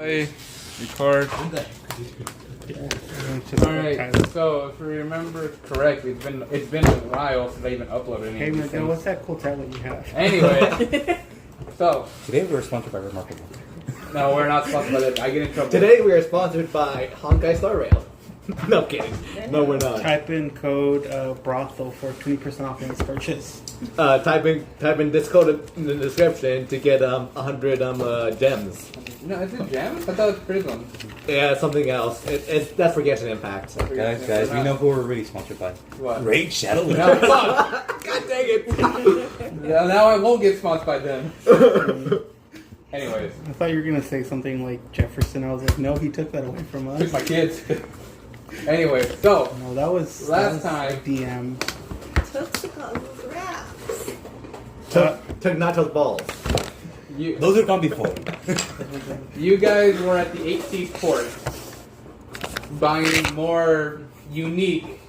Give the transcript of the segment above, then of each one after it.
Play, record. Alright, so if we remember correctly, it's been a while since I even uploaded any Hey of these Miguel, things. what's that cool tablet you have? Anyway, so Today we're sponsored by Remarkable. no, we're not sponsored by that. I get in trouble. Today we are sponsored by Honkai Star Rail. No I'm kidding. No, we're not. Type in code brothel for 20% off your purchase. Type in this code in the description to get 100 gems. No, is it Gem? I thought it was Prism. Yeah, something else. That's for Genshin Impact. Guys, we know who we're really sponsored by. What? Raid Shadow. No, fuck! God dang it! Yeah, now I won't get sponsored by them. Anyways, I thought you were gonna say something like Jefferson. I was like, no, he took that away from us. took my kids. Anyway, so No, that was Last time- DM. Took Chicago's raps. Took Nachos balls. you Those are gone before. you guys were at the 8C port buying more unique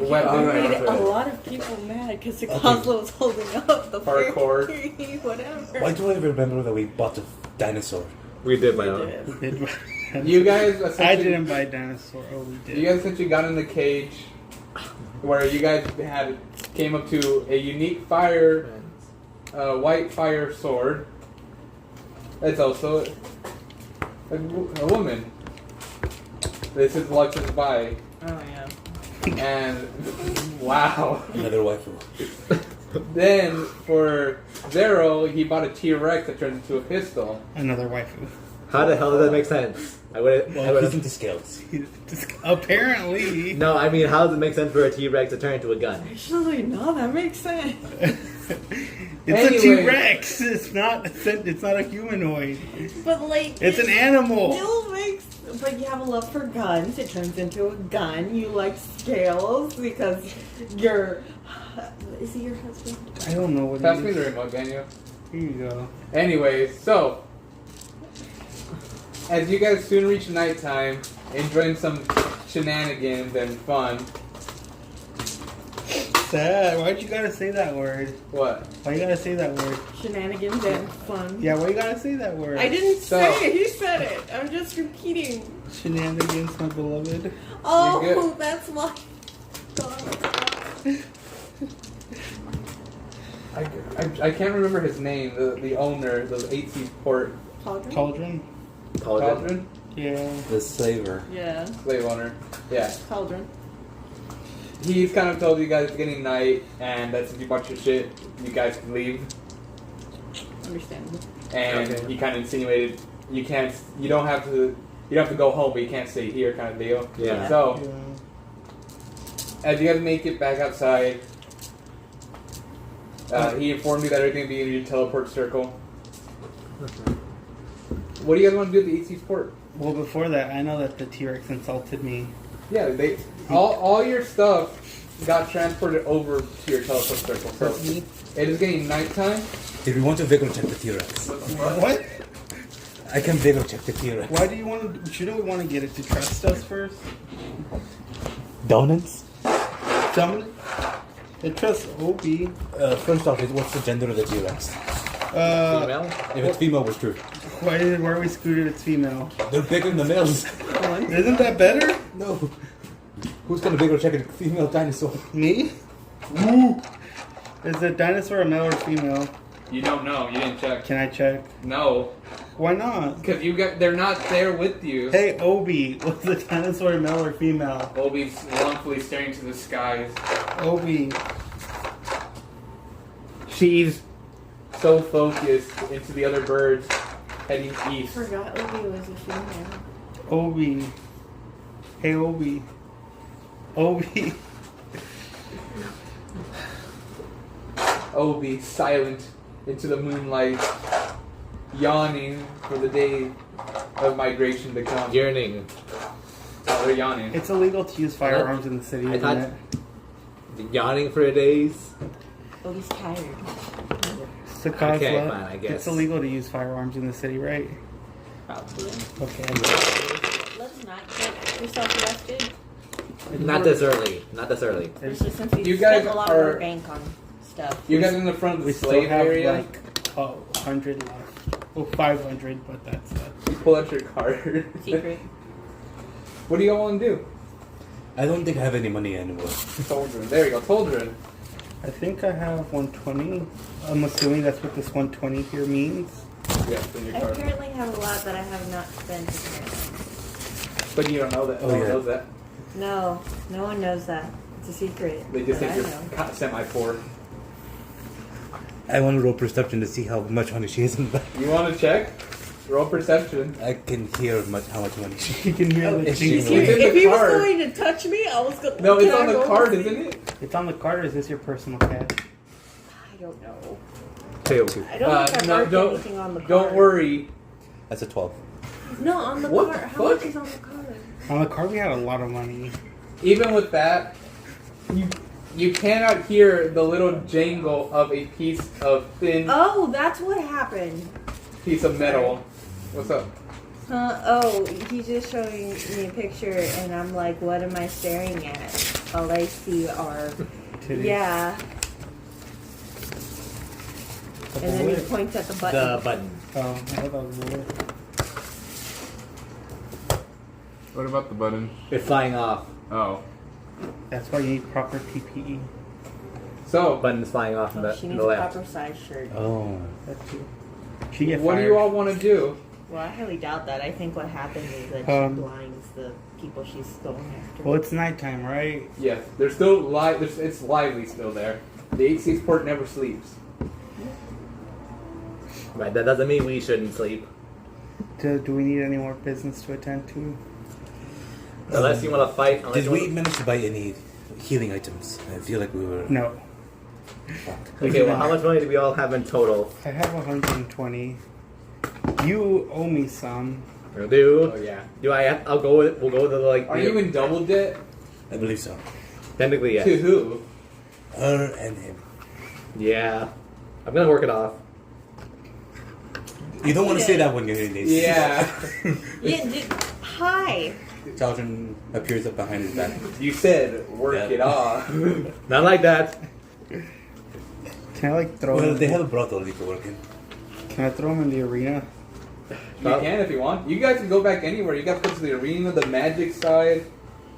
weapons. We made a lot of people mad because Chicago was holding up the Hardcore. fairy, whatever. Why do I remember that we bought a dinosaur? We did my We own. did. You guys I essentially, didn't buy dinosaur. Oh, we did. you guys essentially got in the cage where you guys came up to a unique white fire sword. It's also a woman. This is Lux's buy, Oh yeah. and wow. Another waifu. Then for Zero, he bought a T-Rex that turned into a pistol. Another waifu. How the hell does that make sense? I would. Well, he's into scales. Apparently. No, I mean, how does it make sense for a T-Rex to turn into a gun? Actually, no, that makes sense. It's Anyway. a T-Rex. It's not a humanoid. But like, It's an animal. Still makes. But you have a love for guns. It turns into a gun. You like scales because you're. Is he your husband? I don't know what Pass it me is. the remote, Daniel. Here you go. Anyways, so as you guys soon reach nighttime, enjoying some shenanigans and fun. Sad. Why'd you gotta say that word? What? Why you gotta say that word? Shenanigans and fun. Yeah, why you gotta say that word? I didn't So- say it. He said it. I'm just repeating. Shenanigans, my beloved. Oh, good. that's why. I can't remember his name. The owner, the 8C port Cauldron? Cauldron? Cauldron Yeah. The slaver. Yeah, slave owner. Yeah, cauldron. he's kind of told you guys it's getting night and that since you bought your shit, you guys can leave. Understandable. And Okay. he kind of insinuated you don't have to go home, but you can't stay here, kind of deal. Yeah. So Yeah. as you guys make it back outside, he informed you that everything will be in your teleport circle. What do you guys want to do at the 8C port? Well, before that, I know that the T-Rex insulted me. Yeah, all your stuff got transported over to your teleport circle. So it is getting nighttime. Did we want to vigor check the T-Rex? What? I can vigor check the T-Rex. Why do you want to? Shouldn't we want to get it to trust us first? Dominance? Someone? It trusts Opie. First off, what's the gender of the T-Rex? Female? If it's female, we're screwed. Why are we screwed if it's female? They're bigger than the males. Isn't that better? No. Who's gonna vigor check a female dinosaur? Me? Woo! Is the dinosaur a male or female? You don't know. You didn't check. Can I check? No, Why not? because they're not there with you. Hey, Obi, was the dinosaur male or female? Obi's wrongfully staring to the skies. Obi. She's so focused into the other birds heading east. Forgot Obi was a female. Obi. Hey, Obi. Obi. Obi, silent into the moonlight, yawning for the day of migration to come. Yearning. Oh, they're yawning. It's illegal to use firearms in the city, I isn't thought- it? Yawning for days. Obi's tired. Sakazla, Okay, fine, I guess. it's illegal to use firearms in the city, right? Probably. Okay. Let's not get yourself arrested. Not this early. Not this early. Especially since we You guys spent a lot are- of our bank on stuff. You guys in the front of We the still slave have area. like 100 left. Well, 500, but that's You pull out your card. Secret. What do y'all want to do? I don't think I have any money anymore. Toldrin. There you go, Toldrin. I think I have 120. I'm assuming that's what this 120 here means. Yes, in your I card. currently have a lot that I have not spent apparently. But you don't know that. Oh, No one yeah. knows that. No, no one knows that. It's a secret. They just but think I you're know. kind of semi-poor. I want to roll perception to see how much money she has in the bank. You want to check? Roll perception. I can hear how much money she You can hear Oh, the if jingle. you- It's in If the he was card. going to touch me, I was going. No, it's Can on I the roll card, to see? isn't it? It's on the card, or is this your personal cash? I don't know. Tail. I don't think I marked anything on the card. Don't worry. That's a 12. No, on the What card. the How much fuck? is on the card? On the card, we had a lot of money. Even with that, you cannot hear the little jangle of a piece of thin Oh, that's what happened. piece of metal. What's up? Oh, he's just showing me a picture, and I'm like, what am I staring at? All I see are, Titties. yeah. And then he Bullet. points at the button. The button. Oh, I thought that was bullet. What about the button? It's flying off. Oh. That's why you need proper PPE. So, Button's flying off in Oh, the, she in needs the a left. proper size shirt. Oh. That's you. She get what do fired. you all want to do? Well, I highly doubt that. I think what happens is that Um, she blinds the people she's going after. Well, it's nighttime, right? Yes, there's still live. It's lively still there. The 8-6 port never sleeps. Right, that doesn't mean we shouldn't sleep. Do we need any more business to attend to? Unless you want to fight. Unless Did you we wanna... manage to buy any healing items? I feel like we were. No. Fuck. Okay, well, how much money do we all have in total? I have 120. You owe me some. Do? Oh yeah. Do I have, I'll go with, we'll go to the, like... Are the- you in double debt? I believe so. Technically, yes. To who? Her and him. Yeah. I'm gonna work it off. You don't want to say that when you're hearing this. Yeah. Hi. Children appears up behind his back. You said work Yeah. it off. You Not like that. Can I like throw Well, him? they have a brothel you can work in. Can I throw him in the arena? can if you want. You guys can go back anywhere. You guys go to the arena, the magic side.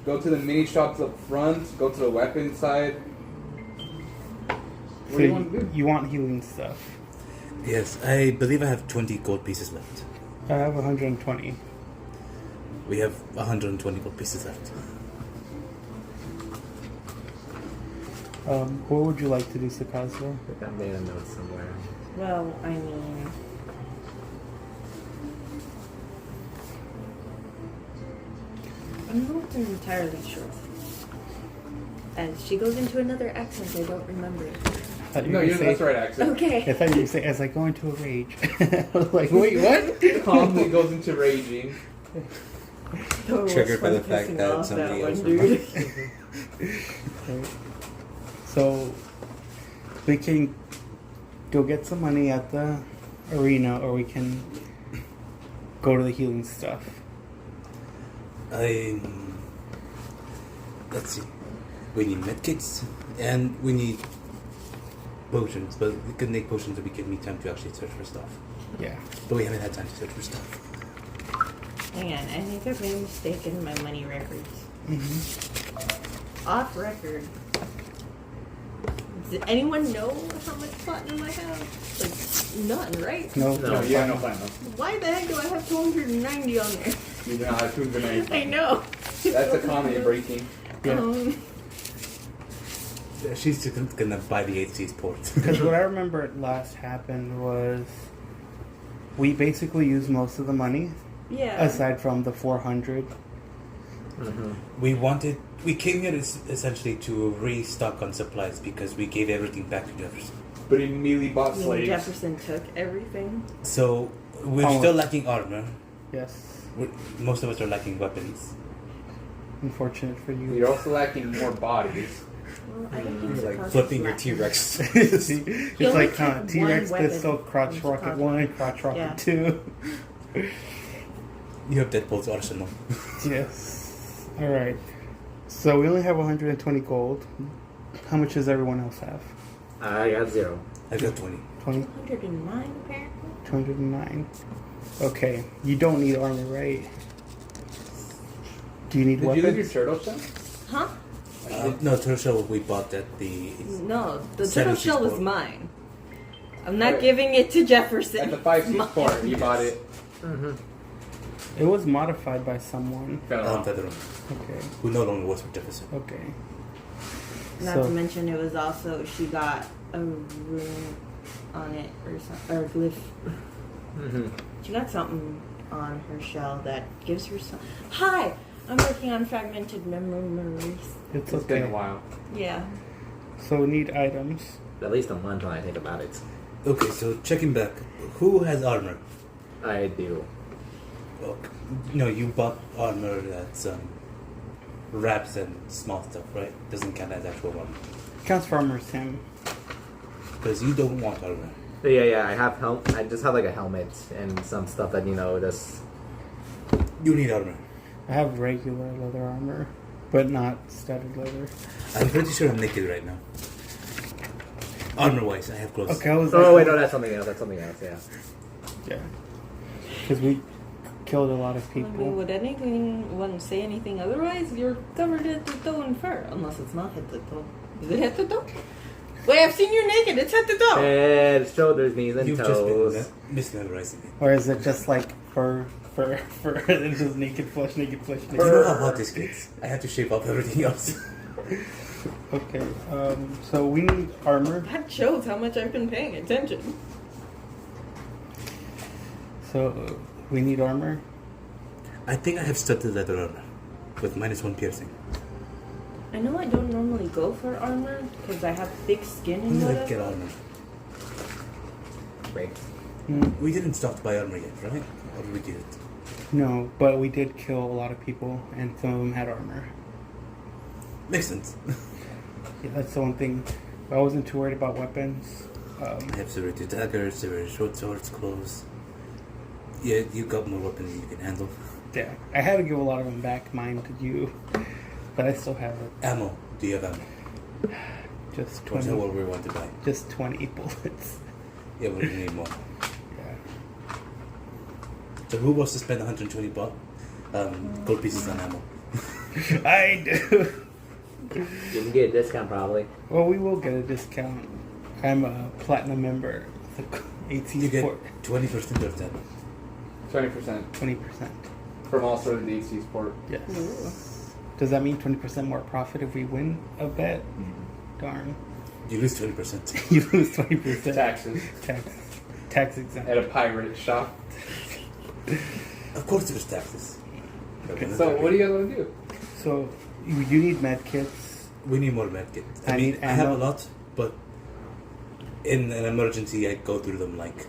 Go to the mini shops up front. Go to the weapons side. What do you want to do? You want healing stuff? Yes, I believe I have 20 gold pieces left. I have 120. We have 120 gold pieces left. What would you like to do, Sakazuo? I think I made a note somewhere. Well, I mean, I'm not entirely sure. As she goes into another accent, I don't remember it. No, that's the right accent. Okay. I thought you say as I go into a rage. I was like, wait, what? Calmly goes into raging. Triggered by the fact pissing that off somebody one else dude. Okay. So we can go get some money at the arena, or we can go to the healing stuff. Let's see. We need medkits and we need potions, but we can make potions that we give me time to actually search for stuff. Yeah. But we haven't had time to search for stuff. Hang on, I think I've made a mistake in my money records. Mm-hmm. Off record. Does anyone know how much platinum I have? Like, none, right? No. No, No, yeah, no platinum. Why the heck do I have 290 on there? You do not have 290. I know. That's economy breaking. Yeah. She's just gonna buy the 8C's port. Because what I remember last happened was we basically used most of the money, Yeah. aside from the 400. We came here essentially to restock on supplies because we gave everything back to Jefferson. But he immediately bought You mean slaves. Jefferson took everything? So we're Almost. still lacking armor. Yes. Most of us are lacking weapons. Unfortunate for you. You're also lacking more bodies. Well, I don't think Like Sakazu's flipping your lacking. T-Rex. See, He it's only like took T-Rex one pistol, weapon crotch from rocket Chicago. 1, crotch rocket Yeah. 2. You have Deadpool's arsenal. Yes. Alright. So we only have 120 gold. How much does everyone else have? I got 0. I got 20. 20? 209 apparently. 209. Okay, you don't need armor, right? Do you need Did you leave your weapons? turtle shell? Huh? No, turtle shell we bought at the... No, the turtle 7 shell was port. mine. I'm not Right. giving it to Jefferson. At the 5 Mine. port, you bought it. It was modified by someone. Veteran, Okay, who no longer works for Jefferson. okay. Not So- to mention, it was also she got a rune on it or something, or glyph. She got something on her shell that gives her some. Hi, I'm working on fragmented memories. It's It's been a okay. while. Yeah. So we need items. At least a month when I think about it. Okay, so checking back. Who has armor? I do. Well, no, you bought armor that's wraps and small stuff, right? Doesn't count as actual armor. Counts for armor, Sam. Because you don't want armor. Yeah. I have I just have like a helmet and some stuff that just. You need armor. I have regular leather armor, but not studded leather. I'm pretty sure I'm naked right now. Armor-wise, I have clothes. Okay, I was. Oh wait, no, that's something else. That's something else. Yeah. Yeah. Because we killed a lot of I mean, people. would anyone say anything otherwise? You're covered head to toe in fur, unless it's not head to toe. Is it head to toe? Wait, I've seen you naked. It's head to toe. Head, shoulders, knees, and You've toes. just been mismemorizing it. Or is it just like fur, and just naked flesh, naked flesh, naked You know how hot this gets? I have to shape up everything else. Okay, so we need armor. That shows how much I've been paying attention. So we need armor. I think I have studded leather armor with -1 piercing. I know I don't normally go for armor because I have thick skin When and did I whatever. get armor? Wait. We didn't stop to buy armor yet, right? Or did we get it? No, but we did kill a lot of people, and some of them had armor. Makes sense. Yeah, that's the one thing. I wasn't too worried about weapons. I have serrated daggers, serrated short swords, clothes. Yeah, you got more weapons than you can handle. Yeah, I had to give a lot of them back, mine to you, but I still have it. Ammo. Do you have ammo? Just Or is that 20. what we want to buy? Just 20 bullets. Yeah, we need more. Yeah. So who wants to spend 120 gold pieces on ammo? I do. You can get a discount probably. Well, we will get a discount. I'm a platinum member. You get 18 20% of that. 20% 20%. from all sorts of the HC sport. Yes. Ooh. Does that mean 20% more profit if we win a bet? Darn. You lose 20%. You lose 20%. Taxes Tax exempt. at a pirate shop. Of course there's taxes. So what do you guys want to do? So you need med kits. We need more medkits. I I mean, need I have a ammo. lot, but in an emergency, I go through them like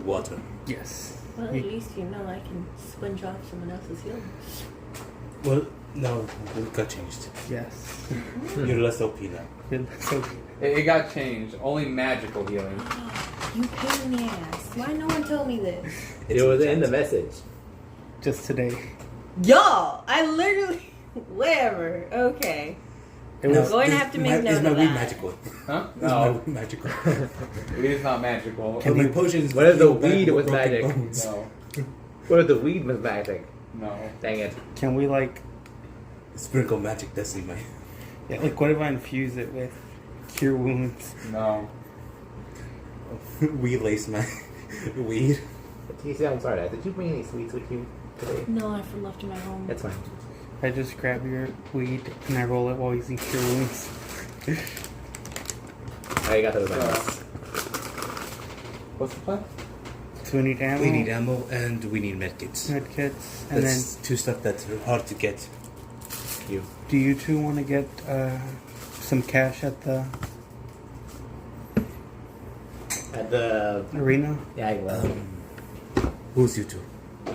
water. Yes. Well, at least you know I can sponge off someone else's healing. Well, no, it got changed. Yes. You're less OP now. So It got changed. Only magical healing. You pain in the ass. Why no one told me this? It's It was in the chance. message. just today. Y'all, I literally, whatever. Okay. It I'm was going to have to make note Is my of weed that. magical? Huh? Is my No, weed magical? weed is not magical. Can my potions? What if the heal back weed my was broken magic? bones? No, What if the weed was magic? no. Dang it. Can we like Sprinkle magic dust in my. yeah, like what if I infuse it with cure wounds? No. We lace my weed. TC, I'm sorry. Did you bring any sweets with you today? No, I left him at home. That's fine. I just grab your weed and I roll it while using cure wounds. I got those. What's the plan? So we need ammo. We need ammo and we need medkits. med kits, and That's two stuff that's hard to get. You. then do you two want to get some cash at the At the. arena? Yeah, I will. Who's you two?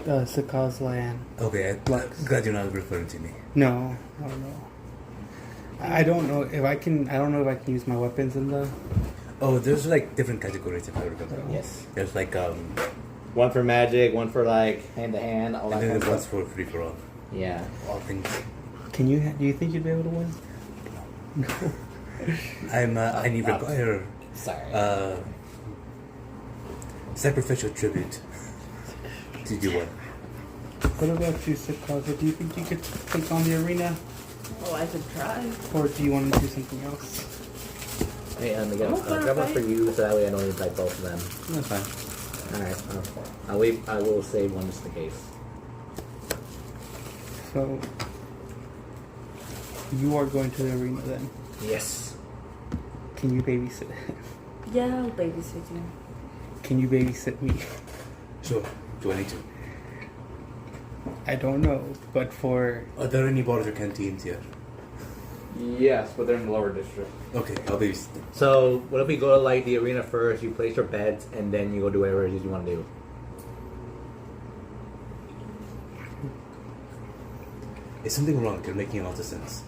Sakazla and Okay, Lux. I'm glad you're not referring to me. no. I don't know if I can. I don't know if I can use my weapons in the. Oh, there's like different categories if I remember. Yes. There's like One for magic, one for like hand to hand, all that and then kind of there's ones stuff. for free for all. Yeah. All things. Can you? Do you think you'd be able to win? I need require Sorry. Sacrificial tribute. To do what? What about you, Sipkaza? Do you think you could take on the arena? Oh, I could try. Or do you want to do something else? Hey, again, I'm okay I'll grab one with for it. you so that way I don't need to type both of them. That's fine. Alright, I will save one just in case. So, you are going to the arena then. Yes. Can you babysit? Yeah, I'll babysit you. Can you babysit me? Sure. Do I need to? I don't know, but for... Are there any bars or canteens here? Yes, but they're in the lower district. Okay, I'll babysit them. So, what if we go to like the arena first, you place your bets, and then you go do whatever it is you want to do? Is something wrong? You're making a lot of sense.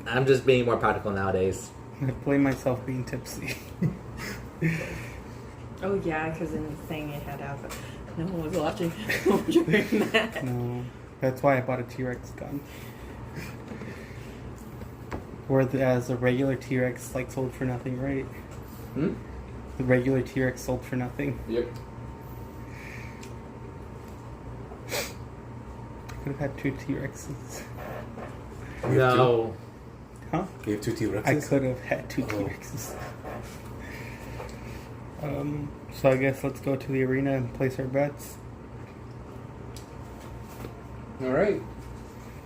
I'm just being more practical nowadays. I blame myself being tipsy. Oh yeah, because in the thing it had out, no one was watching during that. No, that's why I bought a T-Rex gun. Whereas a regular T-Rex like sold for nothing, right? Hmm? The regular T-Rex sold for nothing. Yep. I could have had 2 T-Rexes. No. Huh? You have 2 T-Rexes? I could have had 2 Oh. T-Rexes. So I guess let's go to the arena and place our bets. All right.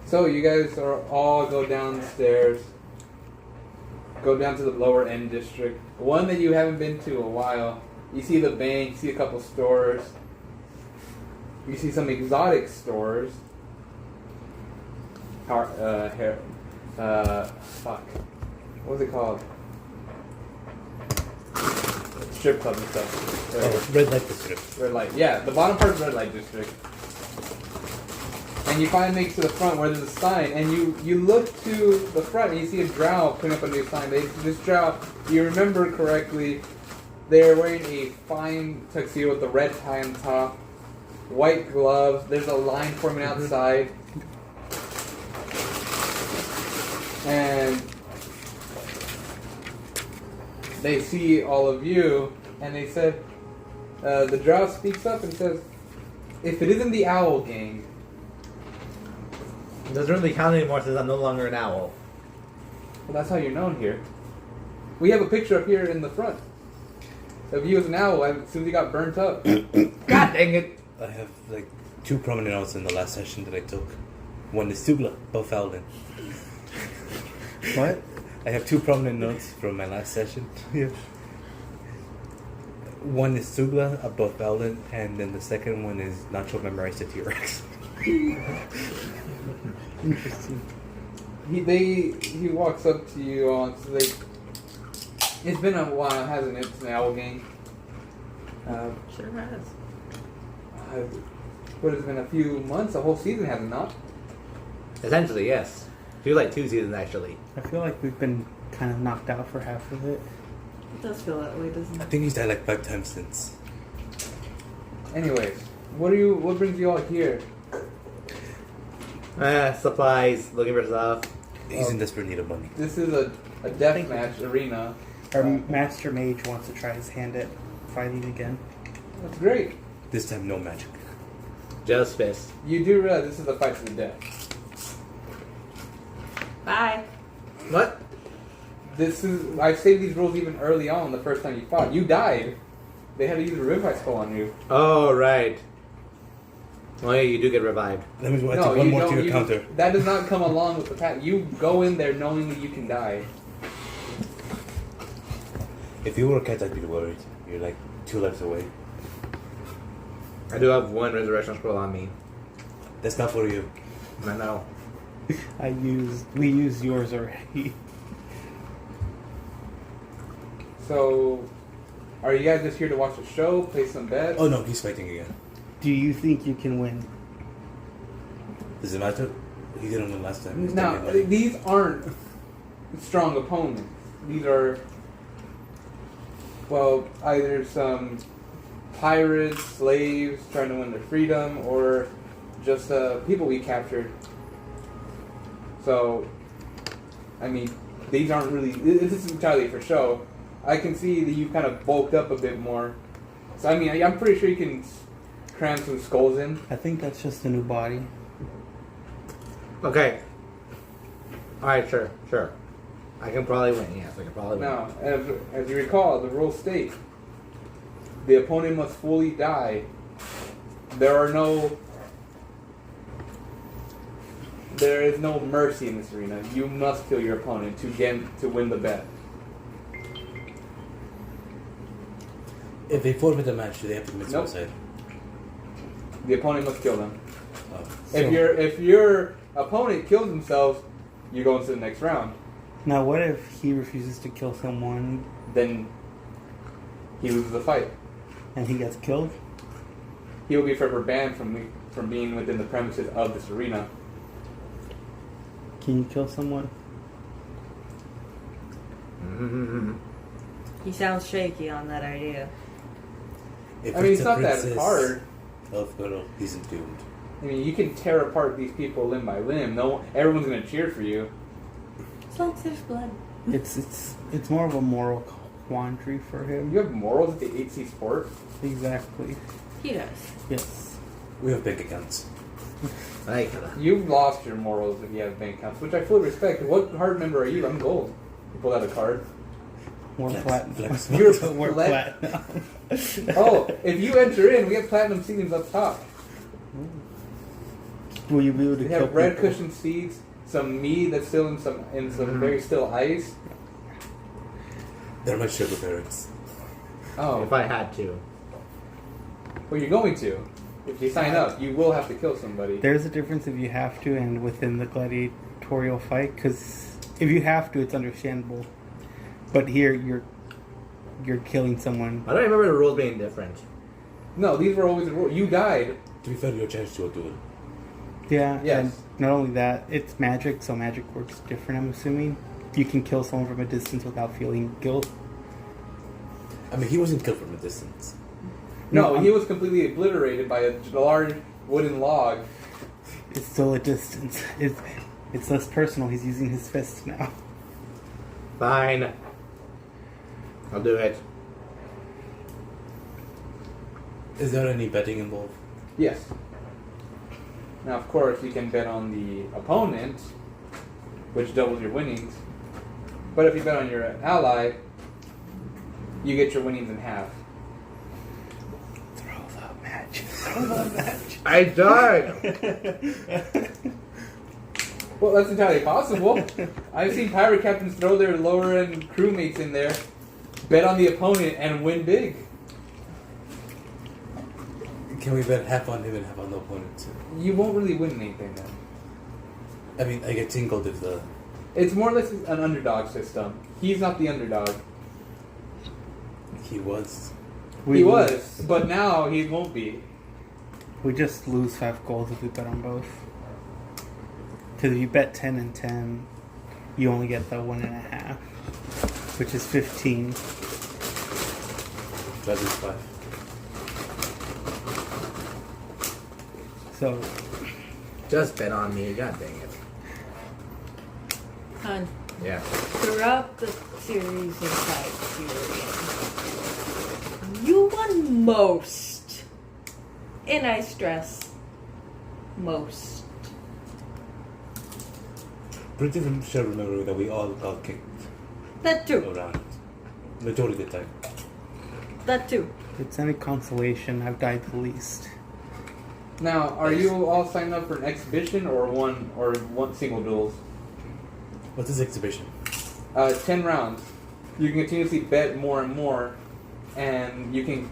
So you guys are all go downstairs. Go down to the lower end district. One that you haven't been to in a while. You see the bank. You see a couple stores. You see some exotic stores. Fuck. What was it called? Strip club and stuff. Oh, red light district. Red light. Yeah, the bottom part's red light district. And you finally make to the front where there's a sign, and you look to the front and you see a drow putting up a new sign. This drow, you remember correctly, they're wearing a fine tuxedo with a red tie on top, white gloves. There's a line forming outside, and they see all of you, and they said, the drow speaks up and says, "If it isn't the Owl Gang." It doesn't really count anymore since I'm no longer an owl. Well, that's how you're known here. We have a picture up here in the front of you as an owl as soon as you got burnt up. God dang it! I have like 2 prominent notes in the last session that I took. One is Sugla, Bofalden. What? I have 2 prominent notes from my last session. Yeah. One is Sugla, above Bofalden, and then the second one is Nacho memorized a T-Rex. Interesting. He walks up to you on. So it's been a while, hasn't it? It's an Owl Gang. Sure has. What has it been a few months? A whole season has it not? Essentially, yes. Feels like 2 seasons actually. I feel like we've been kind of knocked out for half of it. It does feel that way, doesn't I it? think he's died like 5 times since. Anyways, what brings you all here? Supplies, looking for stuff. He's in desperate need of money. This is a death match arena. Our Master Mage wants to try his hand at fighting again. That's great. This time, no magic. Just fists. You do realize this is a fight to the death. Bye. What? I saved these rules even early on the first time you fought. You died. They had to use a revivify spell on you. Oh, right. Oh yeah, you do get revived. Let me take one more to your counter. That does not come along with the path. You go in there knowing that you can die. If you were a cat, I'd be worried. You're like 2 lives away. I do have 1 resurrection scroll on me. That's not for you. I know. We used yours already. So, are you guys just here to watch the show, play some bets? Oh no, he's fighting again. Do you think you can win? Does it matter? He didn't win last time. He's Now, taking money. these aren't strong opponents. These are, well, either some pirates, slaves trying to win their freedom, or just people we captured. So, I mean, these aren't really. This is entirely for show. I can see that you've kind of bulked up a bit more. So I mean, I'm pretty sure you can cram some skulls in. I think that's just a new body. Okay. Alright, sure. I can probably win, yes, I can probably win. Now, as you recall, the rules state the opponent must fully die. There is no mercy in this arena. You must kill your opponent to win the bet. If they forfeit the match, do they have to commit Nope. suicide? The opponent must kill them. Oh. If your opponent kills themselves, you go into the next round. Now, what if he refuses to kill someone Then he loses the fight. and he gets killed? He will be forever banned from being within the premises of this arena. Can you kill someone? He sounds shaky on that idea. If I mean, it's a not that princess hard. Of Goro, he's entombed. I mean, you can tear apart these people limb by limb. Everyone's going to cheer for you. As long as there's blood. It's more of a moral quandary for him. You have morals at the 8C sport. Exactly. He does. Yes. We have bank accounts. You've lost your morals if you have bank accounts, which I fully respect. What card member are you? I'm gold. You pull out a card. More Flex, platinum. flex. You're More platinum. Oh, if you enter in, we have platinum seedings up top. Will you be able to We kill have red people? cushion seeds, some mead that's still in some very still ice. They're my sugar parents. Oh, If I had to. well, you're going to. If you sign up, you will have to kill somebody. There's a difference if you have to and within the gladiatorial fight, because if you have to, it's understandable. But here, you're killing someone. I don't remember the rules being different. No, these were always the rules. You died. To be fair, your chance to do it. Yeah, Yes. and not only that, it's magic, so magic works different, I'm assuming. You can kill someone from a distance without feeling guilt. I mean, he wasn't killed from a distance. No, he was completely obliterated by a large wooden log. It's still a distance. It's less personal. He's using his fist now. Fine. I'll do it. Is there any betting involved? Yes. Now, of course, you can bet on the opponent, which doubles your winnings. But if you bet on your ally, you get your winnings in half. Throw the match. Throw the match. I died! Well, that's entirely possible. I've seen pirate captains throw their lower end crewmates in there, bet on the opponent, and win big. Can we bet half on him and half on the opponent? You won't really win anything then. I mean, I get tingled if the... It's more or less an underdog system. He's not the underdog. He was. He was, but now he won't be. We just lose 5 gold if we bet on both. Because if you bet 10 and 10, you only get the 1.5, which is 15. That is 5. So, Just bet on me, god dang it. Hun, Yeah. throughout the series of fights you were in, you won most. And I stress, most. Pretty sure remember that we all got kicked That too. around. Majority of the time. That too. if it's any consolation, I've died the least. Now, are you all signed up for an exhibition or one single duels? What's this exhibition? 10 rounds. You can continuously bet more and more, and you can.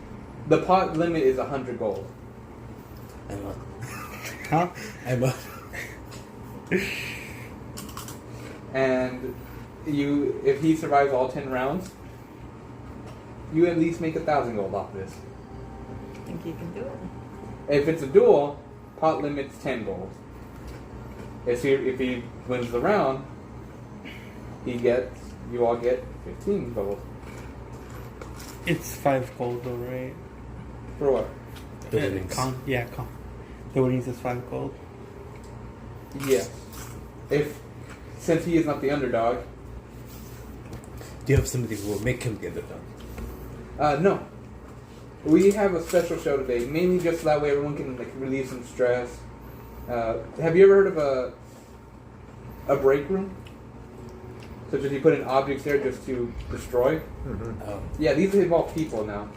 The pot limit is 100 gold. I'm up. Huh? I'm up. And if he survives all 10 rounds, you at least make 1,000 gold off this. I think you can do it. If it's a duel, pot limit's 10 gold. If he wins the round, you all get 15 gold. It's 5 gold though, right? For what? The winnings. The winnings is 5 gold. Yes. Since he is not the underdog, Do you have somebody who will make him the underdog? No. We have a special show today, mainly just so that way everyone can like relieve some stress. Have you ever heard of a break room? Such as you put in objects there just to destroy? Oh. Yeah, these involve people now.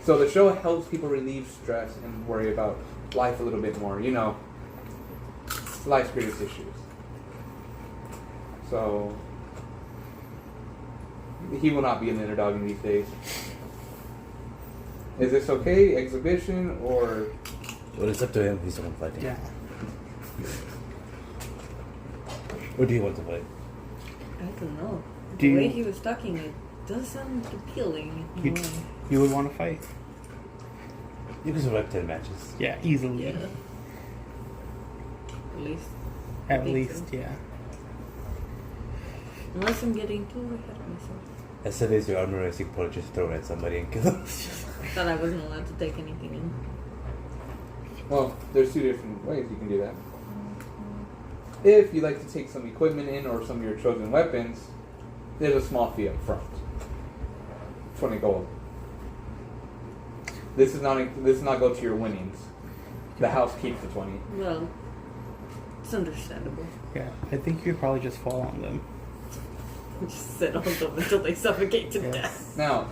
So the show helps people relieve stress and worry about life a little bit more. You know, life's greatest issues. So he will not be an underdog in these days. Is this okay? Exhibition or? Well, it's up to him. He's the one fighting. Yeah. Or do you want to fight? I don't know. Do The you- way he was talking, it does sound appealing. in a way. You would want to fight? You can survive 10 matches. Yeah, easily. Yeah. At least. At think least, so. yeah. Unless I'm getting too ahead of myself. As soon as your armor is, you can probably just throw it at somebody and kill them. I thought I wasn't allowed to take anything in. Well, there's two different ways you can do that. If you like to take some equipment in or some of your chosen weapons, there's a small fee up front. 20 gold. This does not go to your winnings. The house keeps the 20. Well, it's understandable. Yeah, I think you could probably just fall on them. Just sit on them until they suffocate to Yeah. death. Now,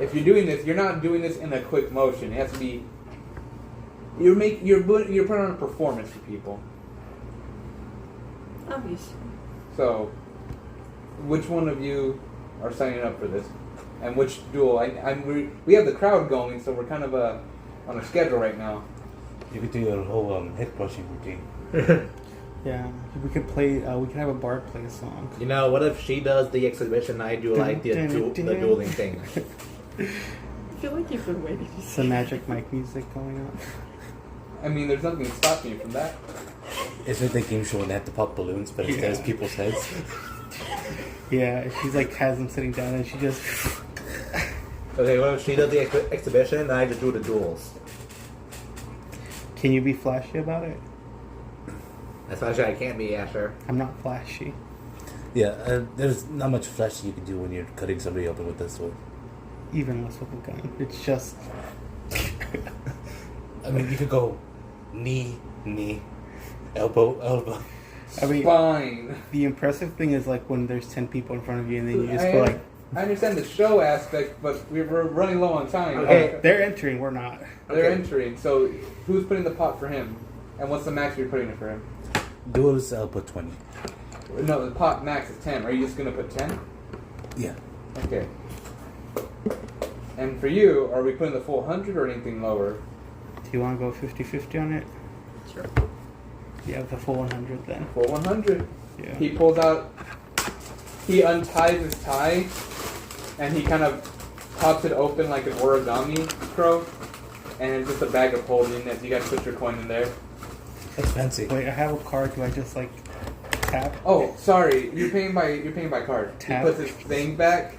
if you're doing this, you're not doing this in a quick motion. It has to be. You're putting on a performance for people. Obviously. So, which one of you are signing up for this, and which duel? We have the crowd going, so we're kind of on a schedule right now. You could do your whole head crushing routine. Yeah, we could play. We could have a bard play a song. You know, what if she does the exhibition, I do like the dueling thing? I feel like you've been waiting to Some magic mic music going on. I mean, there's nothing stopping you from that. It's like the game show when they have to pop balloons, but instead it's people's heads. Yeah, she's like has them sitting down and she just. Okay, what if she does the exhibition, and I just do the duels? Can you be flashy about it? Especially I can't be, yeah, sure. I'm not flashy. Yeah, there's not much flashing you can do when you're cutting somebody open with this one. Even less with a gun. It's just. I mean, you could go knee, elbow. I mean, Fine. the impressive thing is like when there's 10 people in front of you and then you just go like. I understand the show aspect, but we're running low on time. Okay. They're entering, we're not. They're Okay. entering. So, who's putting the pot for him? And what's the max you're putting it for him? Duels, I'll put 20. No, the pot max is 10. Are you just going to put 10? Yeah. Okay. And for you, are we putting the full 100 or anything lower? Do you want to go 50-50 on it? Sure. Yeah, the full 100 then. Full 100. Yeah. He pulls out, he unties his tie, and he kind of pops it open like an origami crow, and it's just a bag of holding as you guys put your coin in there. That's fancy. Wait, I have a card. Do I just like tap? Oh, sorry, you're paying by card. Tap. He puts his thing back,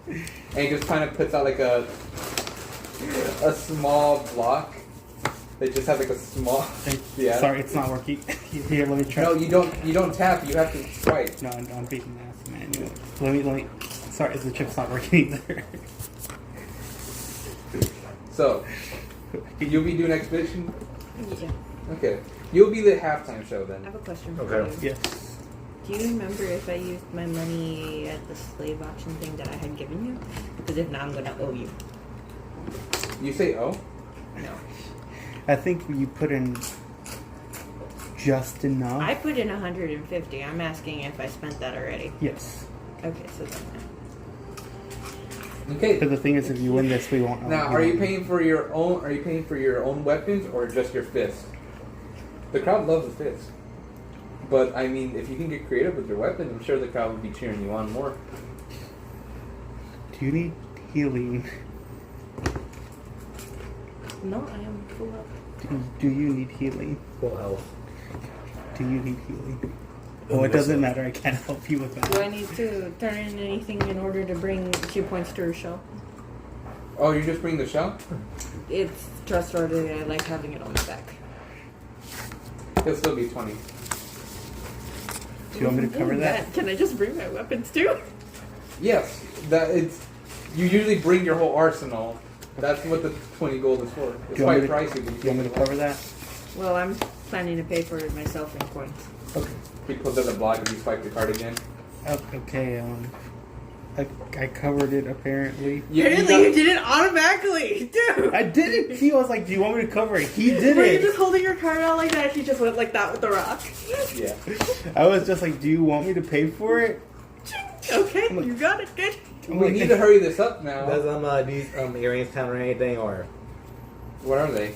and he just kind of puts out like a small block. They just have like a small. Yeah. Sorry, it's not working. Here, let me try. No, you don't tap. You have to swipe. No, I'm beating ass, man. Let me. Sorry, the chip's not working either. So, you'll be doing expedition. Yeah. Okay, you'll be the halftime show I then. have a question for Okay. you. Yes. Do you remember if I used my money at the slave auction thing that I had given you? Because if not, I'm gonna owe you. You say oh. No. I think you put in just enough. I put in 150. I'm asking if I spent that already. Yes. Okay, so then. Okay. But the thing is, if you win this, we won't. Now, are you paying for your own? Are you paying for your own weapons or just your fist? The crowd loves the fist, but I mean, if you can get creative with your weapon, I'm sure the crowd would be cheering you on more. Do you need healing? No, I am full up. Do you need healing? Full health. Do you need healing? Oh, it doesn't matter. I can't help you with Do that. I need to turn in anything in order to bring 2 points to her show? Oh, you just bring the shell? It's trustworthy. I like having it on my back. He'll still be 20. Do you want me to cover that? Can I just bring my weapons too? Yes, that it's. You usually bring your whole arsenal. That's what the 20 gold is for. It's Do you want quite me to- pricey. But Do you want me to cover that? Well, I'm planning to pay for it myself in coins. Okay. He pulled out the block and you spiked the card again. Okay. I covered it apparently. Apparently, you did it automatically, dude. I didn't. He was like, "Do you want me to cover it?" He did Were you it. just holding your card out like that? He just went like that with the rock. Yeah. I was just like, "Do you want me to pay for it?" Okay, you got it. Good. We need to hurry this up now. Does these earrings count or anything, or What are they?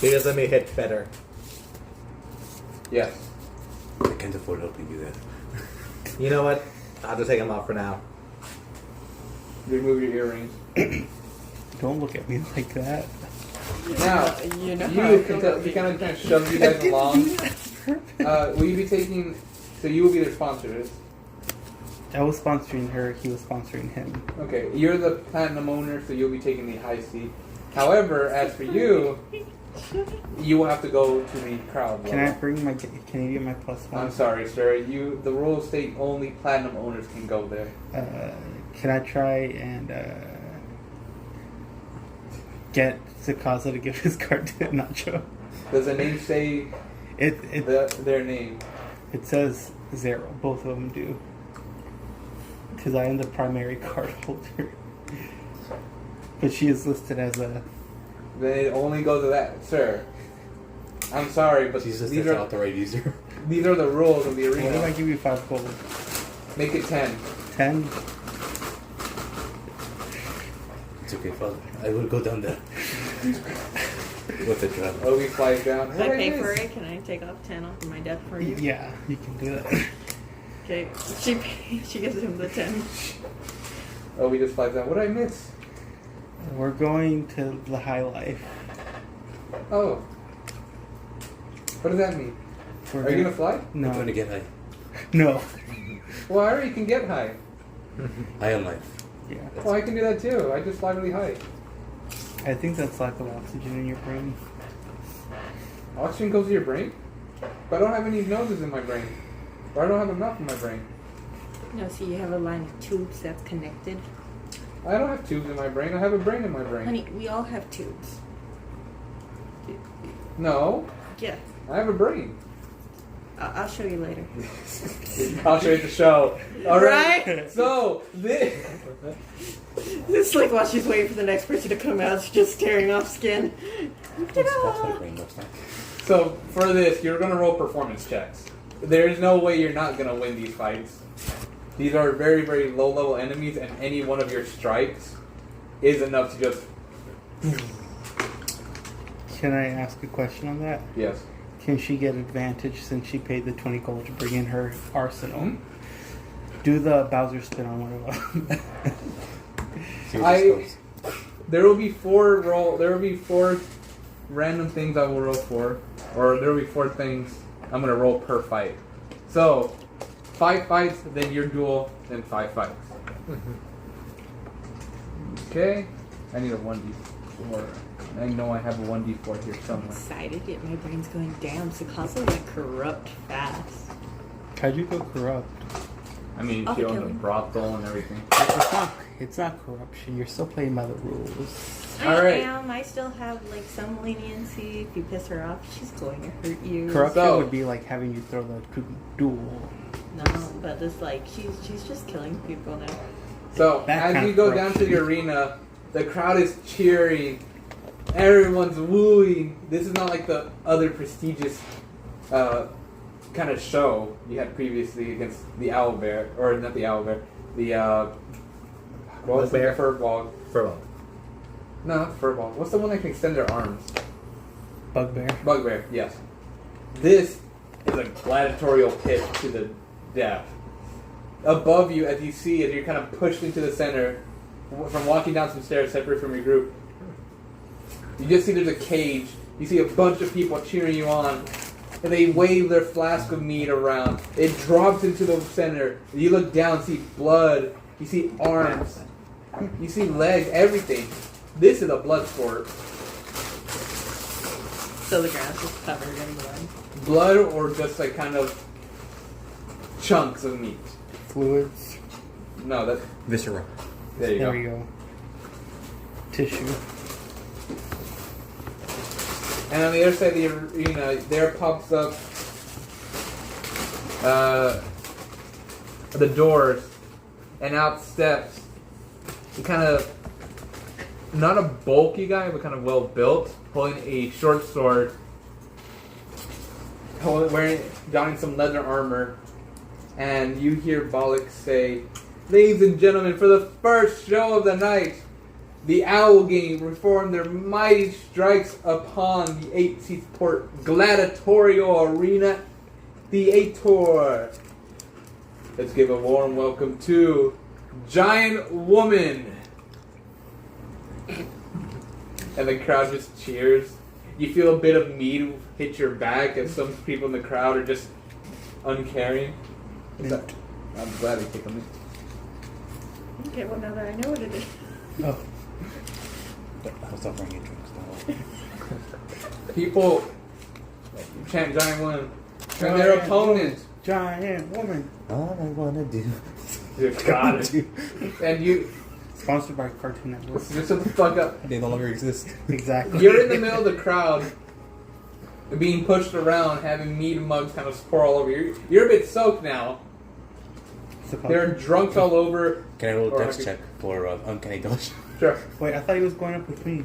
he doesn't make it better? Yes. I can't afford helping you that. You know what? I'll just take them off for now. Remove your earrings. Don't look at me like that. Now, you know you can tell, he kind of shoves you guys along. Will you be taking? So you will be their sponsors. I was sponsoring her. He was sponsoring him. Okay, you're the platinum owner, so you'll be taking the high seat. However, as for you, you will have to go to the crowd Can I level. bring my Canadian my +1? I'm sorry, sir. The rules state only platinum owners can go there. Can I try and get Sakasa to give his card to Nacho? Does the name say their name? It says 0. Both of them do. Because I am the primary card holder. But she is listed as a... Then it only goes to that, sir. I'm sorry, but She's just these the are authorized user. these are the rules of the What if I arena. give you 5 gold? Make it 10. 10? It's okay, Father. I will go down there. With the drum. Obi flies down. If What I did pay miss? for it, can I take off 10 off of my debt for you? Yeah, you can do that. Okay, she gives him the 10. Obi just flies down. What did I miss? We're going to the High Life. Oh. What does that mean? Are you gonna fly? I'm going to No. get high. No. Well, I already can get high. Mm-hmm. High on life. Yeah. Well, I can do that too. I just fly really high. I think that's lack of oxygen in your brain. Oxygen goes to your brain? But I don't have any noses in my brain. Or I don't have enough in my brain. No, see, you have a line of tubes that's connected. I don't have tubes in my brain. I have a brain in my brain. Honey, we all have tubes. No, Yeah, I have a brain. I'll show you later. I'll show you the show. All right. Right? So this. It's like while she's waiting for the next person to come out, she's just tearing off skin. That's my brain last night. So for this, you're gonna roll performance checks. There's no way you're not gonna win these fights. These are very, very low level enemies, and any one of your strikes is enough to just. Can I ask a question on that? Yes. Can she get advantage since she paid the 20 gold to bring in her arsenal? Hmm? Do the Bowser spin on one of them. See what this goes. There will be four random things I will roll for, or there will be 4 things I'm gonna roll per fight. So 5 fights, then your duel, then 5 fights. Okay. I need a 1d4. I know I have a 1d4 here I'm somewhere. excited, yet my brain's going down. So constantly like corrupt fast. How'd you go corrupt? I mean, I'll she kill owns a him. brothel and everything. It's not corruption. You're still playing by the rules. All right. I still have like some leniency. If you piss her off, she's going to hurt you. Corruption So- would be like having you throw the duel. No, but it's like she's just killing people now. So That as kind you of go down to the arena, the crowd is cheering. Everyone's wooing. This is not like the other prestigious kind of show you had previously against the owlbear, or not the owlbear, the what was the Bugbear? furball? Furlong. No, not furball. What's the one that can extend their arms? Bugbear. Bugbear. Yes. This is a gladiatorial pit to the death. Above you, as you're kind of pushed into the center from walking down some stairs separate from your group. You just see there's a cage. You see a bunch of people cheering you on. And they wave their flask of mead around. It drops into the center. You look down, see blood. You see arms. You see legs, everything. This is a blood sport. So the ground's just covered in blood. Blood, or just like kind of chunks of meat. Fluids. No, that's Viscera. there you There go. we go. Tissue. And on the other side of the arena, there pops up the doors, and out steps the kind of not a bulky guy, but kind of well built, holding a short sword, donning some leather armor, and you hear Bollock say, "Ladies and gentlemen, for the first show of the night, the Owl Gang perform their mighty strikes upon the 18th Port Gladiatorial Arena Theater. Let's give a warm welcome to Giant Woman." And the crowd just cheers. You feel a bit of mead hit your back as some people in the crowd are just uncaring. I'm glad they tickled me. Okay, well now that I know what it is. Oh. I was offering you drinks now. People chant Giant Woman. And their opponent. Giant woman. All I wanna do. You got it. And you Sponsored by Cartoon Network. just shut the fuck up. They no longer exist. Exactly. You're in the middle of the crowd, being pushed around, having mead mugs kind of pour all over you. You're a bit soaked now. There are drunks all over. Can I roll Or a dex I check for uncanny dodge? Sure. Wait, I thought he was going up with me.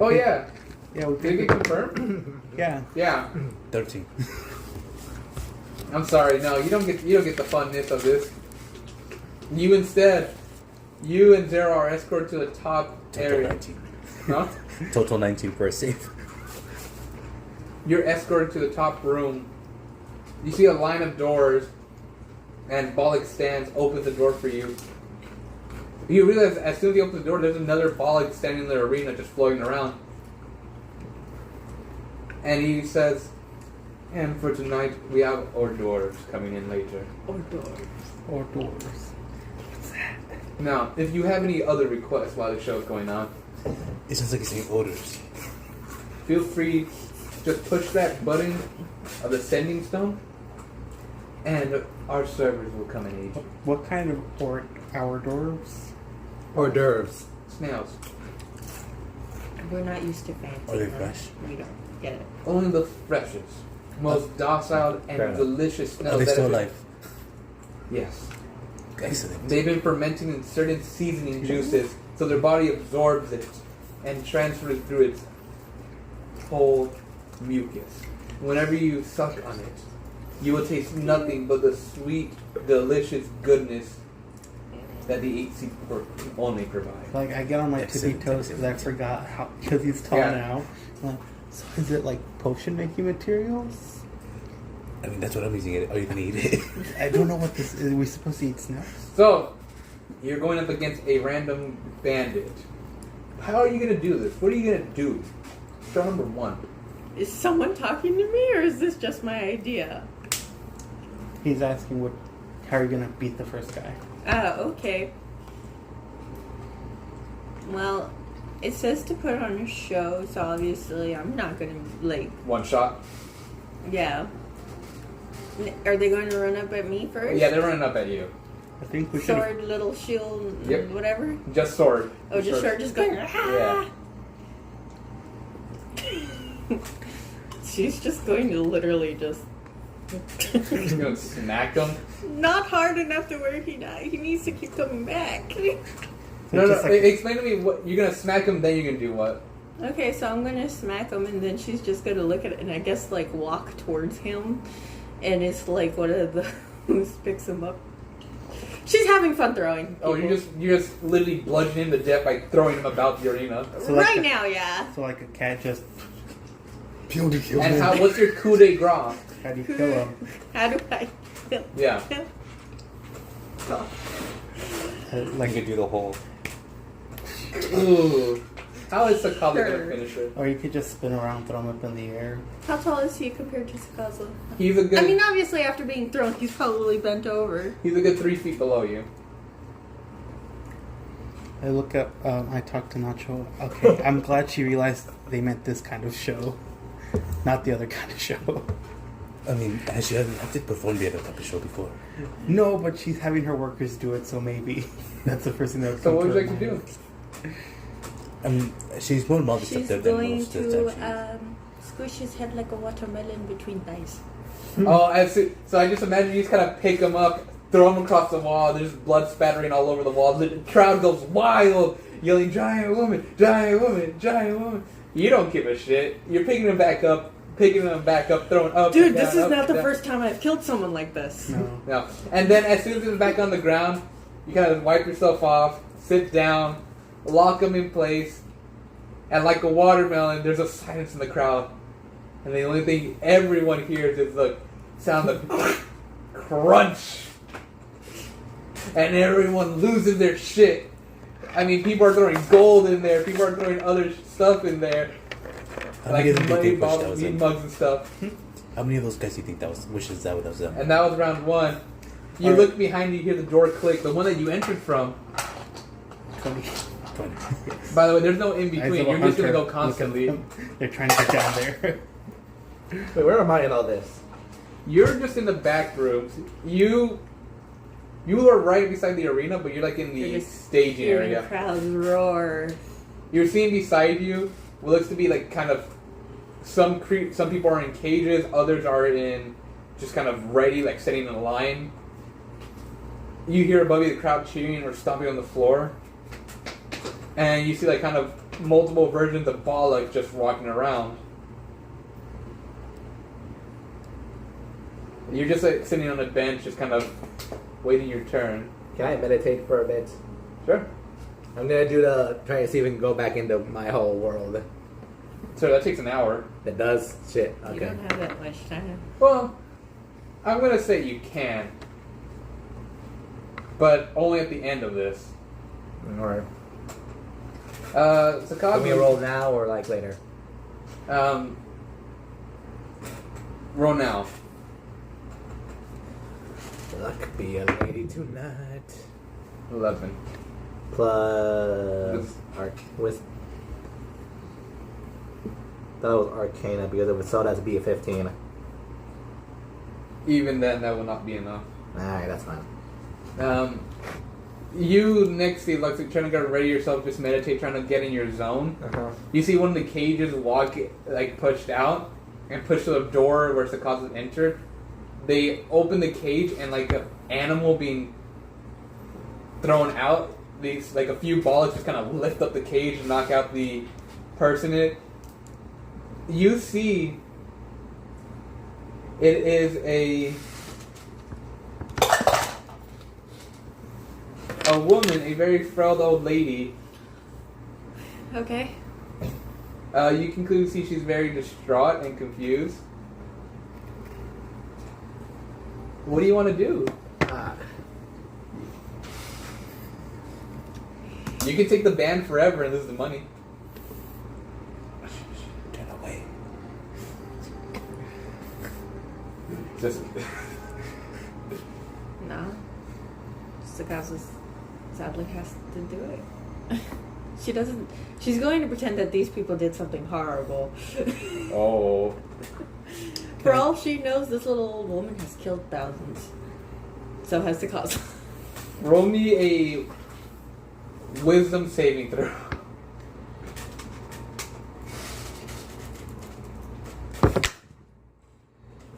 Oh yeah. Yeah, we Did it could. get confirmed? Yeah. Yeah. 13. I'm sorry. No, you don't get the funness of this. You and Zero are escorted to the top Total area. 19. Huh? Total 19 for a save. You're escorted to the top room. You see a line of doors, and Bollock stands, opens the door for you. You realize as soon as he opens the door, there's another Bollock standing in the arena just floating around. And he says, "And for tonight, we have hors d'oeuvres coming in later. Or doors. Now, if you have any other requests while the show's going on, It sounds like he's saying orders. feel free to just push that button of the sending stone, and our servers will come and aid you. What kind of hors d'oeuvres? Hors d'oeuvres. Snails. We're not used to fancy. Are they huh? fresh? We don't get it. Only the freshest, most docile and Fair enough. delicious snails. Are they that still have been- alive? Yes. Excellent. They've been fermenting in certain seasoning juices, so their body absorbs it and transfers it through its whole mucus. Whenever you suck on it, you will taste nothing but the sweet, delicious goodness that the 8C can only provide. Like, I get on my tippy Excellent, toes because I excellent. forgot how, because he's tall Yeah. now. I'm like, so is it like potion making materials? I mean, that's what I'm using it. Are you gonna eat it? I don't know what this is. Are we supposed to eat snails? So, you're going up against a random bandit. How are you going to do this? What are you going to do? Show number one. Is someone talking to me, or is this just my idea? He's asking how are you gonna beat the first guy? Oh, okay. Well, it says to put on a show, so obviously I'm not gonna, like, One shot. yeah. Are they going to run up at me first? Yeah, they're running up at you. I think we should. Sword, little shield, Yep. whatever? Just sword. Oh, just short, just going, ah! She's just going to literally just... You're going to smack them? Not hard enough to where he died. He needs to keep coming back. No, Just like- explain to me what you're going to smack them, then you're going to do what? Okay, so I'm gonna smack him, and then she's just gonna look at it, and I guess like walk towards him, and it's like one of the who's picks him up. She's having fun throwing. Oh, people. you just literally bludgeon him to death by throwing him about the arena. So like right a- now, yeah. So like a cat just. And what's your coup de grace? How do you kill him? How do I kill Yeah. him? Like you could do the whole. Ooh. How is Sakali Sure. going to finish it? Or you could just spin around, throw him up in the air. How tall is he compared to Sakaza? He's a good. I mean, obviously, after being thrown, he's probably bent over. he's a good 3 feet below you. I look up. I talk to Nacho. Okay, I'm glad she realized they meant this kind of show, not the other kind of show. I mean, has she hasn't performed the other type of show before? No, but she's having her workers do it, so maybe that's the first thing that would So come what would to you her like to do? mind. I mean, she's more She's multi-deceptive than going most of the to time. squish his head like a watermelon between thighs. Oh, so I just imagine you just kind of pick him up, throw him across the wall. There's blood spattering all over the wall. The crowd goes wild, yelling, "Giant woman, giant woman, giant woman!" You don't give a shit. You're picking him back up, throwing up. Dude, and down, this is up not and the down. first time I've killed someone like this. No. No. And then as soon as it's back on the ground, you kind of wipe yourself off, sit down, lock him in place, and like a watermelon, there's a silence in the crowd. And the only thing everyone hears is the sound of crunch. And everyone loses their shit. I mean, people are throwing gold in there, people are throwing other stuff in there. How Like many of them do you money think wish that bottles, was meat them? mugs and stuff. How many of those guys do you think that was wishes that was them? And that was round one. You look behind you, hear the door click. The one that you entered from. 20. 20. By the way, there's no in Eyes between. of a You're just gonna hunter. go Look at constantly. them. They're trying to get down there. Wait, where am I in all this? You're just in the back rooms. You are right beside the arena, but you're like in the You're just staging Hearing area. crowds roar. You're seeing beside you what looks to be like kind of some people are in cages, others are in just kind of ready, like sitting in a line. You hear above you the crowd cheering or stomping on the floor, and you see like kind of multiple versions of Balak just walking around. You're just like sitting on a bench, just kind of waiting your turn. Can I meditate for a bit? Sure. I'm gonna try to see if we can go back into my whole world. So that takes an hour. That does shit. You Okay. don't have that much time. Well, I'm gonna say you can, but only at the end of this. Alright. So Can we roll now or like later? Roll now. Luck be a lady tonight. 11. Plus with. That was Arcana because it was sold out to be a 15. Even then, that will not be enough. Alright, that's fine. You next see like trying to get ready yourself, just meditate, trying to get in your zone. Uh-huh. You see one of the cages pushed out and push to the door where Sakaza's entered. They open the cage and like an animal being thrown out. These like a few balls just kind of lift up the cage and knock out the person in it. You see, it is a woman, a very frail old lady. Okay. You can clearly see she's very distraught and confused. What do you want to do? You can take the ban forever and lose the money. Turn away. Just No. Sakaza sadly has to do it. She doesn't. She's going to pretend that these people did something horrible. oh, For all she knows, this little old woman has killed thousands. So has Sakaza. roll me a wisdom saving throw.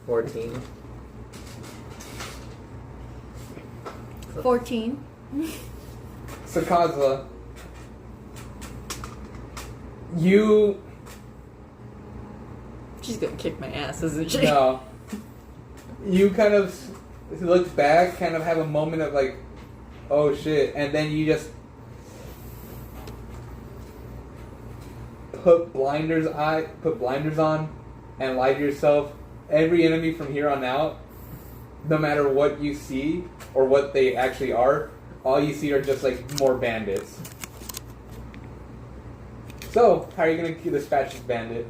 $14. 14. Sakaza, you She's gonna kick my ass, isn't she? no. You kind of look back, kind of have a moment of like, oh shit, and then you just put blinders on, and lie to yourself. Every enemy from here on out, no matter what you see or what they actually are, all you see are just like more bandits. So, how are you gonna dispatch this bandit?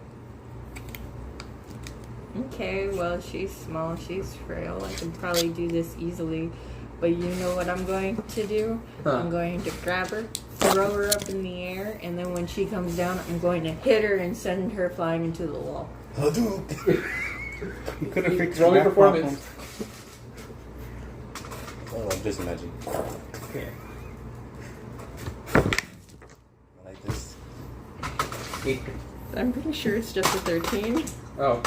Okay, well, she's small, she's frail. I can probably do this easily. But you know what I'm going to do? Huh. I'm going to grab her, throw her up in the air, and then when she comes down, I'm going to hit her and send her flying into the wall. You could have fixed Roll me that performance. Oh, I'm just imagining. Okay. I like this. I'm pretty sure it's just a 13. Oh.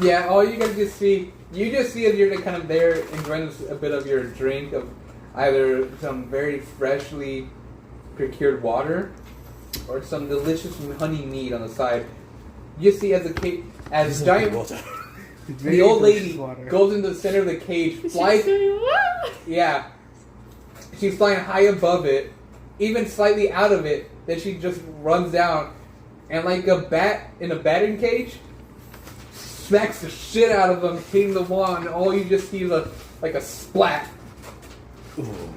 Yeah, all you guys just see, as you're kind of there enjoying a bit of your drink of either some very freshly procured water or some delicious honey mead on the side. You see as This is giant, good water. It's very the old delicious lady water. goes into the center of the cage, She's flies. doing what? Yeah. She's flying high above it, even slightly out of it, then she just runs down, and like a bat in a batting cage, smacks the shit out of them, hitting the wall, and all you just see is a splat. Ooh.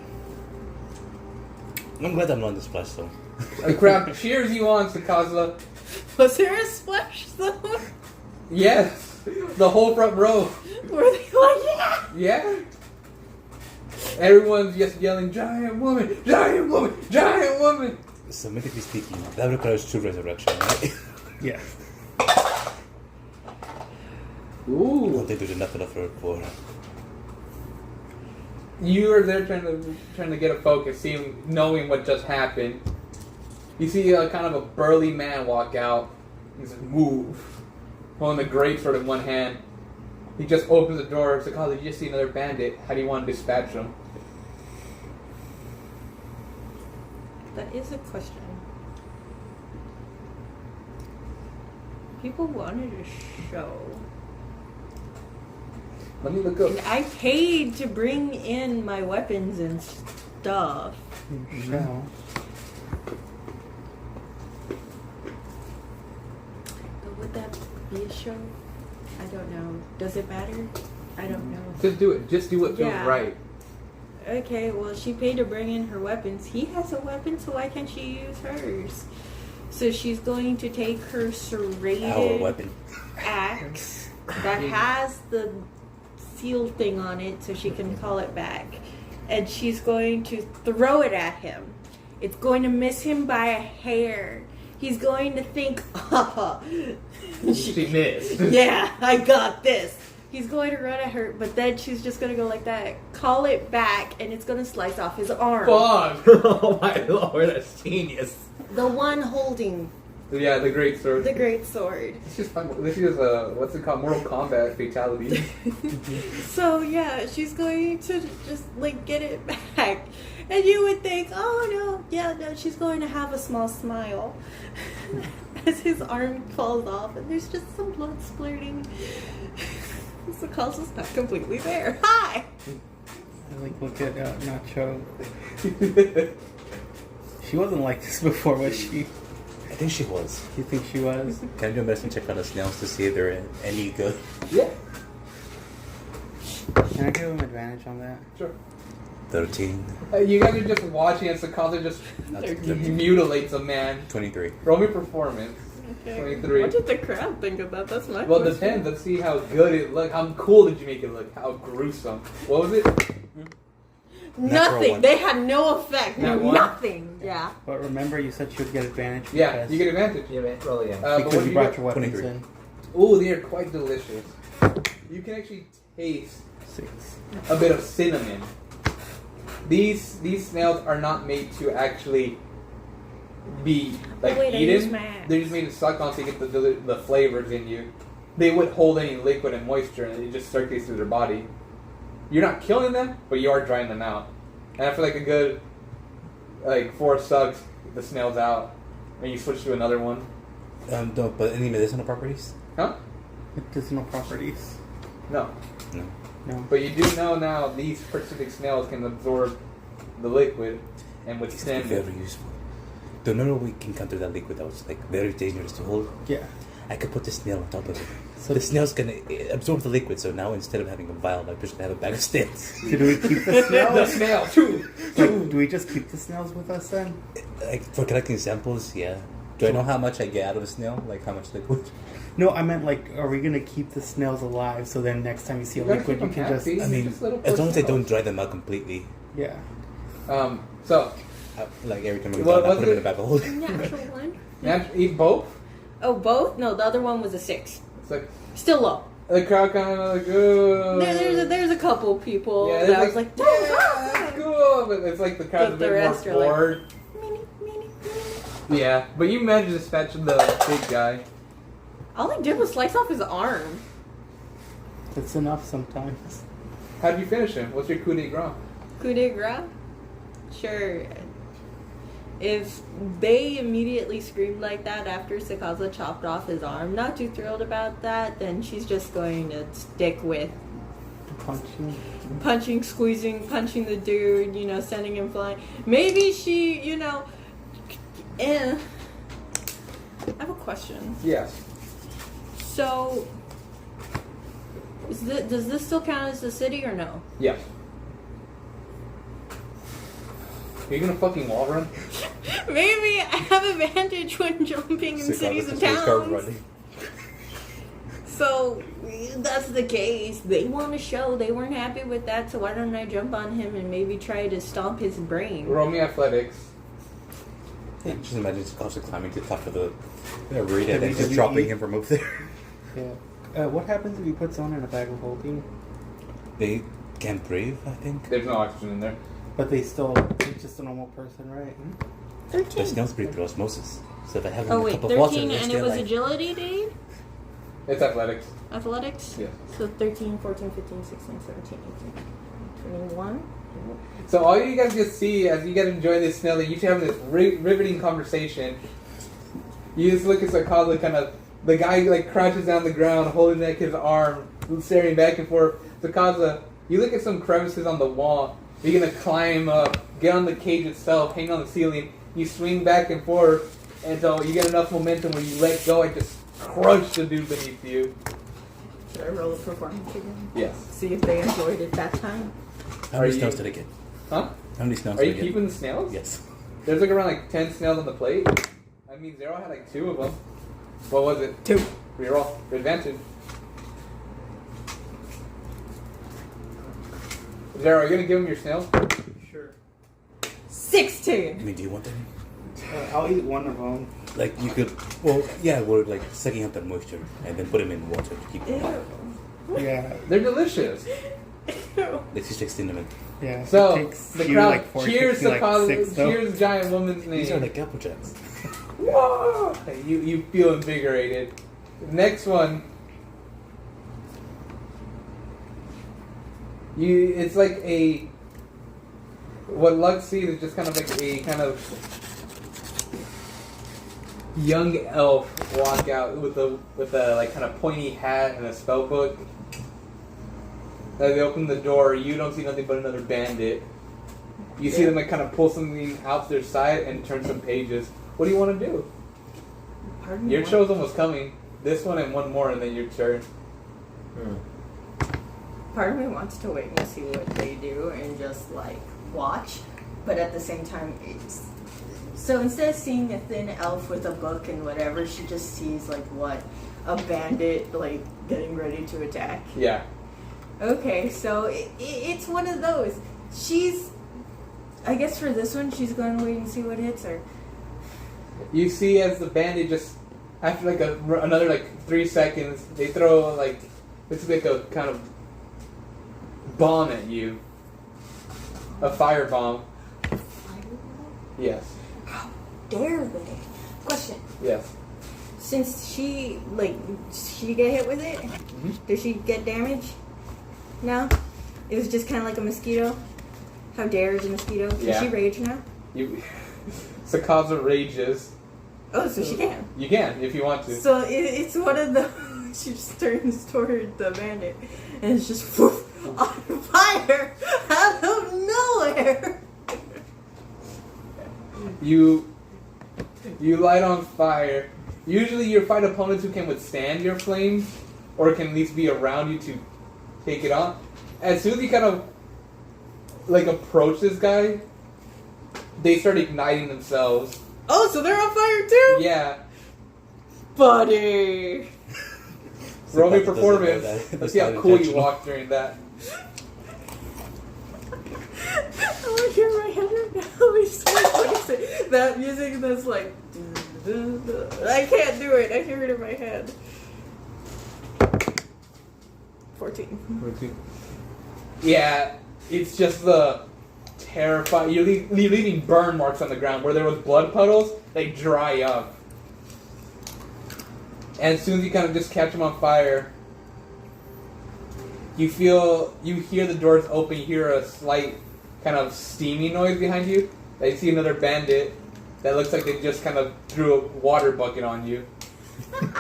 I'm glad I'm not in this splash though. The crowd cheers you on, Sakazla. Was there a splash zone? Yes, the whole front row. Were they like, yeah? Yeah. Everyone's just yelling, "Giant woman! Giant woman! Giant woman!" So medically speaking, that requires 2 resurrection, right? Yeah. I Ooh. don't think there's enough for. You are there trying to get a focus, knowing what just happened. You see kind of a burly man walk out. He says, "Move," holding the greatsword in one hand. He just opens the door. It's like, "Oh, did you just see another bandit? How do you want to dispatch him?" That is a question. People wanted a show. Let me look up. And I paid to bring in my weapons and stuff. No. But would that be a show? I don't know. Does it matter? I don't know. Just do it. Just do what feels Yeah. right. Okay, well, she paid to bring in her weapons. He has a weapon, so why can't she use hers? So she's going to take her Our serrated weapon. axe that has the seal thing on it so she can call it back. And she's going to throw it at him. It's going to miss him by a hair. He's going to think, oh, She missed. yeah, I got this. He's going to run at her, but then she's just going to go like that, call it back, and it's going to slice off his arm. Fuck. Oh my lord, that's genius. The one holding Yeah, the great sword. the great sword. This is fun. This is what's it called? Mortal Kombat fatality. So yeah, she's going to just like get it back. And you would think, oh no, yeah, no, she's going to have a small smile as his arm falls off and there's just some blood splurting. So Carl's not completely there. Hi! I like look at Nacho. She wasn't like this before, was she? I think she was. You think she was? Can I do a medicine check on the snails to see if they're any good? Yeah. Can I give him advantage on that? Sure. 13. You guys are just watching and Sakazla just That's he 13. mutilates a man. 23. Roll me performance. Okay. 23. What did the crowd think about? That's my Well, it question. depends. Let's see how good it look. How cool did you make it look? How gruesome. What was it? Natural Nothing. one. They had no effect. Nat one? Nothing. Yeah. But remember, you said she would get advantage. Yeah, because, you get advantage. Yeah, man, roll again. But what because do you you brought get? your weapons 23. in. Ooh, they are quite delicious. You can actually taste 6. a bit of cinnamon. These snails are not made to actually be like wait, I used eaten. my axe. They're just made to suck on to get the flavors in you. They wouldn't hold any liquid and moisture, and it just circulates through their body. You're not killing them, but you are drying them out. And after like a good 4 sucks, the snail's out, and you switch to another one. No, but any medicinal properties? Huh? Medicinal properties. No. No. No. But you do know now these specific snails can absorb the liquid and It's withstand it. very useful. The number we can encounter that liquid that was like very dangerous to hold. Yeah. I could put the snail on top of it. So The snail's gonna absorb the liquid, so now instead of having a vial, I'm just gonna have a bag of snails. do we keep the snails? The snail too. Like, do we just keep the snails with us then? Like for collecting samples, yeah. Do I know how much I get out of a snail? Like how much liquid? No, I meant like, are we gonna keep the snails alive so then next time you see a You gotta liquid, keep you them can just happy. I mean, Just little as long as I snails. don't dry them out completely. yeah. So Like every time I go What down, I was put them in it? a bag of holding. Natural one. eat both. Oh, both? No, the other one was a 6. It's like Still low. The crowd kind of like, ooh. There's a couple people Yeah, that there's I was like, yeah, that's cool. But it's like the crowd's a But the bit rest more are like, bored. "Meanie." Yeah, but you managed to dispatch the big guy. All I did was slice off his arm. It's enough sometimes. How did you finish him? What's your coup de grace? Coup de grace? Sure. If they immediately screamed like that after Sakaza chopped off his arm, not too thrilled about that, then she's just going to stick with punching, squeezing, punching the dude, sending him flying. Maybe she, I have a question. Yes. So, does this still count as the city or no? Yes. Are you gonna fucking wall run? Maybe I have advantage when jumping in cities and towns. So, that's the case. They want to show they weren't happy with that, so why don't I jump on him and maybe try to stomp his brain? Roll me athletics. Yeah, just imagine Sakaza climbing to the top of the arena and then just WWE. dropping him from over there. Yeah. What happens if you put someone in a bag of holding? They can't breathe, I think. There's no oxygen in there. But they're just a normal person, right? 13. Their snails breathe through osmosis. So if they have Oh a wait, cup of water, 13 they're and it still was alive. agility, Dave? It's athletics. Athletics? Yes. So 13, 14, 15, 16, 17, 18, 21. So all you guys just see as you guys enjoy this snail, you two having this riveting conversation. You just look at Sakaza, kind of the guy like crouches down the ground, holding like his arm, staring back and forth. Sakaza, you look at some crevices on the wall. You're gonna climb up, get on the cage itself, hang on the ceiling. You swing back and forth until you get enough momentum where you let go and just crush the dude beneath you. Should I roll a performance again? Yes. See if they enjoyed it that time. How many Are snails you- did I get? Huh? How many snails Are did you I get? keeping the snails? Yes. There's like around like 10 snails on the plate. I mean, Zero had like 2 of them. What was it? 2. Reroll. Advantage. Zero, are you gonna give him your snails? Sure. 16! I mean, do you want them? I'll eat one of them. Like, you could... Well, yeah, we're like sucking up that moisture and then put them in water to keep them alive. Ew. Yeah. They're delicious. Ew. Like, just extend them in. Yeah. So, it takes the you crowd like 4, cheers takes me the like 6, though. cheers giant woman's name. These are like apple jacks. Whoa! You feel invigorated. Next one. It's like a... What Lux sees is just kind of like a kind of young elf walk out with a like kind of pointy hat and a spell book. As they open the door, you don't see nothing but another bandit. You see them like kind of pull something out to their side and turn some pages. What do you want to do? Pardon Your me, show's almost coming. This one and one more, and then your turn. Part of me wants to wait and see what they do and just like watch, but at the same time, it's so instead of seeing a thin elf with a book and whatever, she just sees like what a bandit like getting ready to attack. Yeah. Okay, so it's one of those. I guess for this one, she's going to wait and see what hits her. You see as the bandit just after like another like 3 seconds, they throw like it's like a kind of bomb at you. A fire bomb. Yes. How dare they? Question. Yes. Since she get hit with it, does she get damage? No? It was just kind of like a mosquito? How dare is a mosquito? Can Yeah. she rage now? You. Sakaza rages. Oh, so she can. You can if you want to. So it's one of the... She just turns toward the bandit and it's just woof, on fire out of nowhere. You light on fire. Usually you fight opponents who can withstand your flames or can at least be around you to take it on. As soon as you kind of like approach this guy, they start igniting themselves. Oh, so they're on fire too? Yeah. Buddy. Roll me Sakaza doesn't know performance. that. Let's see how It's cool not you intentional. walk during that. I want to hear my head right now. It's like I say, that music that's like... I can't do it. I hear it in my head. 14. Yeah, it's just the terrifying. You're leaving burn marks on the ground where there was blood puddles. They dry up, and as soon as you kind of just catch them on fire, you hear the doors open. You hear a slight kind of steamy noise behind you. You see another bandit that looks like they just kind of threw a water bucket on you.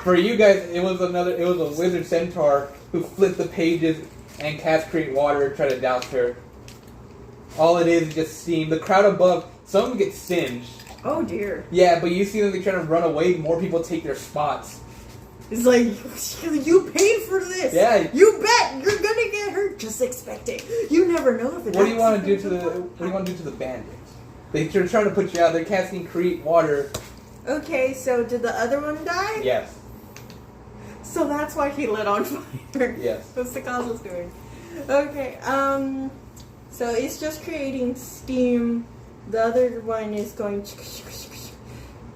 For you guys, it was a wizard centaur who flipped the pages and cast create water to try to douse her. All it is just steam. The crowd above, some get singed. Oh dear. Yeah, but you see them, they try to run away, more people take their spots. It's like, you paid for this. Yeah. You bet you're gonna get hurt. Just expect it. You never know if it's. What do you want to do to the bandits? They're trying to put you out. They're casting create water. Okay, so did the other one die? Yes. So that's why he lit on fire. Yes. What's the cause was doing? Okay, so it's just creating steam. The other one is going.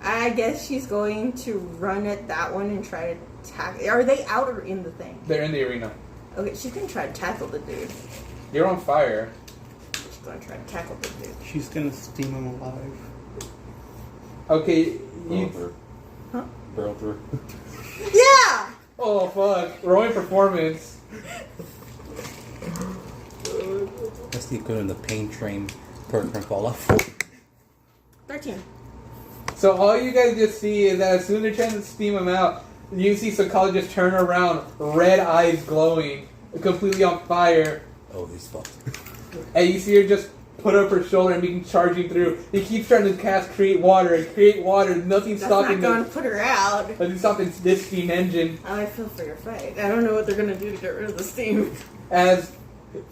I guess she's going to run at that one and try to tackle. Are they out or in the thing? They're in the arena. Okay, she's gonna try to tackle the dude. You're on fire. She's gonna try to tackle the dude. She's gonna steam him alive. Okay. Barrel through. Huh? Barrel through. Yeah! Oh fuck! Rolling performance. That's the equivalent of pain train perk from Fallout 13. So all you guys just see is that as soon as they're trying to steam him out, you see psychologist turn around, red eyes glowing, completely on fire, Oh, he's fucked. and you see her just put up her shoulder and begin charging through. He keeps trying to cast create water and create water. Nothing's That's stopping not going to put her out. Nothing's stopping this steam engine. I feel for your fight. I don't know what they're going to do to get rid of the steam. As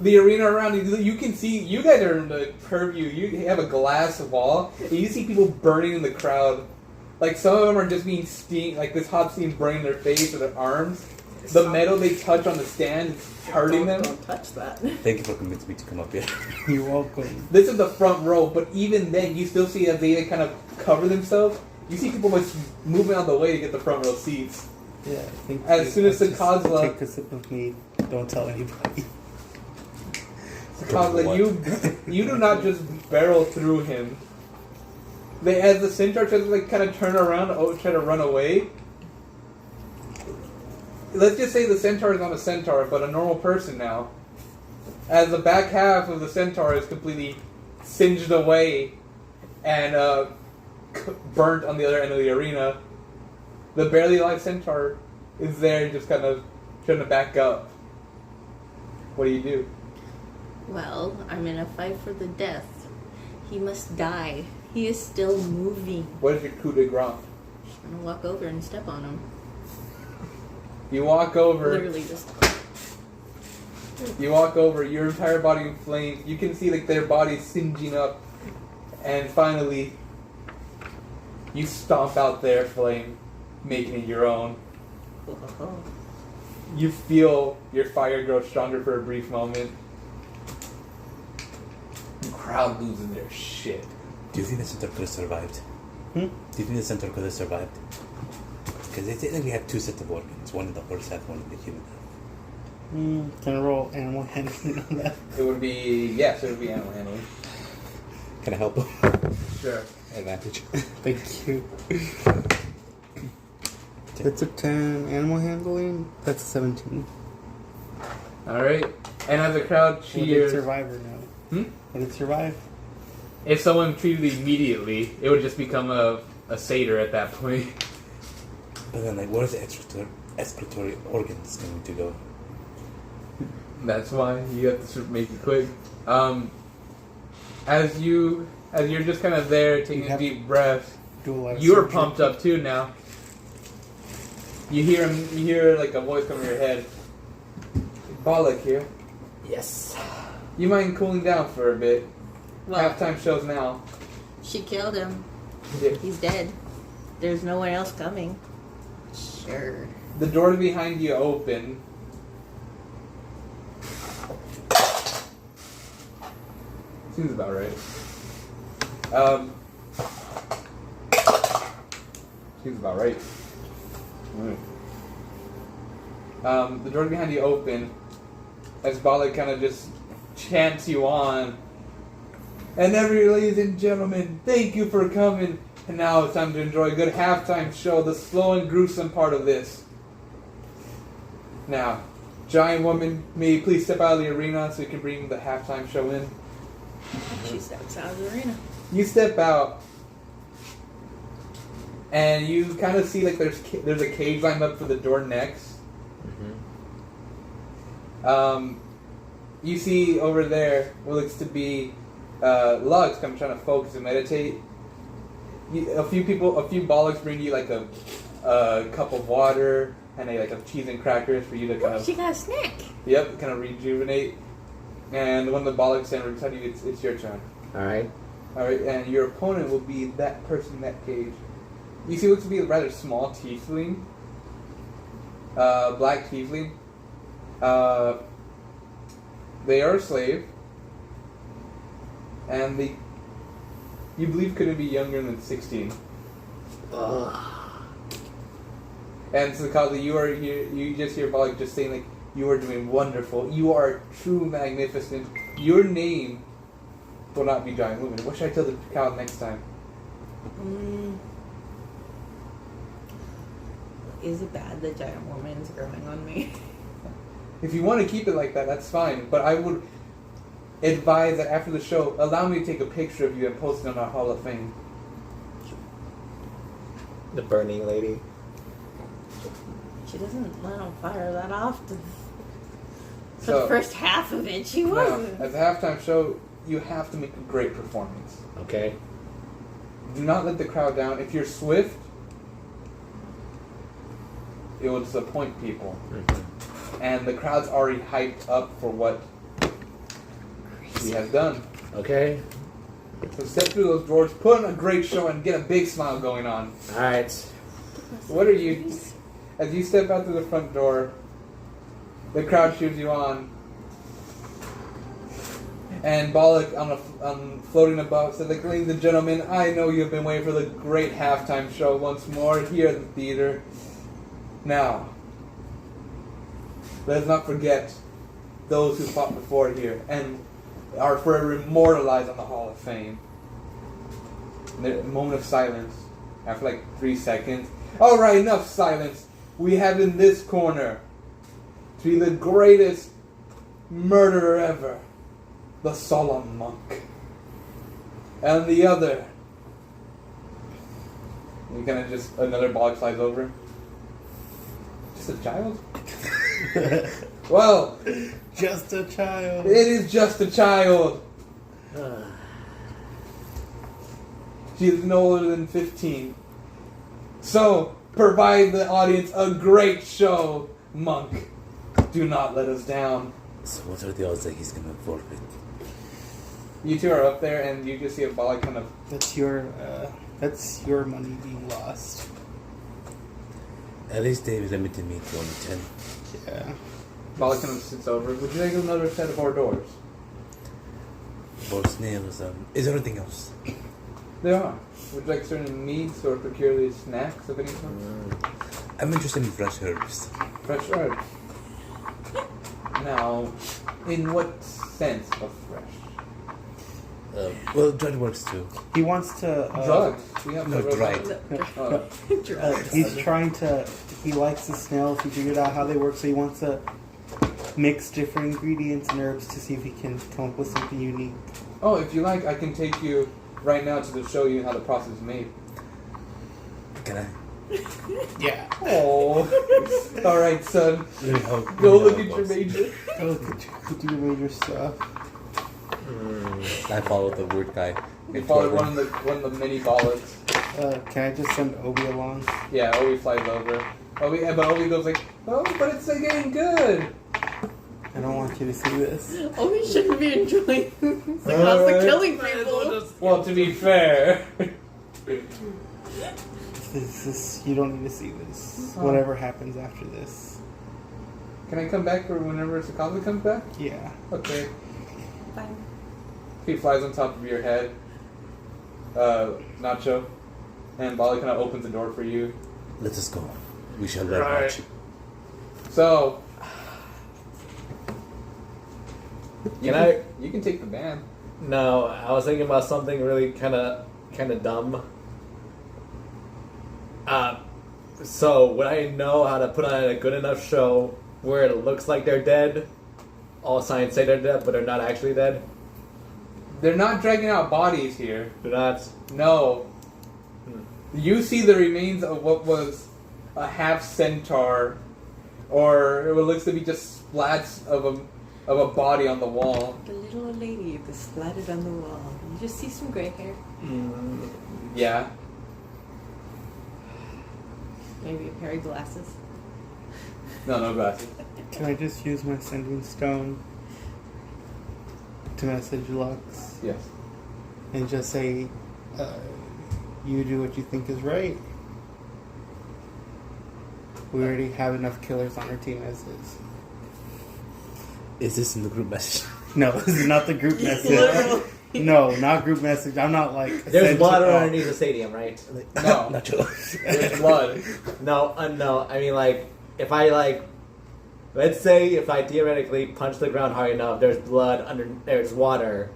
the arena around you can see, you guys are in the purview. You have a glass wall, and you see people burning in the crowd. Like some of them are just being steamed, like this hot steam burning their face or their arms. The metal they touch on the stand is hurting them. Don't touch that. Thank you for convincing me to come up here. You're welcome. This is the front row, but even then, you still see as they kind of cover themselves. You see people just moving out of the way to get the front row seats. Yeah, I think. As soon as the just Kozla- take a sip of me. Don't tell anybody. Because like, you do not just barrel through him. As the centaur tries to like kind of turn around, try to run away. Let's just say the centaur is not a centaur, but a normal person now. As the back half of the centaur is completely singed away and burnt on the other end of the arena, the barely alive centaur is there just kind of trying to back up. What do you do? Well, I'm in a fight for the death. He must die. He is still moving. What is your coup de grace? I'm gonna walk over and step on him. You walk over. Literally just. You walk over. Your entire body in flames. You can see like their bodies singeing up, and finally, you stomp out their flame, making it your own. You feel your fire grow stronger for a brief moment. The crowd losing their shit. Do you think the centaur could have survived? Hmm? Do you think the centaur could have survived? Because they technically have two sets of organs. One in the horse half, one in the human half. Can I roll animal handling on that? It would be yes. It would be animal handling. Can I help him? Sure. Advantage. Thank you. That's a 10. Animal handling? That's a 17. All right. And as the crowd Would it cheers, survive or no? Would it survive? if someone treated it immediately, it would just become a satyr at that point. But then, like, where is the excretory organs going to go? That's why you have to make it quick. As you're just kind of there taking a deep breath, Do a lot of you're surgery. pumped up too now. You hear like a voice come in your head. Bollock here. Yes. You mind cooling down for a bit? Well, Halftime shows now. she killed him. Yeah. He's dead. There's no one else coming. Sure. The doors behind you open. Seems about right. Seems about right. Alright. The doors behind you open, as Bala kind of just chants you on. And ladies and gentlemen, thank you for coming. And now it's time to enjoy a good halftime show, the slow and gruesome part of this. Now, giant woman, may you please step out of the arena so we can bring the halftime show in. She steps out of the arena. You step out, and you kind of see like there's a cage lined up for the door next. You see over there what looks to be Lux come trying to focus and meditate. A few Bollocks bring you like a cup of water and like a cheese and crackers for you to kind of. She got a snack. Yep, kind of rejuvenate. And one of the Bollocks stand beside you. It's your turn. All right. All right, and your opponent will be that person in that cage. You see, what looks to be a rather small tiefling, black tiefling. They are a slave, and you believe couldn't be younger than 16. And so, Kazi, you just hear Bollock just saying like, "You are doing wonderful. You are true magnificent. Your name will not be Giant Woman." What should I tell the cow next time? Is it bad that Giant Woman's growing on me? If you want to keep it like that, that's fine. But I would advise that after the show, allow me to take a picture of you and post it on our Hall of Fame. The burning lady. She doesn't light on fire that often. For So, the first half of it, she now, wasn't. as a halftime show, you have to make a great performance. Okay. Do not let the crowd down. If you're swift, it will disappoint people. And the crowd's already hyped up for what he has done. Okay. So step through those doors, put on a great show, and get a big smile going on. All right. What are you... As you step out through the front door, the crowd cheers you on. And Bollock, on floating above, said, like, "Ladies and gentlemen, I know you've been waiting for the great halftime show once more here at the theater. Now, let us not forget those who fought before here and are forever immortalized on the Hall of Fame." And a moment of silence. After like 3 seconds. "All right, enough silence. We have in this corner to be the greatest murderer ever, the solemn monk. And the other," you kind of just, another Bollock slides over. "Just a child?" "Well, Just a child. it is just a child. She is no older than 15. So, provide the audience a great show, monk. Do not let us down." So what are the odds that he's gonna forfeit? You two are up there, and you just see a Bollock kind of... That's your money being lost. At least they limited me to only 10. Yeah. Bollock kind of sits over. "Would you like another set of hors d'oeuvres?" Both snails. Is there anything else? There are. Would you like certain meats or peculiar snacks of any sort? I'm interested in fresh herbs. Fresh herbs. Now, in what sense of fresh? Well, dried works too. He wants to. Drugs. We have No, several dried. drugs. He's trying to. He likes the snails. He figured out how they work, so he wants to mix different ingredients and herbs to see if he can come up with something unique. Oh, if you like, I can take you right now to show you how the process is made. Can I? Yeah. Oh. All right, son. Let me help. Go look at your major. Go do your major stuff. I follow the weird guy. You follow one of the mini Bollocks. Can I just send Obi along? Yeah, Obi flies over. But Obi goes like, "Oh, but it's like getting good." I don't want you to see this. Oh, we shouldn't be enjoying the cost of killing people. Well, to be fair. You don't need to see this. Whatever happens after this. Can I come back for whenever Sakaza comes back? Yeah. Okay. Fine. He flies on top of your head, Nacho, and Bali kind of opens the door for you. Let us go. We shall learn much. So, You can take the band. No, I was thinking about something really kind of dumb. So would I know how to put on a good enough show where it looks like they're dead? All signs say they're dead, but they're not actually dead. They're not dragging out bodies here. They're not. No. You see the remains of what was a half centaur, or it looks to be just splats of a body on the wall. The little old lady that's splattered on the wall. You just see some gray hair. Yeah. Maybe a pair of glasses. No glasses. Can I just use my sending stone to message Lux Yes. and just say, you do what you think is right? We already have enough killers on our team as is. Is this in the group message? No, this is not the group message. No, not group message. I'm not like... There's water underneath the stadium, right? No. Nacho. There's blood. No, no. I mean, like, if I, like... Let's say if I theoretically punch the ground hard enough, there's blood under... There's water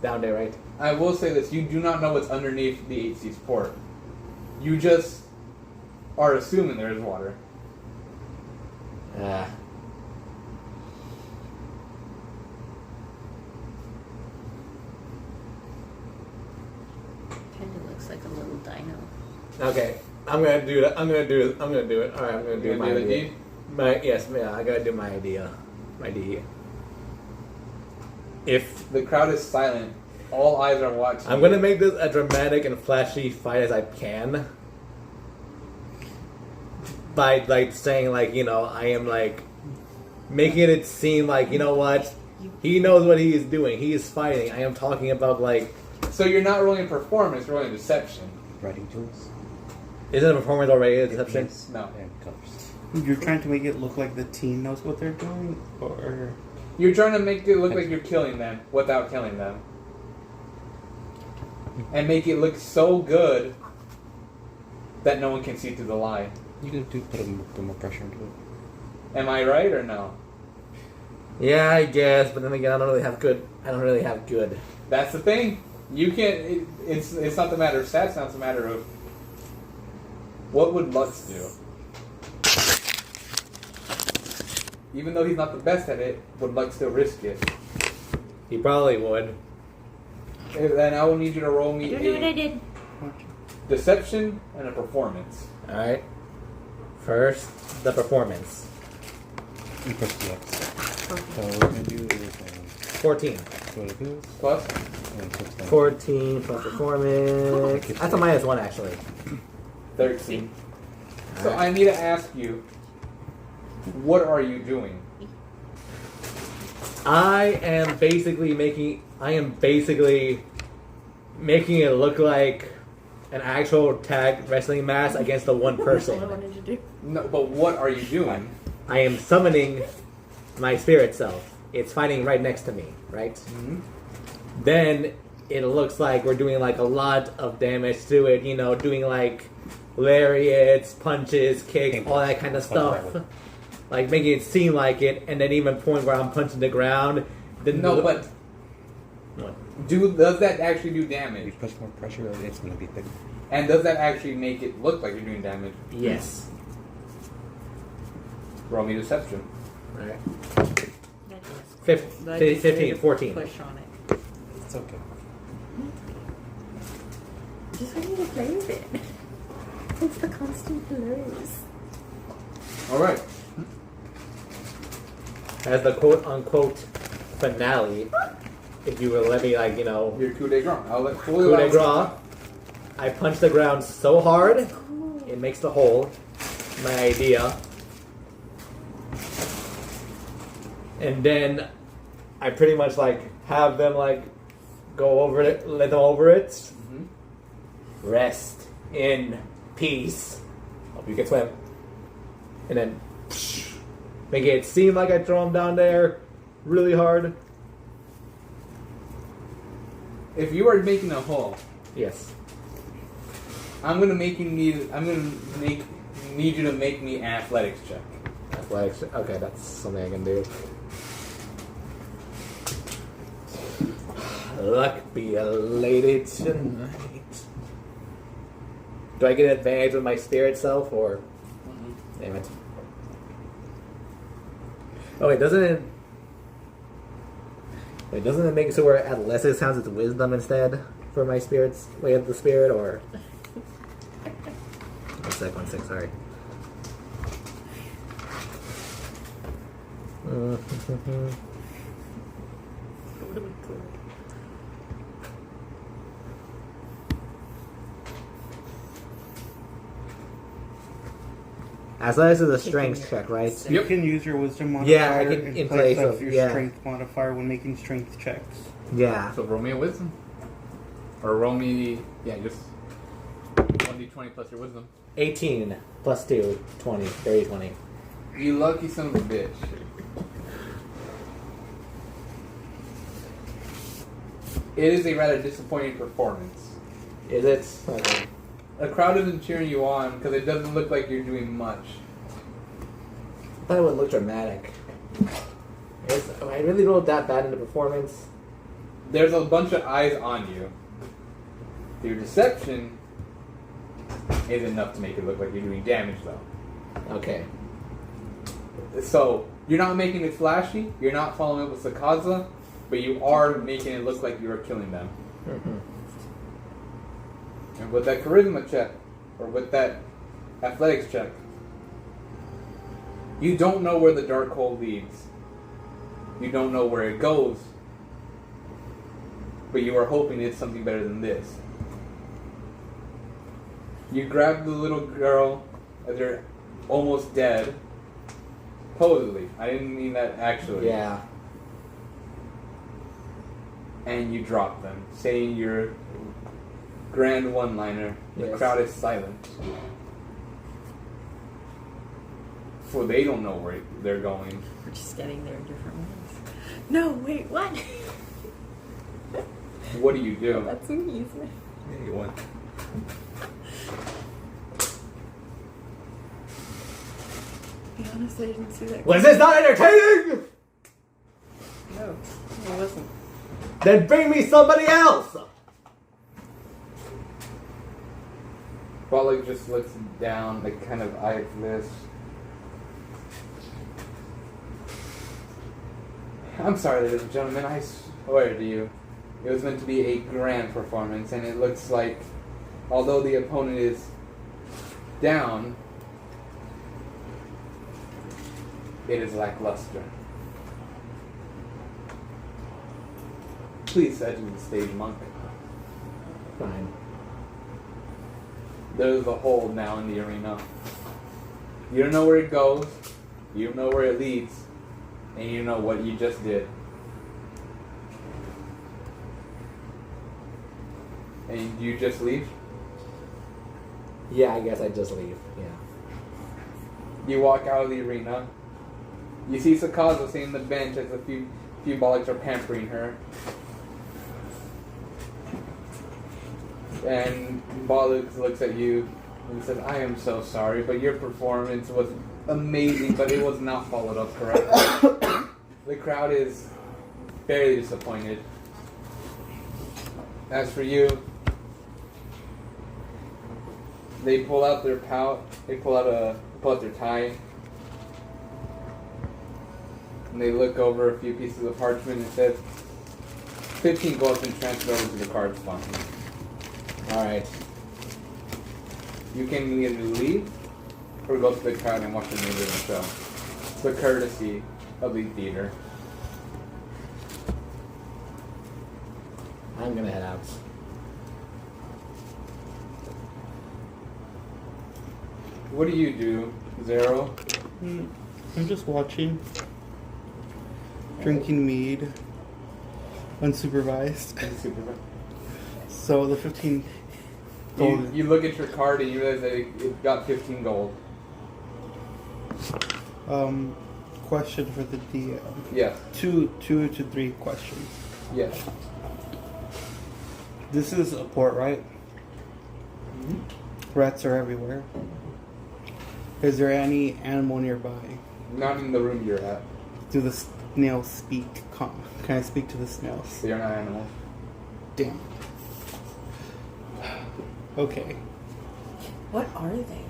down there, right? I will say this. You do not know what's underneath the HC's port. You just are assuming there is water. Yeah. Kind of looks like a little dino. Okay. I'm gonna do it. I'm gonna do it. Alright, I'm gonna do You my gonna do the idea. deed? Yes, yeah, I gotta do my idea. My deed. If The crowd is silent. All eyes are watching. I'm gonna make this a dramatic and flashy fight as I can. By like saying like, you know, I am like making it seem like, you know what? He knows what he is doing. He is fighting. I am talking about like So you're not rolling performance, you're rolling deception. Writing tools. isn't a performance already a deception? Yes. No. And colors. You're trying to make it look like the team knows what they're doing? Or... You're trying to make it look like you're killing them without killing them. And make it look so good that no one can see through the lie. You can put more pressure into it. Am I right or no? Yeah, I guess, but then again I don't really have good. That's the thing. You can't. It's not the matter of stats. Now it's a matter of what would Lutz do. Even though he's not the best at it, would Lutz still risk it? He probably would. Then I will need you to roll me Don't do what I a did. deception and a performance. Alright. First, the performance. You press the X. So what we're gonna do is 14. go to this Plus, and put that. 14 plus performance. That's a -1 actually. 13. So I need to ask you, what are you doing? I am basically making it look like an actual tag wrestling match against the one That's all I person. wanted to do. No, but what are you doing? I am summoning my spirit self. It's fighting right next to me, right? Mm-hmm. Then it looks like we're doing like a lot of damage to it, you know, doing like lariats, punches, kicks, all that kind of stuff. Like making it seem like it, and then even point where I'm punching the ground. Then No, but what? does that actually do If you damage? press more pressure, it's gonna be thick. And does that actually make it look like you're doing damage? Yes. Roll me deception. Alright. That just- 15, that just made a 14. Push on it. It's okay. Just ready to play with it. It's the constant hilarious. All right. As the quote-unquote finale, if you will let me, like, you know, Your coup de grace. I'll let coup de grace, I punch the ground so hard, it makes the hole. My idea. And then I pretty much, like, have them, like, go over it, let them over it. Mhm. Rest in peace. Hope you can swim. And then make it seem like I throw them down there really hard. If you are making a hole, Yes. I'm gonna make you need. I'm gonna need you to make me an athletics check. Athletics. Okay, that's something I can do. Luck be a lady tonight. Do I get advantage with my spirit self, or? Damn it. Oh, wait, doesn't it make it so where athletics counts as wisdom instead for my spirit's way of the spirit, or? 1 sec, sorry. Athletics is a strength check, right? You can use your wisdom modifier Yeah, I can- in place of your yeah. strength modifier when making strength checks. Yeah. So roll me a wisdom. Or roll me, just 1d20 plus your wisdom. 18 plus 2, 20, 30, 20. You lucky son of a bitch. It is a rather disappointing performance. Is it? Okay. The crowd isn't cheering you on because it doesn't look like you're doing much. I thought it would look dramatic. Am I really rolled that bad in the performance? There's a bunch of eyes on you. Your deception is enough to make it look like you're doing damage, though. Okay. So, you're not making it flashy, you're not following up with Sakaza, but you are making it look like you are killing them. Mm-hmm. And with that charisma check, or with that athletics check, you don't know where the dark hole leads. You don't know where it goes. But you are hoping it's something better than this. You grab the little girl as they're almost dead. Supposedly. I didn't mean that actually. Yeah. And you drop them, saying your grand one-liner. The Yes. crowd is silent. For they don't know where they're going. We're just getting there in different ways. No, wait, what? What do you do? That's amazing. Yeah, you won. Be honest, I didn't see that. Was this not entertaining? No, it wasn't. Then bring me somebody else! Bollock just looks down, like kind of eyes this. I'm sorry, ladies and gentlemen, I swear to you, it was meant to be a grand performance, and it looks like, although the opponent is down, it is lackluster. Please exit the stage, monk. Fine. There's a hole now in the arena. You don't know where it goes, you don't know where it leads, and you know what you just did. And you just leave? Yeah, I guess I just leave. Yeah. You walk out of the arena. You see Sakaza sitting on the bench as a few Bollocks are pampering her. And Bollocks looks at you and says, I am so sorry, but your performance was amazing, but it was not followed up correctly. The crowd is fairly disappointed. As for you, they pull out their pouch, they pull out their tie, and they look over a few pieces of parchment and says, 15 gold has been transferred over to the card sponsor. Alright. You can either leave or go to the crowd and watch the remainder of the show. The courtesy of the theater. I'm gonna head out. What do you do, Zero? I'm just watching. Drinking mead. Unsupervised. So the 15 gold. You look at your card and you realize that it got 15 gold. Question for the DM. Yes. 2 to 3 questions. Yes. This is a port, right? Mm-hmm. Rats are everywhere. Is there any animal nearby? Not in the room you're at. Do the snails speak? Can I speak to the snails? They are not animals. Damn. Okay. What are they?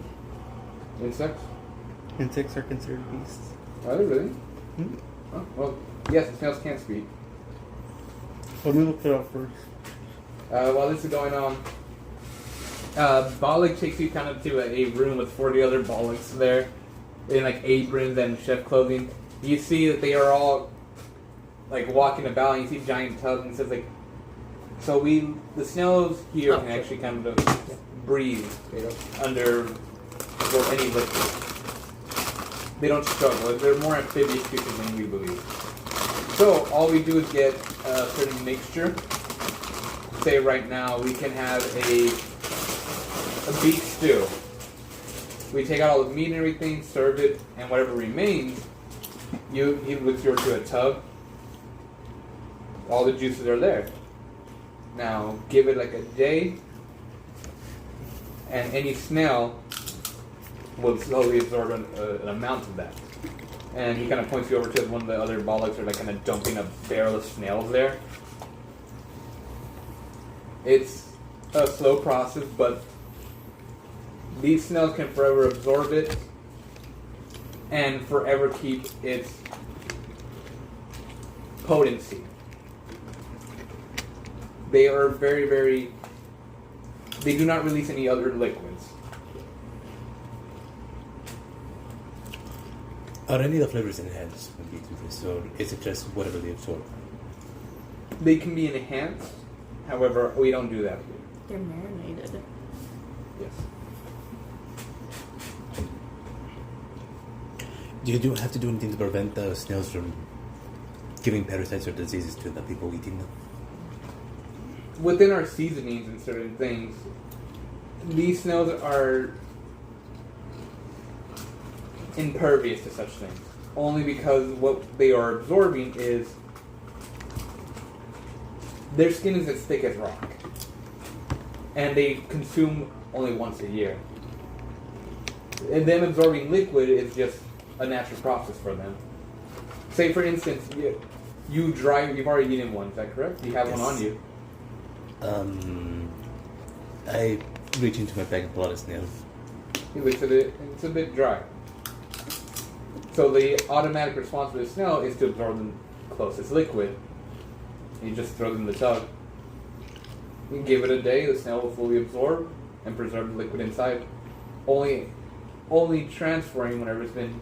Insects? Insects are considered beasts. Are they really? Hmm? Oh, well, yes, the snails can speak. Let me look it up first. While this is going on, Bollock takes you kind of to a room with 40 other Bollocks there, in like aprons and chef clothing. You see that they are all like walking about, and you see giant tubs, and it says like, so the snails here can actually kind of breathe under any liquid. They don't struggle. They're more amphibious creatures than we believe. So all we do is get a certain mixture. Say right now we can have a beef stew. We take out all the meat and everything, serve it, and whatever remains, he looks you to a tub. All the juices are there. Now give it like a day, and any snail will slowly absorb an amount of that. And he kind of points you over to one of the other Bollocks are like kind of dumping a barrel of snails there. It's a slow process, but these snails can forever absorb it and forever keep its potency. They are very, very... They do not release any other liquids. Are any of the flavors enhanced when you do this, or is it just whatever they absorb? They can be enhanced, however, we don't do that here. They're marinated. Yes. Do you have to do anything to prevent the snails from giving parasites or diseases to the people eating them? Within our seasonings and certain things, these snails are impervious to such things. Only because what they are absorbing is their skin is as thick as rock. And they consume only once a year. And them absorbing liquid is just a natural process for them. Say for instance, you've already eaten one, is that correct? You have Yes. one on you. I reach into my bag and pull out a snail. You look at it, and it's a bit dry. So the automatic response for the snail is to absorb the closest liquid. You just throw them in the tub. You give it a day, the snail will fully absorb and preserve the liquid inside. Only transferring whenever it's been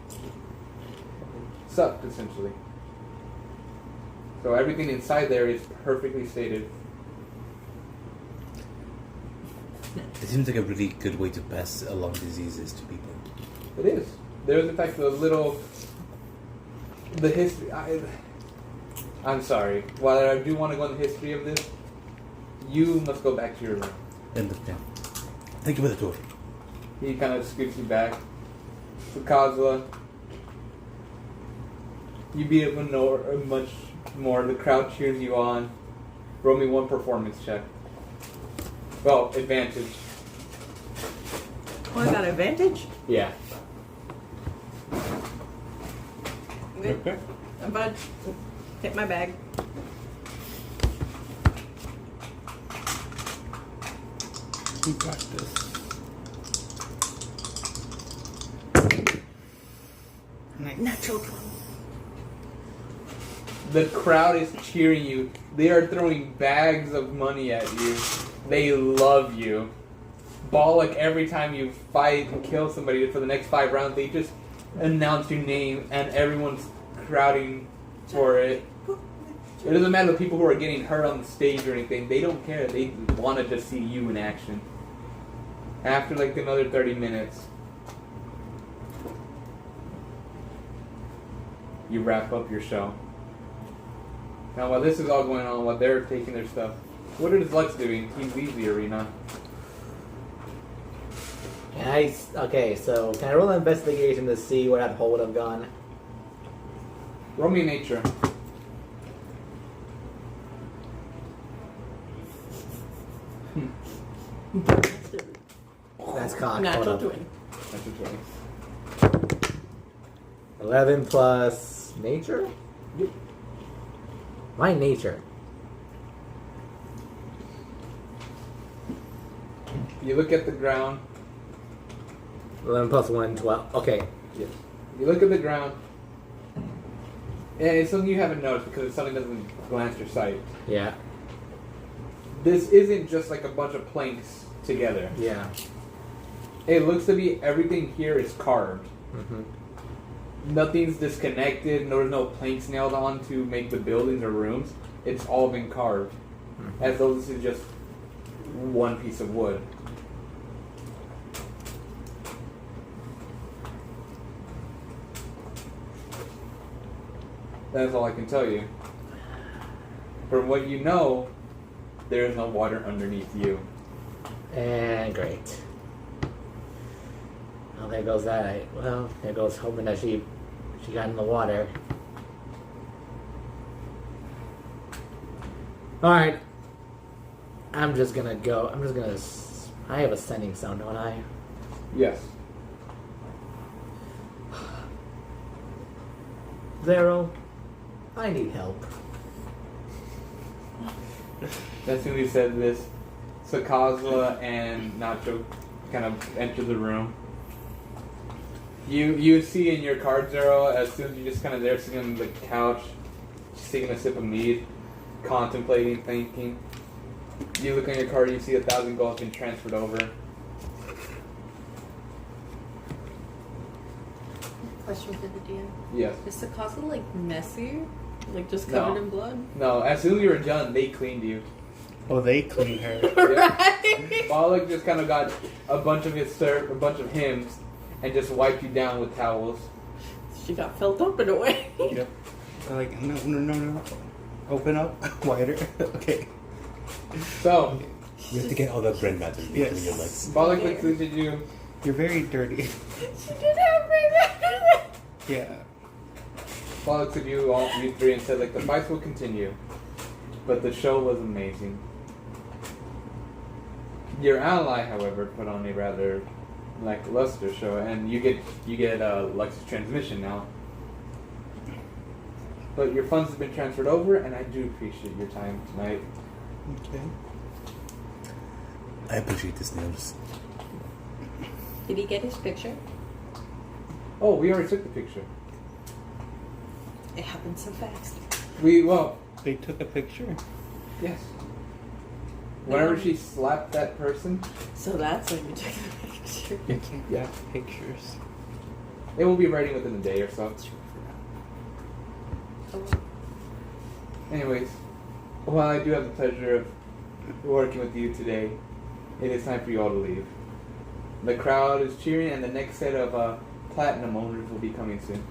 sucked, essentially. So everything inside there is perfectly stated. It seems like a really good way to pass along diseases to people. It is. There's in fact the history. I'm sorry. While I do want to go into the history of this, you must go back to your room. Yeah. Thank you for the tour. He kind of scoots you back. Fukazla, you be able to know much more. The crowd cheers you on. Roll me one performance check. Well, advantage. Oh, I got advantage? Yeah. Good. Okay. I'm about to hit my bag. We got this. Nice. Natural 20. The crowd is cheering you. They are throwing bags of money at you. They love you. Bollock, every time you fight and kill somebody for the next 5 rounds, they just announce your name and everyone's crowding for it. It doesn't matter the people who are getting hurt on the stage or anything. They don't care. They want to just see you in action. After like another 30 minutes, you wrap up your show. Now while this is all going on, while they're taking their stuff, what is Lux doing? He leaves the arena. Okay, so can I roll an investigation to see where that hole would have gone? Roll me nature. That's cocked. Natural Hold up. 20. That's a 20. 11 plus nature? Yep. My nature. You look at the ground. 11 plus 1, 12. Okay. Yes. You look at the ground. And it's something you haven't noticed because it's something that doesn't glance your sight. Yeah. This isn't just like a bunch of planks together. Yeah. It looks to be everything here is carved. Mm-hmm. Nothing's disconnected. There's no planks nailed on to make the buildings or rooms. It's all been carved. Mm-hmm. As though this is just one piece of wood. That's all I can tell you. From what you know, there is no water underneath you. And great. Well, there goes that. Well, there goes hoping that she got in the water. Alright. I'm just gonna go. I have a sending sound, don't I? Yes. Zero, I need help. As soon as he said this, Sakazla and Nacho kind of enter the room. You see in your card, Zero, as soon as you're just kind of there sitting on the couch, just taking a sip of mead, contemplating, thinking. You look on your card, you see 1,000 gold has been transferred over. Question for the DM. Yes. Is the castle like messy? Like just No. covered in blood? No, as soon as you were done, they cleaned you. Oh, they clean her. Right? Balak just kind of got a bunch of hymns, and just wiped you down with towels. She got filled up in a way. Yep. They're like, no. Open up wider. Okay. So, You have to get all the brain matter between Yes. your legs. Balak looks at you. You're very dirty. She did everything. Yeah. Balak looked at you, all you three, and said, like, the fights will continue, but the show was amazing. Your ally, however, put on a rather lackluster show, and you get Lux's transmission now. But your funds have been transferred over, and I do appreciate your time tonight. Okay. I appreciate this news. Did he get his picture? Oh, we already took the picture. It happened so fast. They took a picture. Yes. Whenever she slapped that person, So that's when you took the picture. You can't Yeah. have pictures. it will be ready within a day or so. Oh, Anyways, while I do have the pleasure of working with you today, it is time for you all to leave. The crowd is cheering, and the next set of platinum owners will be coming soon.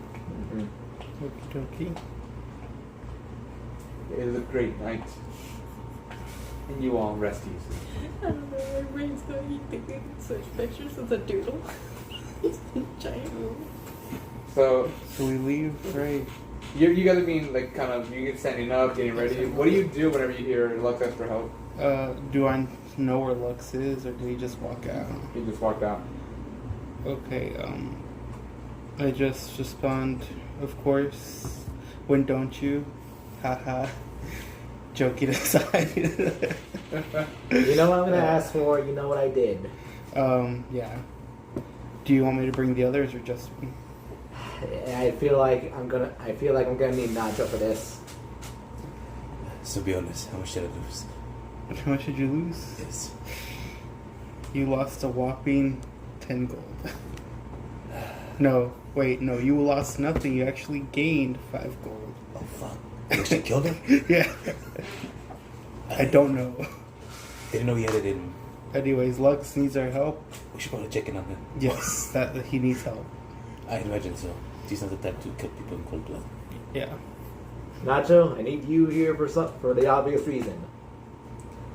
Okie dokie. It is a great night, and you all rest easy. I don't know, my brain's going to be thinking such pictures of the doodle. It's a giant room. So So we leave, right? you guys are being like kind of you get standing up, getting ready. What do you do whenever you hear Lux ask for help? Do I know where Lux is, or do we just walk out? You just walked out. Okay, I just respond, of course. When don't you? Haha. Joking aside. You know what I'm gonna ask for. You know what I did. Yeah. Do you want me to bring the others or just me? I feel like I'm gonna need Nacho for this. So be honest, how much did I lose? How much did you lose? Yes. You lost a whopping 10 gold. No, wait, no, you lost nothing. You actually gained 5 gold. Oh fuck. You actually killed him? Yeah. I don't know. Didn't know he had it in him. Anyways, Lux needs our help. We should probably check in on him. Yes, that he needs help. I imagine so. He's not the type to kill people in cold blood. Yeah. Nacho, I need you here for the obvious reason.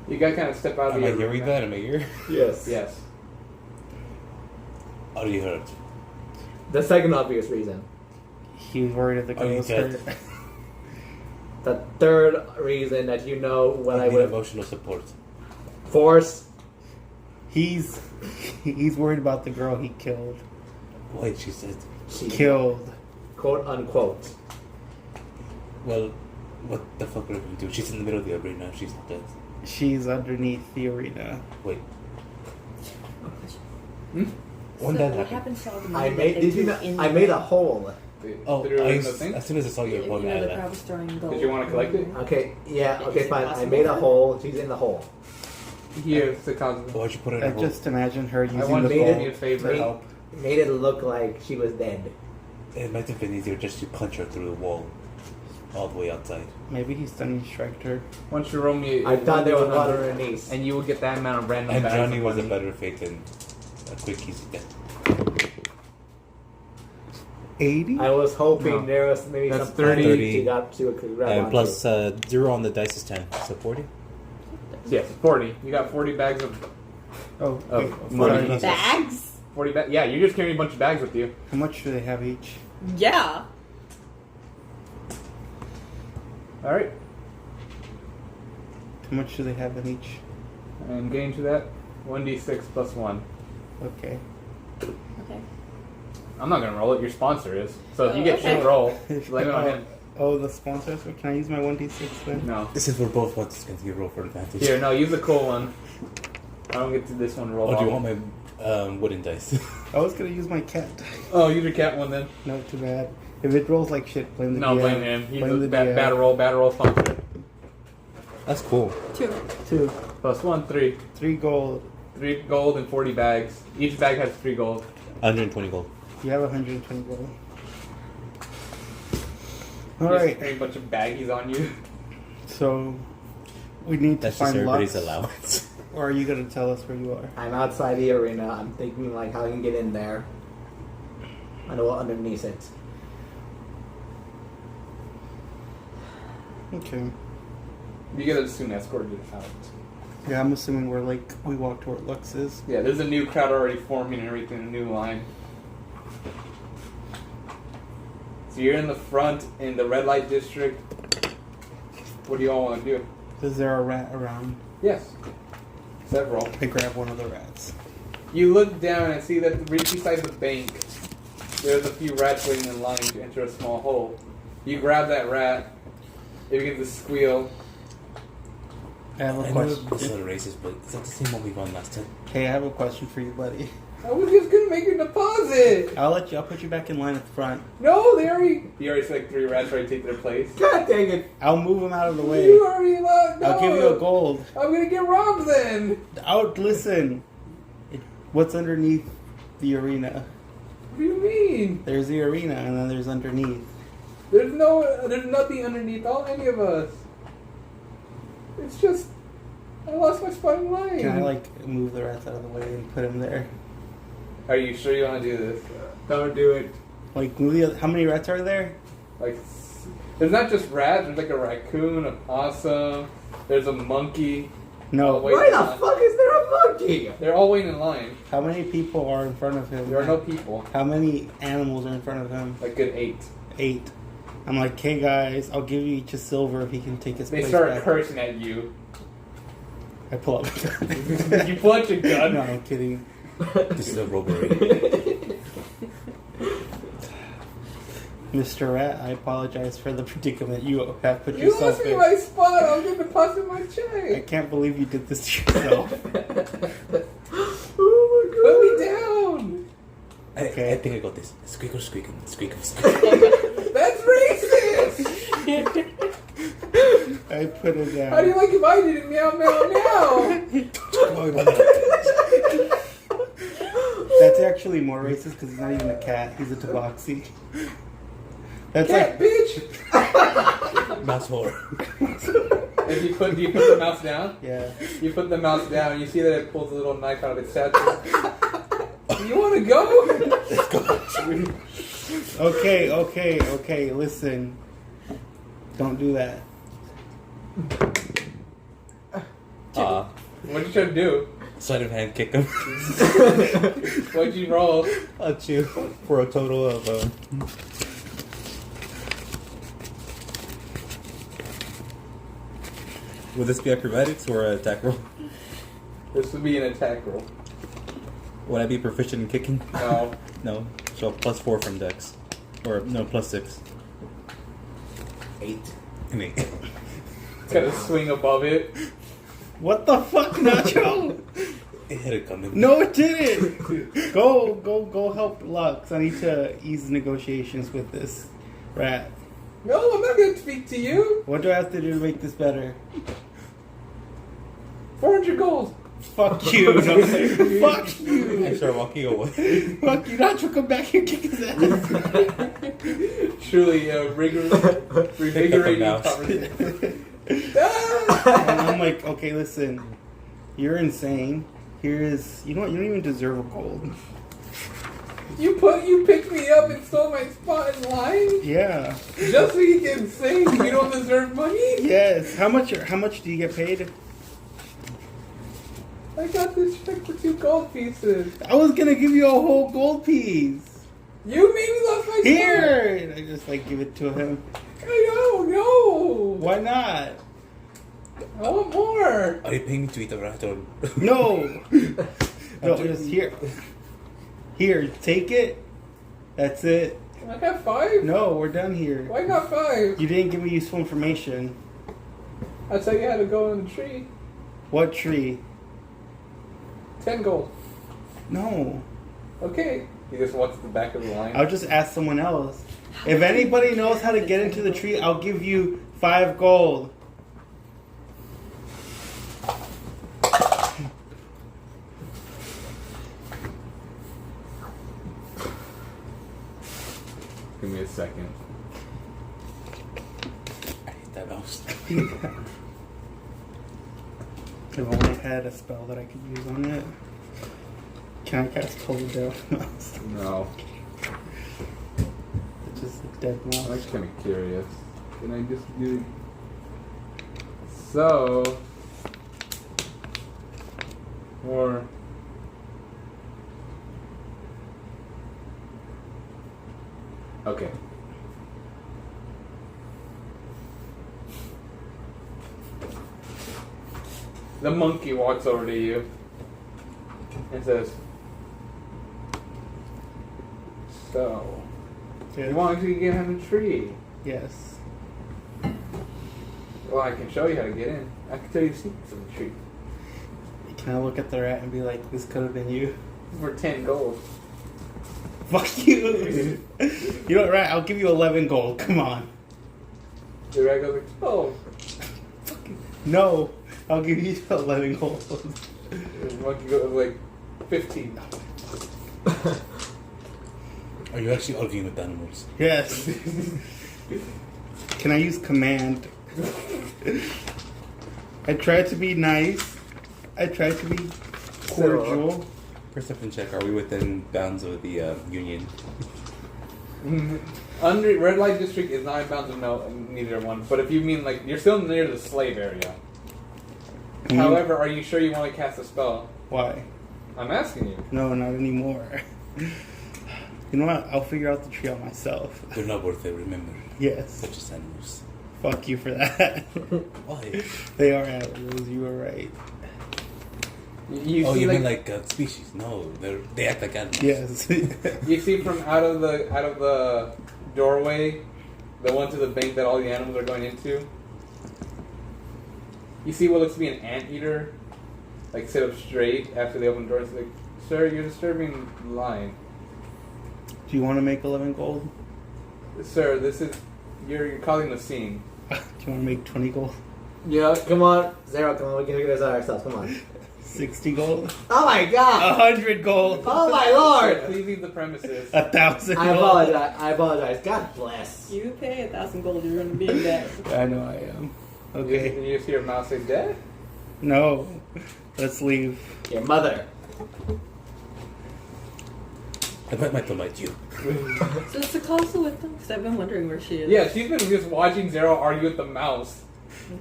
You guys kind of step out of Am the I hearing that? Am I here? Yes. Yes. Already heard. The second obvious reason. He was worried if the Are girl you was dead? hurt. The third reason that you know what I need would emotional support. force. He's worried about the girl he killed. Wait, she said. She Killed. quote unquote. Well, what the fuck are we gonna do? She's in the middle of the arena. She's not dead. She's underneath the arena. Wait. When So that what happened. happens to all the money I that made. they Did you threw know? in I the- made a hole. Oh, Threw it in the thing? as soon as I saw your You opponent, know, I the left. crowd was throwing gold. Did you want to collect it? Okay. Yeah. Is Okay. it Fine. I possible? made a hole. She's in the hole. Here, it's the consequence. Why'd you put it in I a hole? just imagine her using want the to do ball me a favor. to help. Made it look like she was dead. It might have been easier just to punch her through the wall, all the way outside. Maybe he stunning striked her. Once you roll me, I thought there was 1d100, water underneath. and you will get that amount of random. And bags Johnny of was a money. better fate than a quick, easy death. 80? I was hoping No. there was maybe That's some 30. She could grab And onto. plus 0 on the dice is 10, so 40. Yes, 40. You got 40 bags of Oh, Oh, wait, 40 sorry. pieces. Bags? 40 bags. Yeah, you're just carrying a bunch of bags with you. How much do they have each? Yeah. All right, How much do they have in each? and gain to that 1d6 plus 1. Okay. Okay. I'm not gonna roll it. Your sponsor is. So if you get Okay. shit roll, blame it on him. Oh, the sponsors? Can I use my 1d6 then? No. Since we're both once going to roll for advantage. Here, no. Use the cool one. I don't get to this one roll. Oh, do you off. want my wooden dice? I was gonna use my cat. Oh, use your cat one then. No, too bad. If it rolls like shit, blame the No, DM. blame him. He's Blame a the bad DM. roll sponsor. That's cool. 2. 2. Plus 1, 3. 3 gold. 3 gold and 40 bags. Each bag has 3 gold. 120 gold. You have 120 gold. Just Alright, carrying a bunch of baggies on you. so we need to That's just find everybody's Lux. allowance. Or are you gonna tell us where you are? I'm outside the arena. I'm thinking like how I can get in there. I know what underneath it. Okay. You gotta soon escort it out. Yeah, I'm assuming we walk to where Lux is. Yeah, there's a new crowd already forming and everything, a new line. So you're in the front in the red light district. What do you all want to do? Is there a rat around? Yes. Several. I grab one of the rats. You look down and see that right beside the bank, there's a few rats waiting in line to enter a small hole. You grab that rat, it begins to squeal. I have a I know question. this is a racist, but is that the same one we won last time? Hey, I have a question for you, buddy. I was just gonna make your deposit! I'll put you back in line at the front. No, you already select 3 rats already take their place. God dang it! I'll move them out of the way. You already allowed, no. I'll give you a gold. I'm gonna get robbed then! Listen. What's underneath the arena? What do you mean? There's the arena, and then there's underneath. There's nothing underneath any of us. It's just, I lost my spot in line. Can I move the rats out of the way and put them there? Are you sure you want to do this? Don't do it. How many rats are there? There's not just rats. There's a raccoon, a possum. There's a monkey. No. Wait, Why the fuck is there a monkey? They're all waiting in line. How many people are in front of him? There are no people. How many animals are in front of him? Like good 8. 8. I'm like, hey guys, I'll give you each a silver if he can take his They place start back. cursing at you. I pull up a gun. You pull out your gun. No, I'm kidding. This is a robbery. Mr. Rat, I apologize for the predicament you have put You yourself lost me in. my spot. I'm going to deposit my I check. can't believe you did this to yourself. Put me down. Okay. I think I got this. Squeakle, squeakle, squeakle, squeakle. That's racist. I put it down. How do you like if I did it? Meow, meow, meow. That's actually more racist because he's not even a cat. He's a tabaxi. That's Cat, bitch. Mouse whore. If you put the mouse down? Yeah. You put the mouse down and you see that it pulls a little knife out of its satchel. You want to go? Okay, listen. Don't do that. What'd you try to do? Sleight of hand kick him. What'd you roll? I'll chew for a total of. Would this be acrobatics or an attack roll? This would be an attack roll. Would I be proficient in kicking? No. No. So +4 from Dex. Or, no, +6. 8. An 8. It's got to swing above it. What the fuck, Nacho? It had it coming. No, it didn't. Go help Lux. I need to ease negotiations with this rat. No, I'm not gonna speak to you. What do I have to do to make this better? 400 gold. Fuck you. No, fuck you. I start walking away. Fuck you. Not to come back here and kick his ass. Truly revigorating Mouse. conversation. And I'm like, okay, listen. You're insane. Here is... You know what? You don't even deserve a gold. You picked me up and stole my spot in line? Yeah. Just so you can say you don't deserve money? Yes. How much do you get paid? I got this check for 2 gold pieces. I was gonna give you a whole gold piece. You made me lost my Here! And I just like give it to him. spot. No. Why not? I want more. Are you paying me to eat a rat or? No. No, just here. Here, take it. That's it. Can I have 5? No, we're done here. Why not 5? You didn't give me useful information. I tell you how to go in the tree. What tree? 10 gold. No. Okay. He just walks to the back of the line. I'll just ask someone else. If anybody knows how to get into the tree, I'll give you 5 gold. Give me a second. I hate that mouse. If only I had a spell that I could use on it. Can I cast Total Death Mouse? No. It's just a dead I'm mouse. actually kind of curious. Can I just do... So... Or... Okay. The monkey walks over to you and says, "So, Yes. you want to get him a tree? Yes. Well, I can show you how to get in. I can tell you the secrets of the tree Can I look at the rat and be like, this could have been you? for 10 gold." Fuck you. You know what, rat? I'll give you 11 gold. Come on. The rat goes like, "Oh." No. I'll give you 11 gold. The monkey goes like 15. Are you actually arguing with animals? Yes. Can I use command? I tried to be nice. I tried to be cordial. Perception check. Are we within bounds of the union? Under red light district is not in bounds of neither one. But if you mean like you're still near the slave area. Mhm. However, are you sure you want to cast a spell? Why? I'm asking you. No, not anymore. You know what? I'll figure out the tree out myself. They're not worth it. Remember, Yes. they're just animals. Fuck you for that. Why? They are animals. You were right. You Oh, see you like mean like species? No, they act like animals. Yes. you see from out of the doorway, the one to the bank that all the animals are going into. You see what looks to be an anteater, like sit up straight after they open the door. It's like, "Sir, you're disturbing the line. Do you want to make 11 gold? Sir, this is you're causing the scene." Do you want to make 20 gold? Yeah, come on. Zero, come on. We can figure this out ourselves. Come on. 60 gold? Oh my god! 100 gold? Oh my Sir, lord! please leave the premises. 1,000 I gold? apologize. I apologize. God bless. You pay 1,000 gold, you're gonna be in debt. I know I am. Okay. You just hear a mouse say, "Death." No. Let's leave. Your mother. I might bite you. So is the castle with them? Because I've been wondering where she is. Yeah, she's been just watching Zero argue with the mouse.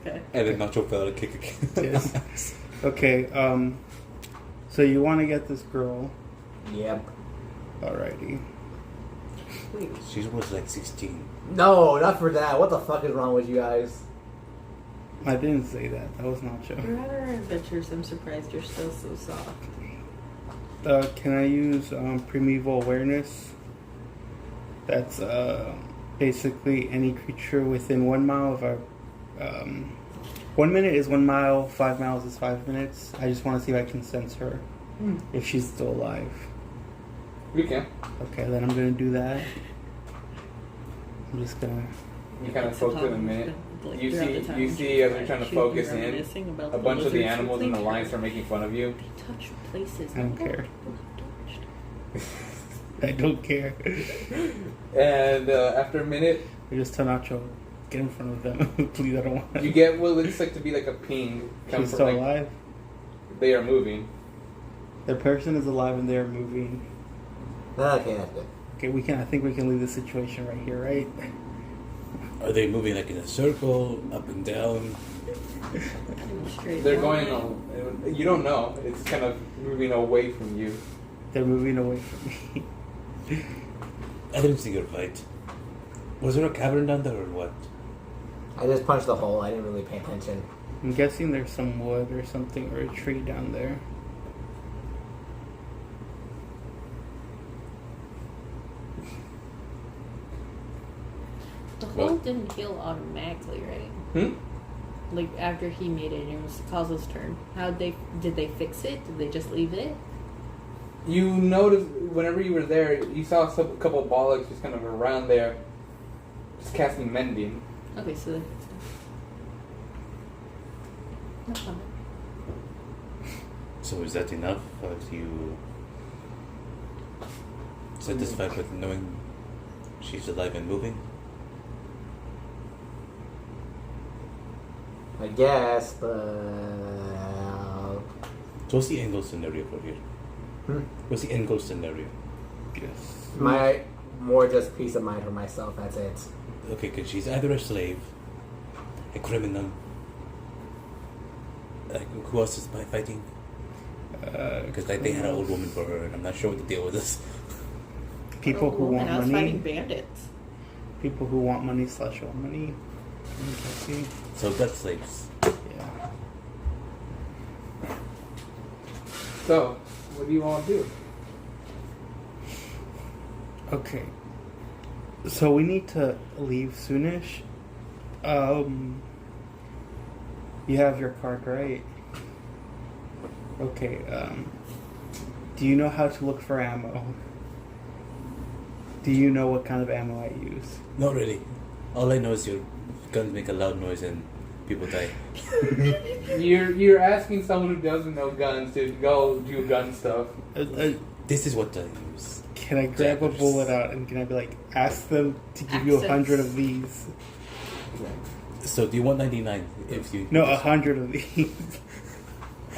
Okay. And then Nacho fell out a kick again. Yes. Okay, so you want to get this girl. Yep. Alrighty. Wait. She was like 16. No, not for that. What the fuck is wrong with you guys? I didn't say that. That was not true. You're rather adventurous. I'm surprised you're still so soft. Can I use primeval awareness? That's basically any creature within 1 mile of a... 1 minute is 1 mile, 5 miles is 5 minutes. I just want to see if I can sense her. if she's still alive. You can. Okay, then I'm gonna do that. I'm just gonna. You kind of focus in a minute. Like, You throughout see, the time you when see she as was you're trying to alive, she would be focus in, reminiscing about a bunch of the lizards animals that in the they line touched. start making fun of you. They touch places. I don't no care. people have touched. I don't care. And after a minute, We just tell Nacho, get in front of them, please. I don't want. you get what looks like to be like a ping. She's from, still like, alive. They are moving. The person is alive and they're moving. Okay, that's good. Okay, we can. I think we can leave the situation right here, right? Are they moving like in a circle, up and down? Straight They're line. going. You don't know. It's kind of moving away from you. They're moving away from me. I didn't see your fight. Was there a cavern down there or what? I just punched the hole. I didn't really pay attention. I'm guessing there's some wood or something or a tree down there. The hole didn't heal automatically, right? Like after he made it, it was Kazu's turn. Did they fix it? Did they just leave it? You noticed whenever you were there, you saw a couple of bollocks just kind of around there, just casting mending. Okay, so they fixed it. No comment. So is that enough? Are you satisfied with knowing she's alive and moving? I guess, but So what's the end goal scenario for here? What's the end goal scenario? Yes. my more just peace of mind for myself. That's it. Okay, because she's either a slave, a criminal. Like, who else is fighting? Because they had an old woman for her, and I'm not sure what the deal with this. People who want I was fighting money. bandits. People who want money / owe money. Okay. So that's slaves. Yeah. So, what do you want to do? Okay. So we need to leave soonish. You have your card, right? Okay, do you know how to look for ammo? Do you know what kind of ammo I use? Not really. All I know is your guns make a loud noise and people die. You're asking someone who doesn't know guns to go do gun stuff. This is what I use. Can I grab a Jaggers. bullet out and can I be like, ask them to give you 100 of these? So do you want 99 if you... No, 100 of these.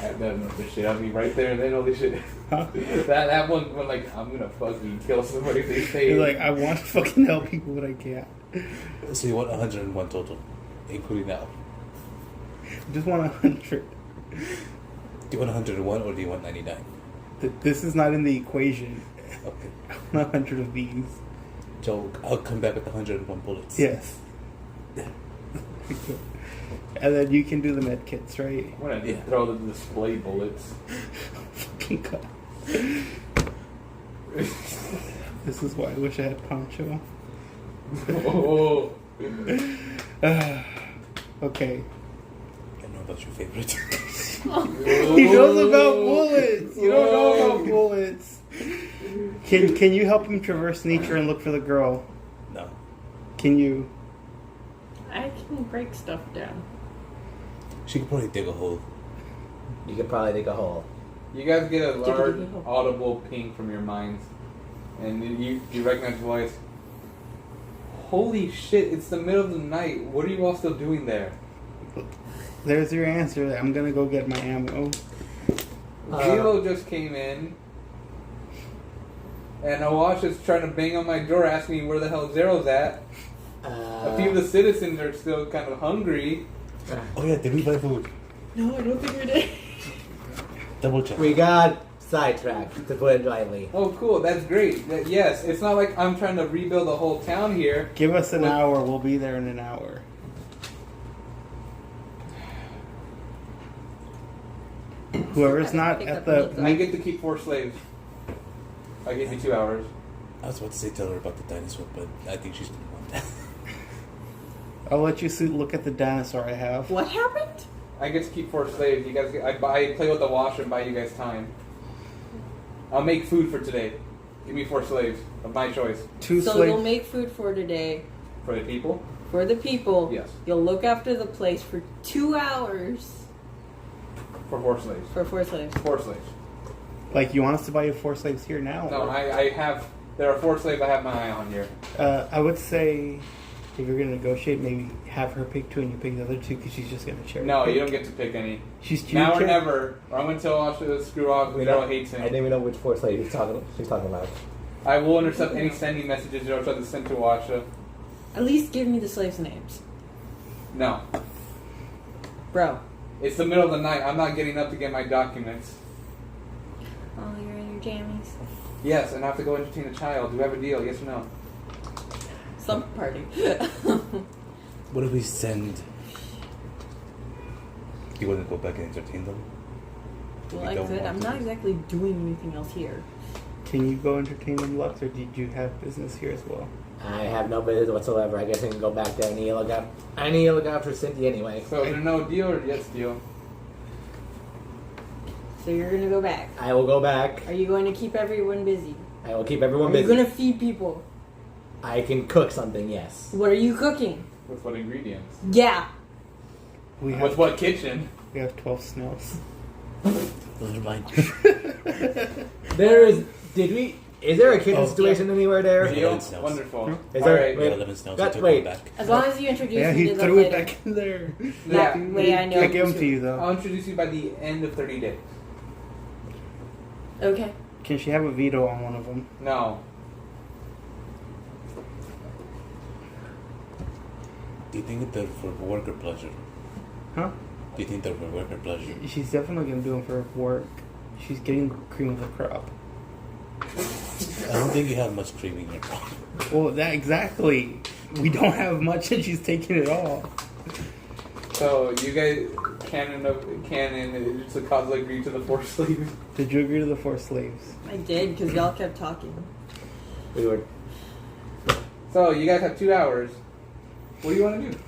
I don't know this shit. I'll be right there and they know this shit. Huh? that one, like, I'm gonna fucking kill somebody if they say You're like, I want to fucking help people, but I can't. So you want 101 total, including now. I just want 100. Do you want 101 or do you want 99? This is not in the equation. Okay. I want 100 of these. So I'll come back with 101 bullets. Yes. And then you can do the med kits, right? I'm gonna Yeah. throw the display bullets. Fucking God. This is why I wish I had Poncho. Oh. Okay. I know that's your favorite. He knows about bullets. You don't know about bullets. Can you help him traverse nature and look for the girl? No. Can you? I can break stuff down. She could probably dig a hole. You could probably dig a hole. You guys get a large Diggity-hole. audible ping from your minds, and you recognize the voice. Holy shit! It's the middle of the night. What are you all still doing there? There's your answer. I'm gonna go get my ammo. Zelo just came in, and Awash is trying to bang on my door, asking me where the hell Zero's at. A few of the citizens are still kind of hungry. Oh yeah, did we buy food? No, I don't think we did. Double check. We got sidetracked, to put it lightly. Oh, cool! That's great. Yes, it's not like I'm trying to rebuild the whole town here. Give us an hour. We'll be there in an hour. Whoever's not Pick at up the bullets. I get to keep 4 slaves. I give you 2 hours. I was about to say tell her about the dinosaur, but I think she's gonna want that. I'll let you look at the dinosaur I have. What happened? I get to keep 4 slaves. You guys, I play with the wash and buy you guys time. I'll make food for today. Give me 4 slaves of my choice. 2 So slaves. you'll make food for today For the people? for the people. Yes. You'll look after the place for 2 hours For 4 slaves. for 4 slaves. 4 slaves. Like, you want us to buy you 4 slaves here now? No, or- I have. There are 4 slaves I have my eye on here. I would say, if you're gonna negotiate, maybe have her pick 2 and you pick the other 2 because she's just gonna cherry. No, pick. you don't get to pick any. She's Now or cherry- never. Or I'm going to tell Asha to screw off. The girl hates I him. didn't even know which force lady she's talking about. I will intercept any sending messages you'll try to send to Asha. At least give me the slaves' names. No. Bro. It's the middle of the night. I'm not getting up to get my documents. Oh, you're in your jammies. Yes, and I have to go entertain a child. Do we have a deal? Yes or no? Some party. What if we send? You want to go back and entertain them? Well, We I don't could. want I'm to. not exactly doing anything else here. Can you go entertain them, Lux, or did you have business here as well? I have no business whatsoever. I guess I can go back there. I need to look after Cindy anyway. So is there no deal or yes deal? So you're gonna go back. I will go back. Are you going to keep everyone busy? I will keep everyone Are you busy. gonna feed people? I can cook something, yes. What are you cooking? With what ingredients? Yeah. We With have what kitchen? we have 12 snails. Those are mine. Is there a kitchen Oh, situation anywhere there? Yeah. Deal? Snails. Wonderful. Is there? Alright. We Wait, got 11 snails. that- I took wait. them back. As long as you introduce Yeah, me he to them threw it later. back in there. That Yeah. way I know. I gave them to you I'll though. introduce you by the end of 30 days. Okay. Can she have a veto on one of them? No. Do you think they're for work or pleasure? Huh? Do you think they're for work or pleasure? She's definitely gonna do them for work. She's getting cream of the crop. I don't think you have much cream in your crop. Well, that exactly. We don't have much, and she's taking it all. So you guys canon it's a cause agree to the 4 slaves. Did you agree to the 4 slaves? I did because y'all kept talking. We were. So you guys have 2 hours. What do you want to do?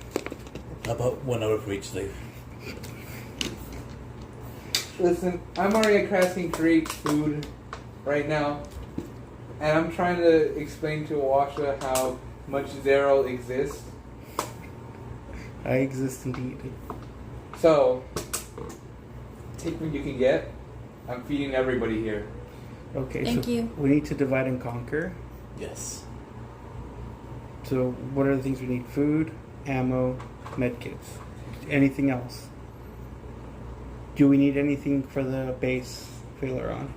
How about 1 hour for each slave? Listen, I'm already crafting great food right now, and I'm trying to explain to Awasha how much Zero exists. I exist indeed. So, take what you can get. I'm feeding everybody here. Okay, Thank so you. we need to divide and conquer. Yes. So what are the things we need? Food, ammo, medkits. Anything else? Do we need anything for the base Faileron?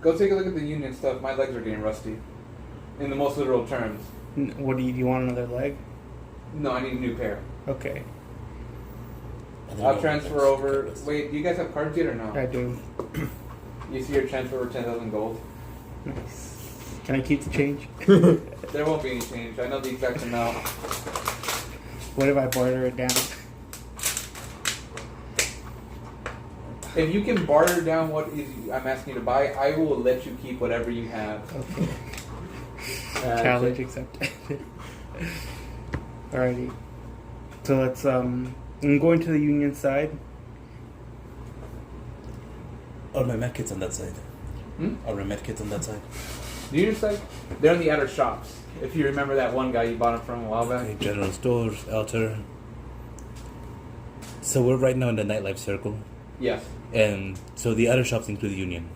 Go take a look at the Union stuff. My legs are getting rusty. In the most literal terms. What do you want another leg? No, I need a new pair. Okay, I don't I'll know transfer what's over. regardless. Wait, do you guys have cards yet or no? I do. You see your transfer over 10,000 gold? Nice. Can I keep the change? There won't be any change. I know the exact amount. What if I barter it down? If you can barter down what is I'm asking you to buy, I will let you keep whatever you have. Okay. Challenge accepted. Alrighty. So let's I'm going to the Union side. Are my medkits on that side? Hmm? Are my medkits on that side? Do you just like they're in the outer shops? If you remember that one guy you bought them from a while back. Okay, general stores, altar. So we're right now in the nightlife circle, Yes. and so the other shops include the Union.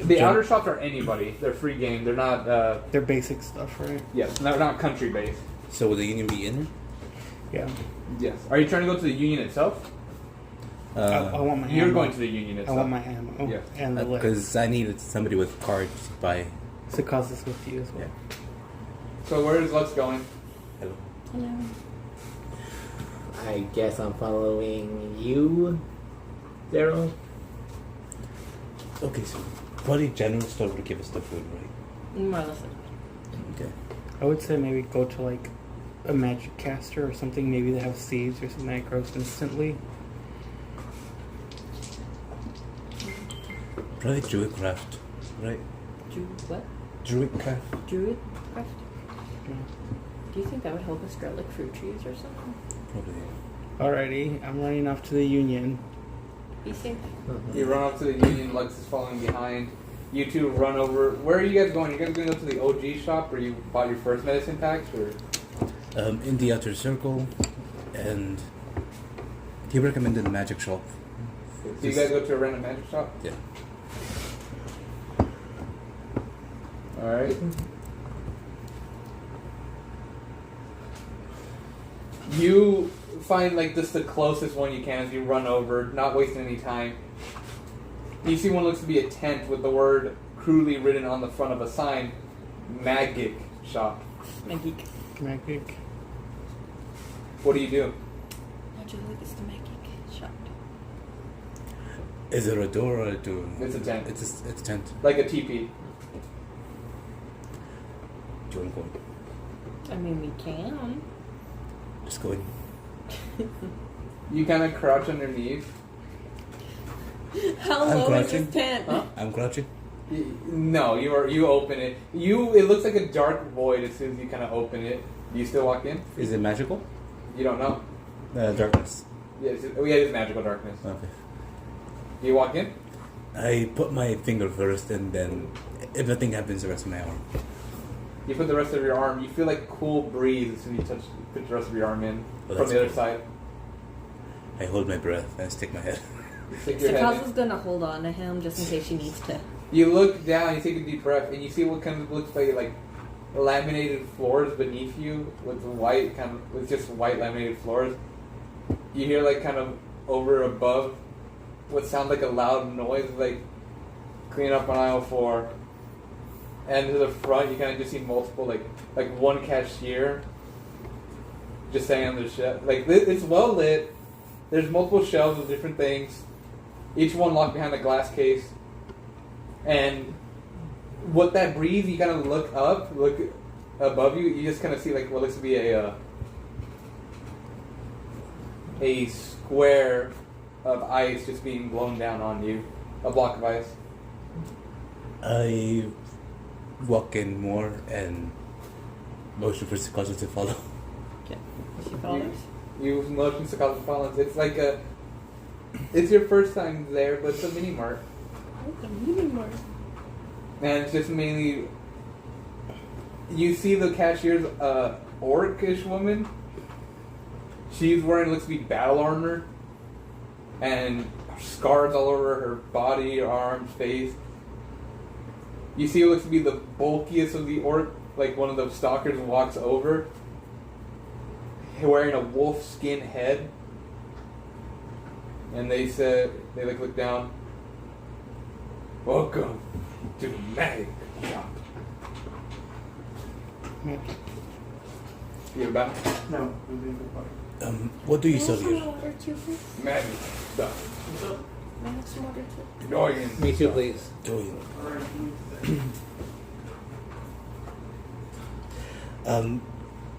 The Gen- outer shops are anybody. They're free game. They're not. They're basic stuff, right? Yes. They're not country based. So will the Union be in? Yeah. Yes. Are you trying to go to the Union itself? I want my You're ammo. going to the Union I itself. want my ammo. Yes. And the leg. Because I needed somebody with cards to buy. So cause this with you as well. So where is Lux going? Hello. Hello. I guess I'm following you, Daryl. Okay, so probably general store would give us the food, right? More or less. Okay. I would say maybe go to like a magic caster or something. Maybe they have seeds or something that grows instantly. Probably Druid craft, right? What? Druid craft. Druid craft? Yeah. Do you think that would help us grow like fruit trees or something? Probably. Alrighty, I'm running off to the Union. Be safe. You run up to the Union. Lux is following behind. You two run over. Where are you guys going? You guys going to go to the OG shop where you bought your first medicine packs, or? In the outer circle, and he recommended a magic shop. So you guys go to a random magic shop? Yeah. Alright. You find like just the closest one you can as you run over, not wasting any time. You see one looks to be a tent with the word crudely written on the front of a sign, Magic Shop. Magic. Magic. What do you do? Magic is the magic shop. Is there a door or a door? It's a tent. It's a tent. Like a teepee. Do you want to go in? I mean, we can. Just go in. You kind of crouch underneath. How I'm low crouching. is this tent? Huh? I'm crouching. No, you open it. It looks like a dark void as soon as you kind of open it. Do you still walk in? Is it magical? You don't know. Darkness. Yes, it's magical darkness. Okay. Do you walk in? I put my finger first, and then if nothing happens, the rest of my arm. You put the rest of your arm. You feel like cool breeze as soon as you put the rest of your arm in Oh, from that's the other cool. side. I hold my breath and I stick my head. You stick your head Sakazu's in. gonna hold on to him just in case she needs to. You look down. You take a deep breath, and you see what kind of looks like laminated floors beneath you with just white laminated floors. You hear like kind of over above what sounds like a loud noise, like clean up on aisle 4. And to the front, you kind of just see multiple, like one cashier just saying on the shelf. Like, it's well lit. There's multiple shelves with different things, each one locked behind a glass case. And what that breeze, you kind of look above you, you just kind of see like what looks to be a square of ice just being blown down on you, a block of ice. I walk in more and motion for Sakazu to follow. Okay. She follows. You motion to Cosmo Collins. It's like it's your first time there, but it's a mini mart. The mini mart. And it's just mainly, you see the cashier's orcish woman. She's wearing, looks to be battle armor, and scars all over her body, arms, face. You see what looks to be the bulkiest of the orc, like one of the stalkers walks over, wearing a wolf skin head. And they look down. Welcome to Magic Shop. Magic. You have a battle? No. What do you sell Can I have here? some water too, please? Magic stuff. Can I have some water too? Dorian Me too, stuff. please. Doing.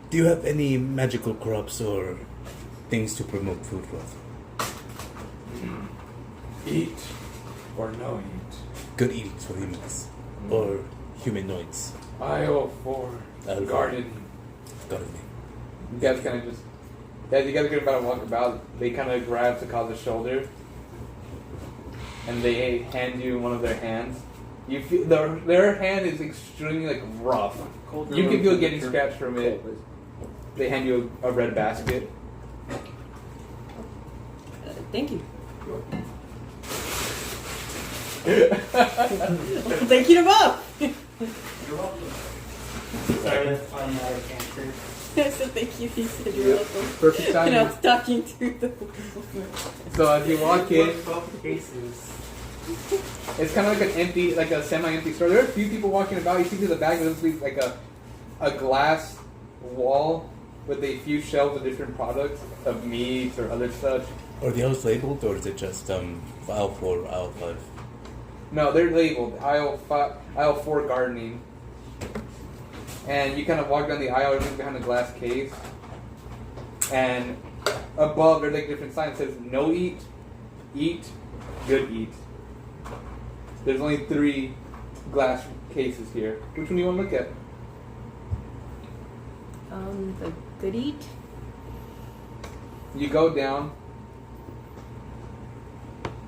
Do you have any magical crops or things to promote food growth? Eat or no eat. Good eating for humans or humanoids. Aisle 4. Aisle Garden. Gardening. You guys kind of just... As you guys are about to walk about, they kind of grab Sakaza's shoulder. And they hand you one of their hands. You feel their hand is extremely rough. You can feel getting scratched from it. They hand you a red basket. Thank you. Thank you to both. You're welcome. Sorry, that's fine. I cancer. I said thank you. He said you're welcome. Perfect And I timing. was talking to the So as you walk in, Both cases. it's kind of like an empty, like a semi-empty store. There are a few people walking about. You see to the back, there's like a glass wall with a few shelves of different products of meats or other such. Are the aisles labeled or is it just aisle 4, aisle 5? No, they're labeled aisle 4 gardening. And you kind of walk down the aisle, everything's behind a glass case. And above, there's like different signs that says no eat, eat, good eat. There's only 3 glass cases here. Which one do you want to look at? the good eat. You go down.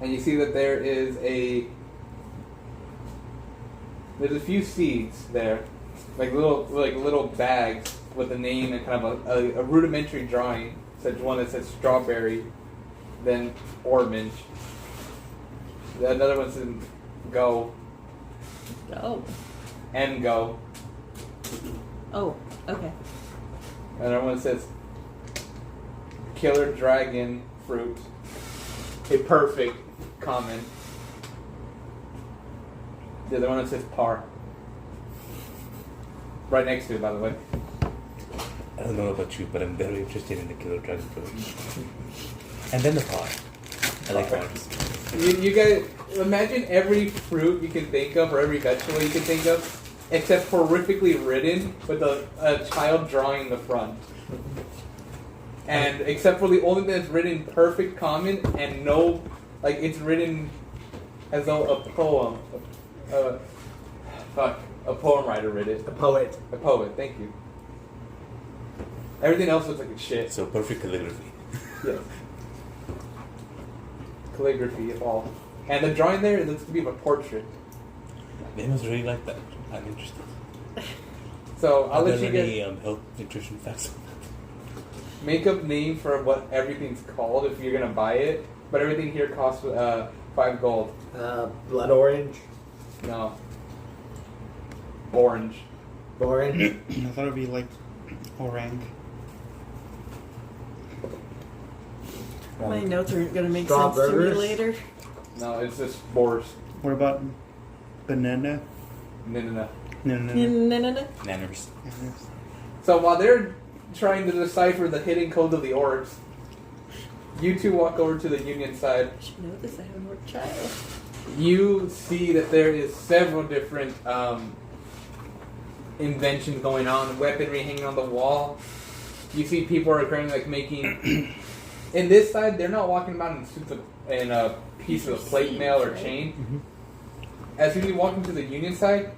and you see that there's a few seeds there, like little bags with a name and kind of a rudimentary drawing, such one that says strawberry, then orange. Another one says go. Oh. And go. Oh, okay. Another one says killer dragon fruit. A perfect common. The other one that says par. Right next to it, by the way. I don't know about you, but I'm very interested in the killer dragon fruit. And then the par. I like pars. You guys, imagine every fruit you can think of, or every vegetable you can think of, except horrifically written with a child drawing the front. And except for the only thing that's written perfect common and no, like it's written as though a poem. A poem writer wrote it. A poet. A poet, thank you. Everything else looks like it's shit. So perfect calligraphy. Yes. Calligraphy of all. And the drawing there, it looks to be of a portrait. They must really like that. I'm interested. So I'll Are let there you any guys health nutrition facts? make up name for what everything's called if you're gonna buy it. But everything here costs 5 gold. Blood orange. No. Orange. Orange. I thought it'd be like orang. My notes aren't going to make Straw sense to me burgers? later. No, it's just boars. What about banana? No. No. No. Nanners. So while they're trying to decipher the hidden code of the orcs, you two walk over to the Union side. I should know this. I have an orc child. You see that there is several different inventions going on, weaponry hanging on the wall. You see people are currently like making. In this side, they're not walking about in suits of, in pieces of plate mail or chain. Mm-hmm. As soon as you walk into the Union side,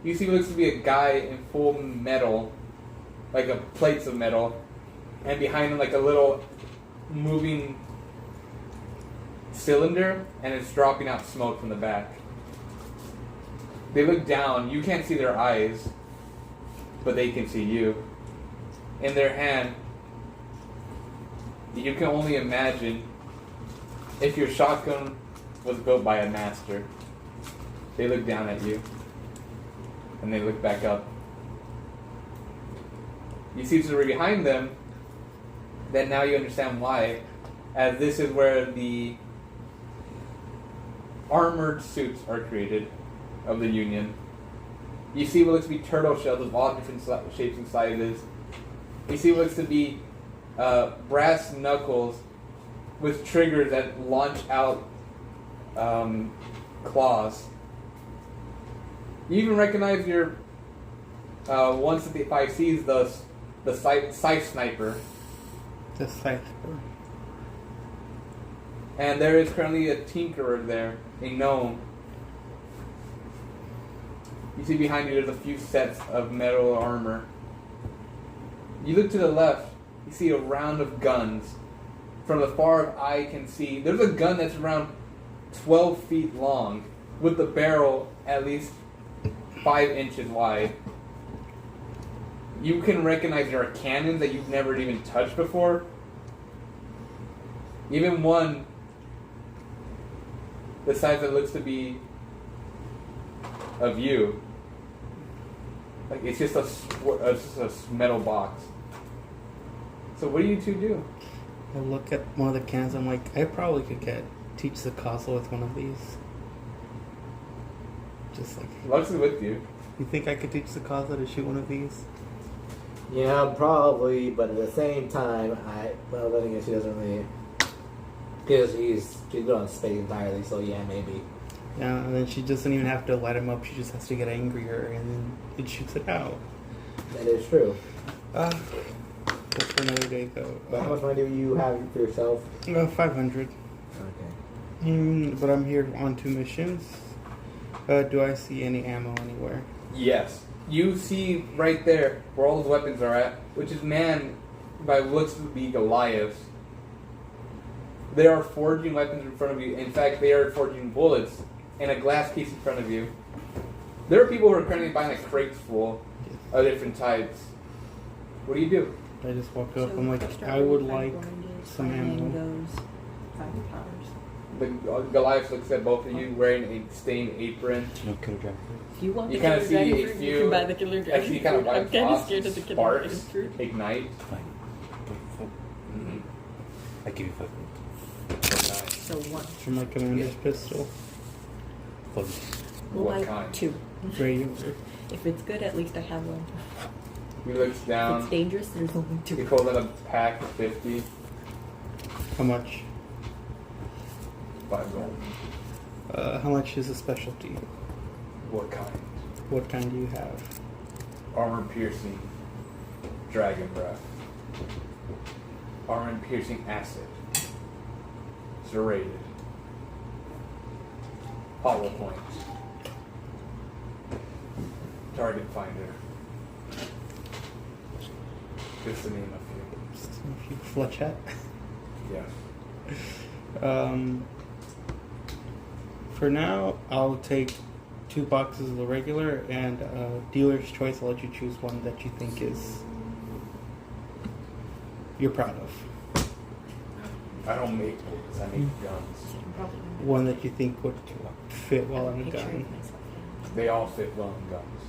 you see what looks to be a guy in full metal, like a plates of metal, and behind him like a little moving cylinder, and it's dropping out smoke from the back. They look down. You can't see their eyes, but they can see you. In their hand, you can only imagine if your shotgun was built by a master. They look down at you, and they look back up. You see to the right behind them, then now you understand why, as this is where the armored suits are created of the Union. You see what looks to be turtle shells of all different shapes and sizes. You see what looks to be brass knuckles with triggers that launch out claws. You even recognize your 155C's, the scythe sniper. The scythe. And there is currently a tinkerer there, a gnome. You see behind you there's a few sets of metal armor. You look to the left, you see a round of guns. From the far eye can see, there's a gun that's around 12 feet long, with the barrel at least 5 inches wide. You can recognize there are cannons that you've never even touched before. Even one, the size that looks to be of you. Like it's just a metal box. So what do you two do? I look at one of the cans. I'm like, I probably could teach the castle with one of these. Just like. Lux is with you. You think I could teach the castle to shoot one of these? Yeah, probably, but at the same time, then again, she doesn't really. Because she's good on space entirely, so yeah, maybe. Yeah, and then she doesn't even have to light him up. She just has to get angrier, and then it shoots it out. That is true. That's for another day, though. But how much money do you have for yourself? 500. Okay. But I'm here on 2 missions. Do I see any ammo anywhere? Yes. You see right there where all those weapons are at, which is manned by looks to be Goliaths. They are forging weapons in front of you. In fact, they are forging bullets in a glass case in front of you. There are people who are currently buying like crates full of different types. What do you do? I just walk up. So I'm like, extra I would five like oranges, some five ammo. mangoes, $5. The Goliath looks at both of you wearing a stained apron. No killer dragon. If you want You the kind killer of see dragon a fruit, few. you can buy the killer As dragon you kind of fruit. I'm wipe kind of off, scared of the killer dragon sparks fruit. ignite. Fine. Mm-hmm. I give you 5 minutes. So one. from my commander's pistol. Fun. We'll What buy kind? 2. Regular. If it's good, at least I have one. He looks If down. it's dangerous, there's only He 2. pulls out a pack of 50. How much? 5 gold. How much is a specialty? What kind? What kind do you have? Armor piercing. Dragon breath. Armor piercing acid. Serrated. Hollow point. Target finder. Just the name of If you fletch hat. you. Yes. For now, I'll take 2 boxes of the regular and dealer's choice. I'll let you choose one that you think is you're proud of. I don't make bullets, I make guns. One that you think would fit well on a Picture gun. of myself. They all fit well in guns.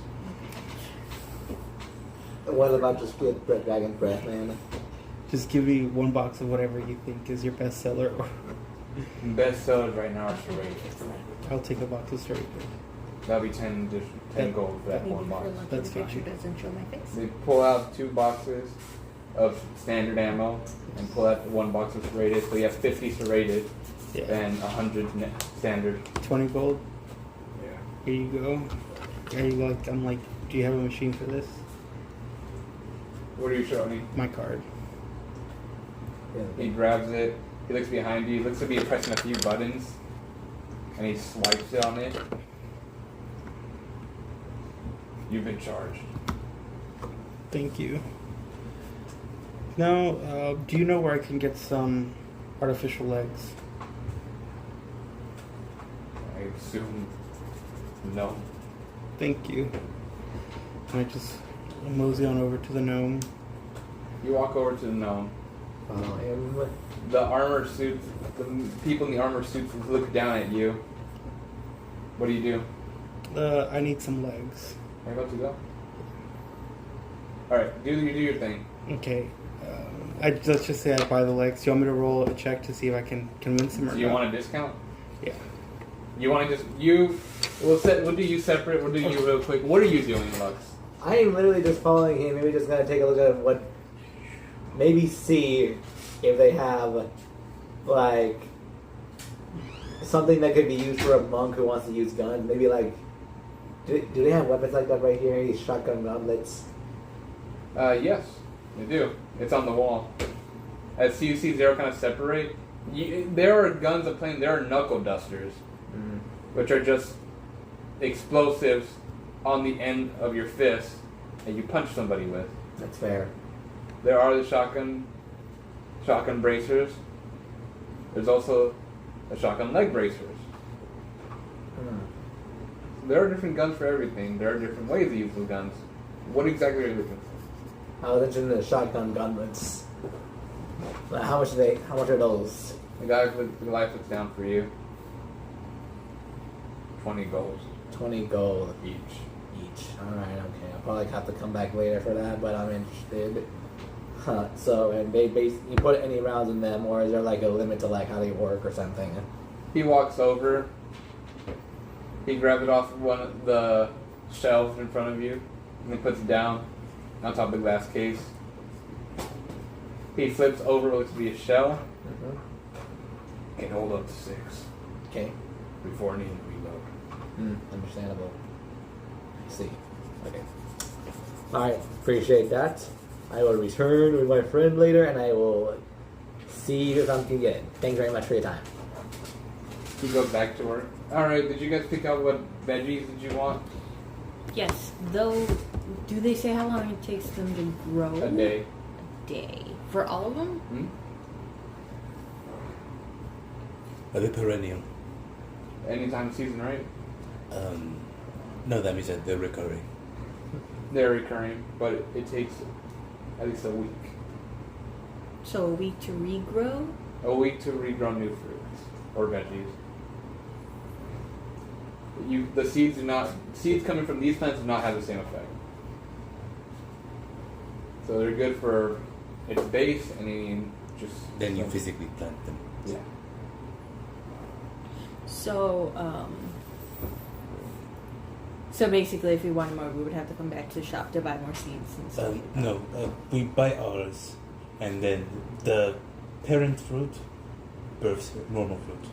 What about just get dragon breath, man? Just give me 1 box of whatever you think is your best seller, or Best sellers right now are serrated. I'll take a box of straight. That'll be 10 gold for that Maybe one for box. lucky That's the picture fine. doesn't show my face. They pull out 2 boxes of standard ammo and pull out 1 box of serrated. So you have 50 serrated Yeah. and 100 standard. 20 gold. Yeah. Here you go. Are you like? I'm like. Do you have a machine for this? What are you showing me? My card. He grabs it. He looks behind you. He looks to be pressing a few buttons. And he swipes it on it. You've been charged. Thank you. Now, do you know where I can get some artificial legs? I assume no. Thank you. And I just mosey on over to the gnome. You walk over to the gnome. Him. The armor suits, the people in the armor suits look down at you. What do you do? I need some legs. Are you about to go? Alright, do your thing. Okay. Let's just say I buy the legs. Do you want me to roll a check to see if I can convince him or Do you not? want a discount? Yeah. You want to we'll do you separate, we'll do you real quick. What are you doing, Lux? I am literally just following him. Maybe just gonna take a look at what. Maybe see if they have, like, something that could be used for a monk who wants to use guns. Maybe like, do they have weapons like that right here? These shotgun gauntlets. Yes, they do. It's on the wall. As you see Zero kind of separate, there are guns that play. There are knuckle dusters, which are just explosives on the end of your fist that you punch somebody with. That's fair. There are the shotgun bracers. There's also the shotgun leg bracers. There are different guns for everything. There are different ways to use those guns. What exactly are you looking for? I was interested in the shotgun gauntlets. Like, how much are those? The guy with the life looks down for you. 20 gold 20 gold each. each. Alright, okay. I'll probably have to come back later for that, but I'm interested. Huh. So, and they you put any rounds in them, or is there like a limit to like how they work or something? He walks over. He grabs it off one of the shelves in front of you, and he puts it down on top of the glass case. He flips over what looks to be a shell. Can hold up to 6 Okay. before needing to reload. Understandable. I see. Okay. Alright, appreciate that. I will return with my friend later, and I will see if I can get it. Thanks very much for your time. He goes back to work. Alright, did you guys pick out what veggies did you want? Yes, though, do they say how long it takes them to grow? A day. A day. For all of them? Are they perennial? Anytime season, right? No, that means that they're recurring. They're recurring, but it takes at least a week. So a week to regrow? A week to regrow new fruits or veggies. The seeds coming from these plants do not have the same effect. So they're good for its base, and then just Then you physically plant them. yeah. So, so basically, if we wanted more, we would have to come back to the shop to buy more seeds and stuff. No, we buy ours, and then the parent fruit births normal fruit.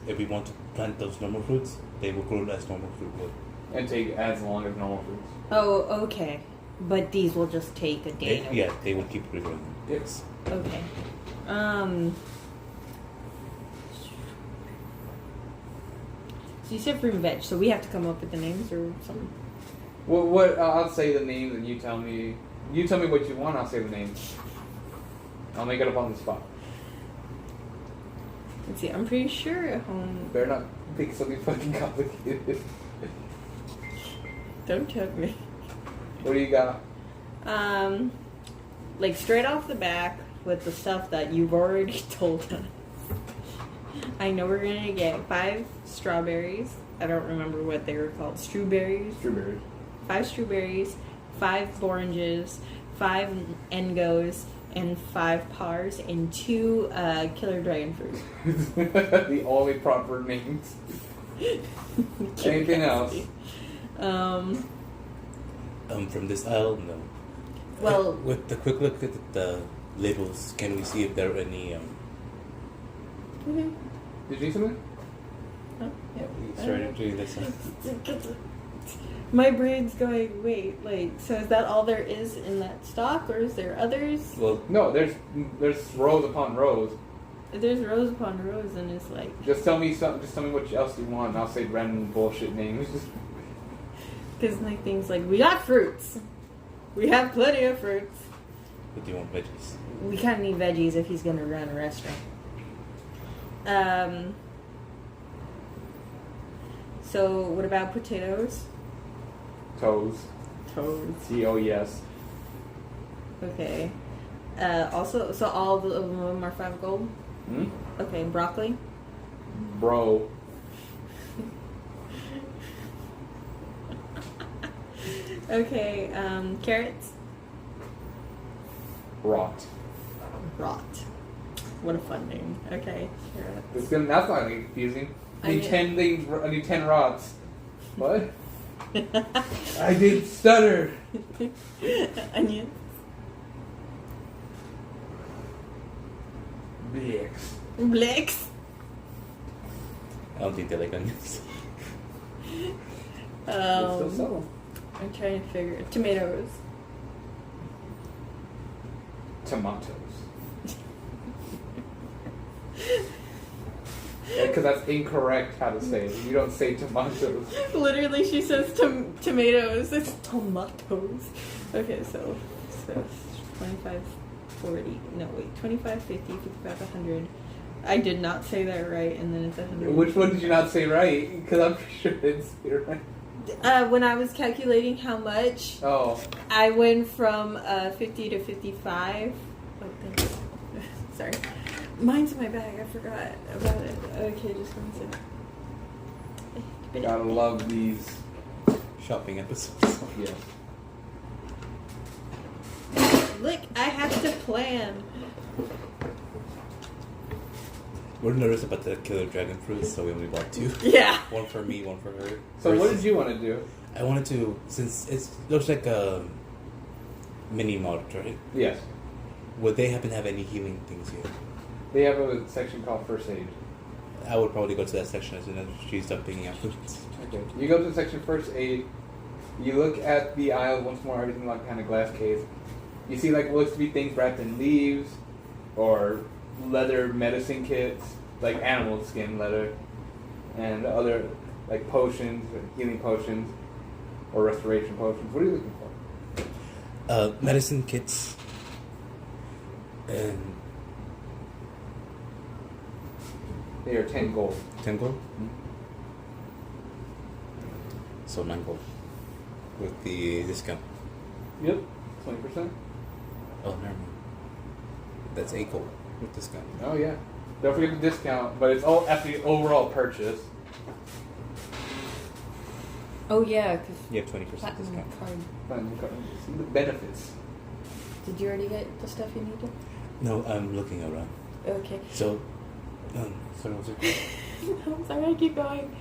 If we want to plant those normal fruits, they will grow as normal fruit would. And take as long as normal fruits. Oh, okay. But these will just take a day. Yeah, they will keep regrowing. Yes. Okay. So you said fruit and veg, so we have to come up with the names or something? Well, what I'll say the names, and you tell me. You tell me what you want. I'll say the names. I'll make it up on the spot. Let's see. I'm pretty sure at home. Better not pick something fucking complicated. Don't choke me. What do you got? Like straight off the back with the stuff that you've already told us. I know we're gonna get 5 strawberries. I don't remember what they were called. Strawberries. 5 strawberries, 5 oranges, 5 engos, and 5 pars, and 2 killer dragon fruit. The only proper names. Anything else? From this aisle, no. Well, With the quick look at the labels, can we see if there are any? mhm. Did you see something? Oh, yeah. We started doing this. My brain's going, wait, like, so is that all there is in that stock, or is there others? Well, No, there's rows upon rows. There's rows upon rows, and it's like, Just tell me something. Just tell me what else you want, and I'll say random bullshit names. because like things like, we got fruits. We have plenty of fruits. what do you want veggies? We kind of need veggies if he's going to run a restaurant. So what about potatoes? Toes. Toes. TOES. Okay. Also, so all of them are 5 gold? Hmm? Okay, broccoli? Bro. Okay, carrots? Rot. Rot. What a fun name. Okay, carrots. That's not gonna get confusing. I need I- 10 things. I need 10 rots. What? I did stutter. Onion? Blix. Blix? I don't think they like onions. They still sell them. I'm trying to figure tomatoes. Tomatoes. Because that's incorrect how to say it. You don't say tomatoes. Literally, she says tomatoes. It's tomatoes. Okay, so 25, 40. No, wait. 25, 50, 55, 100. I did not say that right, and then it's 100. Which one did you not say right? Because I'm pretty sure it's right. When I was calculating how much, Oh. I went from 50 to 55. Oh, thanks. Sorry. Mine's in my bag. I forgot about it. Okay, just one second. Gotta love these. Shopping episodes. Yeah. Look, I have to plan. We're nervous about the killer dragon fruit, so we only bought 2. Yeah. One for me, one for her. So what did you want to do? I wanted to, since it looks like a mini mart, right? Yes. Would they happen to have any healing things here? They have a section called First Aid. I would probably go to that section as soon as she's done picking out fruits. Okay. You go to the section First Aid. You look at the aisle once more. Everything like kind of glass case. You see like what looks to be things wrapped in leaves, or leather medicine kits, like animal skin leather, and other like potions, healing potions, or restoration potions. What are you looking for? Medicine kits. And They are 10 gold. 10 gold? So 9 gold. With the discount. Yep, 20%. Oh, never mind. That's 8 gold with discount. Oh yeah. Don't forget the discount, but it's all after the overall purchase. Oh yeah, because You have 20% platinum discount. card. Platinum card. See the benefits. Did you already get the stuff you needed? No, I'm looking around. Okay. So, sorry, what's it called? I'm sorry, I keep going.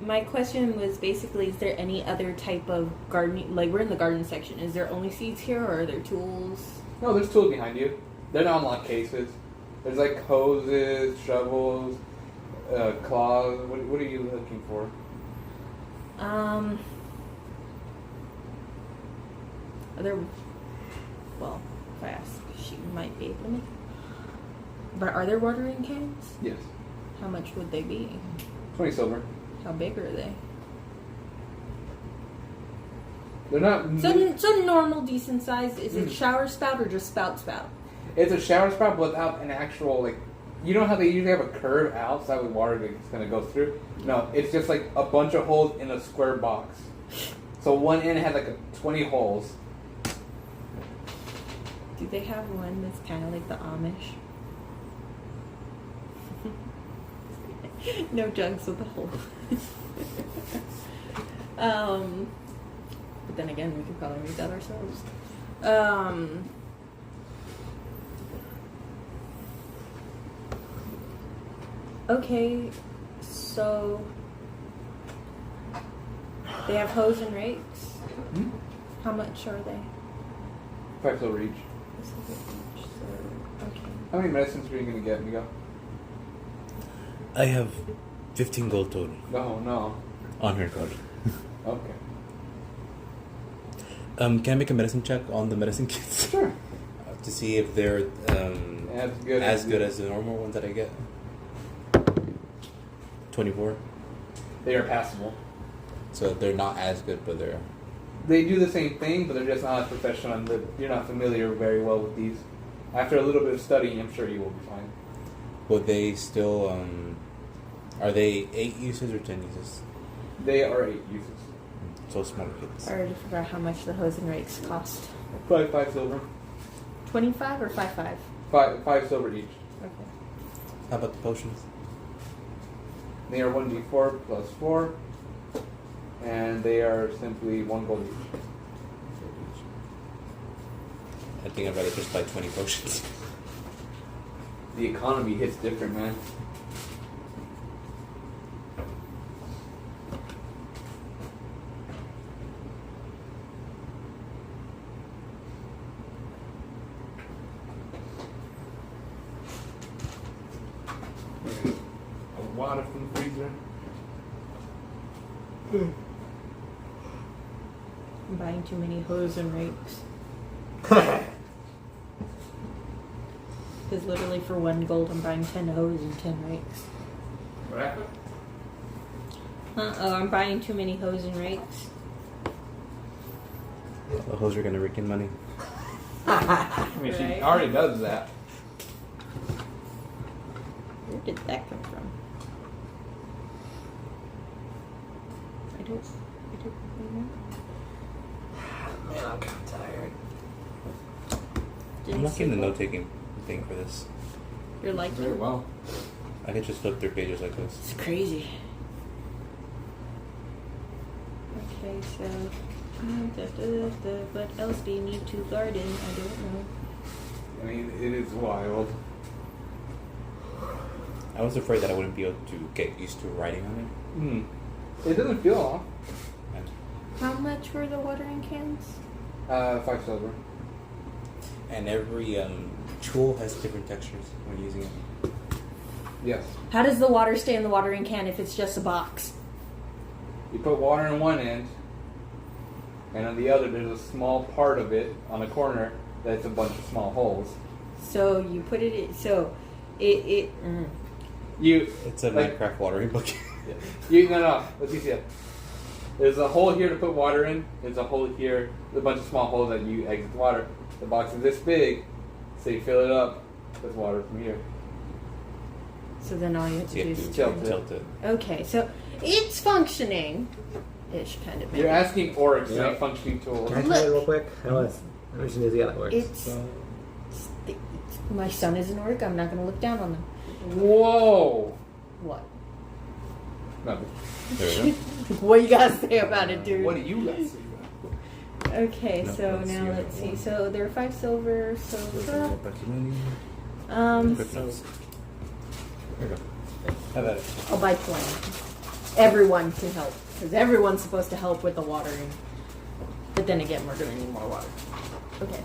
My question was basically, is there any other type of gardening? Like, we're in the garden section. Is there only seeds here, or are there tools? No, there's tools behind you. They're not unlocked cases. There's like hoses, shovels, claws. What are you looking for? Are there? Well, if I ask, she might be able to make. But are there watering cans? Yes. How much would they be? 20 silver. How big are they? They're not. So normal, decent size. Is it shower spout or just spout? It's a shower spout without an actual, like, you know how they usually have a curve outside with water that's going to go through? No, it's just like a bunch of holes in a square box. So one end has like 20 holes. Do they have one that's kind of like the Amish? No jugs with a hole. But then again, we could probably make that ourselves. Okay, so they have hose and rakes. Hmm? How much are they? 5 silver each. Okay. How many medicines are you going to get, Miguel? I have 15 gold total No. on her card. Okay. Can I make a medicine check on the medicine kits? Sure. To see if they're As good as the normal ones that I get? 24. They are passable. So they're not as good, but they're... They do the same thing, but they're just not as professional, and you're not familiar very well with these. After a little bit of studying, I'm sure you will be fine. Would they still... Are they 8 uses or 10 uses? They are 8 uses. So smaller kits. I already forgot how much the hose and rakes cost. 5 silver. 25 or 5? 5 silver each. Okay. How about the potions? They are 1d4 plus 4, and they are simply 1 gold each. I think I'd rather just buy 20 potions. The economy hits different, man. Water from the freezer. I'm buying too many hose and rakes. Because literally for 1 gold, I'm buying 10 hose and 10 rakes. What happened? I'm buying too many hose and rakes. The hoes are gonna rake in money. I mean, she Right. already does that. Where did that come from? I don't know. Man, I'm kind of tired. Didn't I'm not getting the see note-taking thing for this. what- You're like Very well. I could just flip through pages like this. It's crazy. Okay, so what else do you need to garden? I don't know. I mean, it is wild. I was afraid that I wouldn't be able to get used to writing on it. It doesn't feel off. And How much were the watering cans? 5 silver. And every tool has different textures when using it. Yes. How does the water stay in the watering can if it's just a box? You put water on one end, and on the other there's a small part of it on the corner that's a bunch of small holes. So you put it in, so it You It's a like, Minecraft watering book. no. Let's see it. There's a hole here to put water in. There's a hole here. There's a bunch of small holes that you exit the water. The box is this big, so you fill it up with water from here. So then all you have So to you do have is to tilt tilt it. Okay, so it's functioning. Ish, kind of. You're asking Oryx to Yeah. make functioning tools. Can I try it real quick? I just need to see how that works. It's. My son is an orc. I'm not going to look down on them. Whoa! What? Nothing. There we go. What you got to say about it, dude? What do you guys see? Okay, No, so let's now see. let's see. So there are 5 silver. So Quick notes. There you go. Have at it. I'll buy 20. Everyone can help because everyone's supposed to help with the watering. But then again, we're gonna need more water. Okay.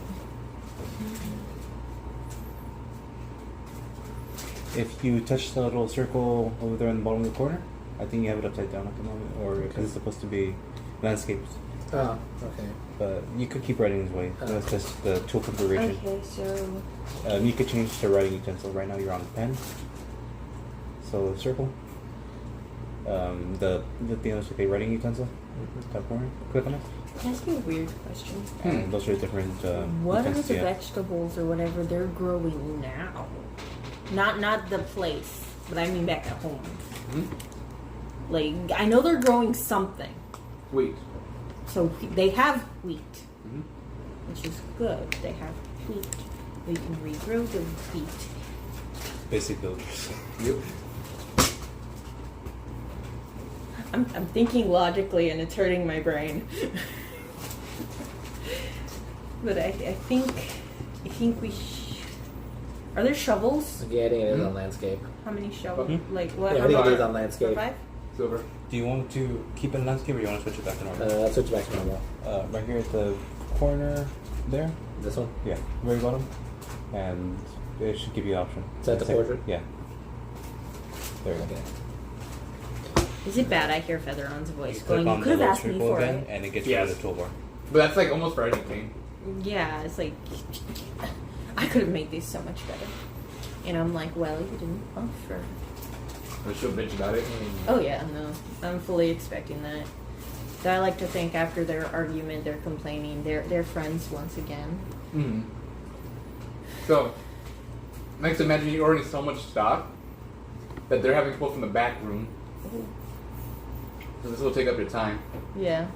If you touch the little circle over there in the bottom of the corner, I think you have it upside down at the moment, or because it's supposed to be landscapes. Oh, okay. But you could keep writing this way. That's just the tool configuration. Okay, so You could change to writing utensil. Right now you're on pen. So circle. The thing that's like a writing utensil. Top corner. Click on it. can I ask you a weird question? And those are different. What are the utensils, yeah. vegetables or whatever they're growing now? Not the place, but I mean back at home. Hmm? Like I know they're growing something. Wheat. So they have wheat, Mhm. which is good. They have wheat. We can regrow the wheat. Basic builders. Yep. I'm thinking logically and it's hurting my brain. But I think we are there shovels? Yeah, I think it is on landscape. How many shovels? Mhm. Like what? Yeah, how I think many? it is on landscape. 5? Silver. Do you want to keep it in landscape, or you want to switch it back to normal? Let's switch back to normal. Right here at the corner, there. This one? Yeah, very bottom, and it should give you an option. Is that the It's like- portrait? Yeah. There we go. Okay. Is it bad? I hear Featheron's voice You going. click You on the could have little asked me circle for again, it. and it gets Yes. rid of the toolbar. But that's like almost for anything. Yeah, it's like I could have made these so much better. And I'm like, well, you didn't offer. Or she'll bitch about it. Oh yeah, no, I'm fully expecting that. But I like to think after their argument, they're complaining. They're friends once again. Mm-hmm. So, Max, imagine you're ordering so much stock that they're having to pull from the back room. So this will take up your time. Yeah,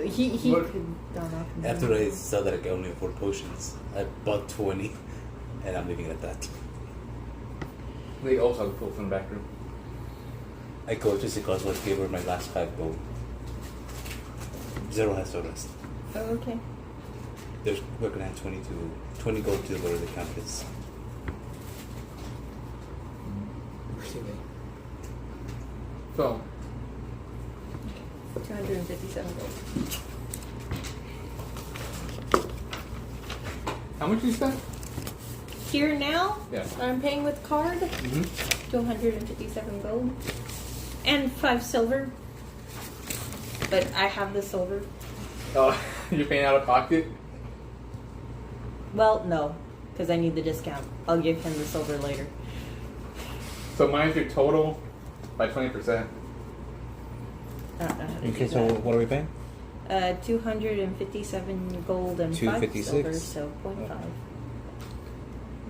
he What- could gone off. and After done I saw that I could only afford potions, I bought 20, and I'm leaving it at that. They also have to pull from the back room. I go to because I gave her my last 5 gold. Zero has to rest. Oh, okay. We're gonna have 20 gold to lower the campus. So, 257 gold. how much you spent? Here now, Yeah. I'm paying with card. Mm-hmm. 257 gold and 5 silver. But I have the silver. Oh, you're paying out of pocket? Well, no, because I need the discount. I'll give him the silver later. So minus your total by 20%. I don't know how to Okay, do so that. what are we paying? 257 gold and 5 silver, 256. so 0.5.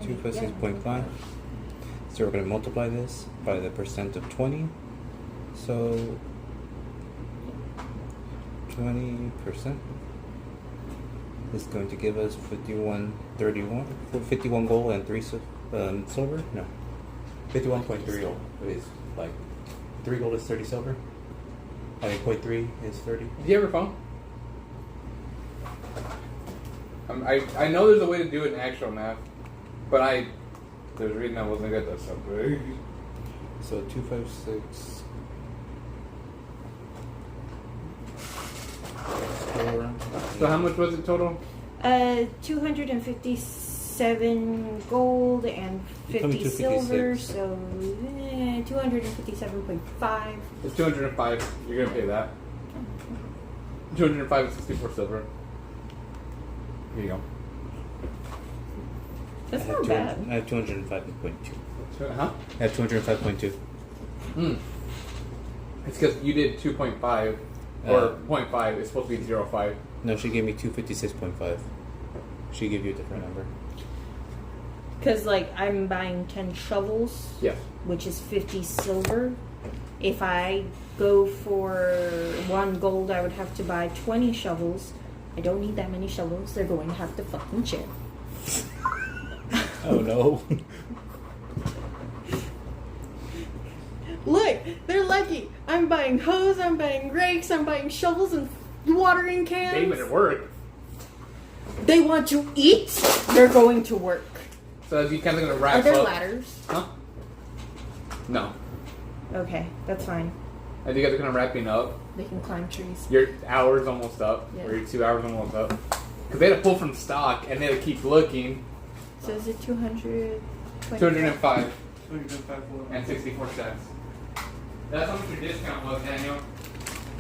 256.5. So we're going to multiply this by the percent of 20. So 20% is going to give us 51 gold and 3 silver. No, 51.3 gold is like 3 gold is 30 silver. I mean, 0.3 is 30. Did you have your phone? I know there's a way to do it in actual math, but there's a reason I wasn't good at that stuff. So 256. So how much was it total? 257 gold and 50 silver, 256. so 257.5. It's 205. You're gonna pay that. 205 and 64 silver. Here you go. That's not bad. I have 205.2. Huh? I have 205.2. Hmm. It's because you did 2.5 or 0.5. It's supposed to be 0.5. No, she gave me 256.5. She gave you a different number. Because, like, I'm buying 10 shovels, Yes. which is 50 silver. If I go for 1 gold, I would have to buy 20 shovels. I don't need that many shovels. They're going to have to fucking share. Oh no. Look, they're lucky. I'm buying hose, I'm buying rakes, I'm buying shovels and watering cans. They would work. They want to eat, they're going to work. So is he kind of going to wrap Are up? there ladders? Huh? No. Okay, that's fine. Are you guys going to wrapping up? They can climb trees. Your hour's almost up. Yeah. Or your 2 hours almost up. Because they had to pull from stock and they had to keep looking. So is it 200? 205 and 64 cents. That's how much your discount was, Daniel.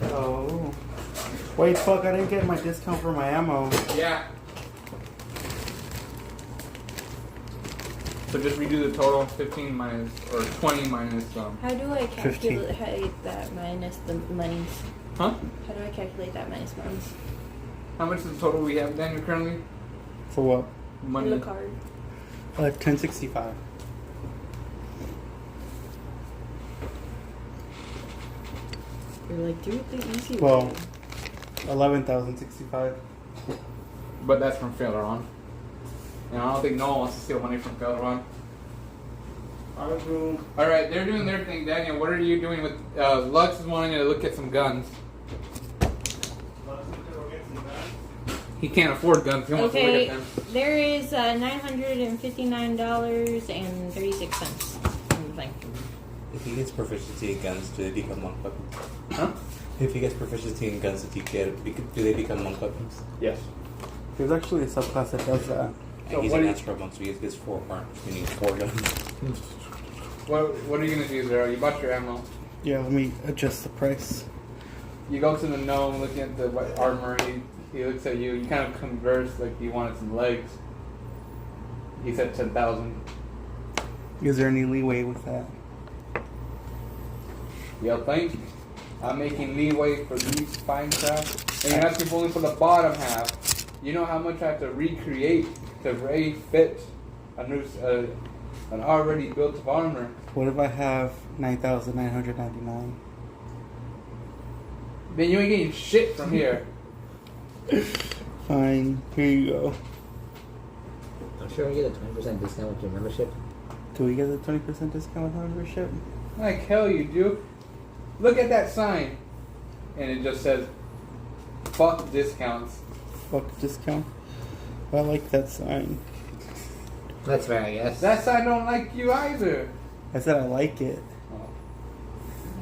Oh. Wait, fuck! I didn't get my discount for my ammo. Yeah. So just redo the total, 15 minus, or 20 minus, How do I calculate that minus the monies? Huh? How do I calculate that minus monies? How much is the total we have, Daniel, currently? For what? Money. In the card. 1065. You're like, do it the easy Well, way. 11,065. But that's from Faileron. And I don't think no one wants to steal money from Faileron. Alright, they're doing their thing. Daniel, what are you doing with... Lux is wanting you to look at some guns. He can't afford guns. He wants to Okay, look at them. there is $959.36 in the thing. If he gets proficiency in guns, do they become monk weapons? Huh? If he gets proficiency in guns, do they become monk weapons? Yes. There's actually a subclass that does that. So And he's what an do you- astro monk, so he gets 4 arms, meaning 4 guns. What are you going to do, Zero? You bought your ammo. Yeah, let me adjust the price. You go to the gnome, looking at the white armor. He looks at you. You kind of converse like you wanted some legs. He said 10,000. Is there any leeway with that? You think? I'm making leeway for these fine crafts. And you're asking for only for the bottom half. You know how much I have to recreate to refit a new, an already built armor. What if I have 9,999? Then you ain't getting shit from here. Fine, here you go. I'm sure we get a 20% discount with your membership. Do we get a 20% discount with membership? Like hell you do. Look at that sign. And it just says, fuck discounts. Fuck discount. I like that sign. That's fair, I guess. That sign don't like you either. I said I like it.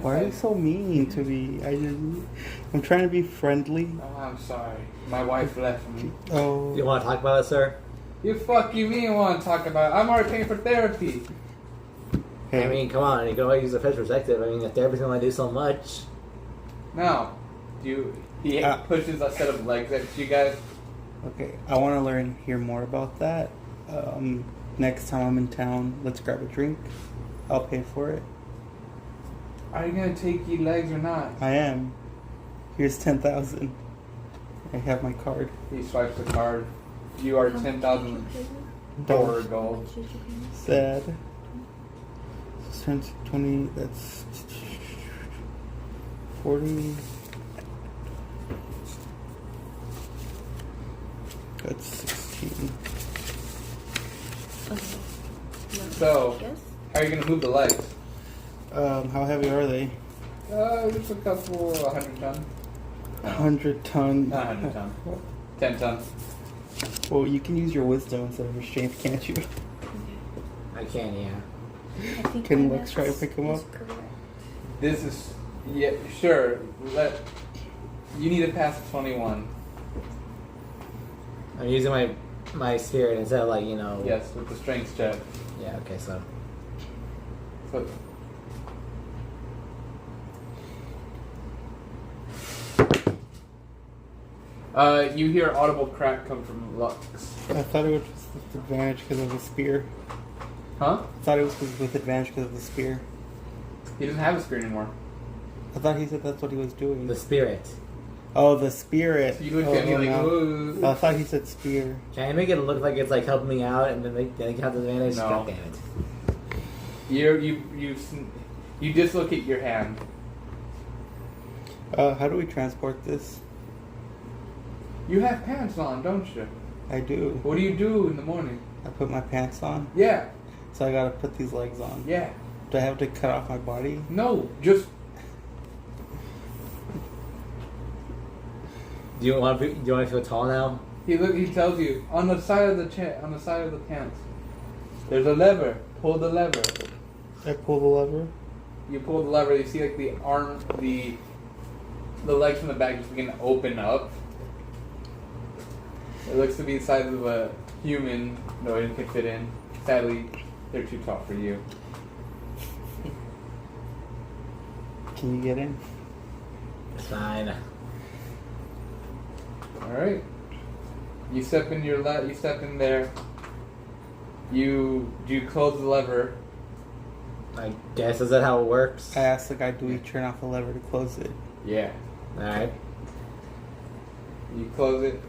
Why are you so mean to me? I'm trying to be friendly. Oh, I'm sorry. My wife left me. Oh. You want to talk about it, sir? You mean want to talk about it? I'm already paying for therapy. Hey. I mean, come on, you can always use the first perspective. I mean, if therapy's only do so much. Now, he pushes a set of legs at you guys. Okay, I want to hear more about that. Next time I'm in town, let's grab a drink. I'll pay for it. Are you gonna take your legs or not? I am. Here's 10,000. I have my card. He swipes the card. You are 10,000 $4 gold. Sad. 20, that's 40. That's 16. Okay. So, how are you gonna move the legs? How heavy are they? Just a couple 100 ton. 100 ton. Not 100 ton. 10 ton. Well, you can use your wisdom instead of your strength, can't you? I can, yeah. I think Can my Lex try to math pick 'em is up? correct. This is, yeah, sure. You need to pass 21. I'm using my spirit instead of, like, you know. Yes, with the strength check. Yeah, okay, so. But you hear audible crack come from Lux. I thought it was with advantage because of the spear. Huh? I thought it was with advantage because of the spear. He doesn't have a spear anymore. I thought he said that's what he was doing. The spirit. Oh, the spirit. You look oh, at me like, no. ooh. I thought he said spear. Can I make it look like it's like helping me out, and then they have the advantage? No. God damn it! You dislocate your hand. How do we transport this? You have pants on, don't you? I do. What do you do in the morning? I put my pants on, Yeah, so I gotta put these legs on. yeah. Do I have to cut off my body? No, just Do you want to feel tall now? he tells you on the side of the on the side of the pants. There's a lever. Pull the lever. I pull the lever. You pull the lever. You see like the arm, the legs from the back just begin to open up. It looks to be the size of a human. No, it can fit in. Sadly, they're too tall for you. Can you get in? It's fine. All right. You step in You step in there. You close the lever. I guess is that how it works? I asked the guy, do we turn off the lever to close it? Yeah. All right. You close it.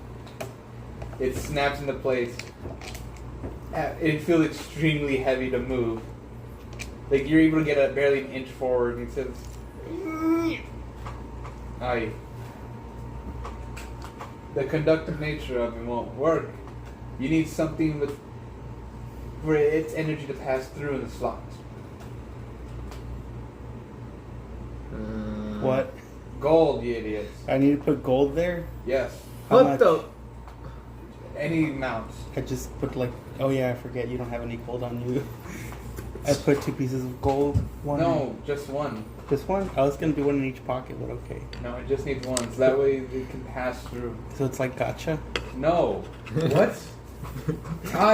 It snaps into place. It feels extremely heavy to move. Like you're able to get barely an inch forward. And it says, "Aye." The conductive nature of it won't work. You need something for its energy to pass through in the slots. What? Gold, you idiots. I need to put gold there? Yes. How What much? the? Any amounts. I just put like, oh yeah, I forget you don't have any gold on you. I put 2 pieces of gold. One. No, just one. Just one? I was gonna do one in each pocket, but okay. No, it just needs one. So that way it can pass through. So it's like gotcha? No. What?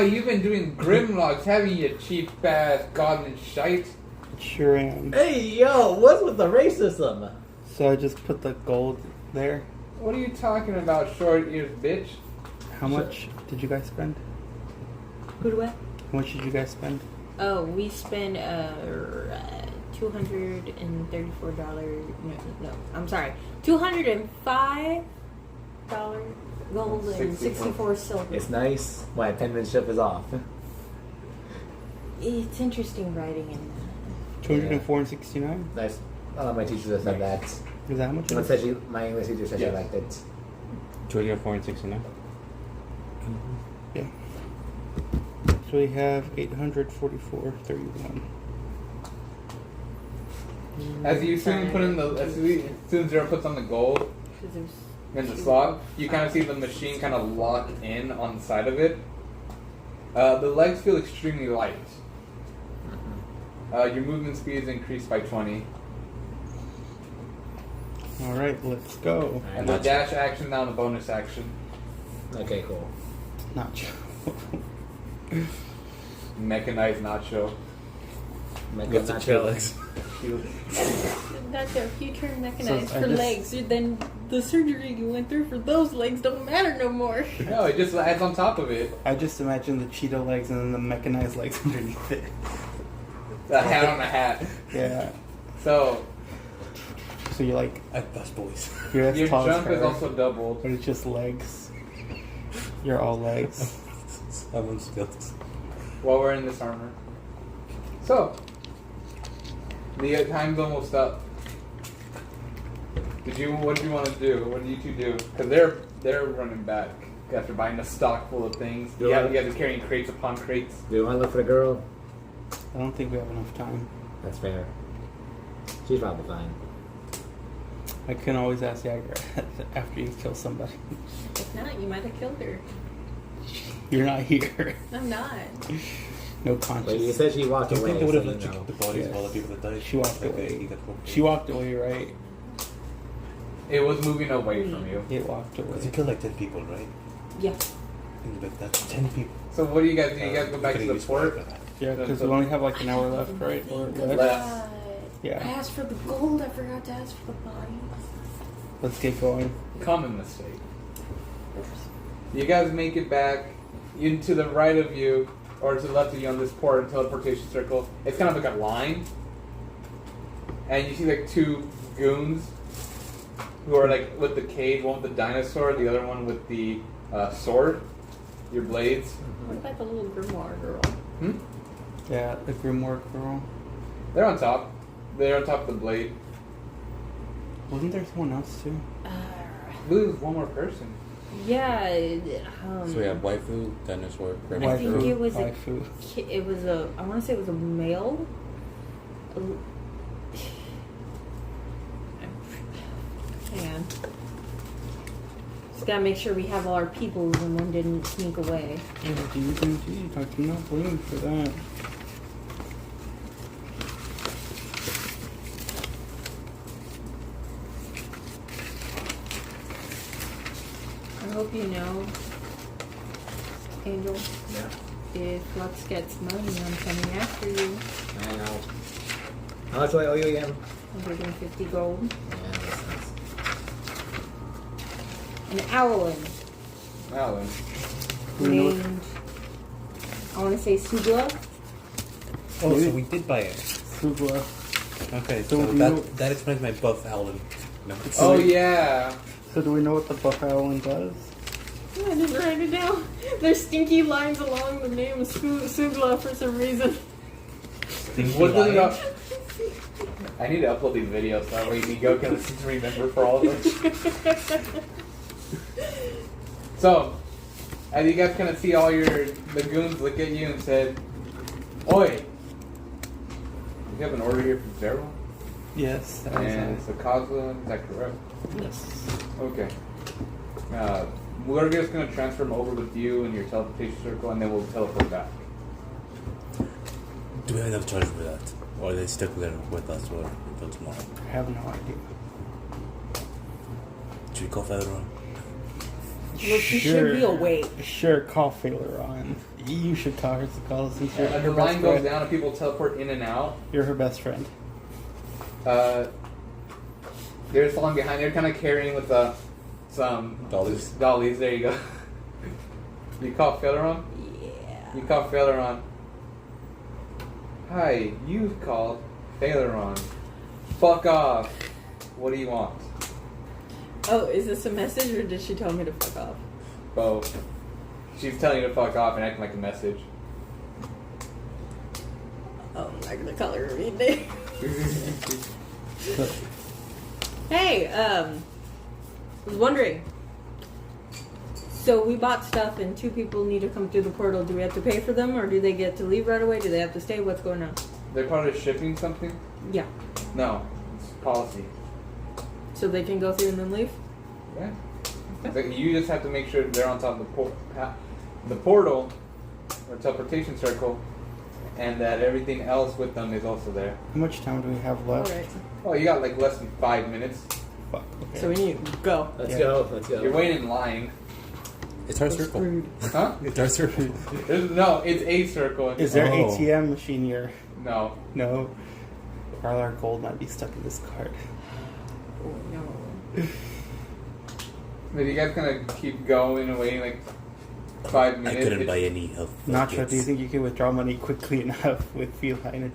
You've been doing Grimlocks, haven't you, cheap ass goblin shite? Sure am. Hey yo, what's with the racism? So I just put the gold there. What are you talking about, short ears bitch? How much did you guys spend? Who do I? How much did you guys spend? Oh, we spend $234. No, I'm sorry, $205 gold and 64 silver. It's nice. My penmanship is off. It's interesting writing in that. 204 and 69? Nice. My teacher just said that. Is that how much? My English teacher said she Yes. liked it. 204 and 69. Yeah. So we have 844.31. As you soon put in as soon as Zero puts on the gold 'Cause there's in the slot, you kind of see the machine kind of lock in on the side of it. The legs feel extremely light. Your movement speed is increased by 20. Alright, let's go. And the dash action now the bonus action. Okay, cool. Nacho. Mechanized nacho. Got the tail legs. That's if you turn mechanized So I for just- legs, then the surgery you went through for those legs don't matter no more. No, it just adds on top of it. I just imagine the Cheeto legs and then the mechanized legs underneath it. A hat on a hat. Yeah. So So you're like, At Bus Boys. you're as your tall as jump is her, also doubled. but it's just legs. You're all legs. Someone's skills. While we're in this armor. So, the time's almost up. What did you want to do? What did you two do? Because they're running back after buying a stock full of things. Do You I- guys are carrying crates upon crates. Do you want to look for the girl? I don't think we have enough time. That's fair. She's probably fine. I can always ask Jagger after you kill somebody. If not, you might have killed her. You're not here. I'm not. No Wait, you conscience. said she walked Do you away. think they would have so let you you know. keep the bodies Yes. of all the people that died? She walked Like, away. they got cool. She walked away, right? It was moving away from you. It walked Because away. you killed like 10 people, right? Yeah. Think like that. 10 people. So what do you guys do? You guys go back to Couldn't the use port? fire for that. Yeah, because we only have like an hour left, right? Or left. Left. I Yeah. asked for the gold. I forgot to ask for the bodies. Let's get going. Common mistake. You guys make it back into the right of you, or to the left of you on this port teleportation circle. It's kind of like a line, and you see like two goons who are like with the cage, one with the dinosaur, the other one with the sword, your blades. What about the little grimoire girl? Yeah, the Grimoire girl. They're on top. They're on top of the blade. Wasn't there someone else too? I believe there's one more person. Yeah. So we have waifu, dinosaur, I grandma. think it was Waifu. it was a. I want to say it was a male. Hang on. Just gotta make sure we have all our peoples and one didn't sneak away. Yeah, do you think I cannot blame you for that. I hope you know, Angel. Yeah. If Lux gets money, I'm coming after you. I know. How much do I owe you again? 150 gold. Yeah, that's nice. An Owlin Alan. named, I want to say Sugla. Oh, so we did buy it. Sugla. Okay, So so do you know- that explains my buff Alan. No. Oh yeah. So do we know what the Buff Owlin does? I didn't write it down. There's stinky lines along the name of Sugla for some reason. What does it up? I need to upload these videos so that way Ego can listen to remember for all of them. So, as you guys kind of see all your the goons look at you and said, "Oi, you have an order here from Zero Yes, that was and nice. it's a Cosmo. Is that correct? Yes. Okay. We're just gonna transfer them over with you in your teleportation circle, and then we'll teleport back. Do we have enough charge for that? Or are they stuck there with us or until tomorrow? I have no idea. Should we call Federer? Look, she should be awake. Sure, call Failure on. You should call her to call since you're And her the best line goes friend. down, and people teleport in and out. You're her best friend. They're falling behind. They're kind of carrying with some Dollies. Dollies. There you go. You call Faileron? Yeah. You call Faileron. Hi, you've called Faileron. Fuck off. What do you want? Oh, is this a message or did she tell me to fuck off? Both. She's telling you to fuck off and acting like a message. Oh, I'm not gonna call her a mean name. Hey, was wondering. So we bought stuff and two people need to come through the portal. Do we have to pay for them or do they get to leave right away? Do they have to stay? What's going on? They're part of shipping something? Yeah. No. It's policy. So they can go through and then leave? Yeah. So you just have to make sure they're on top of the portal or teleportation circle, and that everything else with them is also there. How much time do we have left? Alright. Oh, you got like less than 5 minutes. Fuck. Okay. So we need to go. Let's Yeah. go. Let's go. You're waiting in line. It's our We're circle. screwed. Huh? It's our circle. No, it's a circle. Is there Oh. ATM machine here? No. No. All our gold might be stuck in this card. Oh no. But you guys kind of keep going and waiting like 5 I minutes. couldn't buy any health. Nacho, kits. do you think you can withdraw money quickly enough with feline?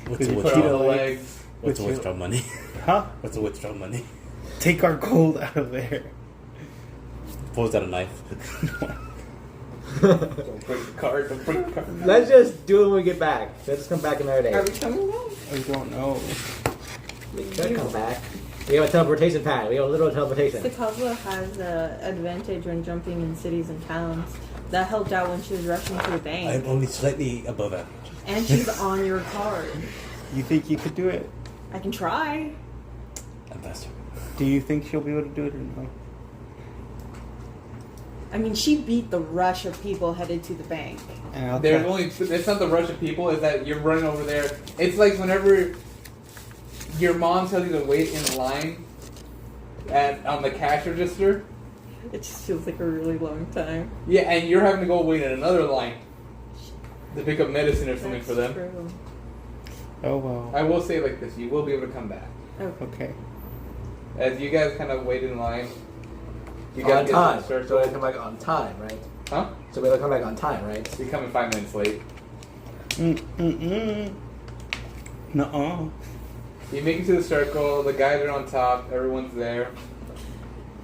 What's with a your Put withdraw? on the cheetah legs. What's a with withdraw money? Huh? What's a withdraw money? Take our gold out of there. Pulls out a knife. Don't break the card. Don't break the card. Let's just do it when we get back. Let's just come back another day. Are we coming back? I don't know. We could come back. We have a teleportation pad. We have a literal teleportation. Sakazwa has an advantage when jumping in cities and towns. That helped out when she was rushing to the bank. I'm only slightly above average. And she's on your card. You think you could do it? I can try. I'm faster. Do you think she'll be able to do it or no? I mean, she beat the rush of people headed to the bank. And I'll There's try- only. It's not the rush of people. It's that you're running over there. It's like whenever your mom tells you to wait in line on the cash register. It just feels like a really long time. Yeah, and you're having to go wait in another line to pick up medicine or something for them. True. Oh well. I will say it like this: you will be able to come back Okay. Okay. as you guys kind of wait in line. You On guys get to time. the So circle. we come back on time, right? Huh? So we'll come back on time, right? You're coming 5 minutes late. Nuh-uh. You make it to the circle. The guys are on top. Everyone's there.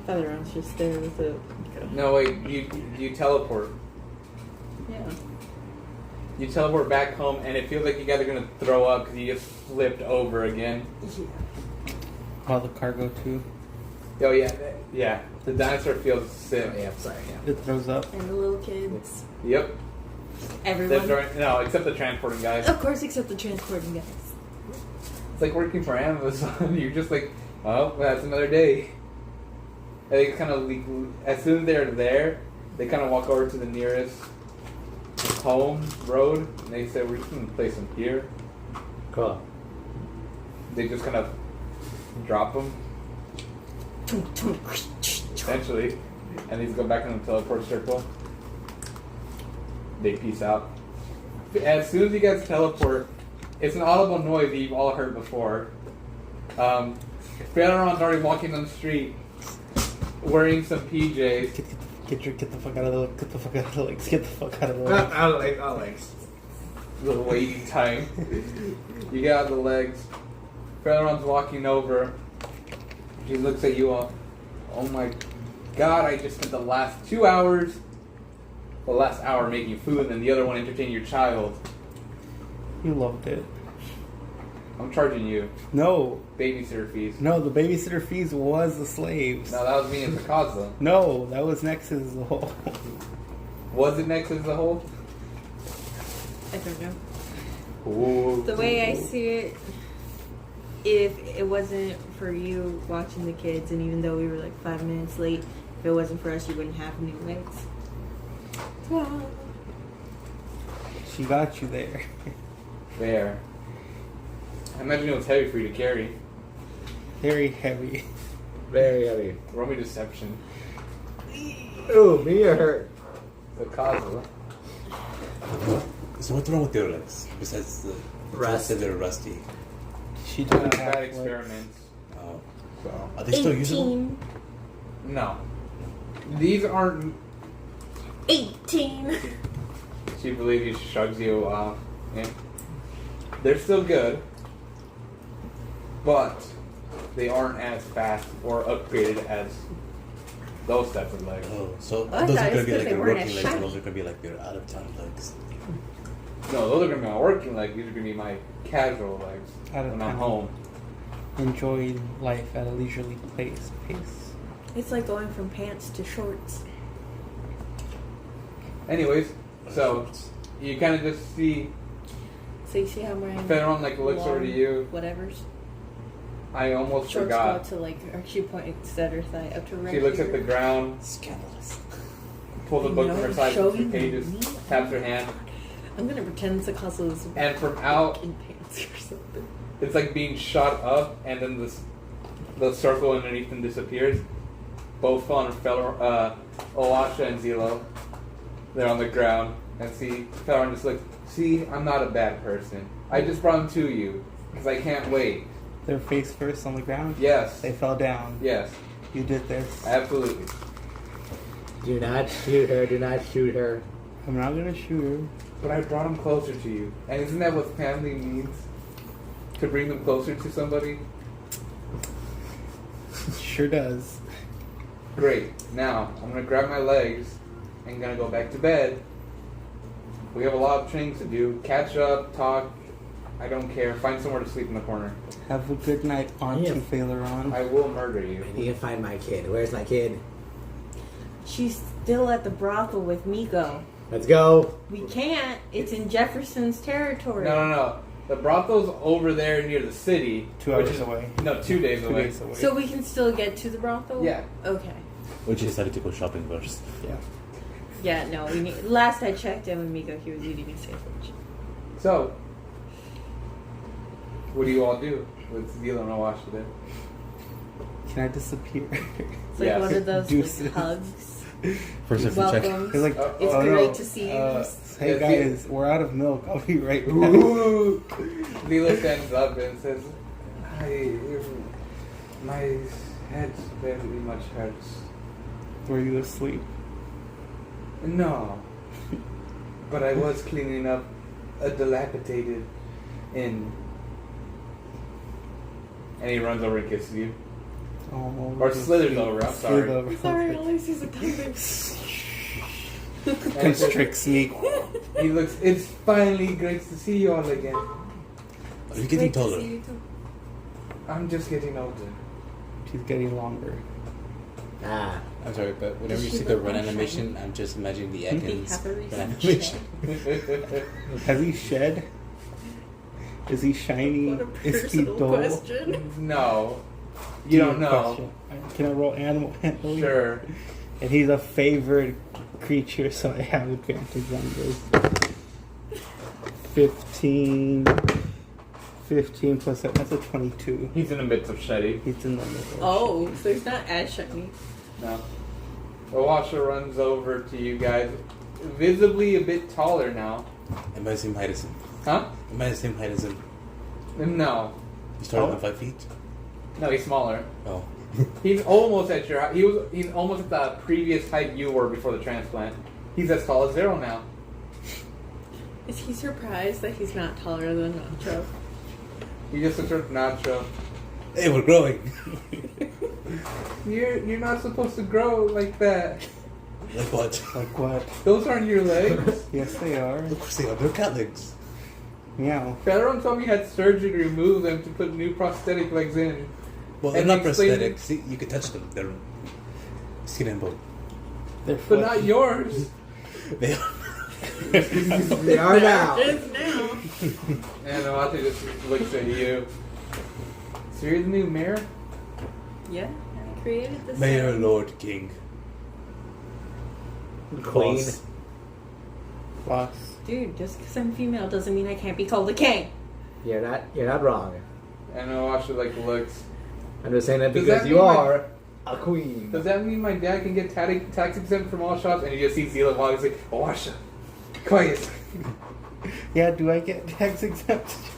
Featheron's just there with the. No, wait. You teleport. Yeah. You teleport back home, and it feels like you guys are gonna throw up because you just flipped over again. All the cargo too. Oh yeah, yeah. The dinosaur feels sick. Oh, yeah, I'm sorry. Yeah. It throws up. And the little kids. Yep. Everyone. No, except the transporting guys. Of course, except the transporting guys. It's like working for Amazon. You're just like, oh, that's another day. And they kind of as soon as they're there, they kind of walk over to the nearest home road, and they say, "We're just gonna place them here." Cool. They just kind of drop them, essentially, and these go back in the teleport circle. They peace out. As soon as you guys teleport, it's an audible noise that you've all heard before. Federon's already walking on the street, wearing some PJs. Get the fuck out of the legs. Get the fuck out of the legs. Get the fuck out of the legs. Alex. Little waiting time. You get out the legs. Federon's walking over. He looks at you all. Oh my god, I just spent the last 2 hours, the last hour making food, and then the other one entertaining your child. You loved it. I'm charging you No. babysitter fees. No, the babysitter fees was the slaves. No, that was me and Picasso. No, that was Nexus as a whole. Was it Nexus as a whole? I don't know. Ooh. The way I see it, if it wasn't for you watching the kids, and even though we were like 5 minutes late, if it wasn't for us, you wouldn't have new legs. She got you there. There. I imagine it was heavy for you to carry. Very heavy. Very heavy. Roll me deception. Ooh, me or her? Picasso. So what's wrong with your legs? Besides the Rust. said they're rusty. She didn't have Bad legs. experiments. Oh. So. Are they still usable? No. These aren't. 18. She believes he shrugs you off. Yeah. They're still good, but they aren't as fast or upgraded as those types of legs. Oh, so I those thought are it gonna was be 'cause like they your weren't working as legs, and shiny. those are gonna be like your out of town legs. No, those are going to be my working legs. These are going to be my casual legs Out of when I'm town. home. Enjoy life at a leisurely pace. It's like going from pants to shorts. Anyways, so you kind of just see So you see how I'm wearing Federon like looks over to you. whatever's I almost shorts forgot. go to like, or she points at her thigh up to right She looks here. at the ground, Scandalous. pulls a book from her side, Showing some pages, me. taps her hand, I'm gonna pretend Sakazu's and from out in pants or something. it's like being shot up, and then the circle underneath them disappears. Both on Oasha and Zelo. They're on the ground, and see Federon just looks. See, I'm not a bad person. I just brought them to you because I can't wait. Their face first on the ground. Yes. They fell down. Yes. You did this. Absolutely. Do not shoot her. Do not shoot her. I'm not gonna shoot her. But I brought them closer to you, and isn't that what family means? To bring them closer to somebody. Sure does. Great. Now, I'm going to grab my legs and going to go back to bed. We have a lot of things to do. Catch up, talk. I don't care. Find somewhere to sleep in the corner. Have a good night, Auntie Yeah. Faileron. I will murder you. I need to find my kid. Where's my kid? She's still at the brothel with Miko. Let's go. We can't. It's in Jefferson's territory. No. The brothel's over there near the city. 2 which hours is- away. No, 2 days 2 away. days away. So we can still get to the brothel? Yeah. Okay. Or you decided to go shopping first. Yeah. Yeah, no. We need. Last I checked in with Miko, he was eating a sandwich. So, what do you all do with Zelo and Oasha there? Can I disappear? It's like Yes. one of those Deuces. like, hugs. First, if you check. Welcome. They're like, It's oh, great no. to see you. Hey Yeah, guys, we're out of milk. I'll be right back. Ooh. Zelo stands up and says, my head very much hurts. Were you asleep? No. But I was cleaning up a dilapidated inn. And he runs over and kisses you. Or slithers over, I'm sorry. I'm sorry, all I see is a tiger. Constricts me. He looks, it's finally great to see you all again. Are you getting taller? I'm just getting older. She's getting longer. Ah. I'm sorry, but whenever you she see the look run more animation, I'm just imagining the Ekans have a run reason animation. Has he shed? Is he shiny? What a Is he personal dull? question. No. You don't know. Question. Can I roll animal handling? Sure. And he's a favored creature, so I have advantage on this. 15 plus that, that's a 22. He's in the midst of shedding. He's in the middle. Oh, so he's not as shiny. No. The washer runs over to you guys, visibly a bit taller now. Am I the same height as him? Huh? Am I the same height as him? No. You started on 5 feet? No, he's smaller. Oh. He's almost at your height. He's almost at the previous height you were before the transplant. He's as tall as Zero now. Is he surprised that he's not taller than Nacho? You just observed Nacho. Hey, we're growing. You're not supposed to grow like that. Like what? Like what? Those aren't your legs. Yes, they are. Of course they are. They're cat legs. Meow. Federon told me you had surgery to remove them to put new prosthetic legs in. Well, they're And not explain- prosthetic. See, you can touch them. They're skin and bone. They're But not fluffy. yours. They are. They are now. Just now. And Awate just looks at you. So you're the new mayor? Yeah, I created this. Mayor, sound. Lord, King. Queen. Boss. Boss. Dude, just because I'm female doesn't mean I can't be called a king. You're not wrong. And Awate looks. I'm just saying that Does because that you mean my- are a queen. Does that mean my dad can get tax exempt from all shops? And you just see Zila walk and say, Awasha, quiet. Yeah, do I get tax exemptions?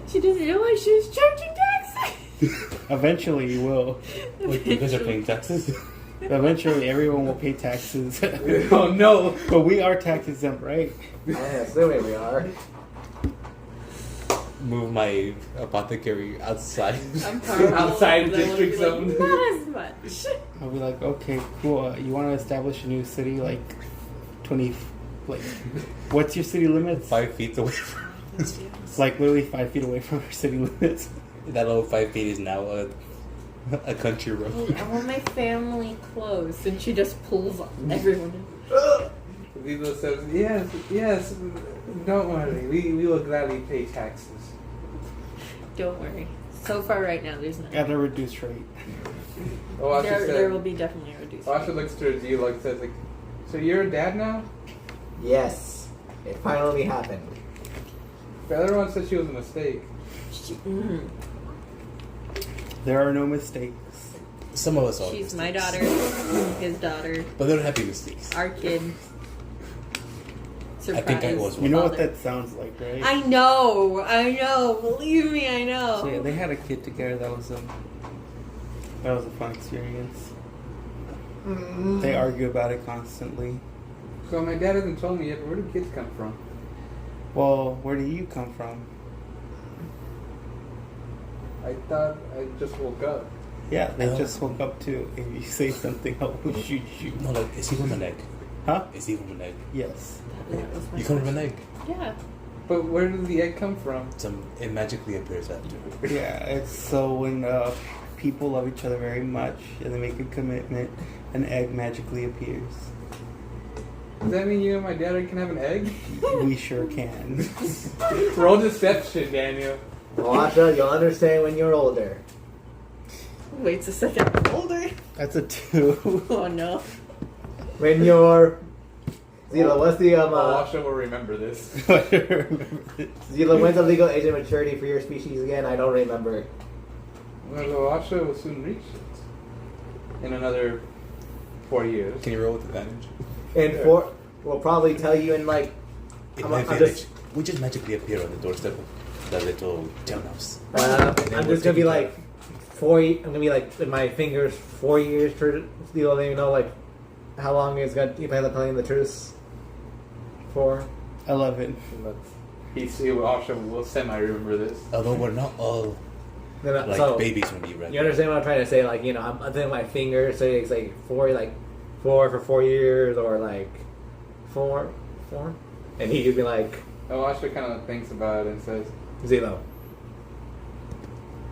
She didn't realize she was charging taxes. Eventually you will. Wait, you guys are paying taxes? Eventually everyone will pay taxes. Oh no. But we are tax exempt, right? Yeah, assuming we are. Move my apothecary outside. I'm powerful. Outside but I wanna district be zone. Like, not as much. I'll be like, okay, cool. You want to establish a new city, like 20, like, what's your city limits? 5 feet away from It's like literally 5 feet away from our city limits. that little 5 feet is now a country road. I want my family close, and she just pulls everyone in. Zila says, yes, don't worry. We will gladly pay taxes. Don't worry. So far, right now, there's none. At a reduced rate. Awasha There will be definitely a reduced. Awasha looks towards you like says like, so you're a dad now? Yes. It finally happened. Federon said she was a mistake. There are no mistakes. Some of us are. She's my daughter, his daughter, But they're happy mistakes. our kid. Surprise. I think I was one. You know what father. that sounds like, right? I know. Believe me, I know. So yeah, they had a kid together. That was a fun experience. They argue about it constantly. So my dad hasn't told me yet, but where do kids come from? Well, where do you come from? I thought I just woke up. Yeah, they Oh. just woke up too. If you say something, I will shoot you. No, like, is he from an egg? Huh? Is he from an egg? Yes. That was my You come from an egg. Yeah. But where does the egg come from? It magically appears after. Yeah, it's so when people love each other very much and they make a commitment, an egg magically appears. Does that mean you and my dad can have an egg? We sure can. Roll deception, Daniel. Watcha, you'll understand when you're older. Wait a second. Older. That's a 2. Oh no. When you're... Zila, what's the, Awasha will remember this. Zila, when's the legal age of maturity for your species again? I don't remember. Well, Awasha will soon reach it. In another 4 years. Can you roll with advantage? And for... We'll probably tell you in, like... In I'm my just- village, we just magically appear on the doorstep of the little townhouse. I'm just gonna be like... I'm gonna be like, in my fingers, 4 years for... You don't even know, like... How long is gonna... You plan on playing the truce? For? 11. Awasha will semi-remember this. Although we're not all Like so babies when you read. you understand what I'm trying to say? Like, I'm thinking my finger, so it's like four for 4 years, or like four, and he could be like Asha kind of thinks about it and says, Zelo.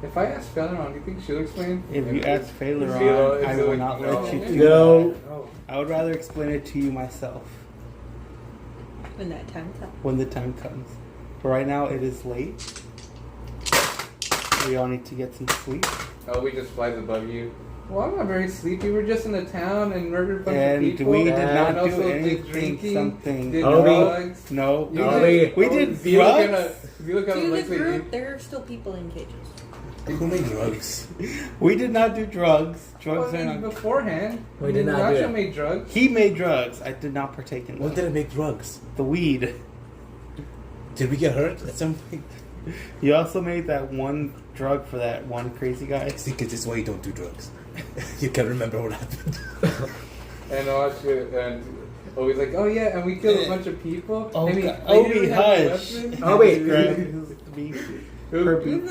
if I ask Feleron, do you think she'll explain? If you ask Zelo Faileron, is I will like, not no. let you do No. that. Oh. I would rather explain it to you myself When that time comes. when the time comes. But right now, it is late. We all need to get some sleep. Oh, we just flies above you. Well, I'm not very sleepy. We're just in the town and murdered a bunch of And people. we did and not also do did anything, drinking, something. did Obi. drugs. No. You Obi. did- We did if you look at drugs. if you look at To the Alexei, group, there are still people in cages. Who made drugs? We did not do drugs. Drugs well, are maybe not. beforehand. We did not do Nacho it. made drugs. He made drugs. I did not partake in When them. did I make drugs? The weed. Did we get hurt at some point? You also made that one drug for that one crazy guy. See, because this is why you don't do drugs. You can't remember what happened. And Obi's like, oh yeah, and we killed a bunch of people. Oh, and we- God. they Obi, didn't have a hush. weapon. Obi. Grab his beef. Kirby. Do you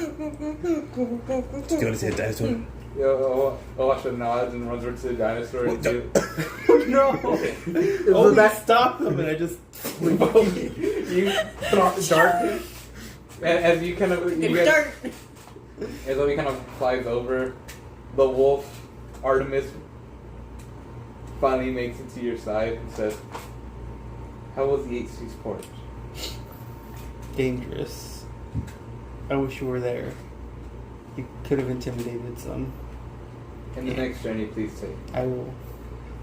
want to see a dinosaur? Asha nods and runs over to the dinosaur. And No! Oh, that stopped him, and I just. you dart him. And as you kind of Dark. as Obi kind of flies over, the wolf Artemis finally makes it to your side and says, "How was the 8C's porch?" Dangerous. I wish you were there. You could have intimidated some. In the next journey, please take. I will.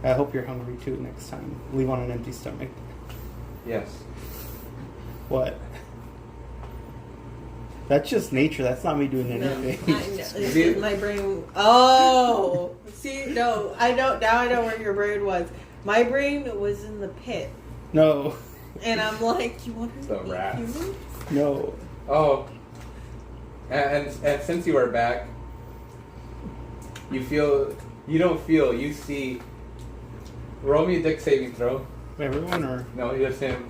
I hope you're hungry too next time. Leave on an empty stomach. Yes. What? That's just nature. That's not me doing No, anything. I know. It's my brain. Oh, see, no, I know now. I know where your brain was. My brain was in the pit, No. and I'm like, you want The to eat rats. humans? No. Oh. And since you are back, you see. Roll me a dex saving throw. Everyone or No, just him.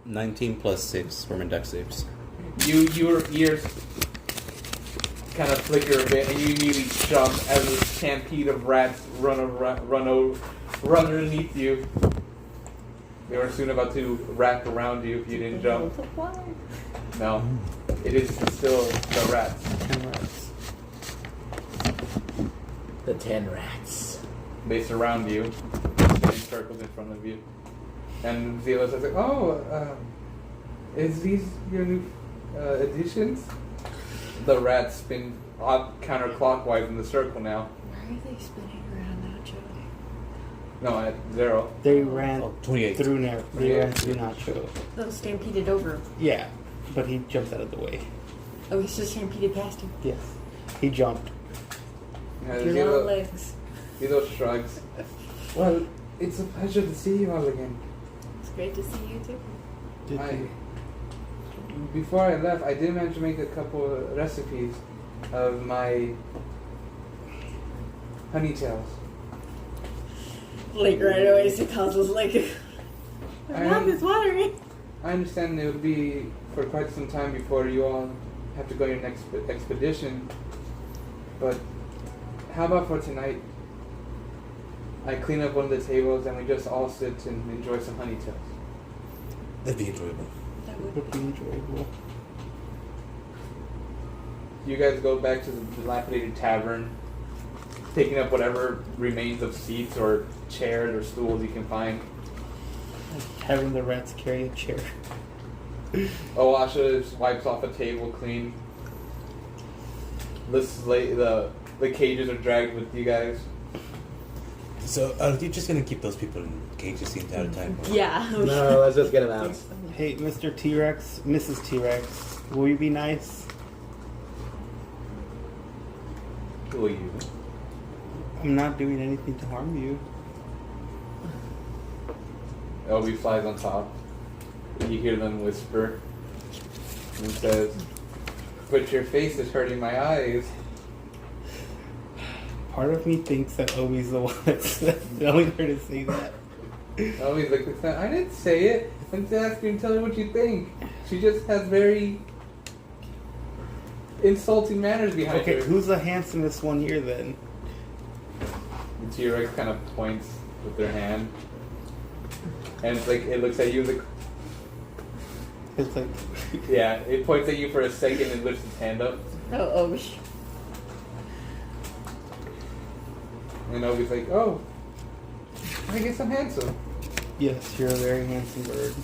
19 plus 6 for my dex saves. Your ears kind of flicker a bit, and you immediately jump as a stampede of rats run underneath you. They were soon about to wrap around you if you didn't jump. No, it is still the rats. 10 rats. The 10 rats. They surround you, in circles in front of you. And Zelo says, like, "Oh, is these your new additions?" The rats spin counterclockwise in the circle now. Why are they spinning around Nacho? No, at 0. They ran Oh, 28. through Nacho. Those stampeded over. Yeah, but he jumped out of the way. Oh, he's just stampeded past him. Yes. He jumped. Your long legs. Zelo shrugs. Well, it's a pleasure to see you all again. It's great to see you too. Before I left, I did manage to make a couple of recipes of my honey tails. Like right away, she calls us like, my mouth is watering. I understand it will be for quite some time before you all have to go on your next expedition, but how about for tonight? I clean up one of the tables and we just all sit and enjoy some honey tails. That'd be enjoyable. That Would would be enjoyable. You guys go back to the dilapidated tavern, taking up whatever remains of seats or chairs or stools you can find. Like having the rats carry a chair. Asha just wipes off a table clean. The cages are dragged with you guys. So, are you just gonna keep those people in cages the entire time? or- Yeah. No, let's just get him out. Hey, Mr. T-Rex, Mrs. T-Rex, will you be nice? Who are you? I'm not doing anything to harm you. Obi flies on top. You hear them whisper. And says, "But your face is hurting my eyes." Part of me thinks that Obi's the one that's telling her to say that. Obi's like, "I didn't say it. I'm just asking you to tell her what you think. She just has very insulting manners behind Okay, her. who's the handsomest one here then? The T-Rex kind of points with their hand, and it's like it looks at you. Like, It's like, yeah, it points at you for a second and lifts its hand up, Oh, and Obi's like, "Oh, I guess I'm handsome." yes, you're a very handsome bird.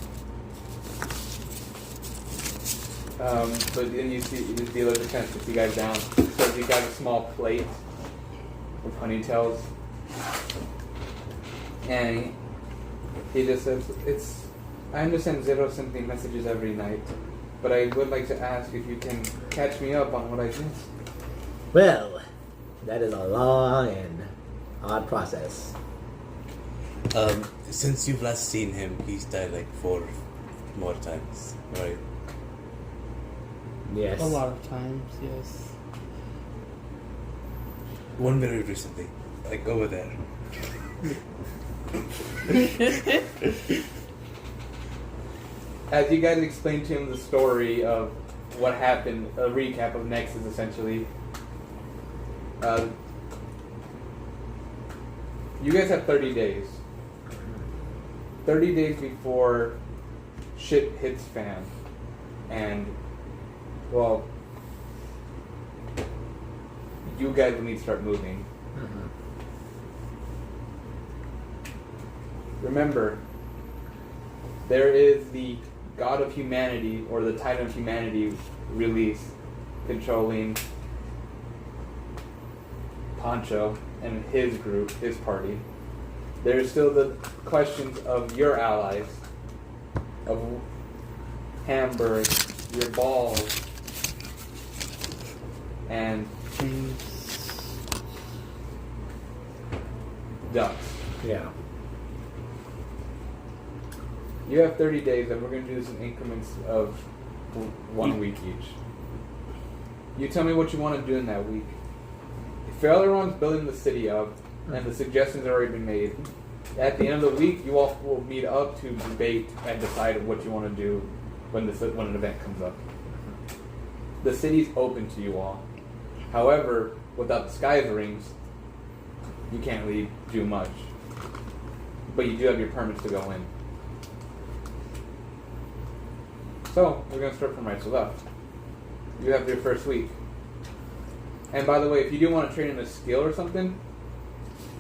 But then you see the dealer just kind of sits you guys down. So you got a small plate with honeytails, and he just says, I understand Zero sent me messages every night, but I would like to ask if you can catch me up on what I missed." Well, that is a long and odd process. Since you've last seen him, he's died like 4 more times, right? Yes. A lot of times, yes. One very recently, like over there. As you guys explain to him the story of what happened, a recap of Nexus essentially, you guys have 30 days. 30 days before shit hits fan. And, well, you guys will need to start moving. Remember, there is the God of Humanity, or the Titan of Humanity release, controlling Poncho and his group, his party. There's still the questions of your allies, of Hamburg, your balls, and ducks. Yeah. You have 30 days, and we're going to do this in increments of 1 week each. You tell me what you want to do in that week. If everyone's building the city up, and the suggestions have already been made, at the end of the week, you all will meet up to debate and decide what you want to do when an event comes up. The city's open to you all. However, without the Skies rings, you can't really do much. But you do have your permits to go in. So, we're going to start from right to left. You have your first week. And by the way, if you do want to train in a skill or something,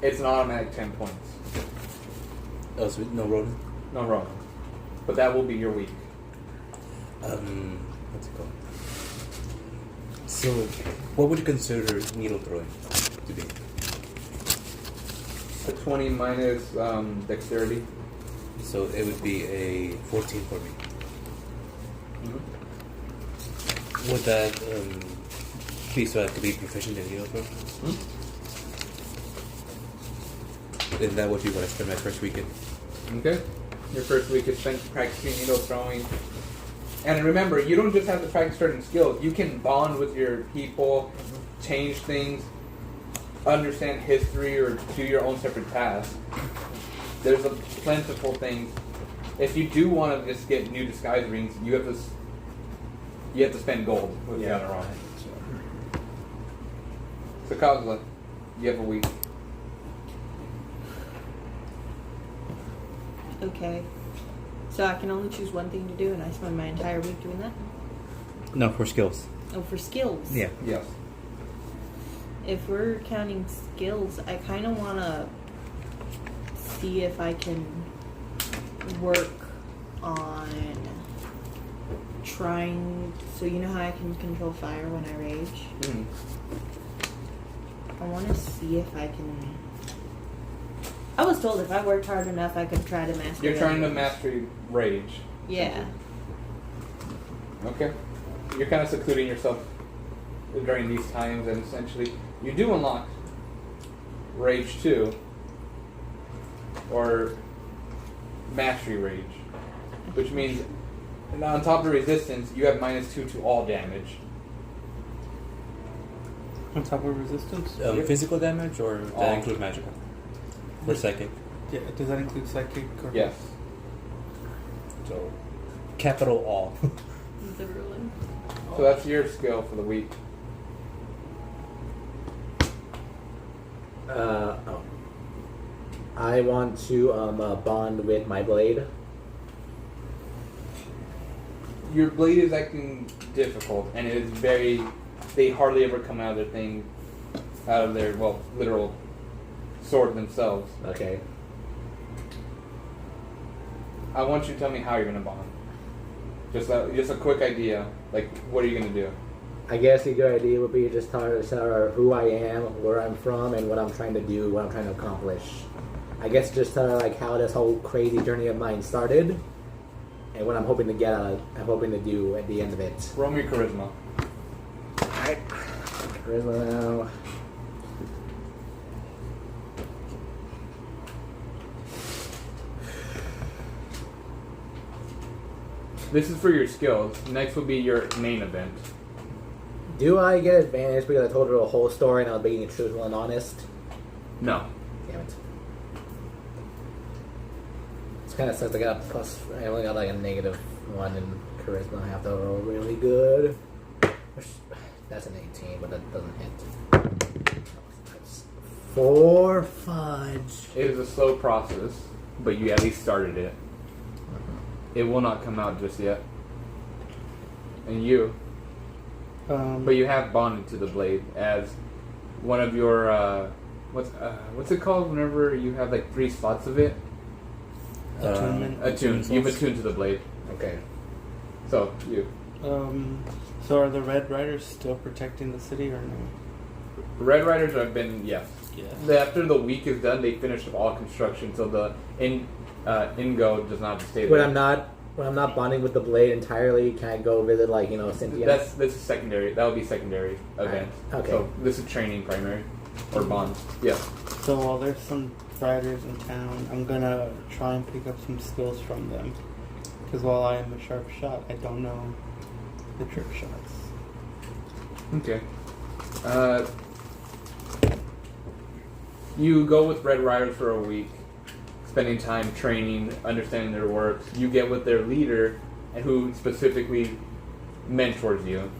it's an automatic 10 points. Oh, so no rolling? No wrong. But that will be your week. What's it called? So, what would you consider needle throwing to be? A 20 minus dexterity. So it would be a 14 for me. Mm-hmm. Would that be so I could be proficient in needle throw? Isn't that what you want to spend my first weekend? Okay. Your first week is spent practicing needle throwing. And remember, you don't just have to practice certain skills. You can bond with your people, change things, understand history, or do your own separate tasks. There's a plentiful things. If you do want to just get new disguise rings, you have to spend gold with the other on it. So Kozla, you have a week. okay. So I can only choose one thing to do, and I spend my entire week doing that? No, for skills. Oh, for skills. Yeah. Yes. If we're counting skills, I kind of want to see if I can work on trying. So you know how I can control fire when I rage? Mm-hmm. I want to see if I can. I was told if I worked hard enough, I could try to master. You're trying to it. master rage. Yeah. Okay. You're kind of secluding yourself during these times, and essentially, you do unlock Rage 2, or Mastery Rage, which means on top of resistance, you have -2 to all damage. On top of resistance? Physical damage, or does that include magical? Or psychic? Yeah, does that include psychic? Or Yes. So, capital all. The ruin. So that's your skill for the week. I want to bond with my blade. Your blade is acting difficult, and it is very. They hardly ever come out of their literal sword themselves. Okay. I want you to tell me how you're gonna bond. Just a quick idea. Like, what are you gonna do? I guess a good idea would be just tell her who I am, where I'm from, and what I'm trying to do, what I'm trying to accomplish. I guess just tell her like how this whole crazy journey of mine started, and what I'm hoping to do at the end of it. Roll me charisma. Alright. Charisma now. This is for your skills. Next will be your main event. Do I get advantage because I told her the whole story and I was being truthful and honest? No. Damn it. It's kind of sucks. I got a plus. I only got like a -1 in charisma. I have to roll really good. That's an 18, but that doesn't hit. That's 4 fudge. It is a slow process, but you at least started it. It will not come out just yet. And you. But you have bonded to the blade as one of your what's it called whenever you have like 3 slots of it? Attunement. Attuned. You've attuned to the blade. Okay. So you. So are the Red Riders still protecting the city or no? Red Riders have been Yeah. After the week is done, they finish all construction, so the Ingo does not stay there. When I'm not bonding with the blade entirely, can I go visit Cynthia? This is secondary. That would be secondary event. Okay. So this is training primary or bond. Yeah. So while there's some riders in town, I'm gonna try and pick up some skills from them. Because while I am a sharp shot, I don't know the trick shots. Okay. You go with Red Riders for a week, spending time training, understanding their works. You get with their leader, and who specifically mentors you.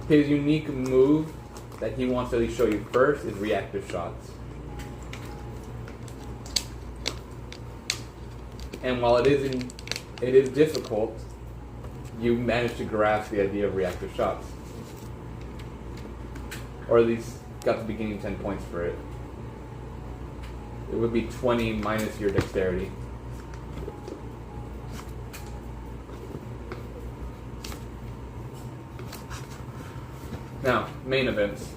His unique move that he wants to at least show you first is reactive shots. And while it is difficult, you manage to grasp the idea of reactive shots. Or at least got the beginning 10 points for it. It would be 20 minus your dexterity. Now, main events.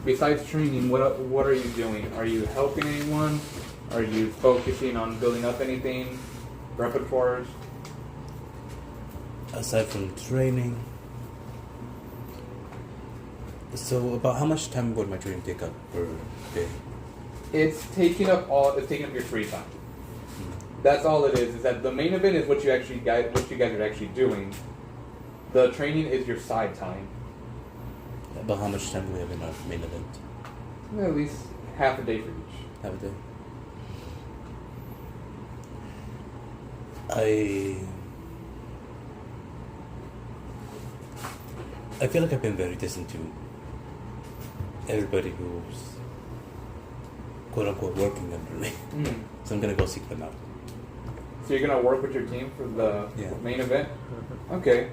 Besides training, what are you doing? Are you helping anyone? Are you focusing on building up anything? Repertoires? Aside from training. So, about how much time would my training take up per day? It's taking up your free time. That's all it is that the main event is what you guys are actually doing. The training is your side time. About how much time do we have in our main event? At least half a day for each. Half a day. I feel like I've been very distant to everybody who's quote unquote working under me. So I'm gonna go seek them out. So you're gonna work with your team for the main event? Okay.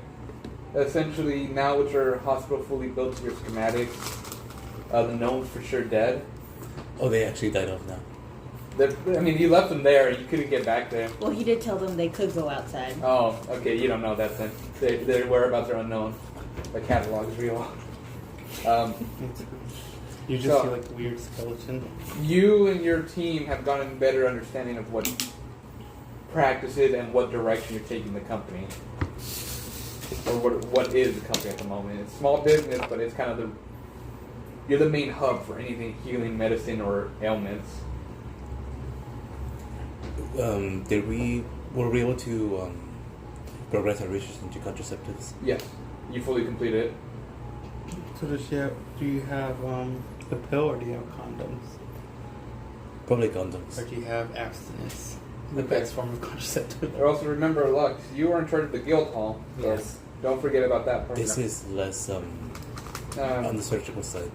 Essentially, now with your hospital fully built to your schematics, the gnome's for sure dead. Oh, they actually died off now. You left them there. You couldn't get back there. Well, he did tell them they could go outside. Oh, okay. You don't know that then. Their whereabouts are unknown. The catalog is real. You just see like a weird skeleton. You and your team have gotten a better understanding of what practices and what direction you're taking the company. Or what is the company at the moment. It's small business, but it's kind of you're the main hub for anything healing, medicine, or ailments. Were we able to progress our research into contraceptives? Yes, you fully completed it. So do you have the pill or do you have condoms? Probably condoms. Or do you have abstinence? The Okay. best form of contraceptive. Or also remember, Lux, you are in charge of the guild hall. So Yes. don't forget about that part. This is less On the surgical side,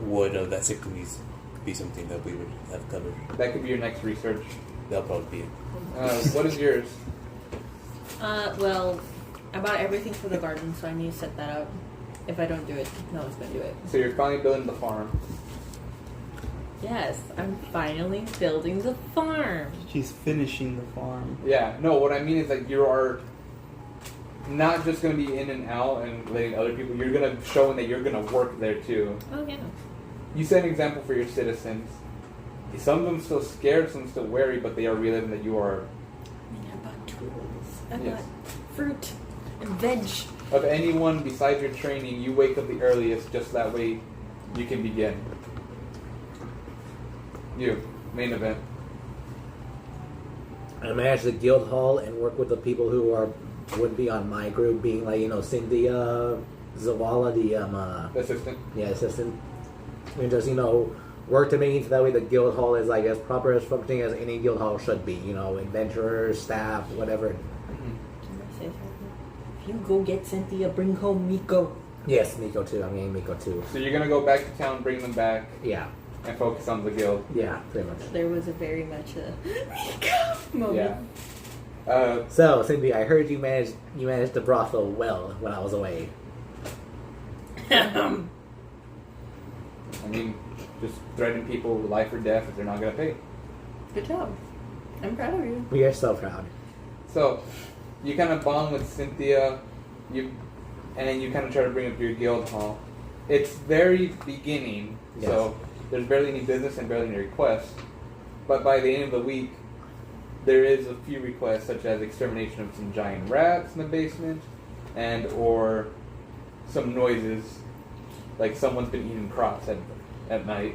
would vasectomies be something that we would have covered? That could be your next research. That'll probably be it. What is yours? Well, I bought everything for the garden, so I need to set that up. If I don't do it, no one's gonna do it. So you're finally building the farm. Yes, I'm finally building the farm. She's finishing the farm. Yeah. No, what I mean is like you are not just going to be in and out and letting other people. You're going to show that you're going to work there too. Oh yeah. You set an example for your citizens. Some of them still scared, some still wary, but they are realizing that you are. I bought tools. I Yes. bought fruit and veg. Of anyone besides your training, you wake up the earliest, just that way you can begin. You, main event. I manage the guild hall and work with the people who would be on my group, being like Cynthia, Zavala, the Assistant. assistant. I mean, just work to make it that way the guild hall is like as proper as functioning as any guild hall should be. Adventurers, staff, whatever. Can I say something? If you go get Cynthia, bring home Miko. Yes, Miko too. I mean Miko too. So you're gonna go back to town, bring them back, Yeah, and focus on the guild. yeah, pretty much. There was a very much a Miko moment. Yeah. So, Cindy, I heard you managed the brothel well when I was away. I mean, just threaten people with life or death if they're not gonna pay. Good job. I'm proud of you. We are so proud. So, you kind of bond with Cynthia, and you kind of try to bring up your guild hall. It's very beginning, so there's barely any business and barely any requests. But by the end of the week, there is a few requests, such as extermination of some giant rats in the basement, and or some noises, like someone's been eating crops at night.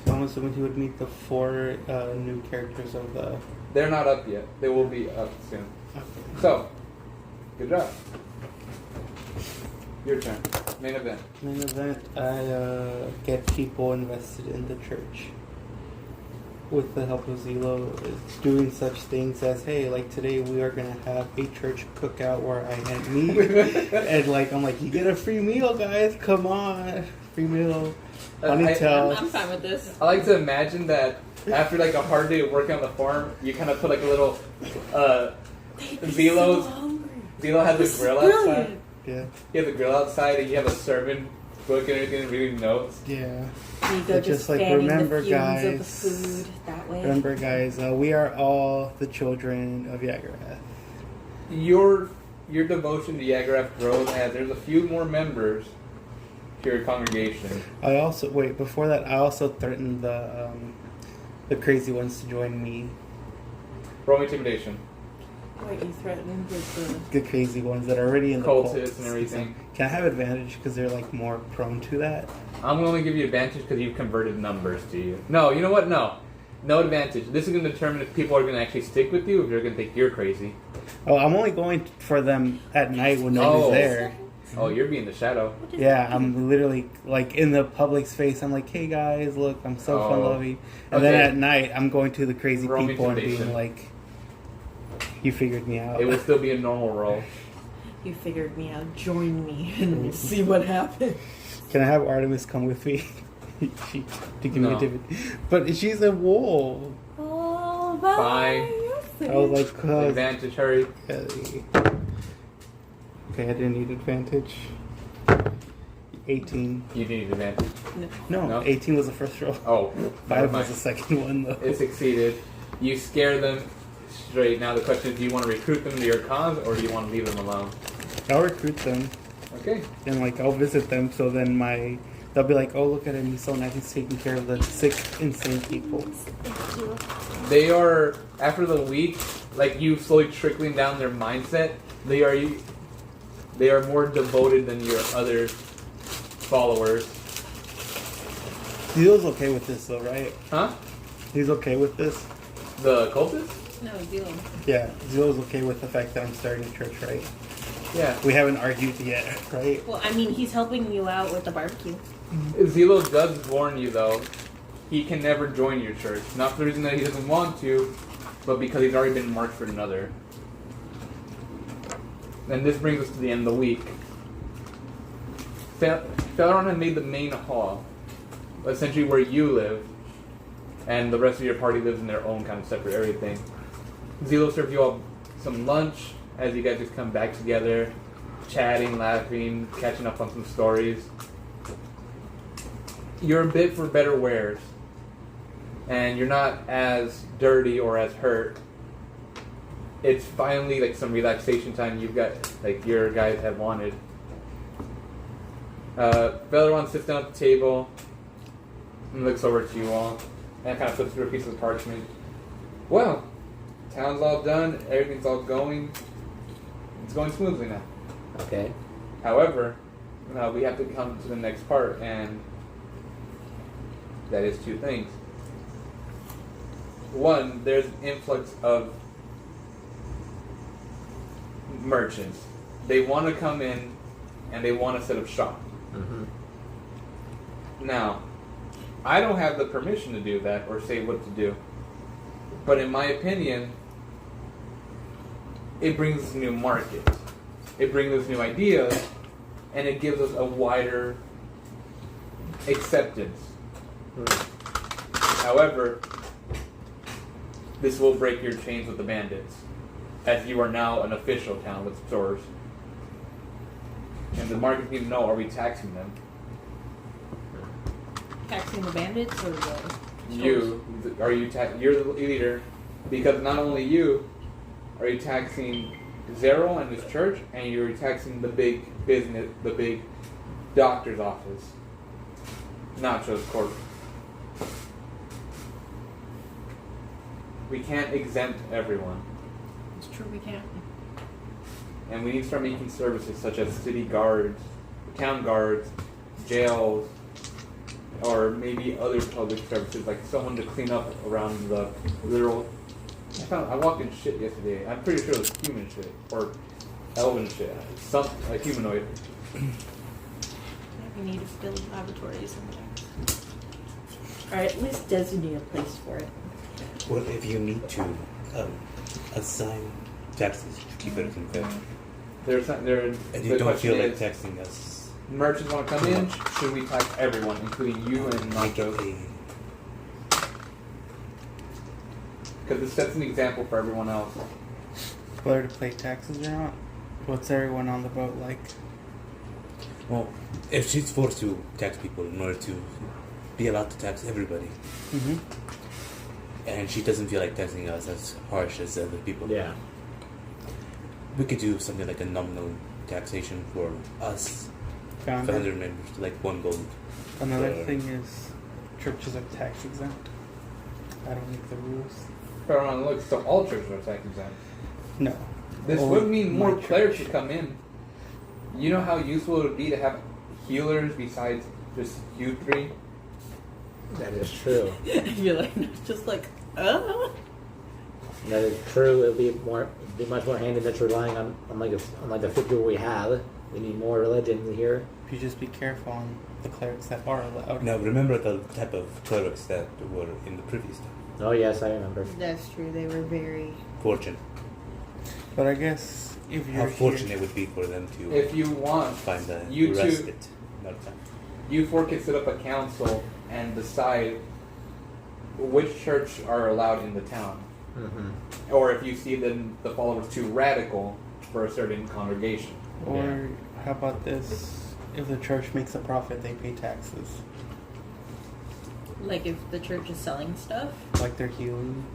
So I'm assuming he would meet the 4 new characters of the... They're not up yet. They will be up soon. Okay. So, good job. Your turn. Main event. Main event, I get people invested in the church. With the help of Zelo, it's doing such things as, hey, like today we are going to have a church cookout where I had meat. And I'm like, you get a free meal, guys. Come on. Free meal. Ponytails. I'm fine with this. I like to imagine that after a hard day of working on the farm, you kind of put a little Zelo's. Zelo has a grill outside. Yeah. He has a grill outside, and you have a servant booking everything and reading notes. Yeah. Nico But just remember, the fumes guys. of the food that way. Remember, guys, we are all the children of Yagarath. Your devotion to Yagarath grows as there's a few more members to your congregation. I also before that, I also threatened the crazy ones to join me. Roll me intimidation. Wait, you threatened with the... The crazy ones that are already in the Cultists cults and everything. Can I have advantage because they're more prone to that? I'm going to only give you advantage because you've converted numbers to you. No, you know what? No advantage. This is going to determine if people are going to actually stick with you, or if they're going to think you're crazy. Oh, I'm only going for them at night when nobody's there. Oh, you're being the shadow. Yeah, I'm literally in the public space. I'm like, hey guys, look, I'm so fun loving. And then at night, I'm going to the crazy Roll people and being intimidation. like, you figured me out. It would still be a normal roll. You figured me out. Join me and we'll see what happens. Can I have Artemis come with me? To give me No. a different. But she's a wolf. Oh, bye. I was like, Advantage, hurry. okay, I didn't need advantage. 18. You need advantage. No, 18 was the first roll. Oh, 5 was the second one, though. It succeeded. You scare them straight. Now the question is, do you want to recruit them to your cause, or do you want to leave them alone? I'll recruit them. Okay. And, I'll visit them, so then they'll be like, oh, look at him, he's so nice, he's taking care of the sick, insane people. They are, after the week, you slowly trickling down their mindset, they are more devoted than your other followers. Zelo's okay with this, though, right? Huh? He's okay with this? The cultists? No, deal. Yeah, Zelo's okay with the fact that I'm starting a church, right? Yeah. We haven't argued yet, right? Well, I mean, he's helping you out with the barbecue. Zelo does warn you, though, he can never join your church. Not for the reason that he doesn't want to, but because he's already been marked for another. And this brings us to the end of the week. Feleron had made the main hall, essentially where you live, and the rest of your party lives in their own kind of separate area thing. Zelo served you all some lunch as you guys just come back together, chatting, laughing, catching up on some stories. You're a bit for better wears, and you're not as dirty or as hurt. It's finally like some relaxation time you've got, like your guys have wanted. Veleron sits down at the table and looks over to you all and kind of flips through a piece of parchment. Well, town's all done, everything's all going. It's going smoothly now. Okay. However, we have to come to the next part, and that is two things. One, there's an influx of merchants. They want to come in and they want to set up shop. Mm-hmm. Now, I don't have the permission to do that or say what to do. But in my opinion, it brings us a new market. It brings us new ideas, and it gives us a wider acceptance. However, this will break your chains with the bandits, as you are now an official town with stores. And the market needs to know, are we taxing them? Taxing the bandits or the You, you're the leader, because not only you, are you taxing Zero and his church, and you're taxing the big business, the big doctor's office, Nacho's Corp. We can't exempt everyone. It's true, we can't. And we need to start making services such as city guards, town guards, jails, or maybe other public services, like someone to clean up around the literal... I walked in shit yesterday. I'm pretty sure it was human shit, or elven shit. A humanoid. We need to build laboratories sometimes. Or at least designate a place for it. Well, if you need to assign taxes to keep everything fair, and you don't feel like taxing us, merchants want to come in, should we tax everyone, including you and Nacho? Because it sets an example for everyone else. Whether to pay taxes or not? What's everyone on the boat like? well, if she's forced to tax people in order to be allowed to tax everybody, Mm-hmm. and she doesn't feel like taxing us as harsh as other people, Yeah. we could do something like a nominal taxation for us, Found 500 it. members, like 1 gold. Another for- thing is churches are tax exempt. I don't make the rules. Everyone looks, so all churches are tax exempt. No. This Only would mean my more church. clerics should come in. You know how useful it would be to have healers besides just you three? That is true. You're like, just like, oh. That is true. It'll be much more handy than relying on like the few people we have. We need more religions here. You just be careful on the clerics that are allowed. Now, remember the type of clerics that were in the previous time. Oh yes, I remember. That's true. They were very. Fortune. But I guess if you're How here, fortunate it would be for them to If you want, find the you two- arrested. Not time. you four can set up a council and decide which church are allowed in the town. Mm-hmm. Or if you see the followers too radical for a certain congregation. or how about this? If the church makes a profit, they pay taxes. Like if the church is selling stuff, Like they're healing.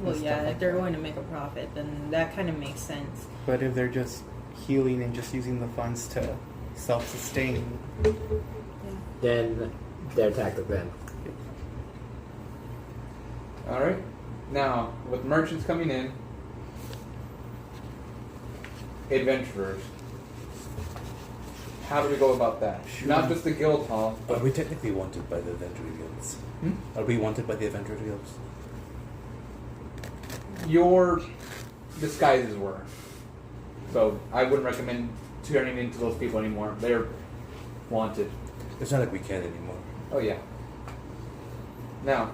well, And yeah, stuff if like they're that. going to make a profit, then that kind of makes sense. But if they're just healing and just using the funds to self-sustain, Then they're tax exempt. Alright? Now, with merchants coming in, adventurers. How do we go about that? Sure. Not just the guild hall, Are but we technically wanted by the Adventure Guilds? Are we wanted by the Adventure Guilds? your disguises were. So I wouldn't recommend turning into those people anymore. They're wanted. It's not like we can anymore. Oh yeah. Now,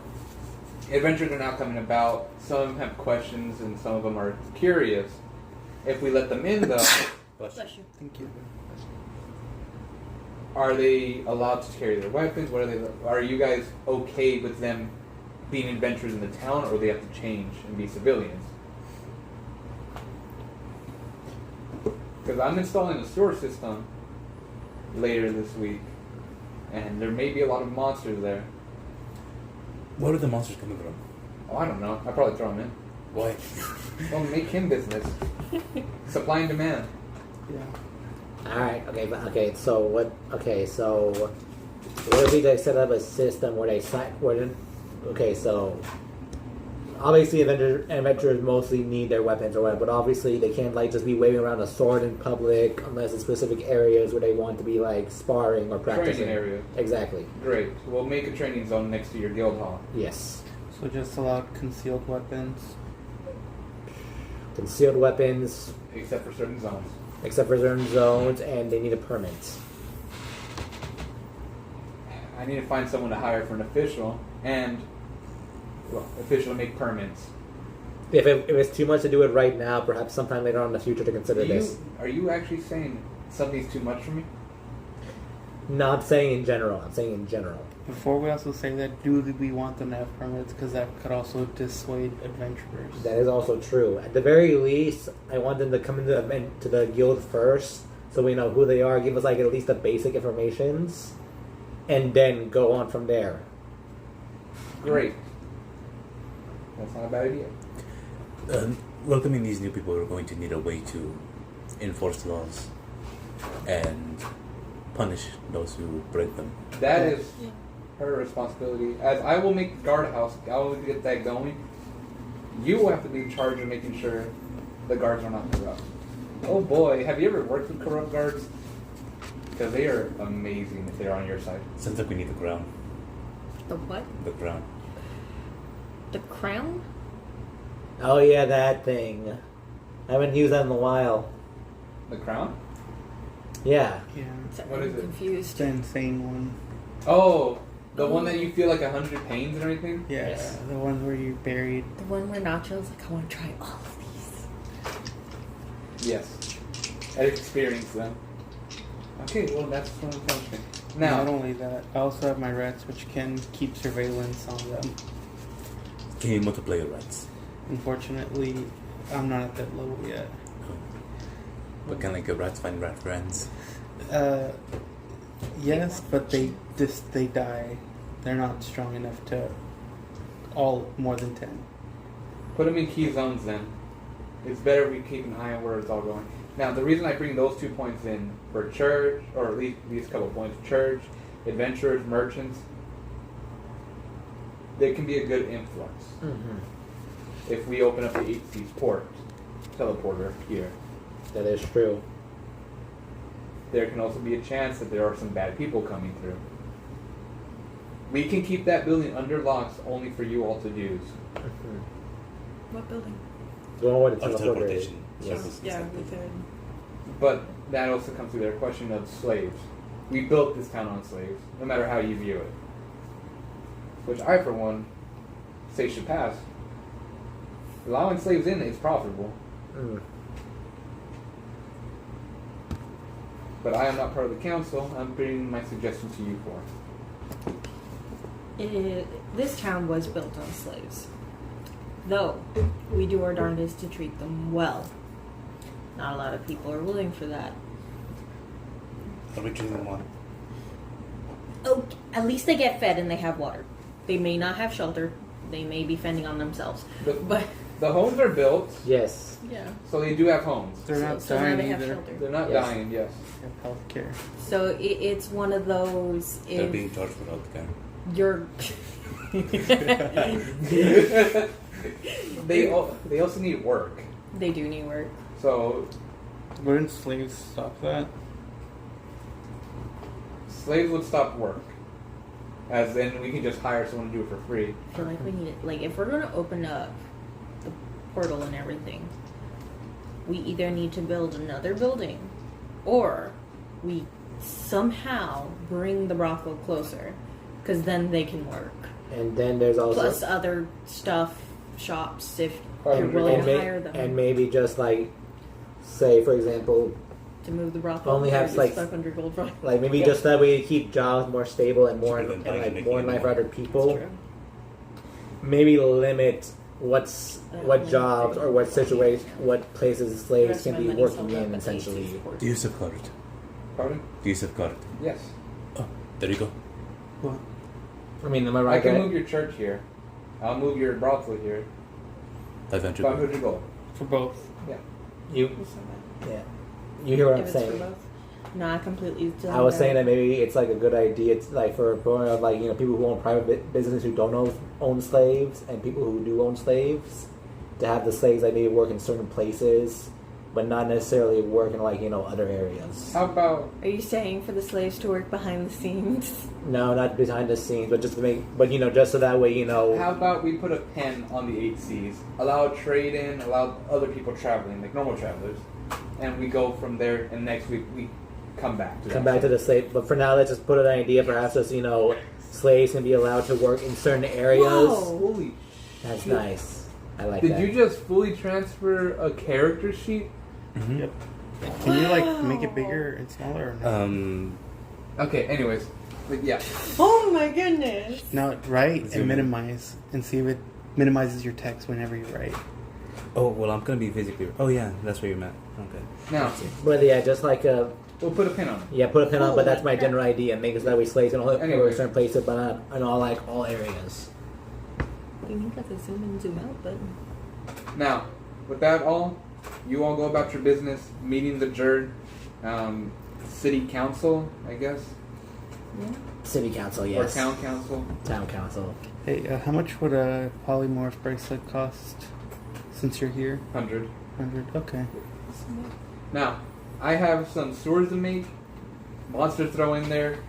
adventures are now coming about. Some of them have questions and some of them are curious. If we let them in though, But Bless you. thank you. are they allowed to carry their weapons? What are they? Are you guys okay with them being adventurers in the town, or they have to change and be civilians? Because I'm installing a sewer system later this week, and there may be a lot of monsters there. Where are the monsters coming from? Oh, I don't know. I'll probably throw them in. Why? Well, make him business. Supply and demand. Yeah. Alright, okay, so what if we set up a system where so obviously adventurers mostly need their weapons or whatever, but obviously they can't like just be waving around a sword in public unless it's specific areas where they want to be like sparring or practicing. Training area. Exactly. Great. We'll make a training zone next to your guild hall. Yes. So just allow concealed weapons. Concealed weapons, Except for certain zones. except for certain zones, and they need a permit. I need to find someone to hire for an official, and official to make permits. If it's too much to do it right now, perhaps sometime later on in the future to consider this. Are you actually saying something's too much for me? No, I'm saying in general. Before we also say that, do we want them to have permits? Because that could also dissuade adventurers. That is also true. At the very least, I want them to come into the guild first, so we know who they are, give us like at least the basic informations, and then go on from there. Great. That's not a bad idea. Welcoming these new people, we're going to need a way to enforce laws and punish those who break them. That is her responsibility. As I will make the guardhouse, I will get that going. You will have to be in charge of making sure the guards are not corrupt. Oh boy, have you ever worked with corrupt guards? Because they are amazing if they're on your side. Sounds like we need the ground. The what? The ground. The crown? Oh yeah, that thing. I haven't used that in a while. The crown? Yeah. Yeah. What is I'm it? confused. The insane one. Oh, the one that you feel like 100 pains and everything? Yeah, Yes. the one where you're buried. The one where Nacho's like, I want to try all of these. Yes. I experienced them. Okay, well that's one punishment. Now, Not only that, I also have my rats, which can keep surveillance on them. Can you multiply your rats? Unfortunately, I'm not at that level yet. But can like a rats find rat friends? Yes, but they die. They're not strong enough to all more than 10. put them in key zones then. It's better we keep an eye on where it's all going. Now, the reason I bring those 2 points in for church, or at least these couple points, church, adventurers, merchants, they can be a good influx. Mm-hmm. If we open up the 8 Seas port, teleporter here, That is true. there can also be a chance that there are some bad people coming through. We can keep that building under locks only for you all to use. Mm-hmm. What building? The one where the Or teleporter is. teleportation Yes. service. Yeah, we could. But that also comes to their question of slaves. We built this town on slaves, no matter how you view it. Which I, for one, say should pass. Allowing slaves in is profitable, Mm. but I am not part of the council. I'm bringing my suggestion to you for. This town was built on slaves. Though, we do our darndest to treat them well. Not a lot of people are willing for that. Are we treating them well? Oh, at least they get fed and they have water. They may not have shelter. They may be fending on themselves. But The homes are built, Yes. Yeah. so they do have homes. They're not so now dying they have either. shelter. They're not Yes. dying, yes. They have health care. So it's one of those. They're If being charged for healthcare. you're They also need work. they do need work. So Wouldn't slaves stop that? slaves would stop work. As then we can just hire someone to do it for free. I feel like we need it. Like if we're gonna open up the portal and everything, we either need to build another building, or we somehow bring the brothel closer, because then they can work. And then there's also Plus other stuff, shops, if Or you're willing and, to hire them. and maybe just like say, for example, To move the brothel. Only have, or like- 500 gold for. Like maybe Yeah. just that way to keep jobs more stable and more Cheaper and than buying like and more in making life for more. other people. True. Maybe limit what jobs or what situation, what places The slaves rest can of be my money's working sold up in at essentially. Macy's Court. Do you support it? Pardon? Do you support it? Yes. Oh, there you go. What? I mean, am I I right? can Greg? move your church here. I'll move your brothel here. 500. 500 gold. For both. You, It's not bad. yeah, you hear what I'm If it's for saying. both. No, I completely. I was saying that maybe it's like a good idea. It's like for like people who own private businesses who don't own slaves and people who do own slaves to have the slaves like maybe work in certain places, but not necessarily work in like other areas. How about Are you saying for the slaves to work behind the scenes? No, not behind the scenes, but just to make, but just so that way how about we put a pen on the 8 Cs, allow trade in, allow other people traveling, like normal travelers, and we go from there. And next week we come back. come back to the slave. But for now, let's just put an idea. Perhaps just slaves can be allowed to work in certain areas. Whoa. Holy! That's shit. nice. I like Did that. you just fully transfer a character sheet? Mm-hmm. Yep. Can you like make it bigger and smaller? Or no? Okay. Anyways, but yeah. Oh my goodness! No, write Zoom in. and minimize and see if it minimizes your text whenever you write. Oh, well, I'm going to be physically. Oh, yeah, that's where you're at. Okay. Now But yeah, just like we'll put a pin on it. yeah, put a pin on. But Holy that's my crap. general idea. Make it so that way slaves can only Anyway. work in certain places, but not in all areas. You need like a zoom in, zoom out button. Now, with that all, you all go about your business, meeting the Jerd, city council, I guess, City council, yes. or town council. Town council. Hey, how much would a polymorph bracelet cost since you're here? 100. 100. Okay. Now, I have some sewers to make, monster throw in there,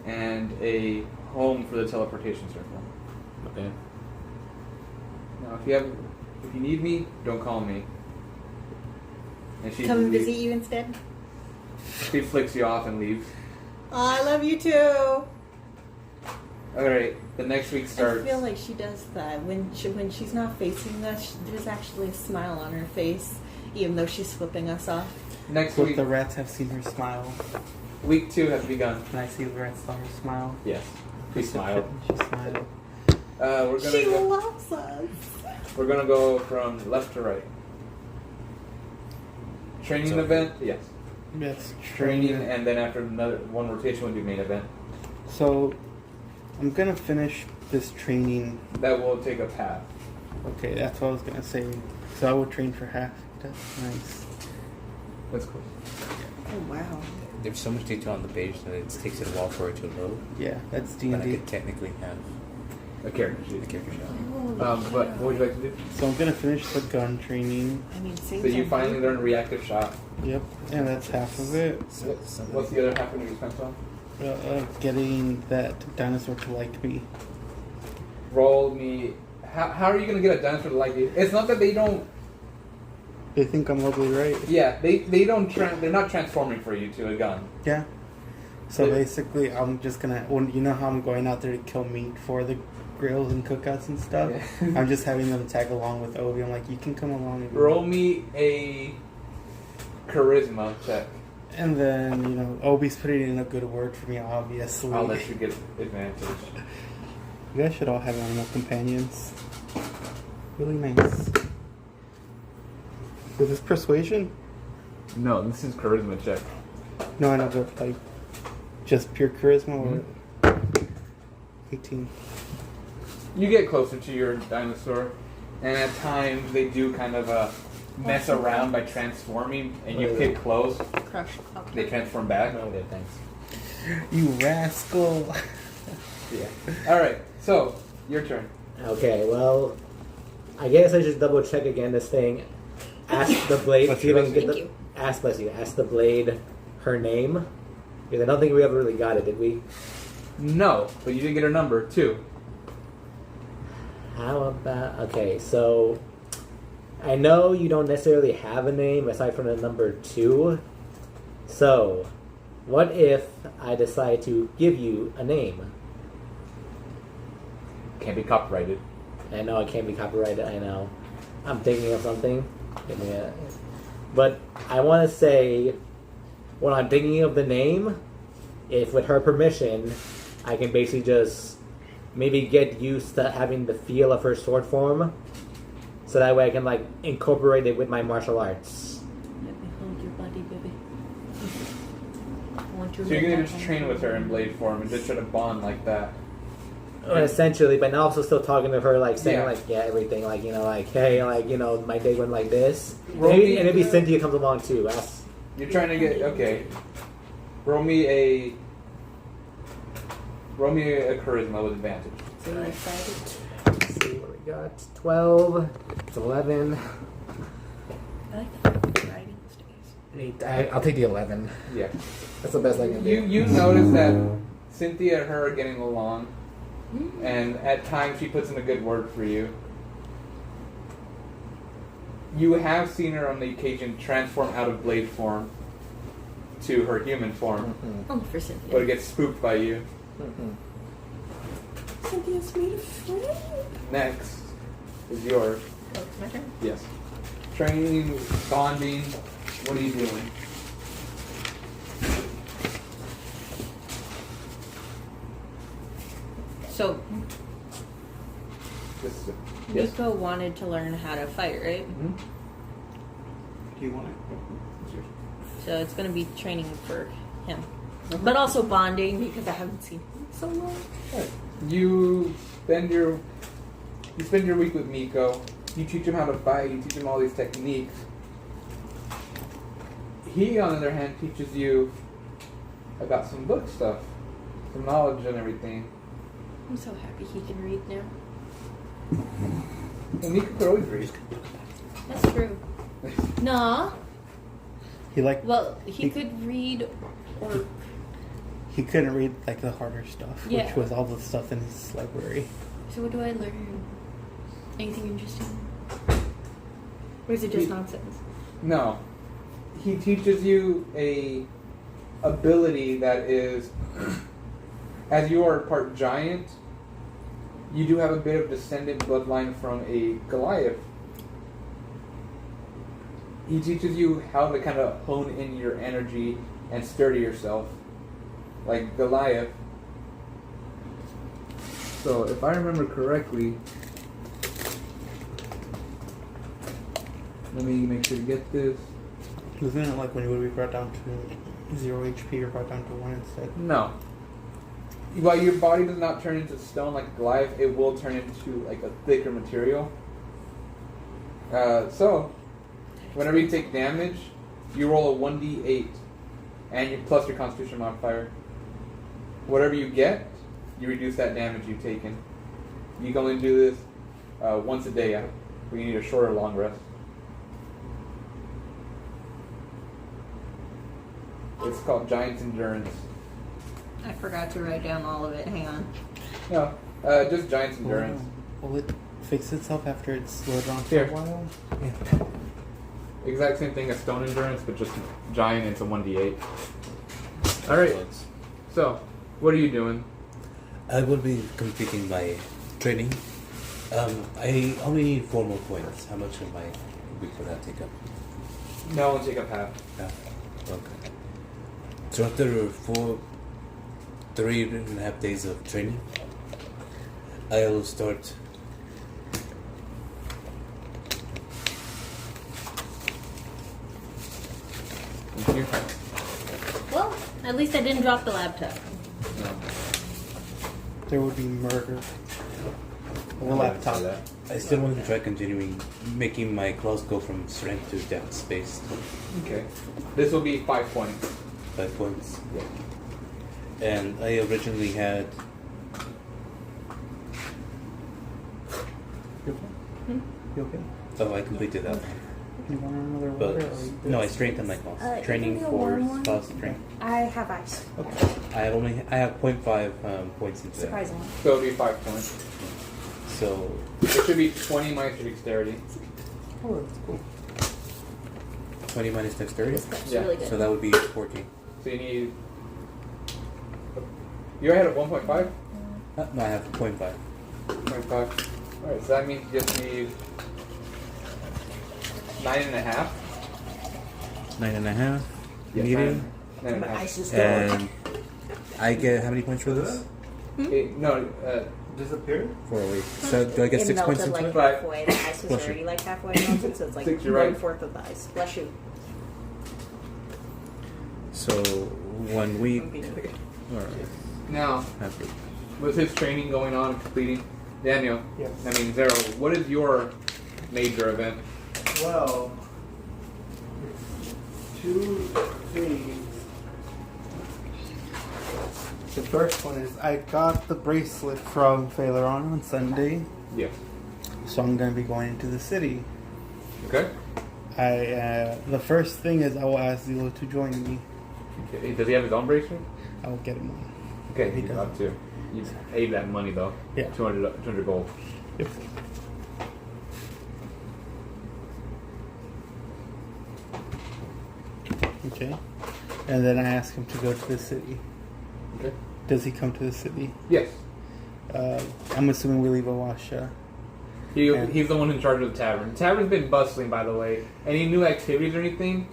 and a home for the teleportation circle. Okay. Now, if you need me, don't call me. And she Come leaves. visit you instead. She flicks you off and leaves. Oh, I love you too. All right, the next week starts. I feel like she does that when she's not facing us. There's actually a smile on her face, even though she's flipping us off. Next But week, the rats have seen her smile. week 2 has begun. Can I see the rats saw her smile? Yes, we smiled. She smiled. We're gonna She go, loves us. we're gonna go from left to right. Training So- event, yes. Yes, Training, and then after another one rotation, we'll do main event. So, I'm gonna finish this training. That will take up half. Okay, that's what I was gonna say. So I will train for half. That's nice. That's cool. Oh wow. There's so much detail on the page that it takes it a while for it to load. Yeah, that's But I D&D. could technically have A character a sheet. character shot. But what would you like to do? So I'm gonna finish the gun training. I mean, So you finally learn reactive shot. Yep, and that's half of it. So, What's the other half of your expense on? Getting that dinosaur to like me. Roll me. How are you gonna get a dinosaur to like you? It's not that they don't. They think I'm ugly, right? Yeah, they don't. They're not transforming for you to a gun. Yeah. So Yeah. basically, I'm just gonna. When you know how I'm going out there to kill meat for the grills and cookouts and stuff. Yeah. I'm just having them tag along with Obi. I'm like, you can come along. And Roll me a charisma check. And then Obi's putting in a good word for me. Obviously, I'll let you get advantage. You guys should all have animal companions. Really nice. Is this persuasion? No, this is charisma check. No, I know, but like, just pure charisma or 18. You get closer to your dinosaur, and at times they do kind of mess around by transforming, and you get close, Crush. they transform back. No good, thanks. You rascal! Yeah. All right. So your turn. Okay, well, I guess I should double check again this thing. Ask the blade. What's see if I can your get Thank the, you. ask, bless you. Ask the blade her name. Because I don't think we ever really got it, did we? No, but you did get her number too. How about okay? So I know you don't necessarily have a name aside from the number 2. So what if I decide to give you a name? Can't be copyrighted. I know it can't be copyrighted. I know. I'm thinking of something. Give me a. But I want to say when I'm thinking of the name, if with her permission, I can basically just maybe get used to having the feel of her sword form, so that way I can like incorporate it with my martial arts. Let me hold your body, baby. I want you So you're gonna back just on train the with her in ground. blade form and just try to bond like that. Essentially, but now also still talking to her, like saying Yeah. like everything, like like hey, like my day went like this. Roll Maybe, me and maybe the- Cynthia comes along too. That's You're trying to get okay. Roll me a charisma with advantage. So you excited? let's see what we got. 12, it's 11. I like the fact that you're riding these days. I'll take the 11. Yeah. That's the best I can do. You notice that Cynthia and her are getting along, and at times she puts in a good word for you. You have seen her on the occasion transform out of blade form to her human form, Only for Cynthia. but it gets spooked by you. Cynthia's made a friend. Next is yours. Oh, it's my turn. Yes. Training, bonding. What are you doing? So This, yes. Nico wanted to learn how to fight, right? Mhm. Do you want it? So it's going to be training for him, but also bonding because I haven't seen him in so long. Right. You spend your week with Miko. You teach him how to fight. You teach him all these techniques. He, on the other hand, teaches you about some book stuff, some knowledge and everything. I'm so happy he can read now. And Miko could always read. That's true. Nah. He like Well, he could read, or he couldn't read like the harder stuff, Yeah. which was all the stuff in his library. so what do I learn? Anything interesting? Or is it just nonsense? No. He teaches you a ability that is, as you are part giant, you do have a bit of descendant bloodline from a Goliath. He teaches you how to kind of hone in your energy and sturdy yourself, like Goliath. So, if I remember correctly, let me make sure to get this. Wasn't it like when you would be brought down to 0 HP or brought down to 1 instead? No. While your body does not turn into stone like Goliath, it will turn into like a thicker material. So, whenever you take damage, you roll a 1d8, and you plus your Constitution modifier. Whatever you get, you reduce that damage you've taken. You can only do this once a day. We need a short or long rest. It's called Giant's Endurance. I forgot to write down all of it. Hang on. No, just Giant's Endurance. Will it fix itself after it's slowed down for Here. a while? Exact same thing as Stone Endurance, but just giant. It's a 1d8. All right. So, what are you doing? I will be completing my training. I only need 4 more points. How much of my week will that take up? No, I'll take up half. Okay. So after 3.5 days of training, I'll start. Thank you. Well, at least I didn't drop the laptop. No. There would be murder. I The laptop. I still want to try continuing making my claws go from strength to depth space. Okay. This will be 5 points. 5 points. Yeah. And I originally had. You okay? You okay? Oh, I completed that one. You want another But water? Or you good? no, I strengthened my claws. you Training can do a for warm one. claw strength. I have ice. Okay. I have 0.5 points into that. Surprisingly. So it'll be 5 points. So It should be 20 minus your dexterity. Oh, that's cool. 20 minus dexterity. This cup's Yeah. really good. So that would be 14. So you need. You already had a 1.5? No, I have 0.5. 0.5. Alright, so that means you just need 9.5. 9.5. Yes, Medium. My ice is And I get how many points for this? Disappear? For a week. So do I get It 6 points melted into like it? halfway. The ice was Bless you. already like halfway melted, so it's like 6, you're right. 1/4 of the ice. Bless you. So 1 week. I'm being weird. Or Now, half week. with his training going on and completing, Daniel, Yes. I mean, Zero, what is your major event? Well, two things. The first one is I got the bracelet from Faileron on Sunday, Yes. so I'm going to be going into the city. Okay. The first thing is I will ask Zilo to join me. Okay. Does he have his own bracelet? I will get him one. Okay, He he does. got to. You paid that money though. Yeah. 200 gold. Yep. Okay. And then I ask him to go to the city. Okay. Does he come to the city? Yes. I'm assuming we leave Awasha. He's the one in charge of the tavern. The tavern's been bustling, by the way. Any new activities or anything,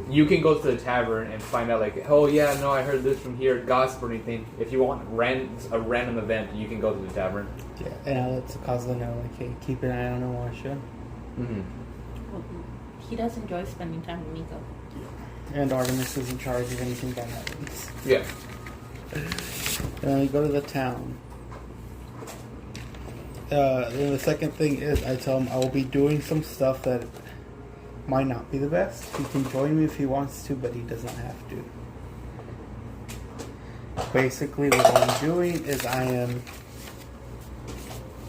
you can go to the tavern and find out, like, oh yeah, no, I heard this from here, gossip or anything. If you want a random event, you can go to the tavern. Yeah, and I'll let Tsukasa know, like, hey, keep an eye on Awasha. Mm-hmm. Well, he does enjoy spending time with Miko. And Artemis is in charge of anything that happens. Yeah. And then we go to the town. Then the second thing is I tell him I will be doing some stuff that might not be the best. He can join me if he wants to, but he does not have to. Basically, what I'm doing is I am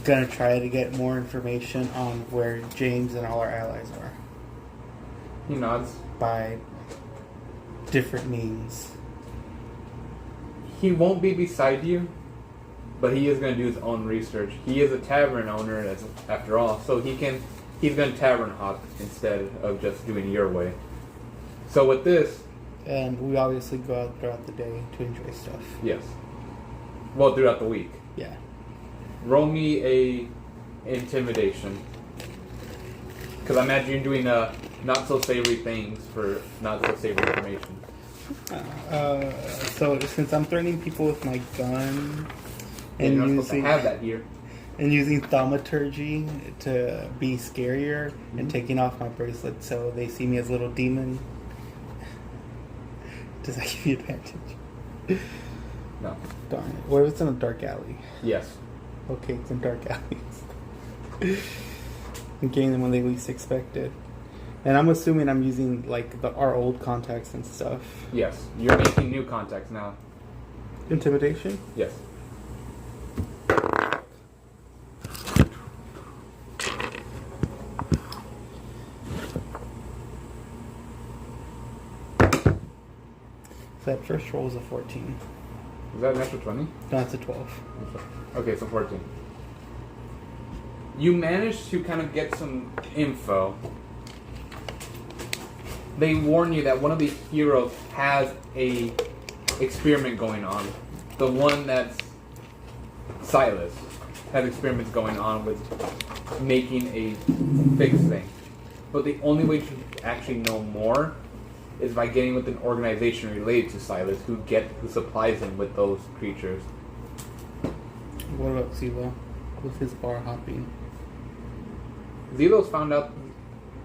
gonna try to get more information on where James and all our allies are He nods. by different means. He won't be beside you, but he is going to do his own research. He is a tavern owner, after all, so he's going to tavern hop instead of just doing your way. So with this, And we obviously go out throughout the day to enjoy stuff. yes. Well, throughout the week. Yeah. Roll me a intimidation. Because I imagine you're doing not so savory things for not so savory information. So since I'm threatening people with my gun And you're not and supposed to using have that here. and using thaumaturgy to be scarier and taking off my bracelet so they see me as a little demon, does that give you advantage? No. Darn it. What if it's in a dark alley? Yes. Okay, it's in dark alleys. I'm getting them when they least expect it. And I'm assuming I'm using like our old contacts and stuff. Yes. You're making new contacts now. Intimidation? Yes. So that first roll was a 14. Is that an extra 20? No, that's a 12. Okay, so 14. You managed to kind of get some info. They warn you that one of these heroes has a experiment going on. The one that's Silas has experiments going on with making a fixed thing. But the only way to actually know more is by getting with an organization related to Silas who supplies him with those creatures. What about Zilo with his bar hopping? Zelo's found out,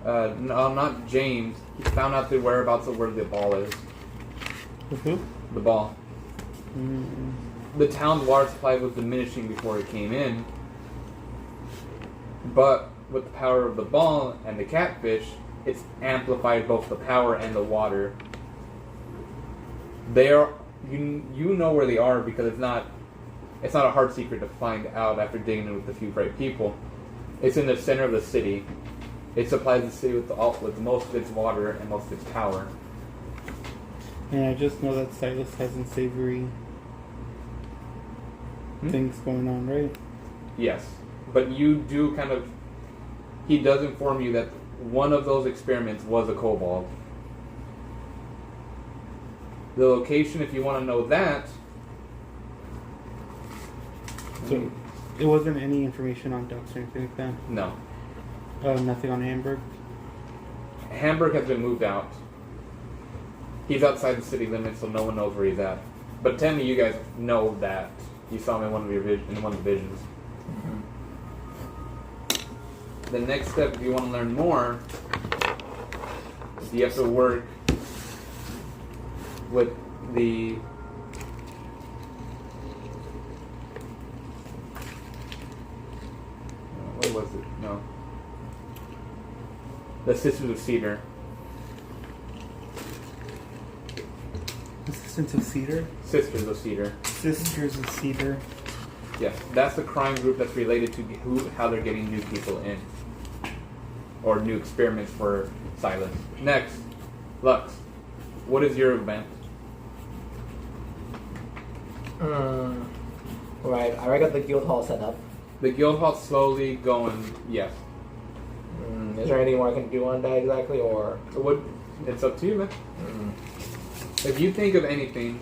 no, not James, he found out the whereabouts of where the ball is. With who? The ball. Mm. The town's water supply was diminishing before it came in, but with the power of the ball and the catfish, it's amplified both the power and the water. They are, you know where they are because it's not a hard secret to find out after digging in with a few bright people. It's in the center of the city. It supplies the city with most of its water and most of its power. And I just know that Silas has unsavory things going on, right? Yes, but you do kind of. He does inform you that one of those experiments was a kobold. The location, if you want to know that. So it wasn't any information on ducks or anything like that? No. Nothing on Hamburg? Hamburg has been moved out. He's outside the city limits, so no one knows where he's at. But technically, you guys know that you saw him in one of your in one of the visions. The next step, if you want to learn more, is you have to work with the what was it? No. The Sisters of Cedar. Assistants of Cedar? Sisters of Cedar. Sisters of Cedar. Yes, that's the crime group that's related to how they're getting new people in. Or new experiments for Silas. Next, Lux. What is your event? Right, I already got the guild hall set up. The guild hall's slowly going, yes. Is there anything more I can do on that exactly, or? What? It's up to you, man. If you think of anything,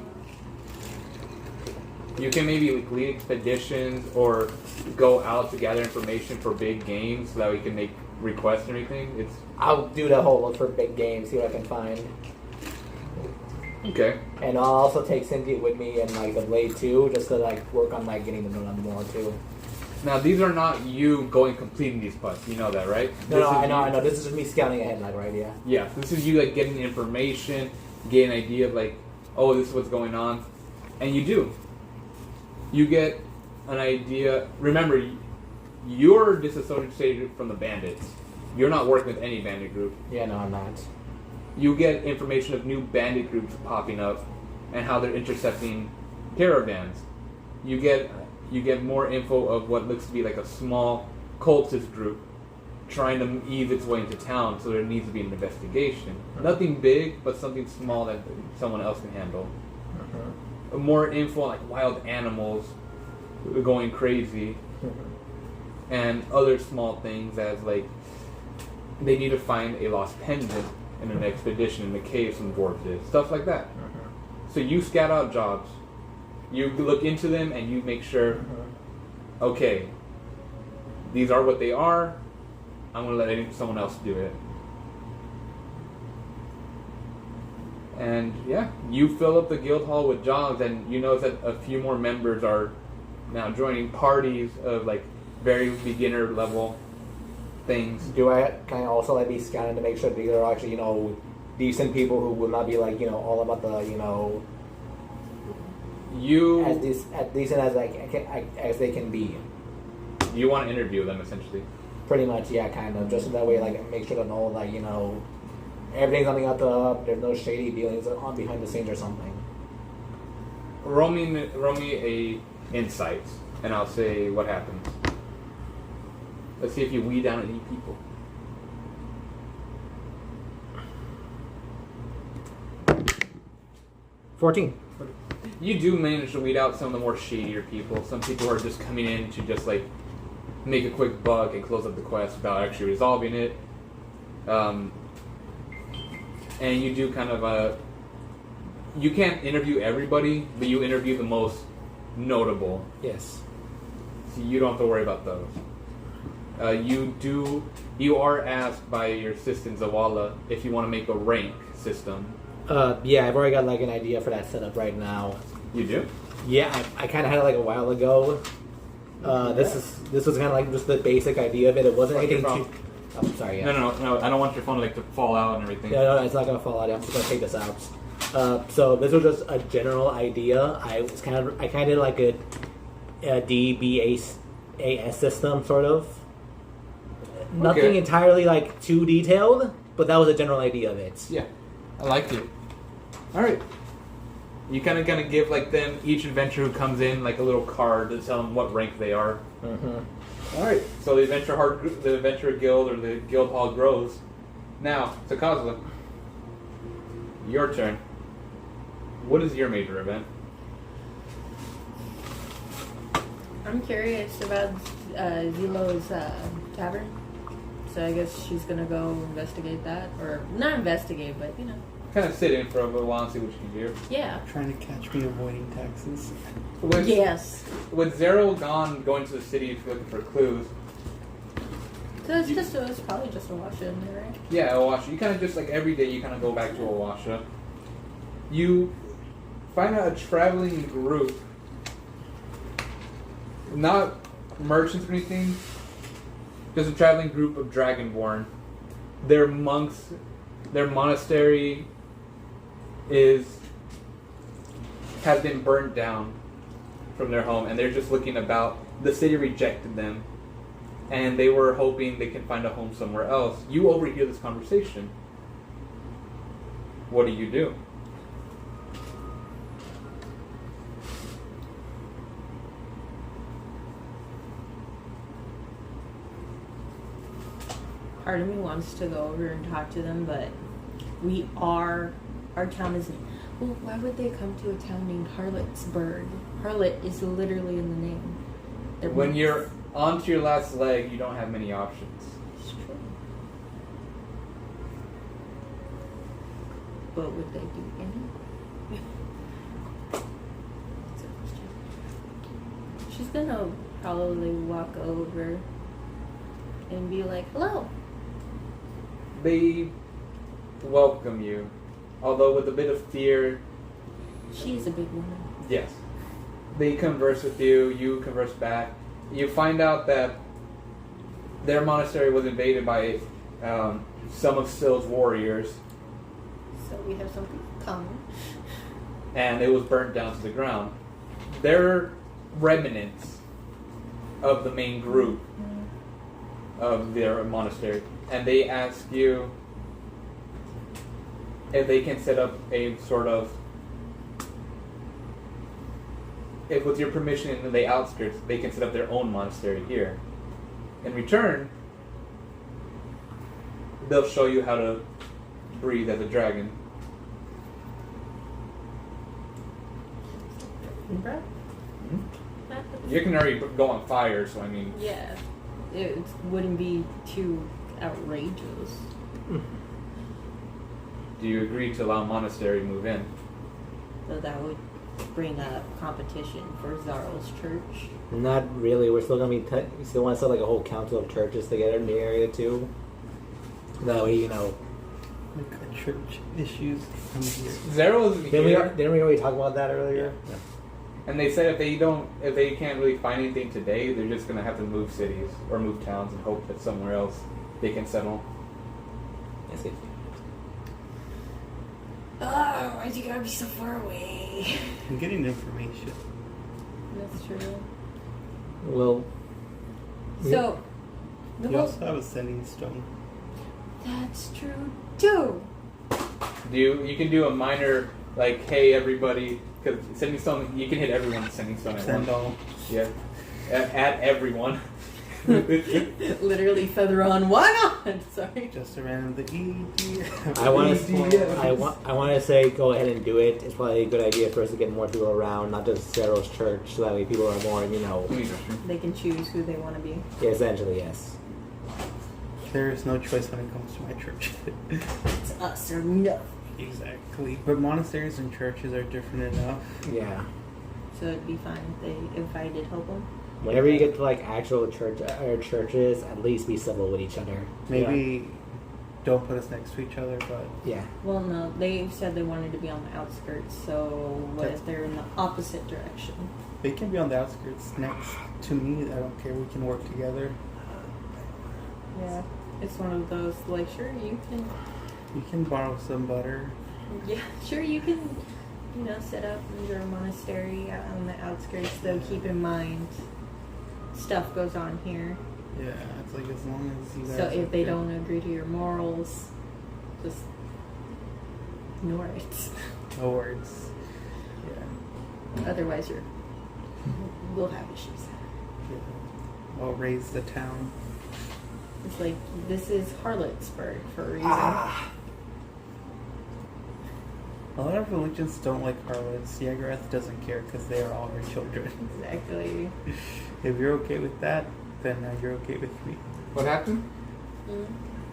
you can maybe like lead expeditions or go out to gather information for big games so that we can make requests and everything. I'll do the whole look for big games, see what I can find. Okay. And I'll also take Cynthia with me and like the Blade too, just to like work on like getting to know them more too. Now these are not you going completing these quests. You know that, right? No, I know. This is just me scouting ahead, like right, yeah. Yeah, this is you like getting information, getting an idea of like, oh, this is what's going on, and you do. You get an idea. Remember, you're disassociated from the bandits. You're not working with any bandit group. Yeah, no, I'm not. You get information of new bandit groups popping up and how they're intercepting caravans. You get more info of what looks to be like a small cultist group trying to ease its way into town, so there needs to be an investigation. Nothing big, but something small that someone else can handle. More info on like wild animals going crazy, and other small things as like they need to find a lost pendant in an expedition in the cave some dwarves did. Stuff like that. So you scout out jobs. You look into them and you make sure, okay, these are what they are. I'm going to let someone else do it. And yeah, you fill up the guild hall with jobs, and you notice that a few more members are now joining parties of like very beginner level things. Can I also like be scouting to make sure these are actually, decent people who will not be like, all about the, you as decent as as they can be. You want to interview them essentially. Pretty much, yeah, kind of. Just in that way, like make sure to know, like everything's on the up and up. There's no shady dealings on behind the scenes or something. Roll me a insight, and I'll say what happens. Let's see if you weed down any people. 14. You do manage to weed out some of the more shadier people. Some people who are just coming in to just like make a quick buck and close up the quest without actually resolving it. And you do kind of you can't interview everybody, but you interview the most notable. Yes. So you don't have to worry about those. You are asked by your assistant Zawala if you want to make a rank system. Yeah, I've already got like an idea for that setup right now. You do? Yeah, I kind of had it like a while ago. This was kind of like just the basic idea of it. It wasn't anything too. Oh, sorry. Yeah. No. I don't want your phone to fall out and everything. Yeah, no, it's not gonna fall out. I'm just gonna take this out. So this was just a general idea. I kind of did like a DBAS system sort of. Nothing entirely like too detailed, but that was a general idea of it. Yeah, I liked it. All right. You kind of gonna give like them each adventurer who comes in like a little card to tell them what rank they are. All right. So the adventurer guild or the guild hall grows. Now, Takazla, your turn. What is your major event? I'm curious about Zilo's tavern. So I guess she's gonna go investigate that, or not investigate, but Kind of sit in for a little while and see what you can do. Yeah. Trying to catch me avoiding taxes. Yes. With Zero gone going to the city looking for clues. So it's probably just a wash in there, right? Yeah, Awasha. You kind of just like every day you kind of go back to Awasha. You find a traveling group, not merchants or anything, just a traveling group of Dragonborn. They're monks. Their monastery has been burnt down from their home, and they're just looking about. The city rejected them, and they were hoping they can find a home somewhere else. You overhear this conversation. What do? Part of me wants to go over and talk to them, but our town isn't. Well, why would they come to a town named Harlotsburg? Harlot is literally in the name. When you're onto your last leg, you don't have many options. It's true. But would they do any? That's a question. She's gonna probably walk over and be like, "Hello." They welcome you, although with a bit of fear. She's a big woman. Yes. They converse with you, you converse back. You find out that their monastery was invaded by some of Sill's warriors, So we have something common. and it was burnt down to the ground. They're remnants of the main group of their monastery, and they ask you if they can set up a sort of, if with your permission in the outskirts, they can set up their own monastery here. In return, they'll show you how to breathe as a dragon. Bruh? You can already go on fire, so I mean... Yeah. It wouldn't be too outrageous. Do you agree to allow monastery to move in? So that would bring up competition for Zarl's church. Not really. We're still gonna be. We still want to set like a whole council of churches together in the area too. That way, Like church issues come here. Zero isn't here. Didn't we already talk about that earlier? Yeah. And they said if they can't really find anything today, they're just gonna have to move cities or move towns and hope that somewhere else they can settle. Yes, it. Oh, why'd you gotta be so far away? I'm getting information. That's true. Well. So, the You whole... also have a sending stone. That's true too. You can do a minor like, hey everybody, because sending stone, you can hit everyone with sending stone at Send once. all. Yeah, at everyone. Literally feather on. Why not? Sorry. Just a random the ED. I want to say go ahead and do it. It's probably a good idea for us to get more people around, not just Zero's church, so that way people are more, They can choose who they want to be. Yeah, essentially, yes. There is no choice when it comes to my church. It's us or no. Exactly. But monasteries and churches are different enough. Yeah. So it'd be fine if I did help them. Whenever you get to like actual churches, at least be civil with each other. Maybe don't put us next to each other, but Yeah. Well, no, they said they wanted to be on the outskirts. So what if they're in the opposite direction? they can be on the outskirts next to me. I don't care. We can work together. Yeah, it's one of those like, sure you can. You can borrow some butter. Yeah, sure you can. Set up your monastery out on the outskirts. Though keep in mind, stuff goes on here. Yeah, it's like as long as you guys. So if are they good. don't agree to your morals, just ignore it. No words. Yeah. Otherwise, we'll have issues. Yeah. I'll raise the town. It's like, this is Harlotsburg for a reason. A lot of religions don't like harlots. Yagarath doesn't care because they are all her children. Exactly. If you're okay with that, then you're okay with me. What happened?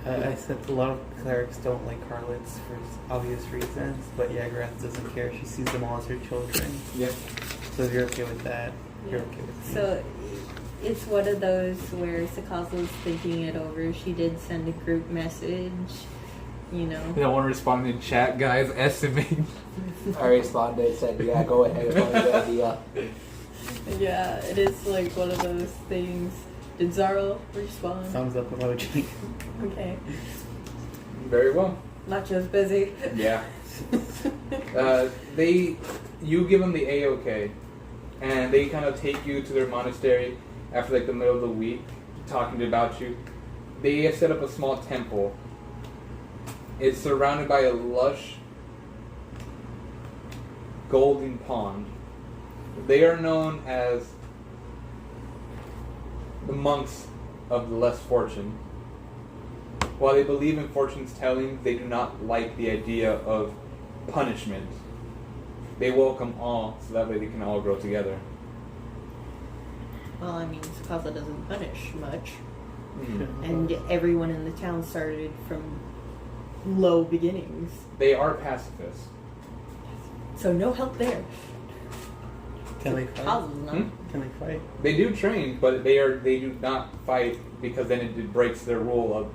I said a lot of clerics don't like harlots for obvious reasons, but Yagarath doesn't care. She sees them all as her children. Yeah. So if you're okay with that, you're okay with me. So it's one of those where Sakaza's thinking it over. She did send a group message you know. No one responded in chat, guys. Estimate. I responded, said, yeah, go ahead, it's only a good idea. Yeah, it is like one of those things. Did Zaro respond? Thumbs up emoji. Okay. Very well. Nacho's busy. Yeah. You give them the A-OK, and they kind of take you to their monastery after like the middle of the week, talking about you. They have set up a small temple. It's surrounded by a lush golden pond. They are known as the monks of the less fortune. While they believe in fortune's telling, they do not like the idea of punishment. They welcome all, so that way they can all grow together. Well, I mean, Sakasa doesn't punish much. Mm. And everyone in the town started from low beginnings. They are pacifists. So no help there. Can they fight? Kazu's not. Can they fight? They do train, but they do not fight because then it breaks their rule of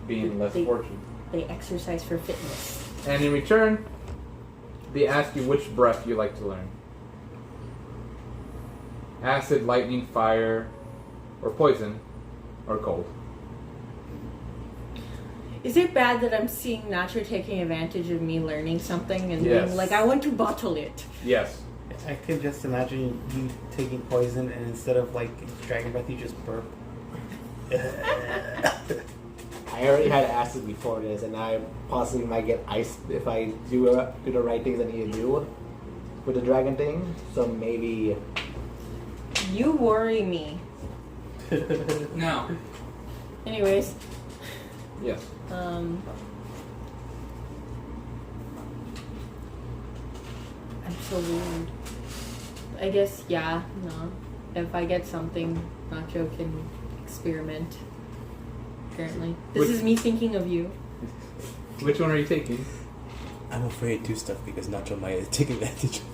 being less They- fortunate. They exercise for fitness. And in return, they ask you which breath you like to learn. Acid, lightning, fire, or poison, or cold. Is it bad that I'm seeing Nacho taking advantage of me learning something and Yes. being like, I want to bottle it? Yes. I could just imagine you taking poison and instead of like dragon breath, you just burp. I already had acid before this, and I possibly might get iced if I do the right things I need to do with the dragon thing. So maybe. You worry me. Now. Anyways, Yes. I'm so weird. I guess, yeah, no. If I get something, Nacho can experiment. Apparently. This is me thinking of you. Which one are you taking? I'm afraid to stuff because Nacho might take advantage of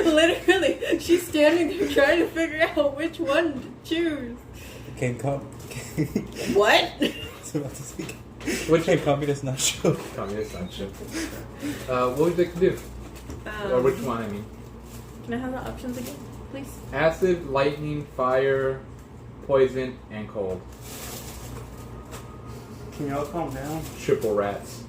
Literally, she's standing there trying to figure out which one to choose. Can come. What? So about to say. Which Can communist Nacho? Communist sanction. What would you like to do? Or which one, I mean? Can I have the options again, please? Acid, lightning, fire, poison, and cold. Can y'all calm down? Triple rats.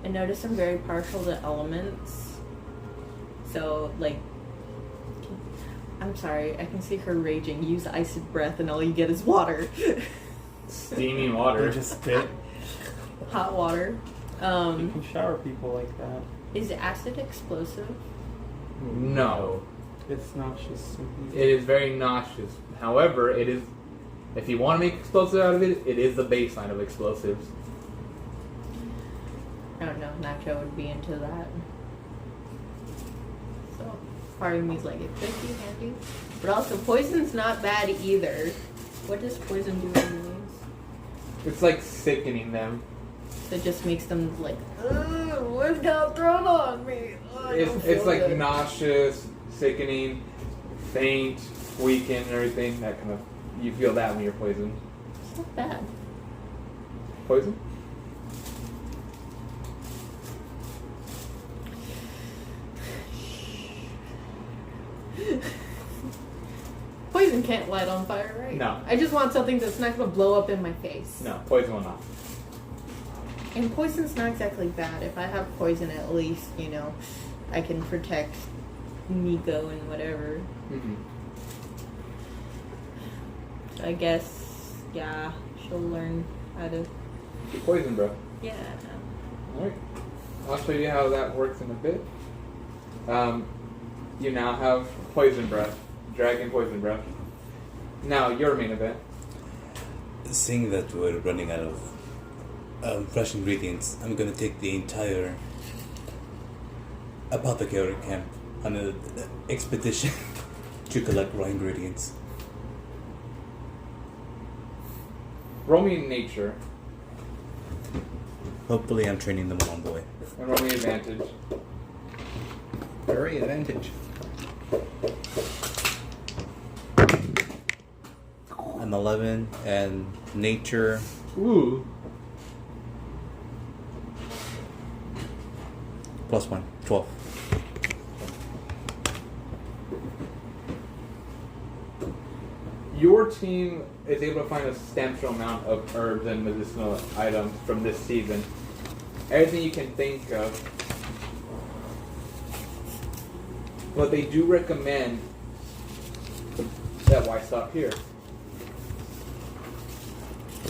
I notice I'm very partial to elements. So, like, I'm sorry, I can see her raging. Use acid breath and all you get is water. Steaming water. Or just spit. Hot water. You can shower people like that. Is acid explosive? No. It's nauseous. It is very nauseous. However, it is. If you want to make explosive out of it, it is the baseline of explosives. I don't know, Nacho would be into that. So, part of me's like, it could be handy. But also, poison's not bad either. What does poison do anyways? It's like sickening them. It just makes them like, ugh, what got thrown on me? Ugh, I don't It's feel like good." nauseous, sickening, faint, weakened, and everything. That kind of. You feel that when you're poisoned. It's not bad. Poison? Poison can't light on fire, right? No. I just want something that's not going to blow up in my face. No, poison will not. And poison's not exactly bad. If I have poison, at least, you know, I can protect Nico and whatever. Mm-hmm. So I guess, yeah, she'll learn how to. Poison, bro. Yeah. Alright. I'll show you how that works in a bit. You now have poison breath. Dragon poison breath. Now, your main event. Seeing that we're running out of fresh ingredients, I'm gonna take the entire apothecary camp on an expedition to collect raw ingredients. Roll me in nature. Hopefully, I'm training them along the way. And roll me advantage. Very advantage. A an 11, and nature. Ooh. +1, 12. Your team is able to find a substantial amount of herbs and medicinal items from this season. Everything you can think of. But they do recommend that why stop here?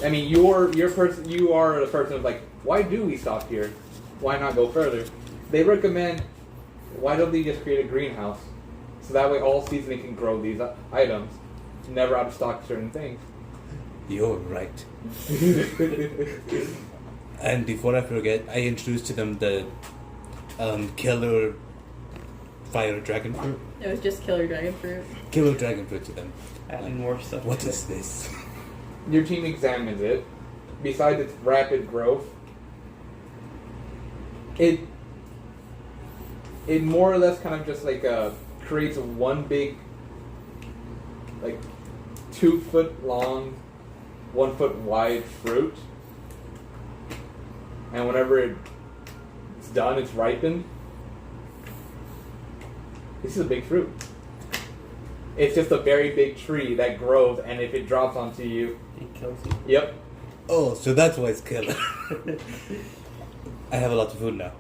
I mean, you are the person of like, why do we stop here? Why not go further? They recommend, why don't they just create a greenhouse? So that way all season they can grow these items. Never out of stock certain things. You're right. And before I forget, I introduced to them the killer fire dragon fruit. It was just killer dragon fruit. Killer dragon fruit to them. Adding more stuff. What to is it. this? Your team examines it. Besides its rapid growth, it more or less kind of just like creates one big, like 2 foot long, 1 foot wide fruit. And whenever it's done, it's ripened. This is a big fruit. It's just a very big tree that grows, and if it drops onto you, It kills you. yep. Oh, so that's why it's killer. I have a lot of food now.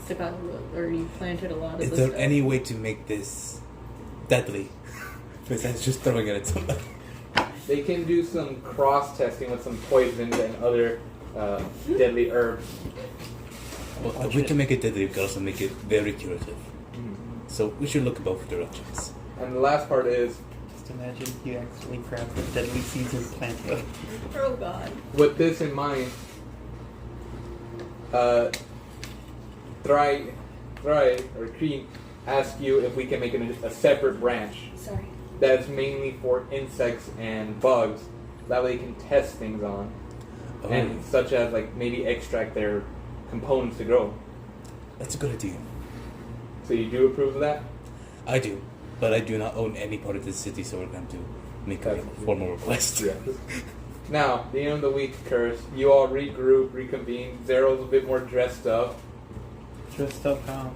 Stick out, or you planted a lot of Is the there stuff. any way to make this deadly? Besides just throwing it at somebody. They can do some cross testing with some poisons and other deadly herbs. Well, if we can make it deadly, we can also make it very curative. So we should look in both directions. And the last part is, Just imagine you actually grab the deadly seeds and plant it. Oh god. with this in mind, Thry or Kreen ask you if we can make a separate branch Sorry. that is mainly for insects and bugs. That way you can test things on. Oh, And such as like maybe extract their components to grow. that's a good idea. So you do approve of that? I do, but I do not own any part of this city, so we're going to make a That's- formal request. Yeah. Now, the end of the week occurs. You all regroup, reconvene. Zero's a bit more dressed up. Dressed up how?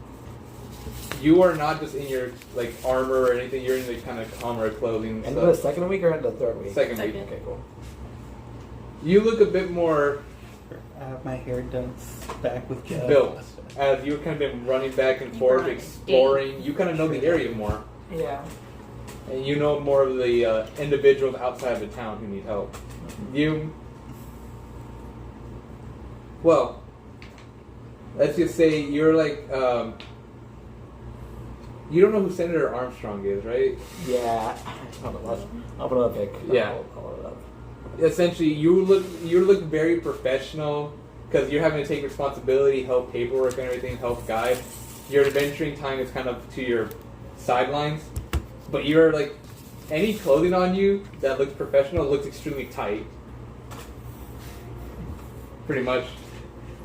You are not just in your like armor or anything. You're in the kind of calmer clothing. End of the stuff. second week or end of the third week? Second week. Second. Okay, cool. You look a bit more I have my hair done back with gel. built as you've kind of been running back and forth, exploring. You kind of know the area more, Yeah. and you know more of the individuals outside of the town who need help. Well, let's just say you're like, you don't know who Senator Armstrong is, right? Yeah. Hold on, I'll put it up, Vic. Yeah. I'll put it up. Essentially, you look very professional because you're having to take responsibility, help paperwork and everything, help guide. Your adventuring time is kind of to your sidelines, but you're like, any clothing on you that looks professional looks extremely tight. Pretty much.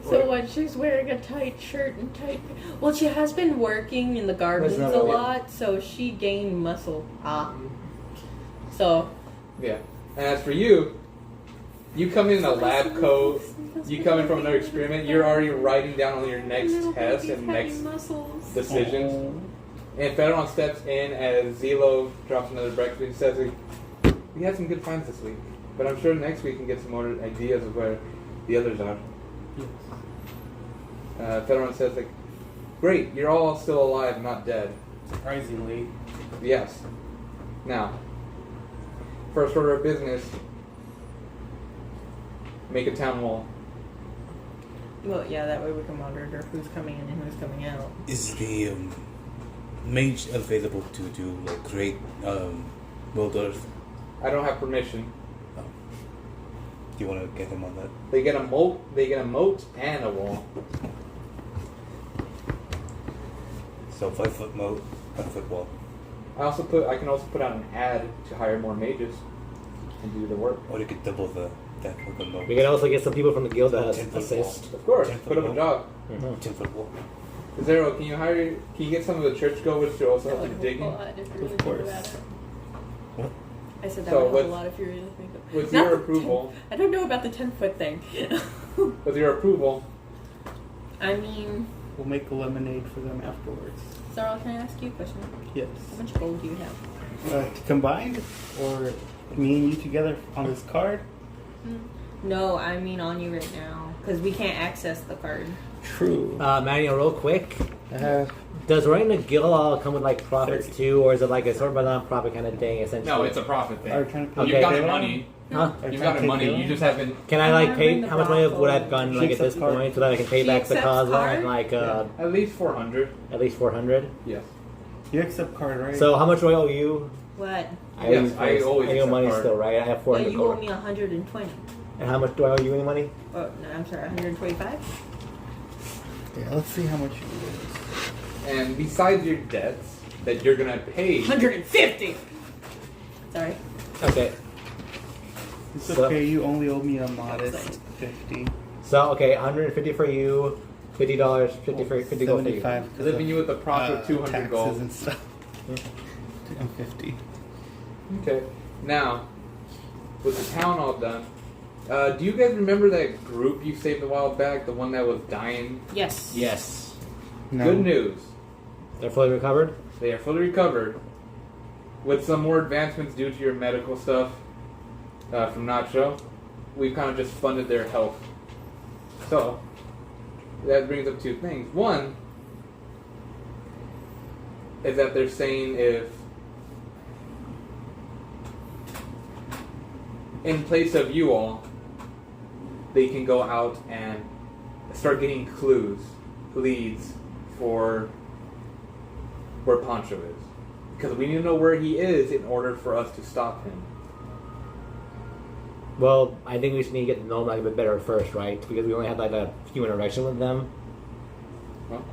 So what? She's wearing a tight shirt and tight. Well, she has been working in the gardens That's a not lot, so she gained muscle. So Yeah. And as for you, you come in a lab coat. You come in from another experiment. You're already writing down on your next test and next decisions. And Federon steps in as Zelo drops another breakfast. He says, "We had some good finds this week, but I'm sure next week we can get some more ideas of where the others are." Federon says, like, "Great, you're all still alive, not dead." Surprisingly. Yes. Now, first order of business: make a town wall. Well, yeah, that way we can monitor who's coming in and who's coming out. Is the mage available to do like create world earth? I don't have permission. Do you want to get him on that? They get a moat. They get a moat and a wall. So 5 foot moat, 1 foot wall. I can also put out an ad to hire more mages and do the work. Or you could double the that for the moat. We can also get some people from the guild that 10 foot assist. Of course, 10 put up a foot job. 10 foot wall. Zero, can you get some of the churchgoers to also help with digging? Of course. What? I said that So would help with- a lot if you really think of with Not your the approval, 10 I don't know about the 10-foot thing. with your approval, I mean, We'll make a lemonade for them afterwards. Sarah, can I ask you a question? Yes. How much gold do you have? Combined, or me and you together on this card? No, I mean on you right now. Because we can't access the card. True. Manuel, real quick. I have Does running a guild all come with like profits 30. too, or is it like a sort of a non-profit kind of thing? Essentially. no, it's a profit thing. Are we trying to Okay. You've got pay the them? money. Huh? Are we You've trying got to the money. pay You them? just haven't. Can I I'm like gonna pay? bring the How much money would I have brothel. gotten like at this She accepts point so that I can pay She back the accepts Cosmo card? and like At least 400. at least 400? Yes. You accept card, right? So how much do I owe you? What? Yes, I always I owe accept money card. still, right? I have Yeah, 400 you owe gold. me 120. And how much do I owe you any money? Oh, no, I'm sorry, 125? yeah, let's see how much you lose. And besides your debts that you're gonna pay, 150! Sorry. Okay. It's So- okay. You only owe me a modest 50. So okay, 150 for you, $50, 50 for 50 gold for you. 75 'cause leaving of, you with a profit of 200 taxes gold. and stuff. I'm 50. Okay. Now, with the town all done, do you guys remember that group you saved a while back? The one that was dying? Yes. Yes. No. Good news. They're fully recovered? They are fully recovered. With some more advancements due to your medical stuff from Nacho, we've kind of just funded their health. So, that brings up two things. One is that they're saying if, in place of you all, they can go out and start getting leads for where Pancho is. Because we need to know where he is in order for us to stop him. Well, I think we just need to get to know them like a bit better first, right? Because we only had like a few interaction with them. Well,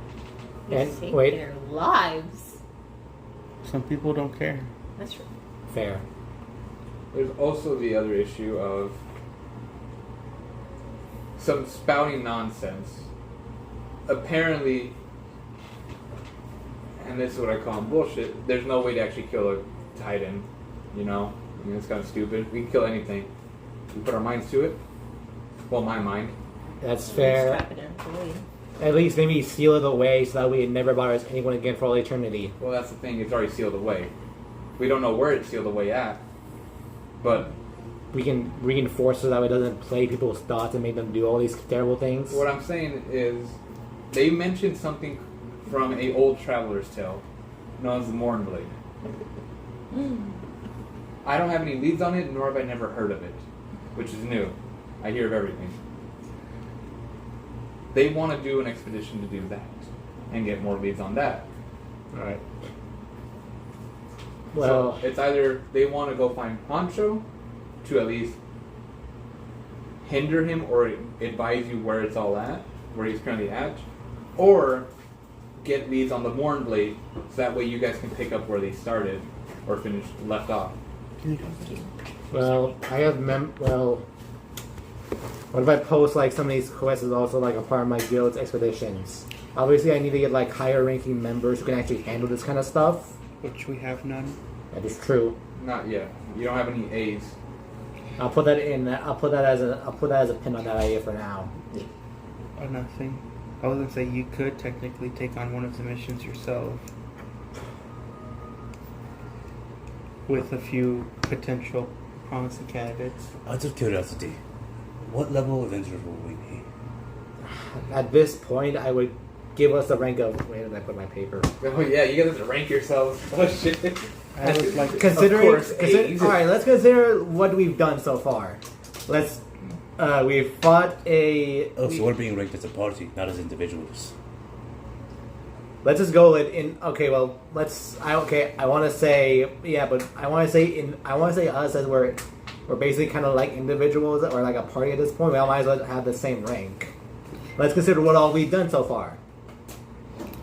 You And- saved wait. their lives. Some people don't care. That's true. Fair. there's also the other issue of some spouting nonsense. Apparently, and this is what I call bullshit, there's no way to actually kill a Titan. You know? I mean, it's kind of stupid. We can kill anything. We put our minds to it. Well, my mind. That's fair. Strap it in for you. At least maybe seal it away so that we never bother anyone again for all eternity. Well, that's the thing. It's already sealed away. We don't know where it's sealed away at. But We can reinforce so that way it doesn't play people's thoughts and make them do all these terrible things. what I'm saying is, they mentioned something from a old traveler's tale, known as the Mornblade. I don't have any leads on it, nor have I never heard of it, which is new. I hear of everything. They want to do an expedition to do that and get more leads on that. Alright. Well, So it's either they want to go find Pancho to at least hinder him or advise you where it's all at, where he's currently at, or get leads on the Mornblade so that way you guys can pick up where they started or left off. well, I have what if I post like some of these quests as also like a part of my guild's expeditions? Obviously I need to get like higher ranking members who can actually handle this kind of stuff. Which we have none. That is true. Not yet. You don't have any A's. I'll put that in. I'll put that as a pin on that idea for now. Or nothing. I was gonna say you could technically take on one of the missions yourself. With a few potential promising candidates. Out of curiosity, what level of Avenger will we be? At this point, I would give us the rank of. Where did I put my paper? Oh yeah, you guys have to rank yourselves. Oh shit. I was like, Considering, Of course, A's. all right, let's consider what we've done so far. Let's. We've fought a. Oh, so we're being ranked as a party, not as individuals. Let's just go in. Okay, well, let's. I want to say yeah, but I want to say us as we're basically kind of like individuals or like a party at this point. We all might as well have the same rank. Let's consider what all we've done so far.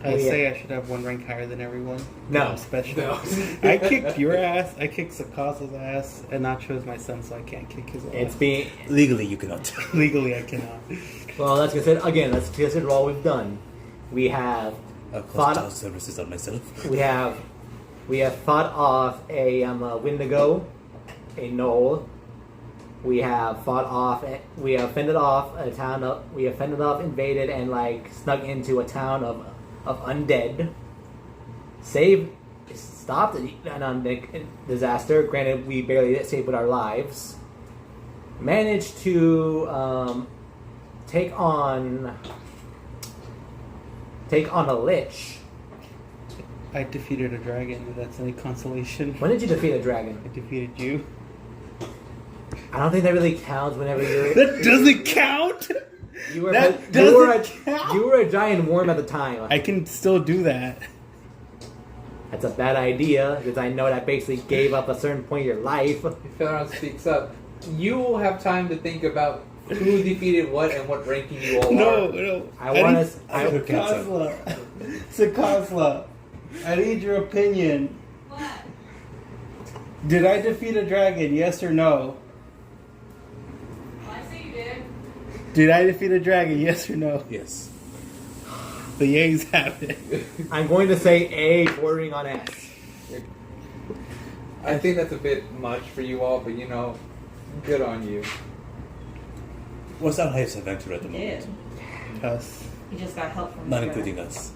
I Yeah. say I should have one rank higher than everyone. No. I'm special. No. I kicked your ass. I kicked Sakasa's ass, and Nacho's my son, so I can't kick his ass. It's being Legally, you cannot. Legally, I cannot. well. Let's consider all we've done. We have I'll Fought- cost child services on myself. we have fought off a Wendigo. a knoll. We have fought off. We have fended off a town. We have fended off, invaded, and like snuck into a town of undead. Stopped an undead disaster. Granted, we barely escaped with our lives. Managed to take on a lich. I defeated a dragon, if that's any consolation. When did you defeat a dragon? I defeated you. I don't think that really counts whenever you're... That doesn't count! You were, That you, were doesn't count! you were a giant worm at the time. I can still do that. That's a bad idea, because I know that basically gave up a certain point of your life. If Felron speaks up, you will have time to think about who defeated what and what ranking you all are. No. I want to... Sakazla, I need your opinion. What? Did I defeat a dragon, yes or no? Well, I say you did. Did I defeat a dragon, yes or no? Yes. The yays have it. I'm going to say A bordering on S. I think that's a bit much for you all, but good on you. What's our highest adventure at the moment? Us. He just got help from Not the including us.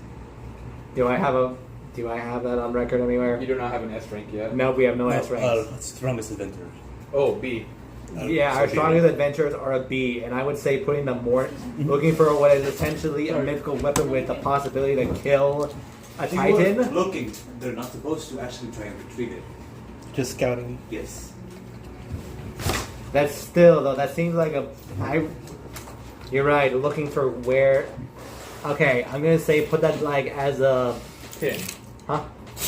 Do I have that on record anywhere? You do not have an S rank yet. No, we have no S ranks. Our strongest adventure. Oh, B. Yeah, our strongest adventures are a B, and I would say putting them more... looking for what is essentially a mythical weapon with the possibility to kill a titan. Looking, they're not supposed to actually try and retrieve it. Just scouting. Yes. That's still, though, that seems like you're right, looking for where... Okay, I'm going to say put that, like, as a... Pin. Huh?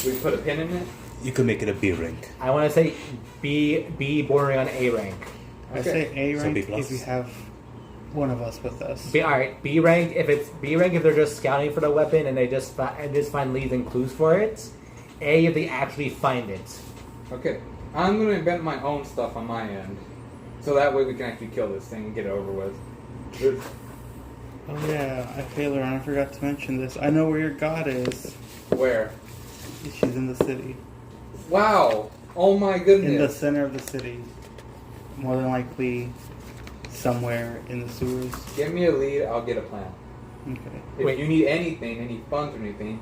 We put a pin in it? You could make it a B rank. I want to say B bordering on A rank. I say A So rank B if plus. you have one of us with us. Alright, B rank if they're just scouting for the weapon and they just find leads and clues for it. A if they actually find it. Okay. I'm going to invent my own stuff on my end. So that way we can actually kill this thing and get it over with. Oh yeah, I forgot to mention this. I know where your god is. Where? She's in the city. Wow! Oh my goodness. In the center of the city. More than likely somewhere in the sewers. Give me a lead, I'll get a plan. Okay. If you need anything, any funds or anything,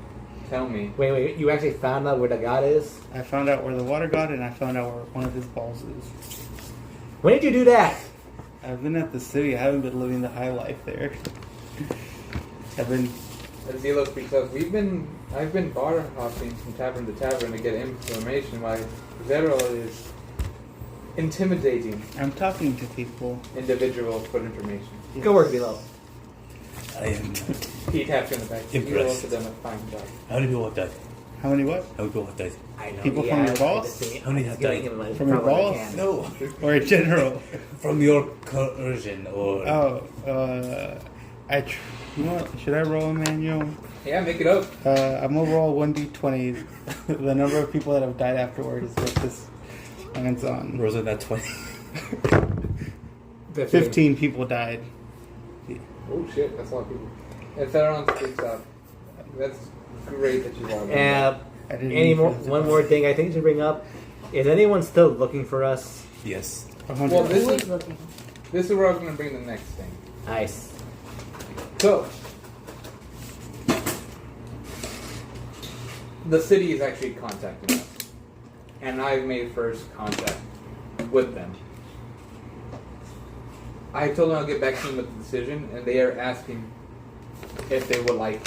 tell me. Wait, you actually found out where the god is? I found out where the water god and I found out where one of his balls is. When did you do that? I've been at the city. I haven't been living the high life there. I've been... As Zelo speaks up, I've been bar hopping from tavern to tavern to get information while Zero is intimidating I'm talking to people. individuals for information. Yes. Go work below. I am. He taps you on the back. You Impressed. also done a fine job. How many people have died? How many what? How many people have died? I know. People from your boss? How many have died? From your boss? No. Or in general? From your coercion or. Oh, you know what? Should I roll a manual? Yeah, make it up. I'm gonna roll 1d20. The number of people that have died afterward is what this lands on. Rosa, that 20. 15 people died. Oh shit, that's a lot of people. And Theron speaks up. That's great that you all I didn't One more thing I think to bring up. Is anyone still looking for us? Yes. 100. Well, this Always is looking. this is where I was going to bring the next thing. Nice. So, the city is actually contacting us, and I've made first contact with them. I told them I'll get back to them with the decision, and they are asking if they would like,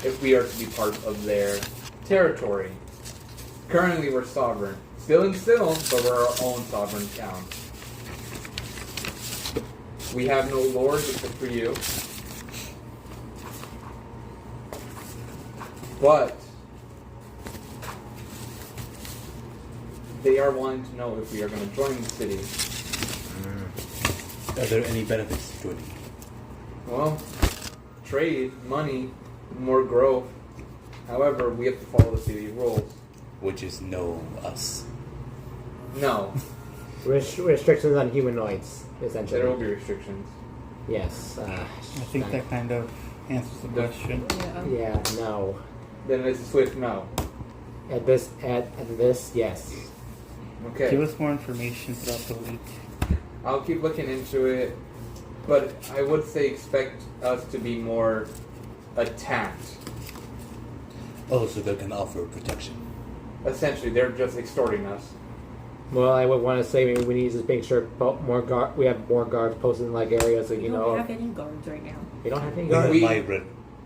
if we are to be part of their territory. Currently, we're sovereign. Still in Still, but we're our own sovereign town. We have no lords except for you. But they are wanting to know if we are going to join the city. Are there any benefits to joining? Well, trade, money, more growth. However, we have to follow the city rules. Which is no us. No, Restrictions on humanoids, essentially. there will be restrictions. Yes. I think that kind of answers the question. Yeah. No. Then it's a swift no. At this, yes. Okay. Give us more information throughout the week. I'll keep looking into it, but I would say expect us to be more attacked. Oh, so they can offer protection. Essentially, they're just extorting us. Well, I would want to say maybe we need to make sure we have more guards posted in like areas that We don't have any guards right now. we don't have any We have guards. my Red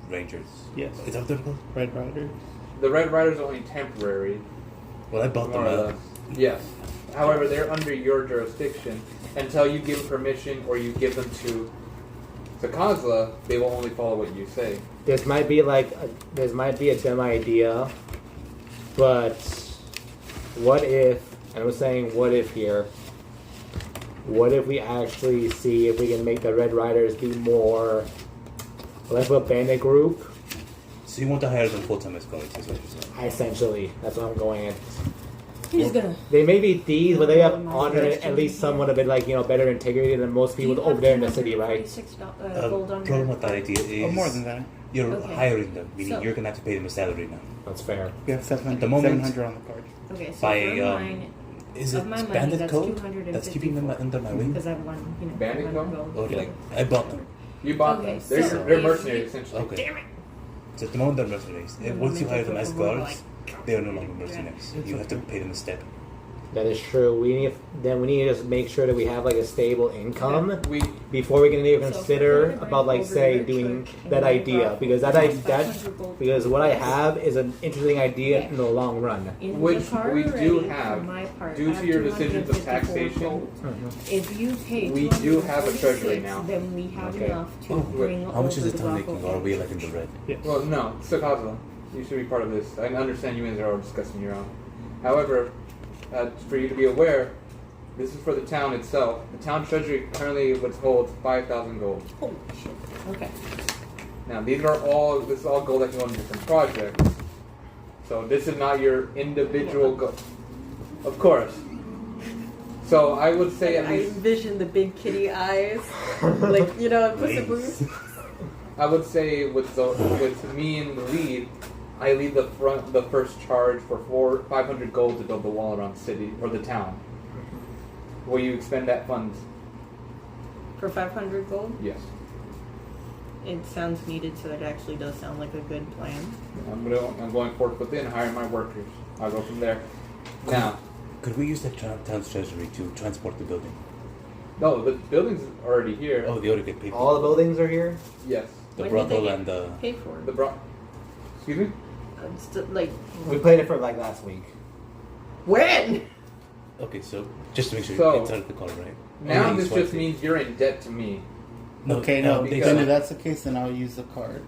Rangers. Yes. Is that what they're called? Red Riders. The Red Riders are only temporary, Well, I bought them more or out. less. Yes. However, they're under your jurisdiction until you give permission or you give them to Sakazla. They will only follow what you say. This might be a dumb idea, but what if? And I'm saying what if here. What if we actually see if we can make the Red Riders be more less of a bandit group? So you want to hire them full-time as guards, is what you're saying? Essentially, that's what I'm going at. He's gonna. They may be thieves, but they have My honor and at suggestion least here. somewhat a bit like better integrity than most people over there in the city, right? Gold on Problem your- with that idea is Oh, more than that. you're Okay. hiring them, meaning So- you're going to have to pay them a salary now. That's fair. We have 700, At the moment- 700 on the card. Okay, so By, for mine, Is Of it my money, bandit that's code 254. that's keeping them under my wing? because I have one, Bandit one code? gold. Or like, I bought them. You bought Okay, them. They're, so they're if mercenaries, you- essentially. Okay. Damn it! So at the moment they're mercenaries. I'm Once you gonna hire them make as it for guards, they are no longer mercenaries. You have to pay them a step. That is true. We need to just make sure that we have like a stable income We before we can even So consider if we're about like over say your doing church that and idea your because that profit that is 500 gold because what I plus have is an interesting idea Okay. in the long run. in Which the car we do already, have, for my part, due I to have your decisions of 254 taxation, gold. If you pay We do have a 246, treasury now. then we have Okay. enough to Oh, bring how much is over the the town brothel making? Or are we like in the red? Yes. well, no, Sakazla, you should be part of this. I understand you guys are all discussing your own. However, for you to be aware, this is for the town itself. The town treasury currently holds 5,000 gold. Holy shit. Okay. Now, this is all gold that can go into different projects. So this is not your individual gold. Of course. So I would say at I least, envision the big kitty eyes, like Puss in Boots. I would say with me in the lead, I lead the first charge for 500 gold to build the wall around the city or the town. Will you expend that fund? For 500 gold, Yes. it sounds needed, so it actually does sound like a good plan. I'm going forth within, hiring my workers. I'll go from there. Now, Could we use the town's treasury to transport the building? no, the building's already here. Oh, they already get paid for. All the buildings are here. Yes. The When did they brothel get and the... paid for? Excuse me? Like We played it for like last week. when? Okay, so just to make sure So- it's out of the car, right? Now Okay, this swipe just it. means you're in debt to me. Okay, no. because- Then if that's the case, then I'll use the card.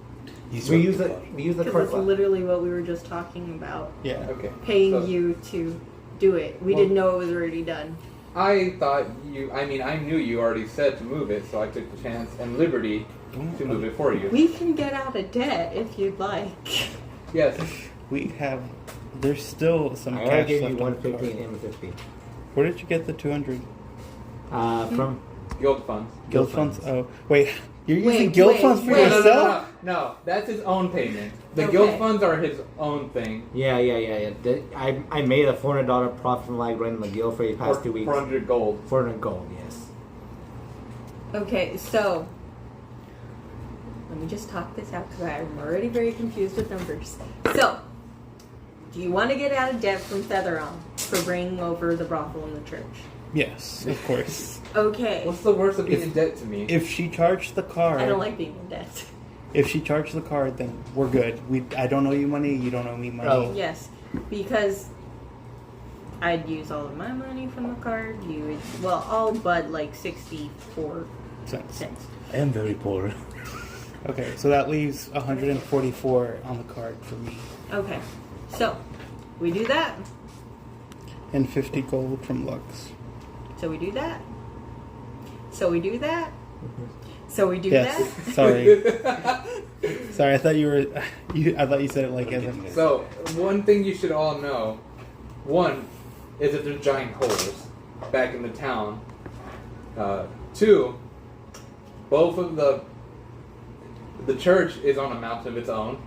You We swipe use the the car. we use the Because card. it's literally what we were just talking about. Yeah. Okay. Paying So, you to do it. We Well- didn't know it was already done. I thought I knew you already said to move it, so I took the chance and liberty to move it for you. We can get out of debt if you'd like. Yes. We have. There's still some I gotta cash give you left on the 150 card. and him 50. Where did you get the 200? From Guild funds. Guild funds? Oh, wait. You're Wait, using guild wait, funds for wait. yourself? No, that's his own payment. The Okay. guild funds are his own thing. yeah. I made a $400 profit from like running the guild for the past 2 weeks. 400 gold. 400 gold, yes. Okay, so let me just talk this out because I'm already very confused with numbers. So, do you want to get out of debt from Featheron for bringing over the brothel and the church? Yes, of course. Okay. What's the worst of being in debt to me? If she charged the card, I don't like being in debt. if she charged the card, then we're good. I don't owe you money. You don't owe me money. Oh. Yes, because I'd use all of my money from the card. You would, well, all but like 64 Cents. cents. I am very poor. Okay, so that leaves 144 on the card for me, Okay, so we do that. and 50 gold from Lux. So we do that. So we do that. So we do Yes. that. Sorry. Sorry. I thought you were. I thought you said it like as a. So, one thing you should all know, one, is that there's giant holes back in the town. Two, both of the church is on a mountain of its own,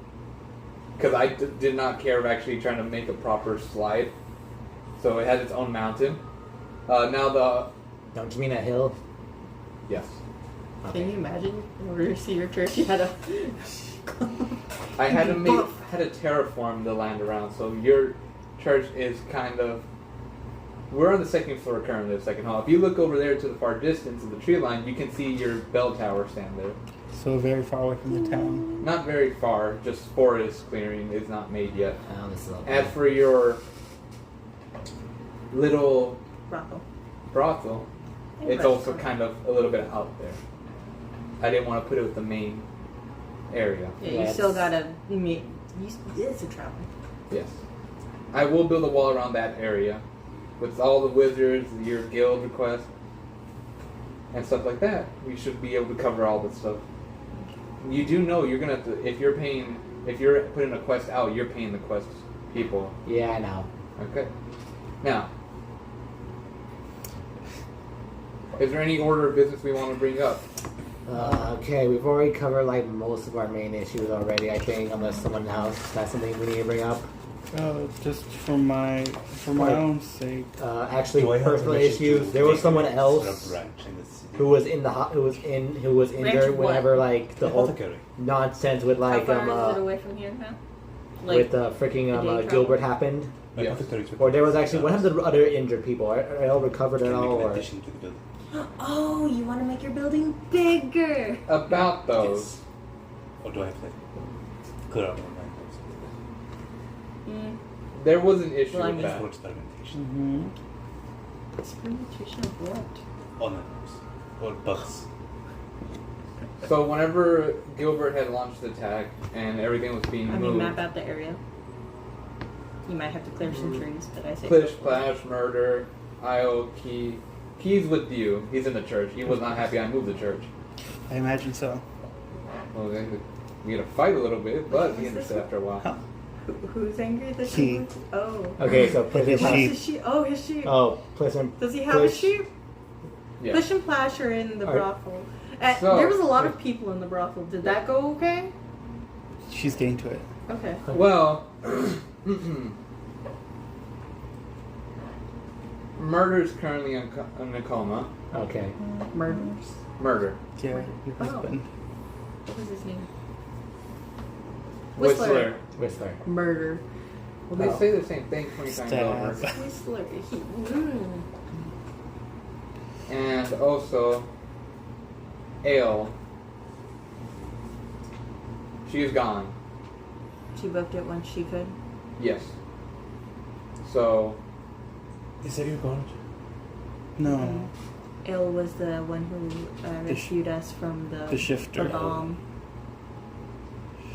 because I did not care of actually trying to make a proper slide. So it has its own mountain. Now the Don't you mean a hill? yes, Can you imagine? In order to see your church, you had to. I had to terraform the land around. So your church is kind of. We're on the second floor currently, the second hall. If you look over there to the far distance of the tree line, you can see your bell tower stand there. So very far away from the town. Not very far, just forest clearing is not made yet. Oh, this is okay. As for your little brothel, it's also kind of a little bit out there. I didn't want to put it with the main area. Yeah, you still gotta meet. It's a travel. Yes. I will build a wall around that area with all the wizards, your guild request, and stuff like that. We should be able to cover all this stuff. You do know you're gonna have to, if you're putting a quest out, you're paying the quest people. Yeah, I know. Okay. Now, is there any order of business we want to bring up? Okay, we've already covered like most of our main issues already, I think, unless someone else has something we need to bring up. Just for my own sake. Actually, Do I have personal permission issues. to There was take someone a else branch in the city? who was in the who was injured Branch what? whenever like the whole Apothecary. nonsense with How like far is it away from here now? with freaking a day travel? Gilbert happened. Yes. Apothecaries Or there was actually what happened to the other injured people? Are they all recovered at Can all? make an Or addition to the building. Oh, you want to make your building bigger? About those. Yes. Or do I have to clear out my mind? There was an issue Well, I with mean- that. For experimentation. Experimentation of what? On animals. Or bugs. So whenever Gilbert had launched the attack and everything was being I mean, moved, map out the area. You might have to clear some trees, but I say. Plish, Splash, Murder, Io, Key. Key's with you. He's in the church. He was not happy I moved the church. I imagine so. Well, then we had to fight a little bit, but he understood after a while. Huh. Who's angry that She. she moved? Oh. okay, so Plish and His What's Plash. sheep. his sheep? Oh, his sheep. Oh, Plish and Does he have a Plish. sheep? Yeah. Plish and Plash are in the Alright. brothel. So- There was a lot of people in the brothel. Did that go okay? She's getting to it. Okay. Well, Murder's currently in a coma. Okay. Murders. Murder. Yeah, your Oh. husband. What was his name? Whistler. Whistler. Murder. Well, they say the same thing 20 times over. Stab. Whistler. And also, Ale. She is gone. She booked it when she could. Yes. So, Is that your guard? No, Il was the one who rescued us from the shifter. the bomb.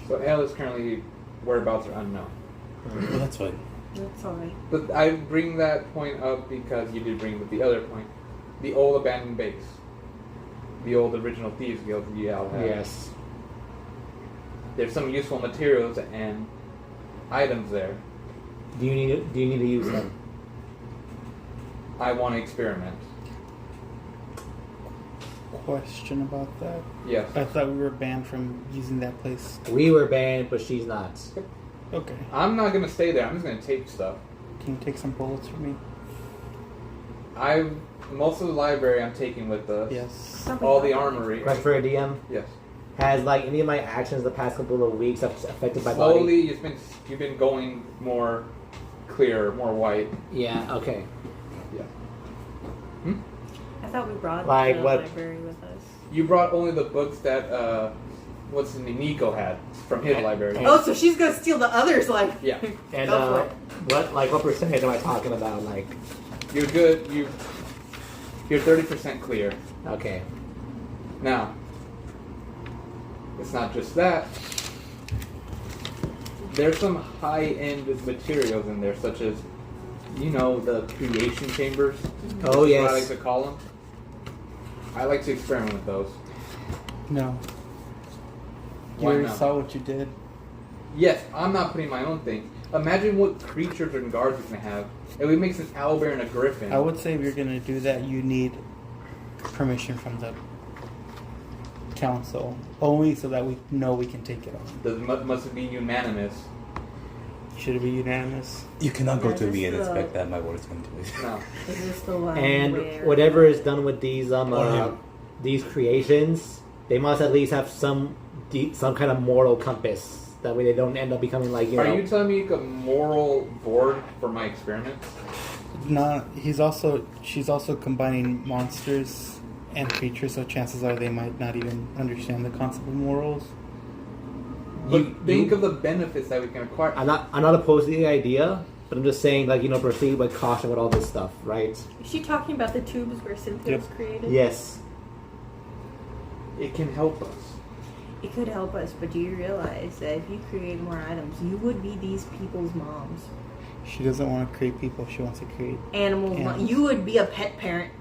so Ale is currently whereabouts are unknown. Well, that's fine. That's alright. But I bring that point up because you did bring up the other point. The old abandoned base. The old original Thieves Guild that you all had. Yes. There's some useful materials and items there. Do you need to use them? I want to experiment. Question about that. Yes. I thought we were banned from using that place. We were banned, but she's not. Okay. I'm not going to stay there. I'm just going to take stuff. Can you take some bullets for me? Most of the library I'm taking with us. Yes. All the armory. Question for a DM. Yes. Has like any of my actions the past couple of weeks affected my Slowly, body? you've been going more clear, more white. Yeah. Okay. Yeah. I thought we brought Like the what? library with us. You brought only the books that what's his name, Nico had from his library. Oh, so she's gonna steal the others, like. Yeah. And Go for what percentage am I talking about? Like, You're good. You're 30% clear. okay. Now, it's not just that. There's some high-end materials in there, such as, the creation chambers. Oh That's what I like yes. to call them. I like to experiment with those. No. You Why already not? saw what you did. Yes, I'm not putting my own thing. Imagine what creatures and guards we can have. It would make an owlbear and a griffin. I would say if you're gonna do that, you need permission from the council, only so that we know we can take it on. Must it be unanimous? Should it be unanimous? You cannot go Yeah, to me and just, expect that my word is going to be. No. Is this the one And where whatever is done with these him. these creations, they must at least have some kind of moral compass. That way, they don't end up becoming like Are you telling me you could moral board for my experiments? Not. She's also combining monsters and creatures, so chances are they might not even understand the concept of morals. But think of the benefits that we can acquire. I'm not opposed to the idea, but I'm just saying like proceed with caution with all this stuff, right? Is she talking about the tubes where Cynthia was created? Yes. It can help us. it could help us, but do you realize that if you create more items, you would be these people's moms? She doesn't want to create people. She wants to create Animals. You would be a pet parent.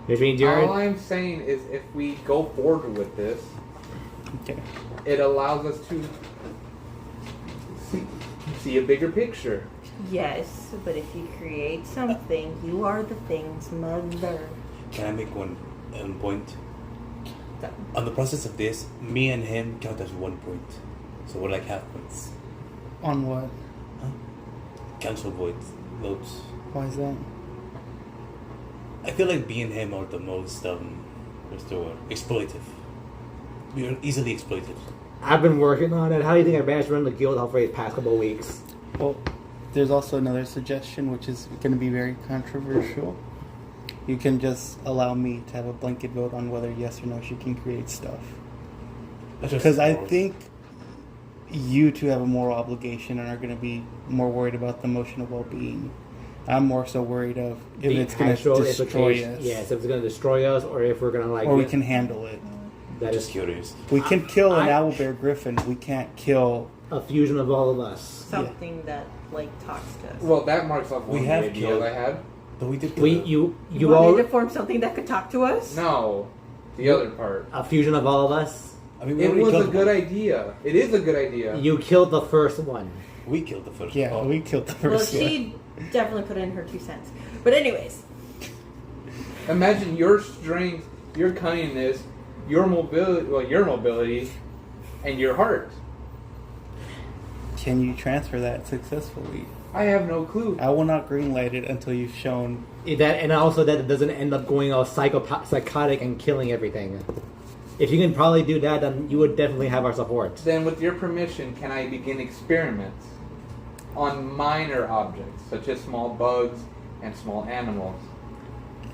Which means you're. All I'm saying is if we go forward with this, Okay. it allows us to see a bigger picture. Yes, but if you create something, you are the thing's mother. Can I make one point? On the process of this, me and him count as 1 point. So we're like half points. On what? Cancel votes. Why is that? I feel like me and him are the most, what's the word? Exploitive. We are easily exploited. I've been working on it. How do you think I managed to run the guild for the past couple of weeks? Well, there's also another suggestion, which is going to be very controversial. You can just allow me to have a blanket vote on whether yes or no she can create stuff. Because I think you two have a moral obligation and are going to be more worried about the emotional well-being. I'm more so worried of if The it's going to destroy us. Yes, if it's going to destroy us, or if we're going to like. Or we can handle it. That Just is curious. We can kill an owlbear griffin. We can't kill. a fusion of all of us. Something that like talks to us. Well, that marks off one We of the have ideas killed- I had. But we did. You want all me to form something that could talk to us? No, the other part. a fusion of all of us. I mean, we It already was a killed good one. idea. It is a good idea. You killed the first one. We killed the first Yeah, one. we killed the Well, first one. she definitely put in her 2 cents. But anyways, Imagine your strength, your kindness, your mobility, and your heart. Can you transfer that successfully? I have no clue. I will not greenlight it until you've shown. That and also that it doesn't end up going all psychotic and killing everything. If you can probably do that, then you would definitely have our support. Then, with your permission, can I begin experiments on minor objects, such as small bugs and small animals?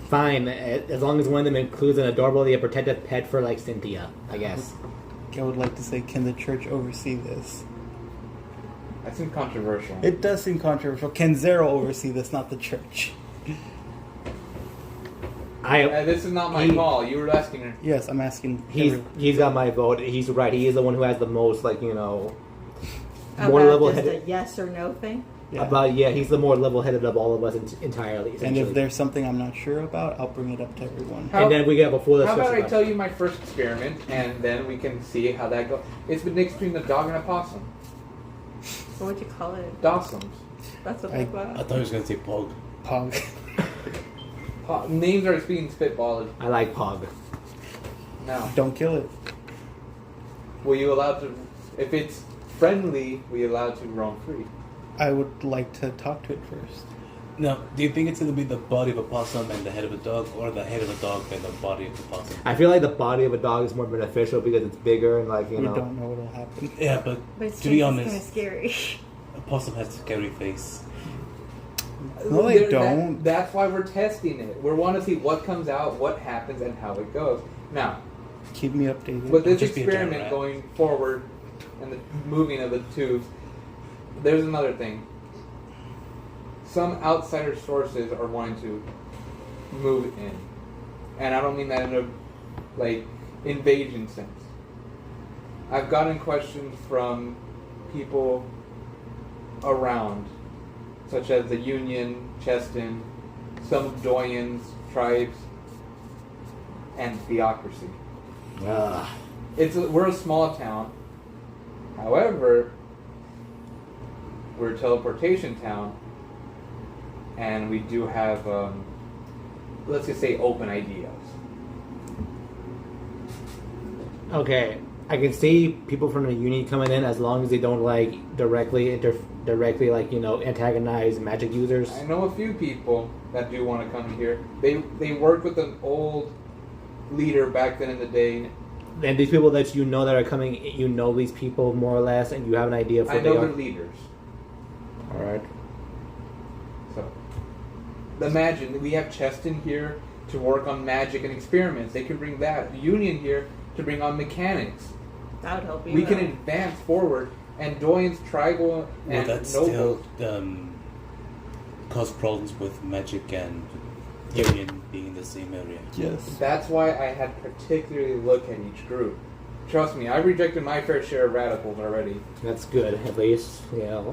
Fine, as long as one of them includes an adorable, protective pet for like Cynthia, I guess. I would like to say, can the church oversee this? That seems controversial. It does seem controversial. Can Zero oversee this, not the church? This is not my call. You were asking her. Yes, I'm asking. He's got my vote. He's right. He is the one who has the most, more about level-headed. just a yes or no thing. Yeah. He's the more level-headed of all of us entirely. And if there's something I'm not sure about, I'll bring it up to everyone. and then we have a full How discussion. about I tell you my first experiment, and then we can see how that goes. It's been mixed between a dog and a possum. What would you call it? Dossums. That's what I- I thought. I thought he was going to say Pog. Pog. Names are being spitballed I like Pog. now. Don't kill it. Will you allow to, if it's friendly, will you allow it to roam free? I would like to talk to it first. Now, do you think it's going to be the body of a possum and the head of a dog, or the head of a dog and the body of a possum? I feel like the body of a dog is more beneficial because it's bigger and We don't know what'll happen. Yeah, but But it's to be kind of honest, scary. a possum has a scary face. No, they don't. That's why we're testing it. We want to see what comes out, what happens, and how it goes. Now, Keep me updated. with this Just be a giant experiment rat. going forward and the moving of the tubes, there's another thing. Some outsider sources are wanting to move in. And I don't mean that in a invasion sense. I've gotten questions from people around, such as the Union, Cheston, some Doyens, tribes, and theocracy. We're a small town. However, we're a teleportation town, and we do have, let's just say, open ideas. Okay, I can see people from the union coming in as long as they don't like directly like antagonize magic users. I know a few people that do want to come here. They worked with an old leader back then in the day. And these people that that are coming, these people more or less, and you have an idea of what I know they their are. leaders. All right. So, imagine we have Cheston here to work on magic and experiments. They can bring that. The Union here to bring on mechanics. That would help you. We can advance forward, and Doyen's tribal Will and that noble. still cause problems with magic and Union being in the same area? Yes. That's why I had particularly look at each group. Trust me, I've rejected my fair share of radicals already. That's good, at least. Yeah.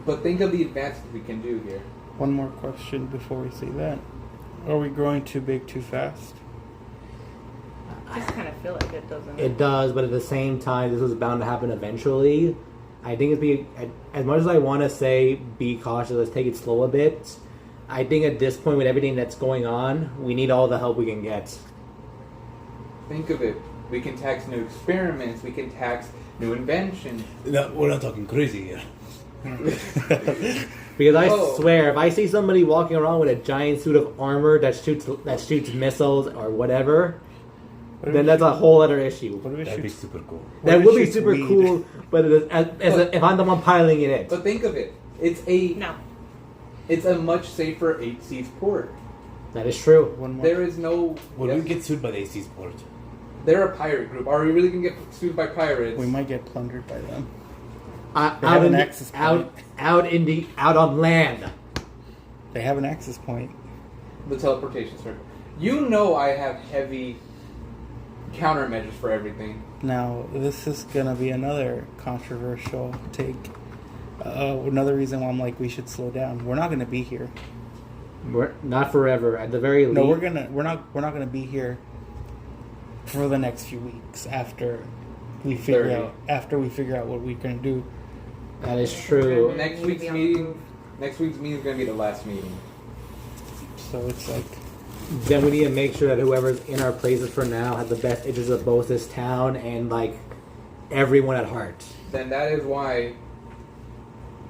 But think of the advances we can do here. One more question before we say that. Are we growing too big too fast? I just kind of feel like it, doesn't it? It does, but at the same time, this was bound to happen eventually. I think as much as I want to say be cautious, let's take it slow a bit. I think at this point, with everything that's going on, we need all the help we can get. Think of it. We can tax new experiments. We can tax new inventions. No, we're not talking crazy here. Because I Oh. swear, if I see somebody walking around with a giant suit of armor that shoots missiles or whatever, then that's a whole other issue. What if it That'd be shoots? super cool. What That if it would be shoots super weed? cool, but if I'm the one piloting it. But think of it. It's No. a much safer 8C's port. That is true. One more. There is no. Would yes, we get sued by the AC's port? they're a pirate group. Are we really gonna get sued by pirates? We might get plundered by them. They Out have in an the- access out point. out on land. They have an access point. The teleportation circle. You know I have heavy countermeasures for everything. Now, this is gonna be another controversial take. Another reason why I'm like we should slow down. We're not gonna be here. We're not forever. At the very least, No, we're not gonna be here for the next few weeks after we figure 30. out what we're gonna do. that is true. Next Need to week's be on the meeting. move. Next week's meeting is gonna be the last meeting. So it's like Then we need to make sure that whoever's in our places for now has the best interests of both this town and like everyone at heart. Then that is why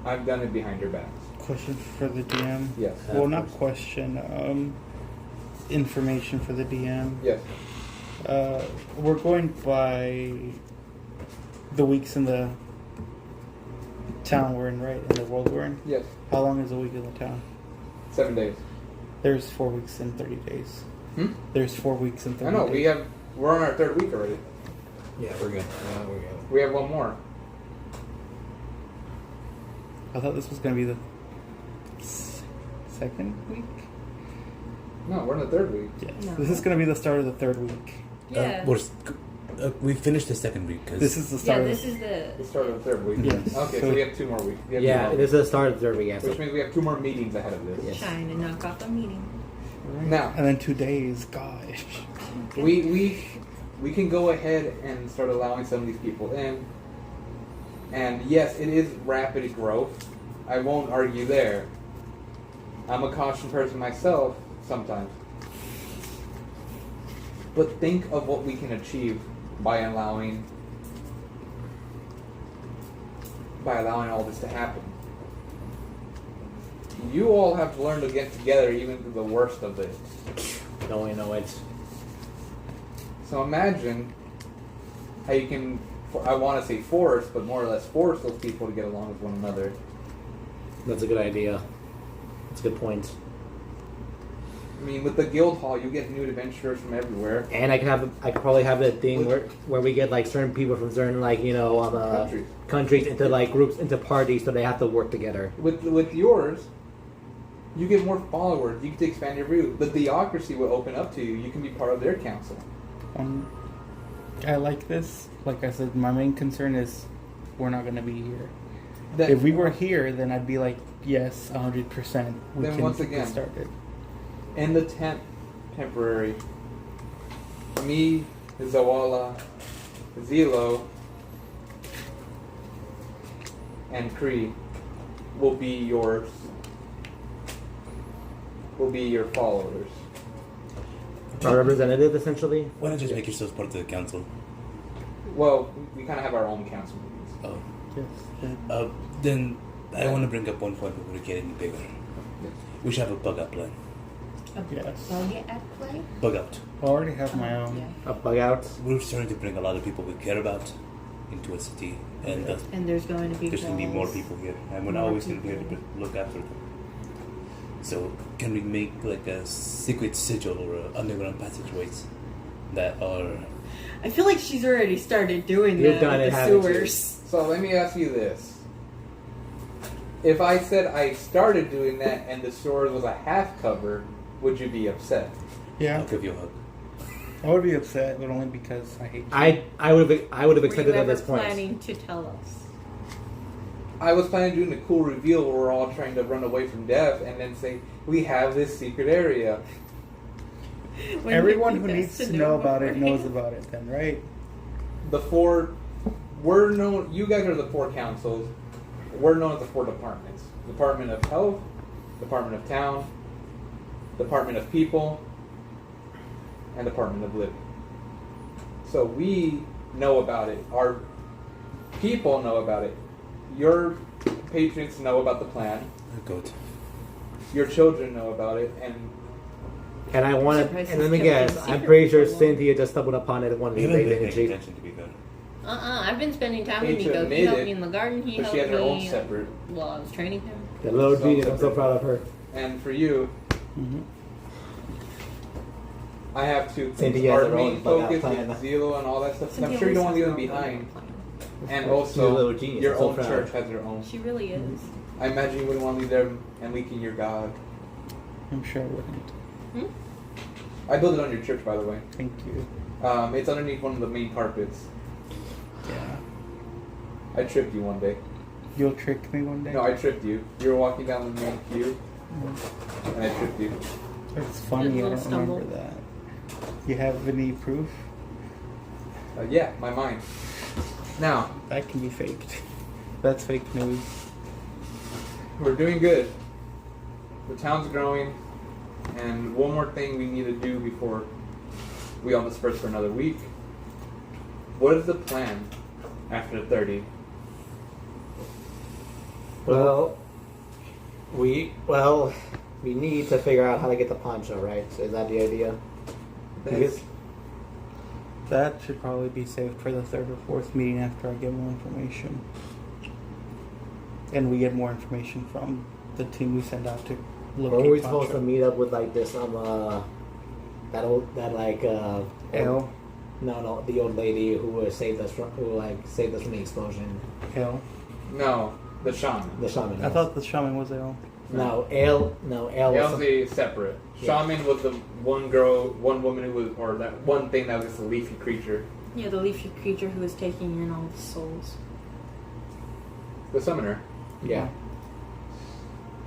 I've done it behind your backs. question for the DM. Yes. Well, not question. Information for the DM. Yes. We're going by the weeks in the town we're in, right? In the world we're in. Yes. How long is a week in the town? 7 days. There's 4 weeks and 30 days. Hmm? There's 4 weeks and 30 I know. days. We're on our 3rd week already. Yeah, we're good. Yeah, we're good. We have one more. I thought this was going to be the second week? No, we're in the 3rd week. Yes. No. This is going to be the start of the 3rd week. Yeah. We finished the second week. 'Cause This is the Yeah, start this of is the. The start of the 3rd week. Yes. Okay, so we have 2 more weeks. We have 2 Yeah, more this is the start of the third week. Yeah, weeks, so which means we have 2 more meetings ahead of this. Yes. Trying to knock off a meeting. Now, And then 2 days. Gosh. we can go ahead and start allowing some of these people in. And yes, it is rapid growth. I won't argue there. I'm a caution person myself sometimes. But think of what we can achieve by allowing all this to happen. You all have to learn to get together even through the worst of it. don't we know it? So imagine how you can, I want to say force, but more or less force those people to get along with one another. That's a good idea. That's a good point. I mean, with the guild hall, you get new adventurers from everywhere. And I could probably have that thing where we get like certain people from certain Countries. countries into like groups into parties, so they have to work together. With yours, you get more followers. You get to expand your route. The theocracy will open up to you. You can be part of their council. I like this. Like I said, my main concern is we're not going to be here. Then- If we were here, then I'd be like, yes, 100%. We Then can once get again- started. in the tent, temporary, me, Zawala, Zelo, and Kree will be yours. Will be your followers. Our representative, essentially. Why not just make yourselves part of the council? Well, we kind of have our own council meetings. Oh. Yes. Then I want to bring up one point before we get any bigger. We should have a bug out plan. Yes. Bug at play? Bug out. I already have my own. Yeah. A bug out. We're starting to bring a lot of people we care about into a city, and And there's going to be there's going to be more walls. people here, and we're not More always going to be here people. to look after them. So, can we make like a secret sigil or underground passageways that are? I feel like she's already started doing You've that done with it, the haven't you? sewers. So let me ask you this. If I said I started doing that and the sword was a half cover, would you be upset? Yeah. I'll give you a hug. I would be upset, but only because I hate you. I would have Were accepted you at ever this point. planning to tell us? I was planning on doing a cool reveal where we're all trying to run away from death and then say, we have this secret area. When Everyone you who think needs that's to know about it knows beforehand? about it then, right? The four, we're known, you guys are the four councils. We're known as the four departments. Department of Health, Department of Town, Department of People, and Department of Living. So we know about it. Our people know about it. Your patrons know about the plan. Good. Your children know about it, and And I wanted, Surprised and it's let me kept it guess, I'm secret pretty for sure so long. Cynthia just stumbled upon it one We day, haven't been didn't paying she? attention to be fair. I've been spending time Hate with to Nico. He admit helped it, me in the garden. He but helped she had her own me. separate. Well, I was training him. The little So genius, I'm so separate. proud of her. And for you, Mm-hmm. I have two things. Cynthia Our has her own main bug out focus plan. is Zelo and all that stuff. And I'm Cynthia sure you don't want to leave always them has her own behind. plan. And She's a also, little genius, your I'm so own proud. church has their own. She really is. I imagine you wouldn't want to leave them and leaking your God. I'm sure I wouldn't. I built it on your church, by the way. Thank you. It's underneath one of the main carpets. Yeah. I tripped you one day. You'll trick me one day? No, I tripped you. You were walking down the main queue, Mm. and I tripped you. It's funny, I little don't stumble. remember that. You have any proof? Yeah, my mind. Now, That can be faked. That's fake news. we're doing good. The town's growing, and one more thing we need to do before we all disperse for another week. What is the plan after 30? Well, we need to figure out how to get the poncho, right? So is that the idea? That's- That should probably be saved for the third or fourth meeting after I get more information. And we get more information from the team we send out to Or locate were we supposed to Poncho. meet up with like this that old L. No, the old lady who saved us from the explosion. L. No, the shaman. The shaman. I thought the shaman was L. No, Ale was El's a separate. Yeah. Shaman was the one woman who was, or that one thing that was just a leafy creature. Yeah, the leafy creature who was taking in all the souls. The summoner. yeah.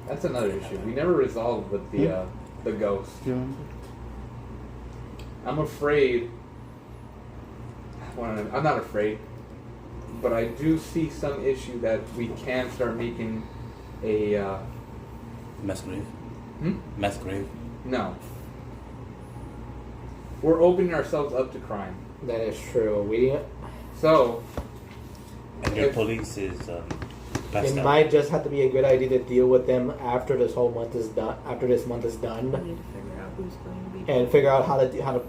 That's another issue. We never resolved with the ghost. Do you remember? I'm afraid. Well, I'm not afraid, but I do see some issue that we can start making a. Mass grave. Hmm? Mass grave. No. We're opening ourselves up to crime. That is true. We So, And your If- police is passed it out. might just have to be a good idea to deal with them after this whole month is done. After this month is We done, need to figure out who's going to be. and figure out how to.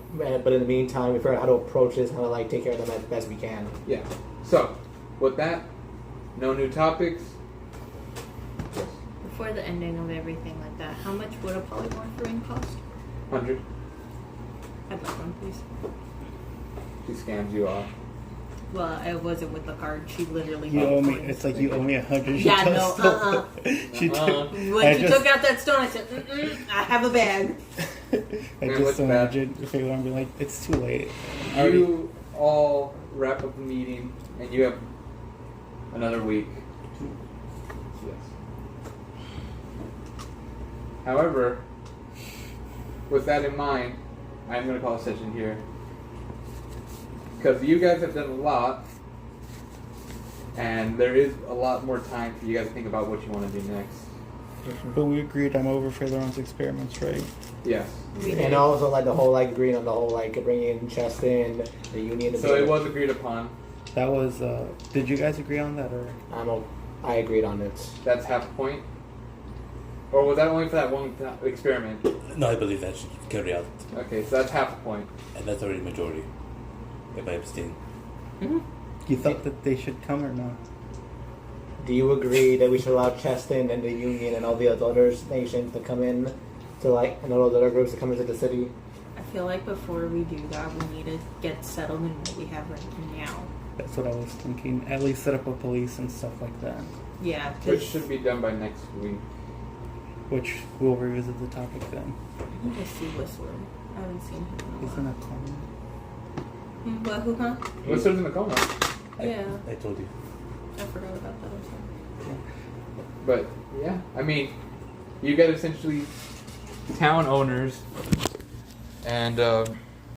But in the meantime, we figure out how to approach this, how to like take care of them as best we can. yeah. So, with that, no new topics. Yes. Before the ending of everything like that, how much would a polymorph ring cost? 100. I'd like one, please. She scams you off. Well, it wasn't with the card. She literally. You bought owe me. coins. It's like you owe me 100. Yeah, She no, took- She Uh-uh. took. When I she just- took out that stone, I said, I have a bag. I And just with that- imagined if they would be like, it's too late. I already- You all wrap up the meeting, and you have another week. Yes. However, with that in mind, I'm going to call a session here. Because you guys have done a lot, and there is a lot more time for you guys to think about what you want to do next. But we agreed I'm over Federon's experiments, right? Yes. And also like the whole like agreeing on the whole like bringing Cheston, the union. So it was agreed upon. That was. Did you guys agree on that or? I agreed on it. That's half a point. Or was that only for that one experiment? No, I believe that should carry out. Okay, so that's half a point. And that's already majority. If I abstain. You thought that they should come or not? Do you agree that we should allow Cheston and the Union and all the other nations to come in, to like, and all those other groups to come into the city? I feel like before we do that, we need to get settled in what we have right now. That's what I was thinking. At least set up a police and stuff like that. Yeah, Which 'cause should be done by next week. Which we'll revisit the topic then. I need to see Whistler. I haven't seen him in a He's in while. a coma. What? Who? Huh? Whistler's in the coma. Yeah. I told you. I forgot about that. I'm sorry. But, yeah, I mean, you get essentially town owners and